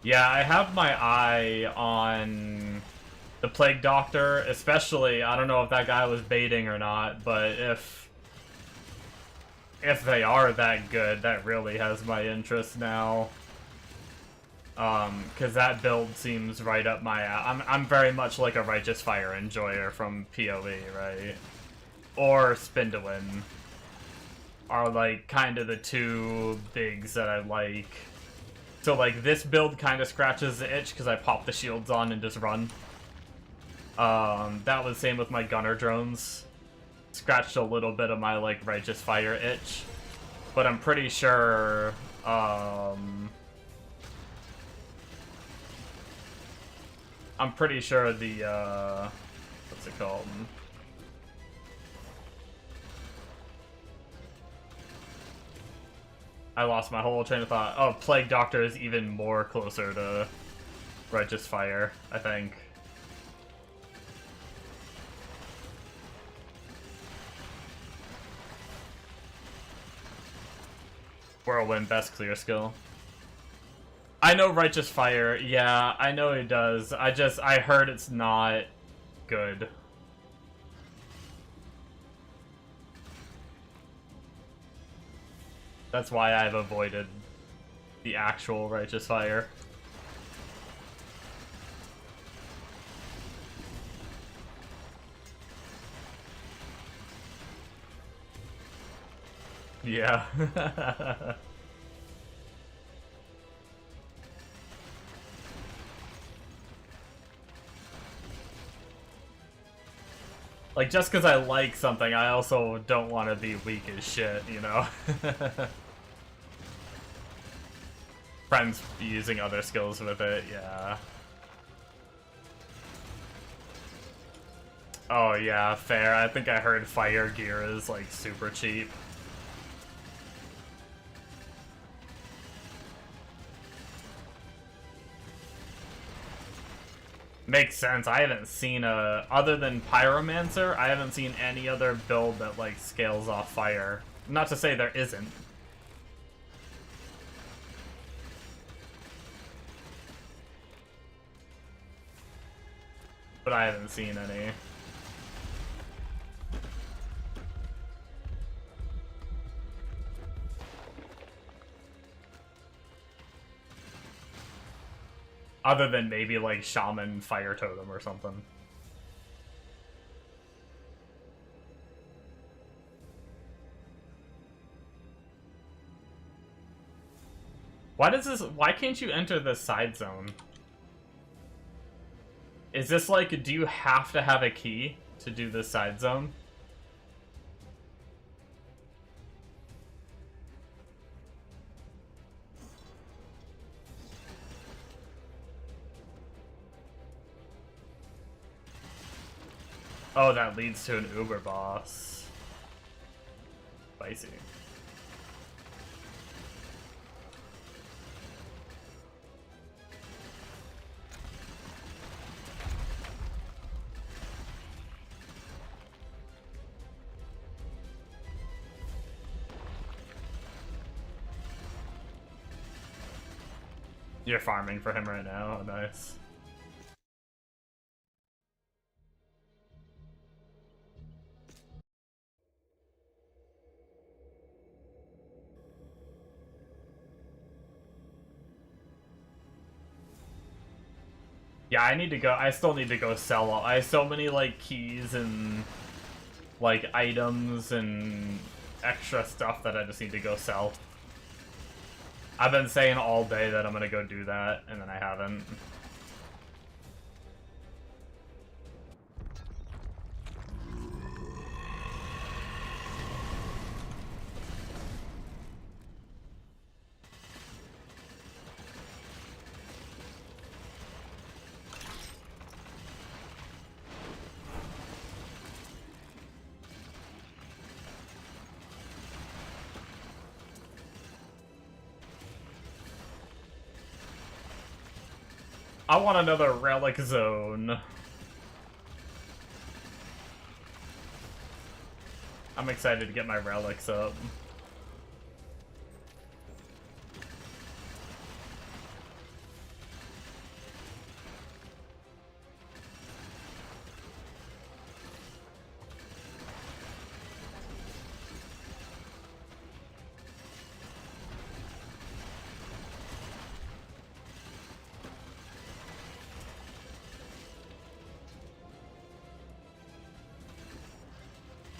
Yeah, I have my eye on the Plague Doctor, especially, I don't know if that guy was baiting or not, but if they are that good, that really has my interest now. Because that build seems right up my alley. I'm very much like a Righteous Fire enjoyer from PoE, right? Or Spin to Win are like kind of the two bigs that I like. So like this build kind of scratches the itch because I pop the shields on and just run. That was same with my gunner drones. Scratched a little bit of my like Righteous Fire itch, but I'm pretty sure the what's it called? I lost my whole train of thought. Oh, Plague Doctor is even more closer to Righteous Fire, I think. Whirlwind, best clear skill. I know Righteous Fire, yeah, I know it does. I heard it's not good. That's why I've avoided the actual Righteous Fire. Yeah. Like, just because I like something, I also don't want to be weak as shit, you know? Friends using other skills with it, yeah. Oh yeah, fair. I think I heard fire gear is like super cheap. Makes sense. I haven't seen other than Pyromancer, I haven't seen any other build that like scales off fire. Not to say there isn't. But I haven't seen any. Other than maybe like Shaman Fire Totem or something. Why can't you enter the side zone? Is this like, do you have to have a key to do the side zone? Oh, that leads to an Uber boss. Spicy. You're farming for him right now. Oh, nice. Yeah, I still need to go sell all. I have so many, like, keys and, like, items and extra stuff that I just need to go sell. I've been saying all day that I'm gonna go do that, and then I haven't. I want another relic zone. I'm excited to get my relics up.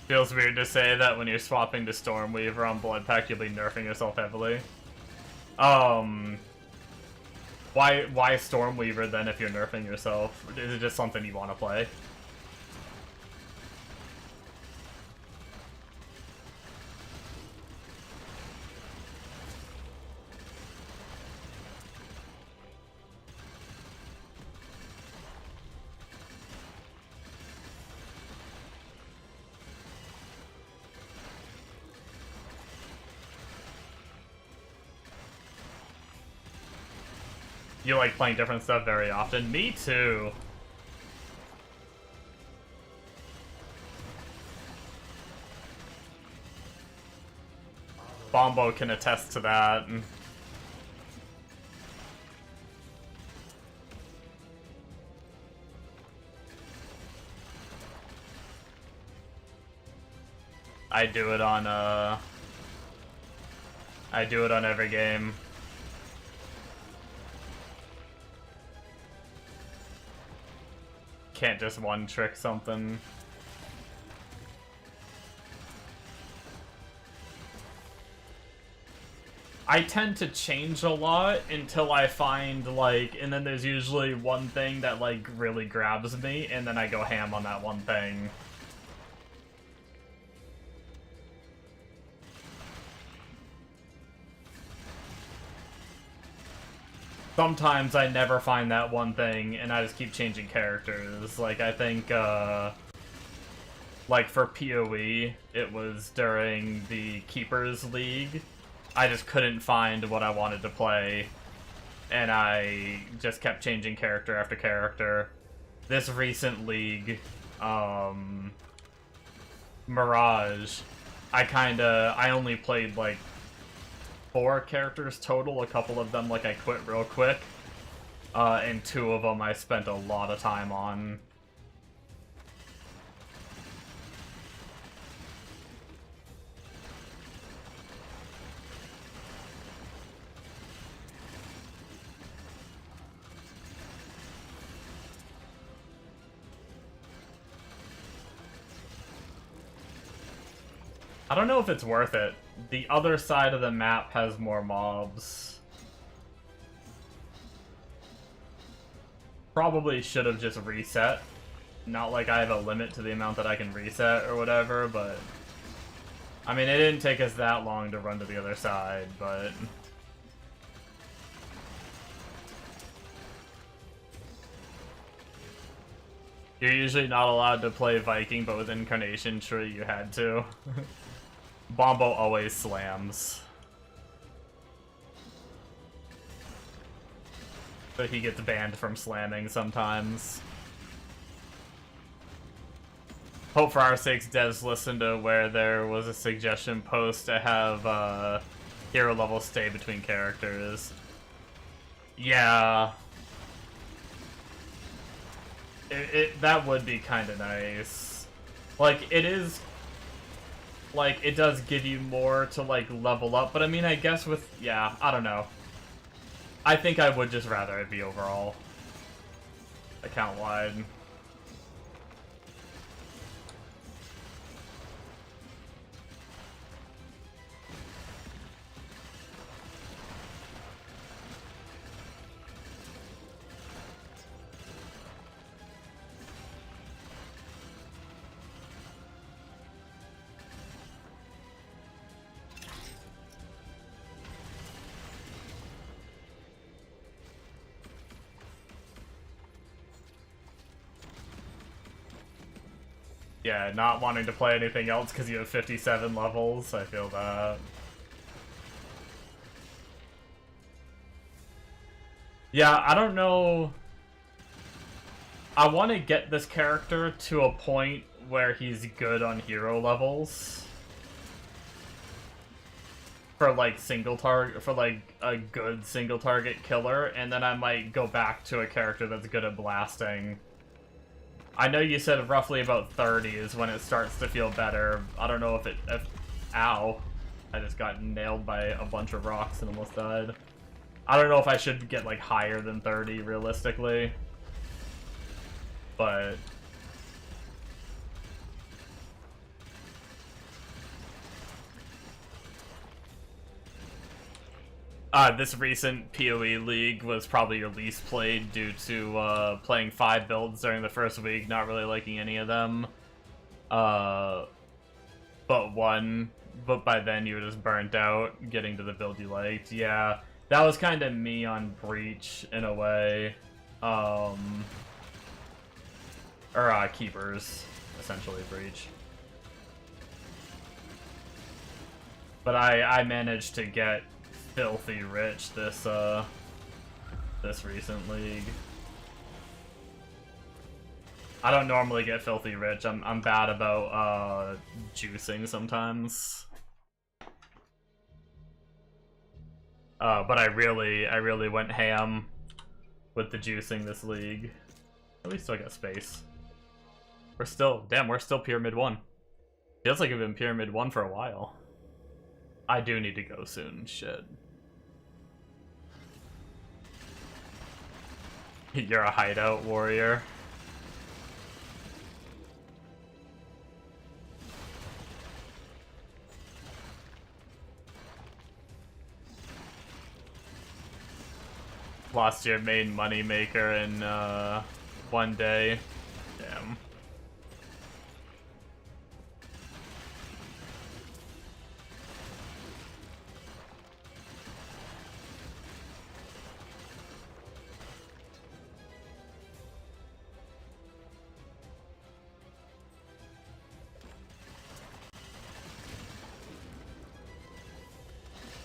Feels weird to say that when you're swapping to Stormweaver on Blood Pact, you'll be nerfing yourself heavily. Why Stormweaver then if you're nerfing yourself? Is it just something you want to play? You like playing different stuff very often? Me too. Bombo can attest to that. I do it on every game. Can't just one trick something. I tend to change a lot until I find, like, and then there's usually one thing that, like, really grabs me, and then I go ham on that one thing. Sometimes I never find that one thing, and I just keep changing characters. Like, I think, like, for PoE, it was during the Keepers League. I just couldn't find what I wanted to play, and I just kept changing character after character. This recent league, Mirage, I only played, like, 4 characters total. A couple of them, like, I quit real quick. And 2 of them I spent a lot of time on. I don't know if it's worth it. The other side of the map has more mobs. Probably should have just reset. Not like I have a limit to the amount that I can reset or whatever, but... I mean, it didn't take us that long to run to the other side, but... You're usually not allowed to play Viking, but with Incarnation, sure you had to. Bombo always slams. But he gets banned from slamming sometimes. Hope for our sakes devs listened to where there was a suggestion post to have hero level stay between characters. Yeah. That would be kind of nice. Like, it is... Like, it does give you more to, like, level up, but I mean, I guess with... Yeah, I don't know. I think I would just rather it be overall. Account-wide. Yeah, not wanting to play anything else because you have 57 levels, I feel that. Yeah, I don't know. I want to get this character to a point where he's good on hero levels. For like single target, for like a good single target killer, and then I might go back to a character that's good at blasting. I know you said roughly about 30 is when it starts to feel better. I don't know if ow. I just got nailed by a bunch of rocks and almost died. I don't know if I should get like higher than 30 realistically. But this recent PoE league was probably your least played due to playing 5 builds during the first week, not really liking any of them. But one, but by then you were just burnt out getting to the build you liked. Yeah, that was kind of me on Breach in a way. Or Keepers, essentially Breach. But I managed to get filthy rich this recent league. I don't normally get filthy rich. I'm bad about juicing sometimes. But I really went ham with the juicing this league. At least I got space. We're still Pyramid 1. Feels like we've been Pyramid 1 for a while. I do need to go soon, shit. You're a hideout warrior. Lost your main moneymaker in one day. Damn.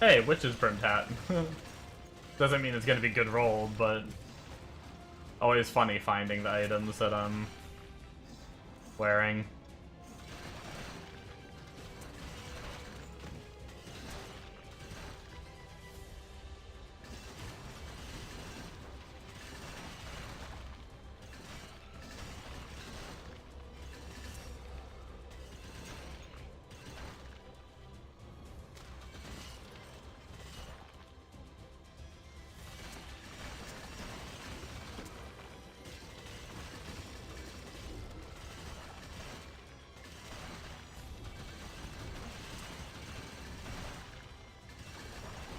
Hey, Witch's Brimmed Hat. Doesn't mean it's gonna be good rolled, but always funny finding the items that I'm wearing.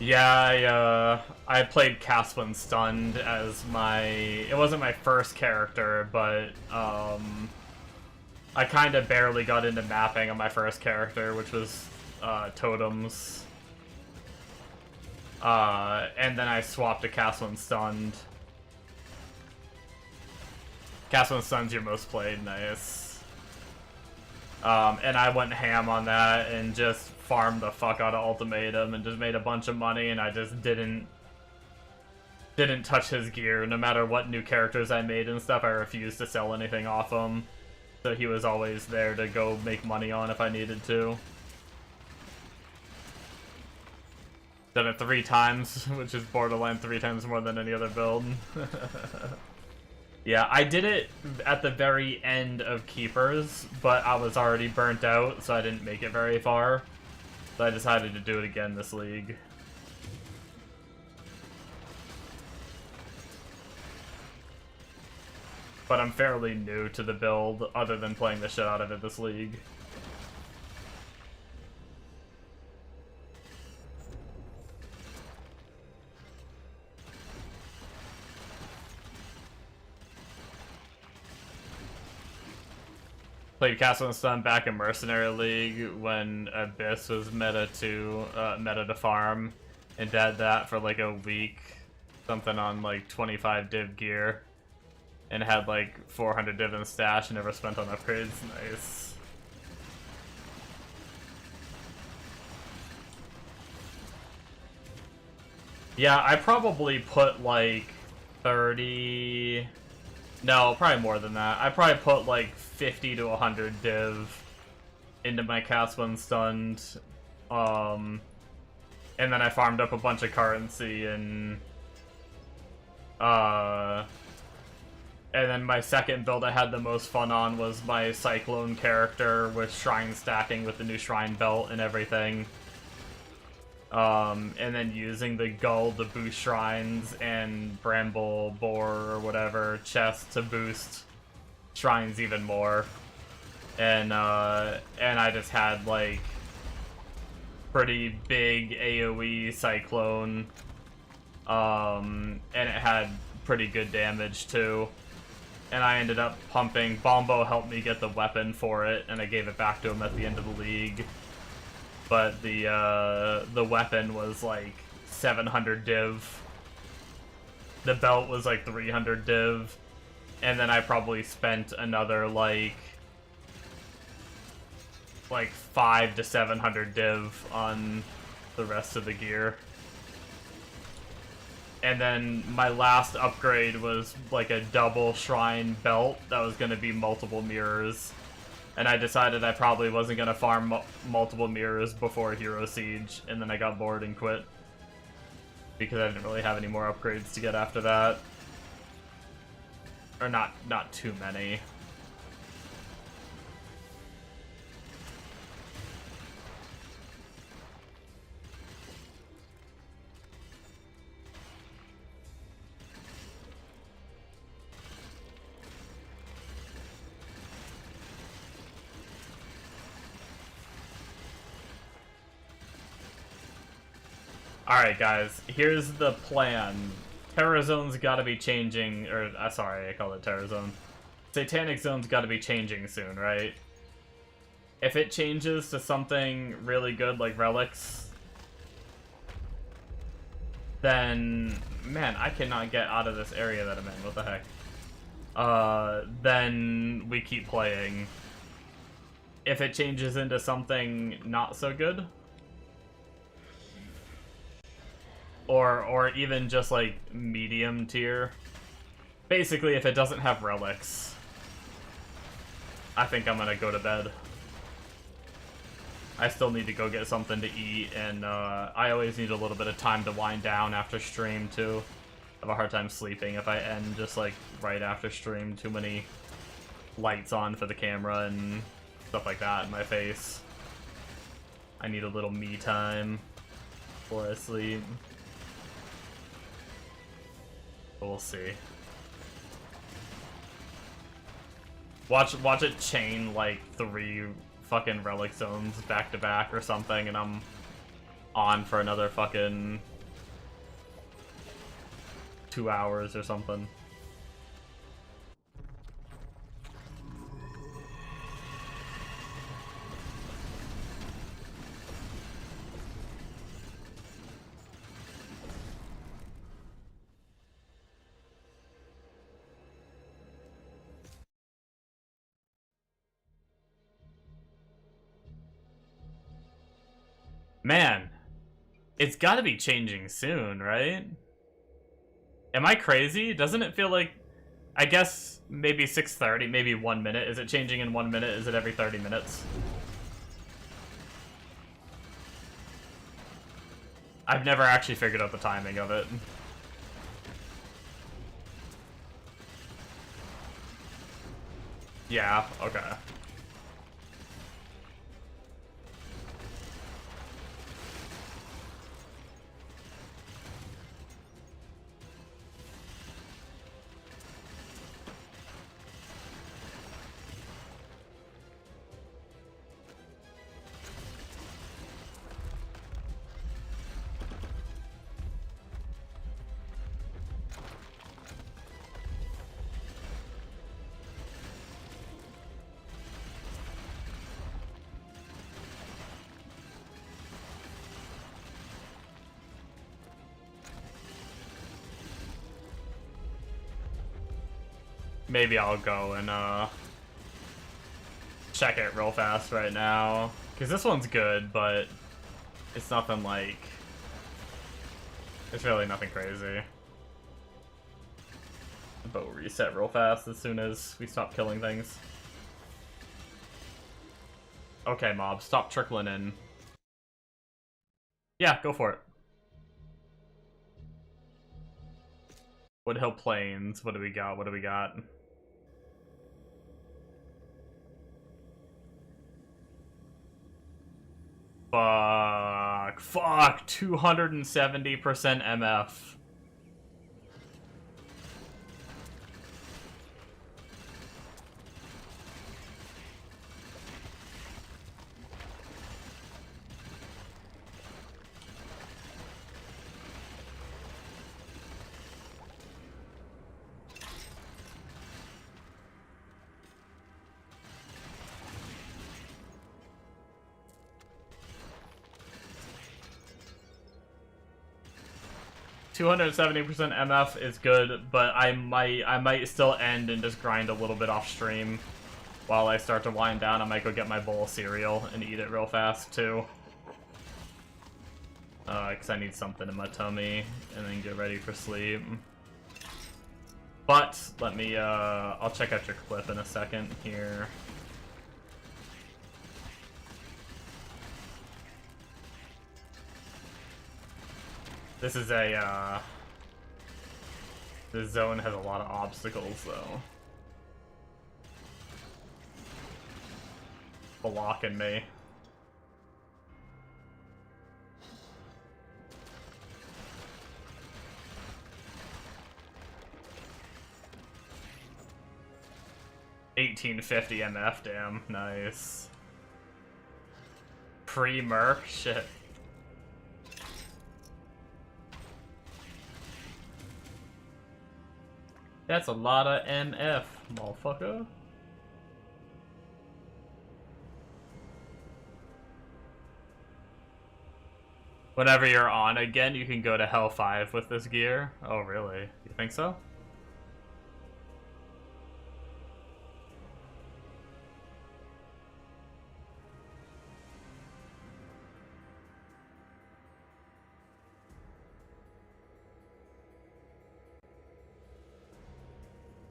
Yeah, I played Caswin Stunned as my... It wasn't my first character, but I kind of barely got into mapping on my first character, which was Totems. And then I swapped to Caswin Stunned. Caswin Stunned's your most played, nice. And I went ham on that and just farmed the fuck out of Ultimatum and just made a bunch of money, and I just didn't touch his gear. No matter what new characters I made and stuff, I refused to sell anything off him. So he was always there to go make money on if I needed to. Done it 3 times, which is borderline 3 times more than any other build. Yeah, I did it at the very end of Keepers, but I was already burnt out, so I didn't make it very far. So I decided to do it again this league. But I'm fairly new to the build, other than playing the shit out of it this league. Played Castle and Stun back in Mercenary League when Abyss was meta to farm, and did that for like a week, something on like 25 div gear, and had like 400 div in stash and never spent on upgrades. Nice. Yeah, I probably put like 30 No, probably more than that. I probably put like 50 to 100 div into my cast when stunned. And then I farmed up a bunch of currency and then my second build I had the most fun on was my Cyclone character with shrine stacking with the new shrine belt and everything. And then using the Gull to boost shrines and Bramble Boar or whatever chest to boost shrines even more. And I just had like pretty big AoE Cyclone. And it had pretty good damage too. And I ended up pumping. Bombo helped me get the weapon for it, and I gave it back to him at the end of the league. But the weapon was like 700 div. The belt was like 300 div. And then I probably spent another like 5 to 700 div on the rest of the gear. And then my last upgrade was like a double shrine belt that was going to be multiple mirrors. And I decided I probably wasn't going to farm multiple mirrors before Hero Siege, and then I got bored and quit. Because I didn't really have any more upgrades to get after that. Or not too many. Alright guys, here's the plan. Terror Zone's gotta be changing, or, sorry, I call it Terror Zone. Satanic Zone's gotta be changing soon, right? If it changes to something really good like Relics, then, man, I cannot get out of this area that I'm in, what the heck. Then we keep playing. If it changes into something not so good, or even just like medium tier. Basically, if it doesn't have relics, I think I'm gonna go to bed. I still need to go get something to eat, and I always need a little bit of time to wind down after stream too. I have a hard time sleeping if I end just like right after stream. Too many lights on for the camera and stuff like that in my face. I need a little me time before I sleep. We'll see. Watch it chain like 3 fucking relic zones back to back or something, and I'm on for another fucking 2 hours or something. Man, it's gotta be changing soon, right? Am I crazy? Doesn't it feel like... I guess maybe 6:30, maybe 1 minute. Is it changing in 1 minute? Is it every 30 minutes? I've never actually figured out the timing of it. Yeah, okay. Maybe I'll go and check it real fast right now, because this one's good, but it's nothing like, it's really nothing crazy. but we'll reset real fast as soon as we stop killing things. Okay, mob, stop trickling in. Yeah, go for it. Woodhill Plains, what do we got? What do we got? Fuck, 270% MF. $270% MF is good, but I might still end and just grind a little bit off stream while I start to wind down. I might go get my bowl of cereal and eat it real fast too. Because I need something in my tummy and then get ready for sleep. But let me I'll check out your clip in a second here. This is a, this zone has a lot of obstacles, though. Blocking me. $1850 MF, damn, nice. Pre-merc, shit. That's a lot of MF, motherfucker. Whenever you're on again, you can go to Hell 5 with this gear. Oh, really? You think so?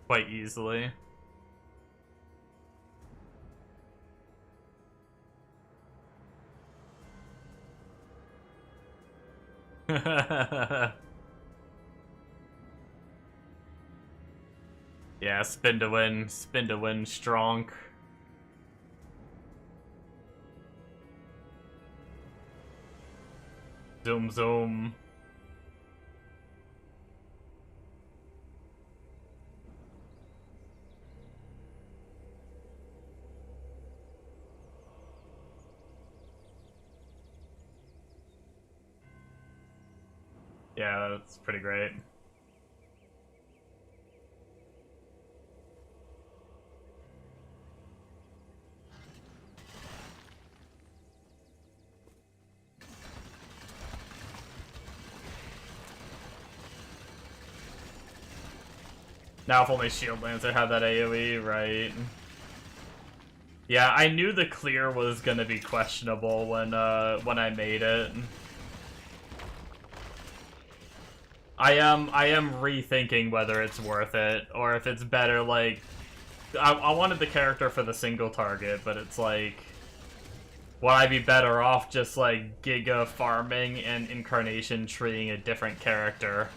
Quite easily. Yeah, spin to win, strong. Zoom, zoom. Yeah, that's pretty great. Now if only Shield Lancer had that AoE, right? Yeah, I knew the clear was gonna be questionable when I made it. I am rethinking whether it's worth it, or if it's better, like... I wanted the character for the single target, but it's like... Would I be better off just, like, Giga farming and Incarnation treeing a different character?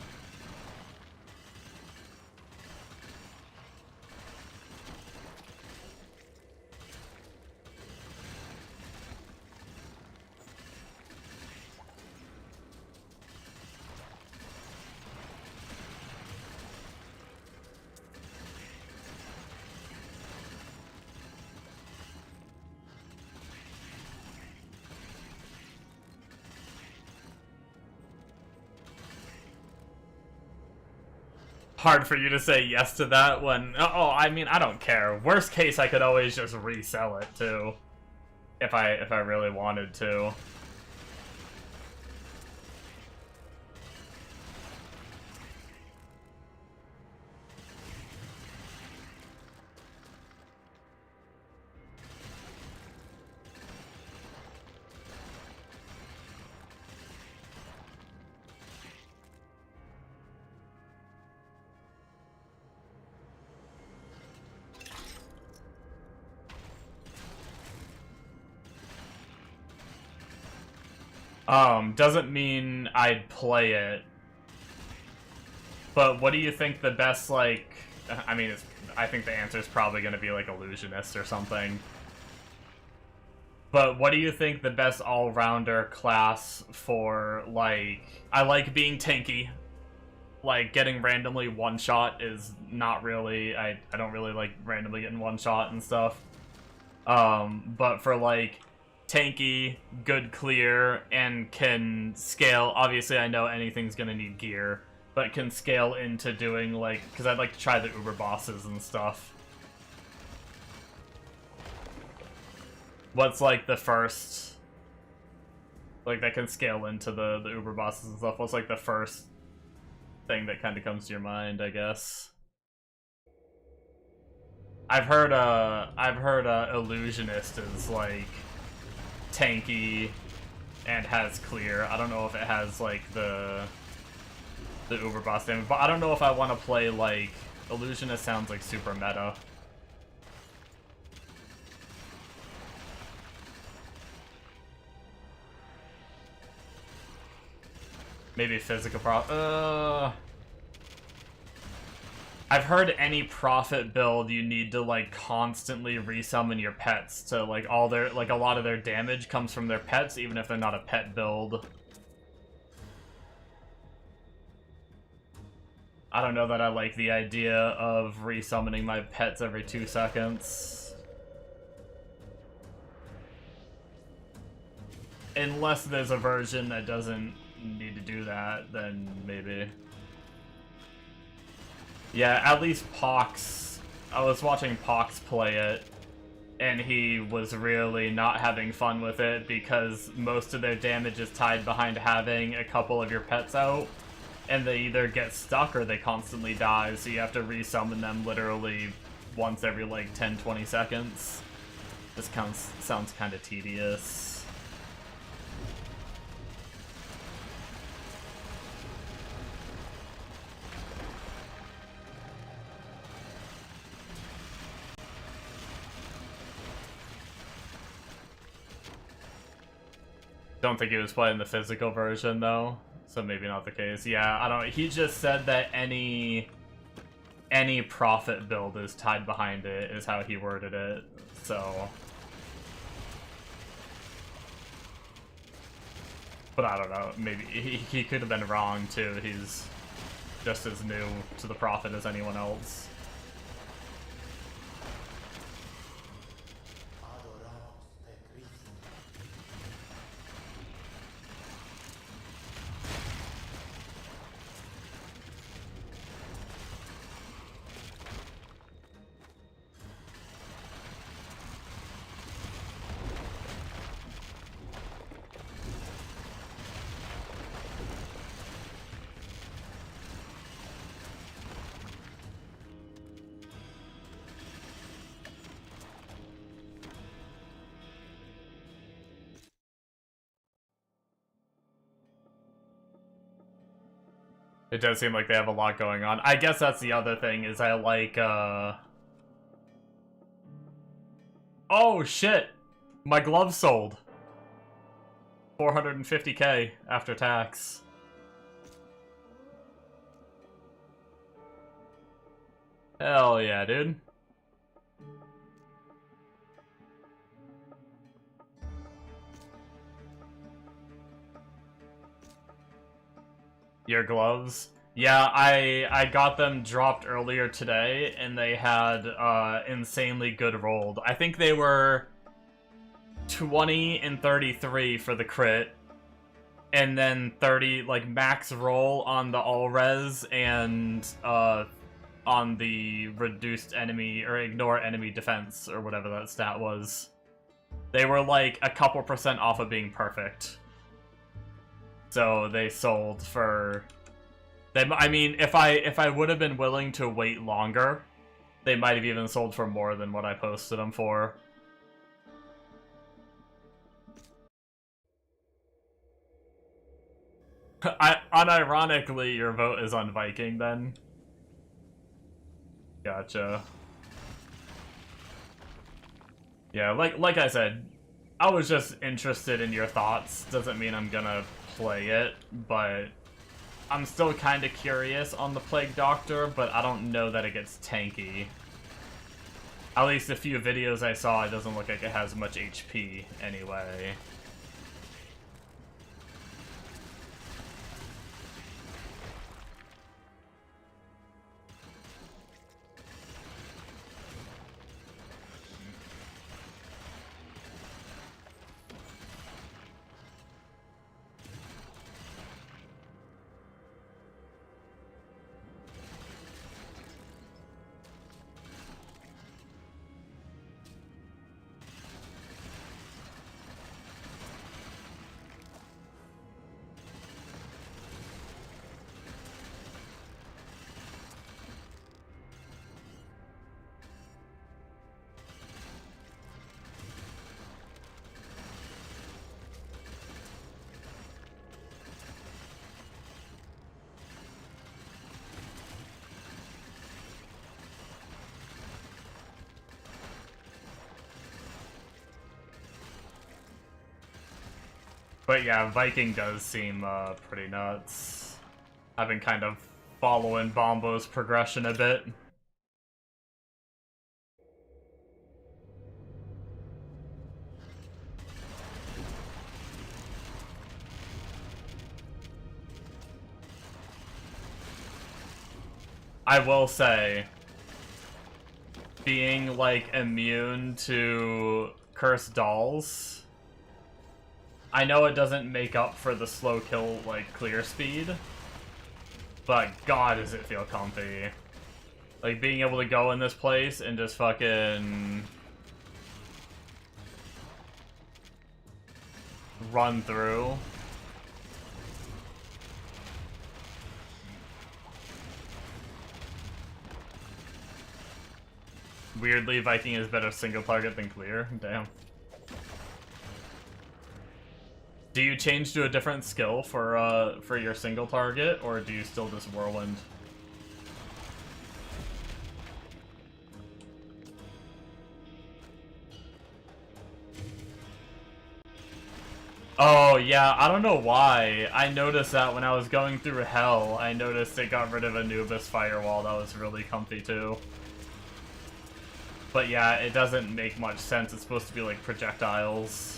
Hard for you to say yes to that when... Oh, I mean, I don't care. Worst case, I could always just resell it, too. If I really wanted to. Doesn't mean I'd play it. But what do you think the best, like... I mean, I think the answer is probably going to be, like, Illusionist or something. But what do you think the best all-rounder class for, like... I like being tanky. Like, getting randomly one-shot is not really... I don't really like randomly getting one-shot and stuff. But for, like, tanky, good clear, and can scale... Obviously, I know anything's gonna need gear, but can scale into doing, like... Because I'd like to try the Uber bosses and stuff. What's, like, the first... Like, that can scale into the Uber bosses and stuff. What's, like, the first thing that kind of comes to your mind, I guess? I've heard Illusionist is, like, tanky and has clear. I don't know if it has, like, the Uber boss damage, but I don't know if I want to play, like... Illusionist sounds like super meta. Maybe physical I've heard any Prophet build you need to, like, constantly resummon your pets to, like, all their, like, a lot of their damage comes from their pets, even if they're not a pet build. I don't know that I like the idea of resummoning my pets every 2 seconds. Unless there's a version that doesn't need to do that, then maybe. Yeah, at least Pox. I was watching Pox play it, and he was really not having fun with it because most of their damage is tied behind having a couple of your pets out, and they either get stuck or they constantly die, so you have to resummon them literally once every, like, 10-20 seconds. This sounds kind of tedious. Don't think he was playing the physical version, though, so maybe not the case. Yeah, I don't... He just said that any Prophet build is tied behind it, is how he worded it, so... But I don't know, maybe... He could have been wrong, too. He's just as new to the Prophet as anyone else. It does seem like they have a lot going on. I guess that's the other thing, is I like, Oh, shit! My glove sold. 450k after tax. Hell yeah, dude. Your gloves? Yeah, I got them dropped earlier today, and they had insanely good rolled. I think they were 20 and 33 for the crit, and then 30, like, max roll on the all-res, and on the reduced enemy, or ignore enemy defense, or whatever that stat was. They were, like, a couple % off of being perfect. So they sold for... I mean, if I would have been willing to wait longer, they might have even sold for more than what I posted them for. Unironically, your vote is on Viking, then? Gotcha. Yeah, like I said, I was just interested in your thoughts. Doesn't mean I'm gonna play it, but I'm still kind of curious on the Plague Doctor, but I don't know that it gets tanky. At least a few videos I saw, it doesn't look like it has much HP anyway. But yeah, Viking does seem pretty nuts. I've been kind of following Bombo's progression a bit. I will say, being like immune to cursed dolls, I know it doesn't make up for the slow kill, like, clear speed, but god does it feel comfy. Like, being able to go in this place and just fucking run through. Weirdly, Viking is better single target than clear. Damn. Do you change to a different skill for your single target, or do you still just whirlwind? Oh yeah, I don't know why. I noticed that when I was going through Hell, I noticed it got rid of Anubis Firewall. That was really comfy too. But yeah, it doesn't make much sense. It's supposed to be like projectiles.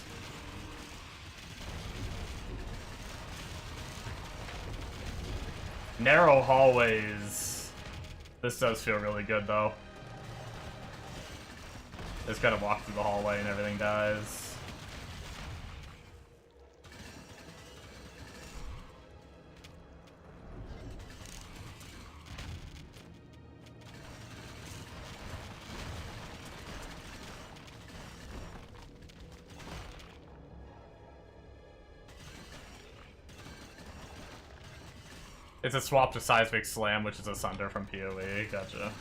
Narrow hallways. This does feel really good though. Just gotta walk through the hallway and everything dies. It's a swap to Seismic Slam, which is a Sunder from PoE. Gotcha.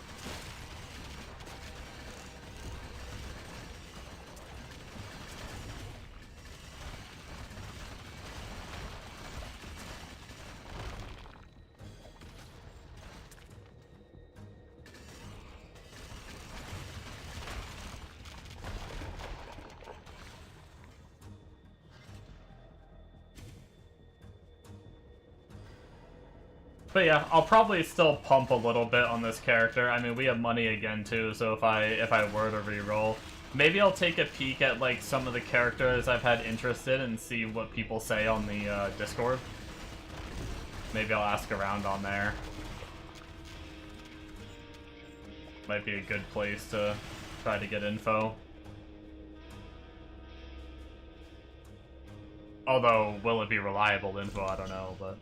But yeah, I'll probably still pump a little bit on this character. I mean, we have money again too, so if I were to reroll, maybe I'll take a peek at like some of the characters I've had interest in and see what people say on the Discord. Maybe I'll ask around on there. Might be a good place to try to get info. Although, will it be reliable info? I don't know, but...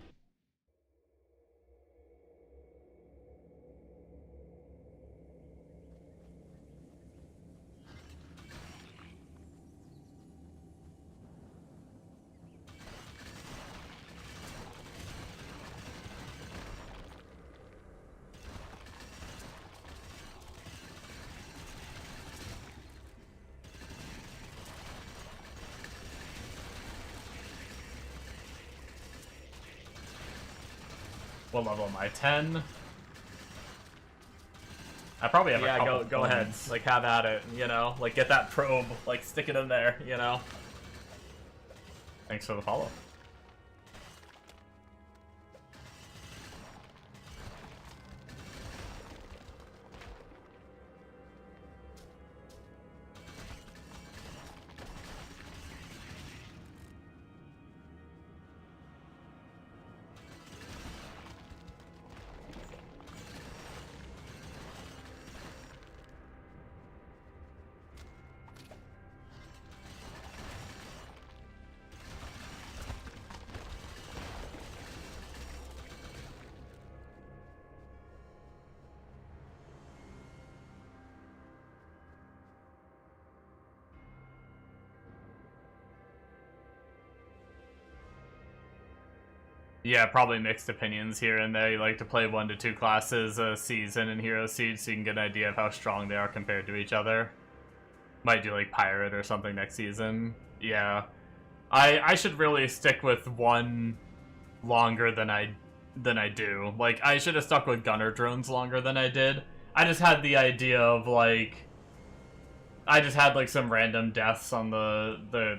What level am I? 10? I probably have a couple go ahead. points. Like, have at it, you know? Like, get that probe, like, stick it in there, you know? Thanks for the follow. Yeah, probably mixed opinions here and there. You like to play 1 to 2 classes a season in Hero Siege so you can get an idea of how strong they are compared to each other. Might do like Pirate or something next season. Yeah. I should really stick with one longer than I do. Like, I should have stuck with Gunner Drones longer than I did. I just had the idea of like I just had like some random deaths on the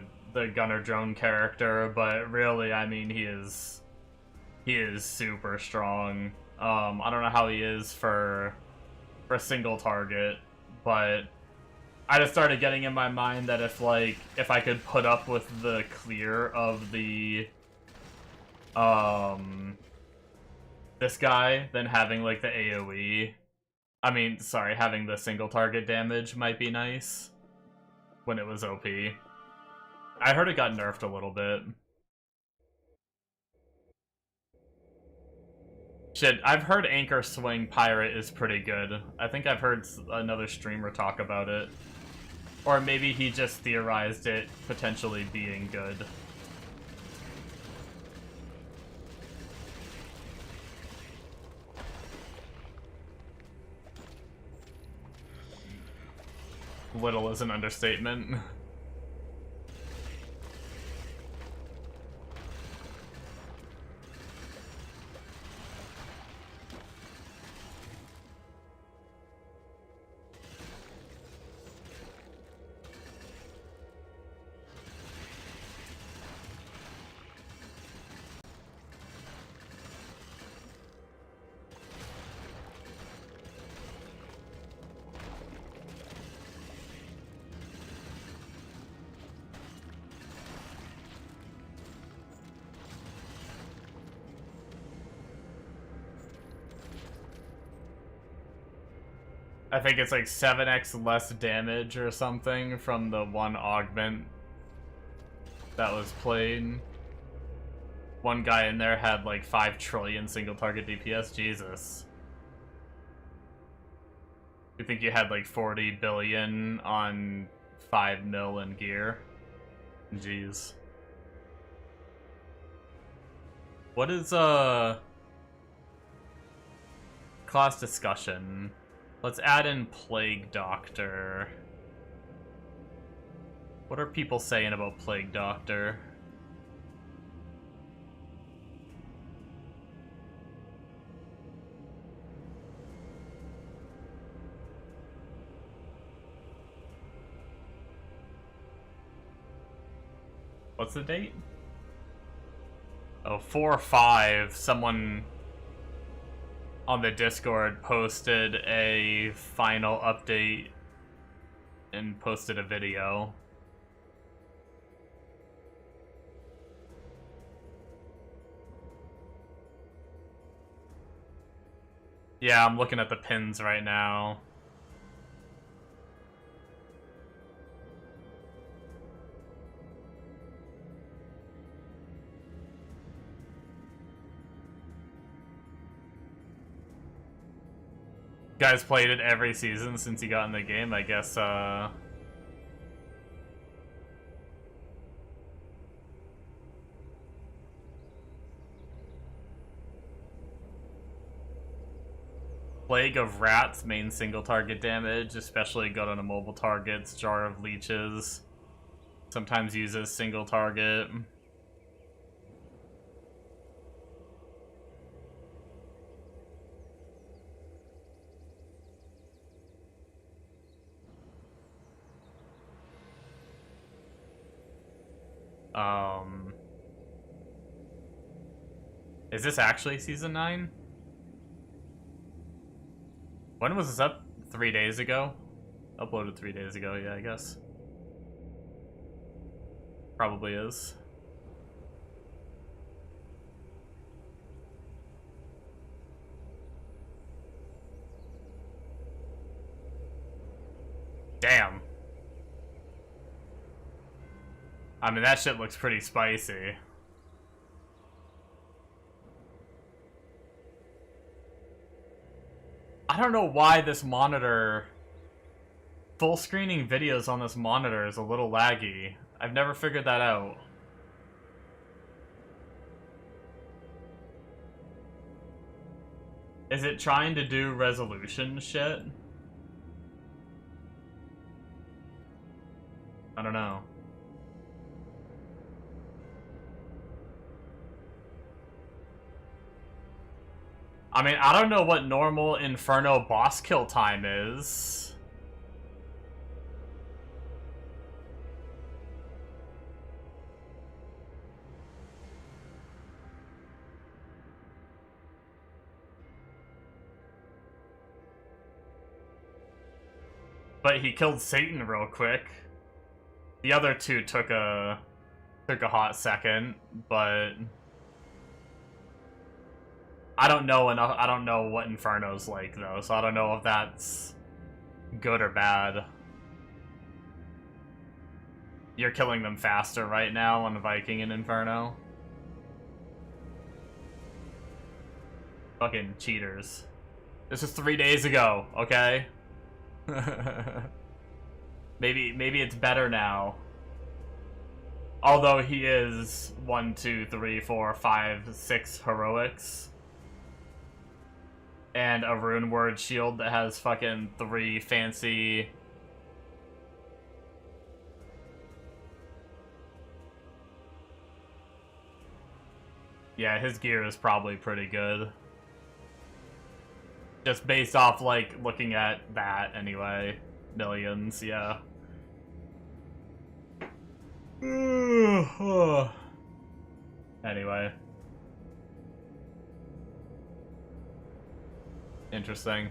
Gunner Drone character, but really, I mean, he is super strong. I don't know how he is for single target, but I just started getting in my mind that if I could put up with the clear of the this guy, then having like the AoE, I mean, sorry, having the single target damage might be nice when it was OP. I heard it got nerfed a little bit. Shit, I've heard Anchor Swing Pirate is pretty good. I think I've heard another streamer talk about it. Or maybe he just theorized it potentially being good. Little is an understatement. I think it's like 7x less damage or something from the one augment that was played. One guy in there had like 5 trillion single target DPS. Jesus. You think you had like 40 billion on 5 mil in gear? Jeez. What is class discussion? Let's add in Plague Doctor. What are people saying about Plague Doctor? What's the date? Oh, 4/5. Someone on the Discord posted a final update and posted a video. Yeah, I'm looking at the pins right now. Guys played it every season since he got in the game, I guess, Plague of Rats, main single target damage, especially good on a mobile targets. Jar of Leeches sometimes uses single target. Is this actually season 9? When was this up? 3 days ago? Uploaded 3 days ago, yeah, I guess. Probably is. Damn. I mean, that shit looks pretty spicy. I don't know why this monitor... Full screening videos on this monitor is a little laggy. I've never figured that out. Is it trying to do resolution shit? I don't know. I mean, I don't know what normal Inferno boss kill time is. But he killed Satan real quick. The other two took a hot second, but I don't know enough. I don't know what Inferno's like though, so I don't know if that's good or bad. You're killing them faster right now on Viking and Inferno. Fucking cheaters. This was 3 days ago, okay? Maybe it's better now. Although he is 1, 2, 3, 4, 5, 6 heroics. And a rune word shield that has fucking 3 fancy... Yeah, his gear is probably pretty good. Just based off, like, looking at that, anyway. Millions, yeah. Anyway. Interesting.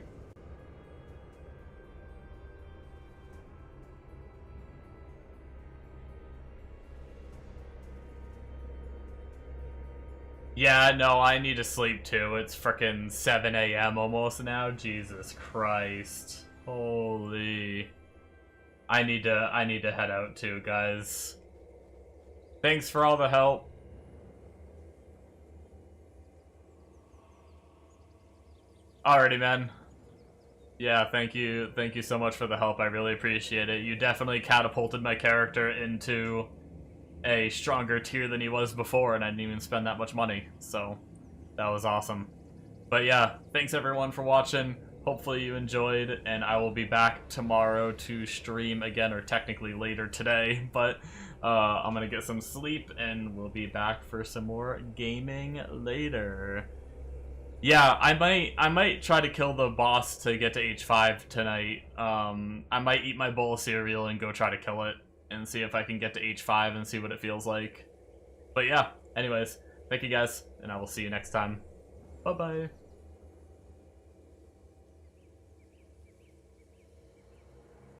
Yeah, no, I need to sleep too. It's frickin' 7 a.m. almost now. Jesus Christ. Holy. I need to head out too, guys. Thanks for all the help. Alrighty, man. Yeah, thank you so much for the help. I really appreciate it. You definitely catapulted my character into a stronger tier than he was before, and I didn't even spend that much money, so that was awesome. But yeah, thanks everyone for watching. Hopefully you enjoyed, and I will be back tomorrow to stream again, or technically later today, but I'm gonna get some sleep, and we'll be back for some more gaming later. Yeah, I might try to kill the boss to get to H5 tonight. I might eat my bowl of cereal and go try to kill it and see if I can get to H5 and see what it feels like. But yeah, anyways, thank you guys, and I will see you next time. Bye-bye.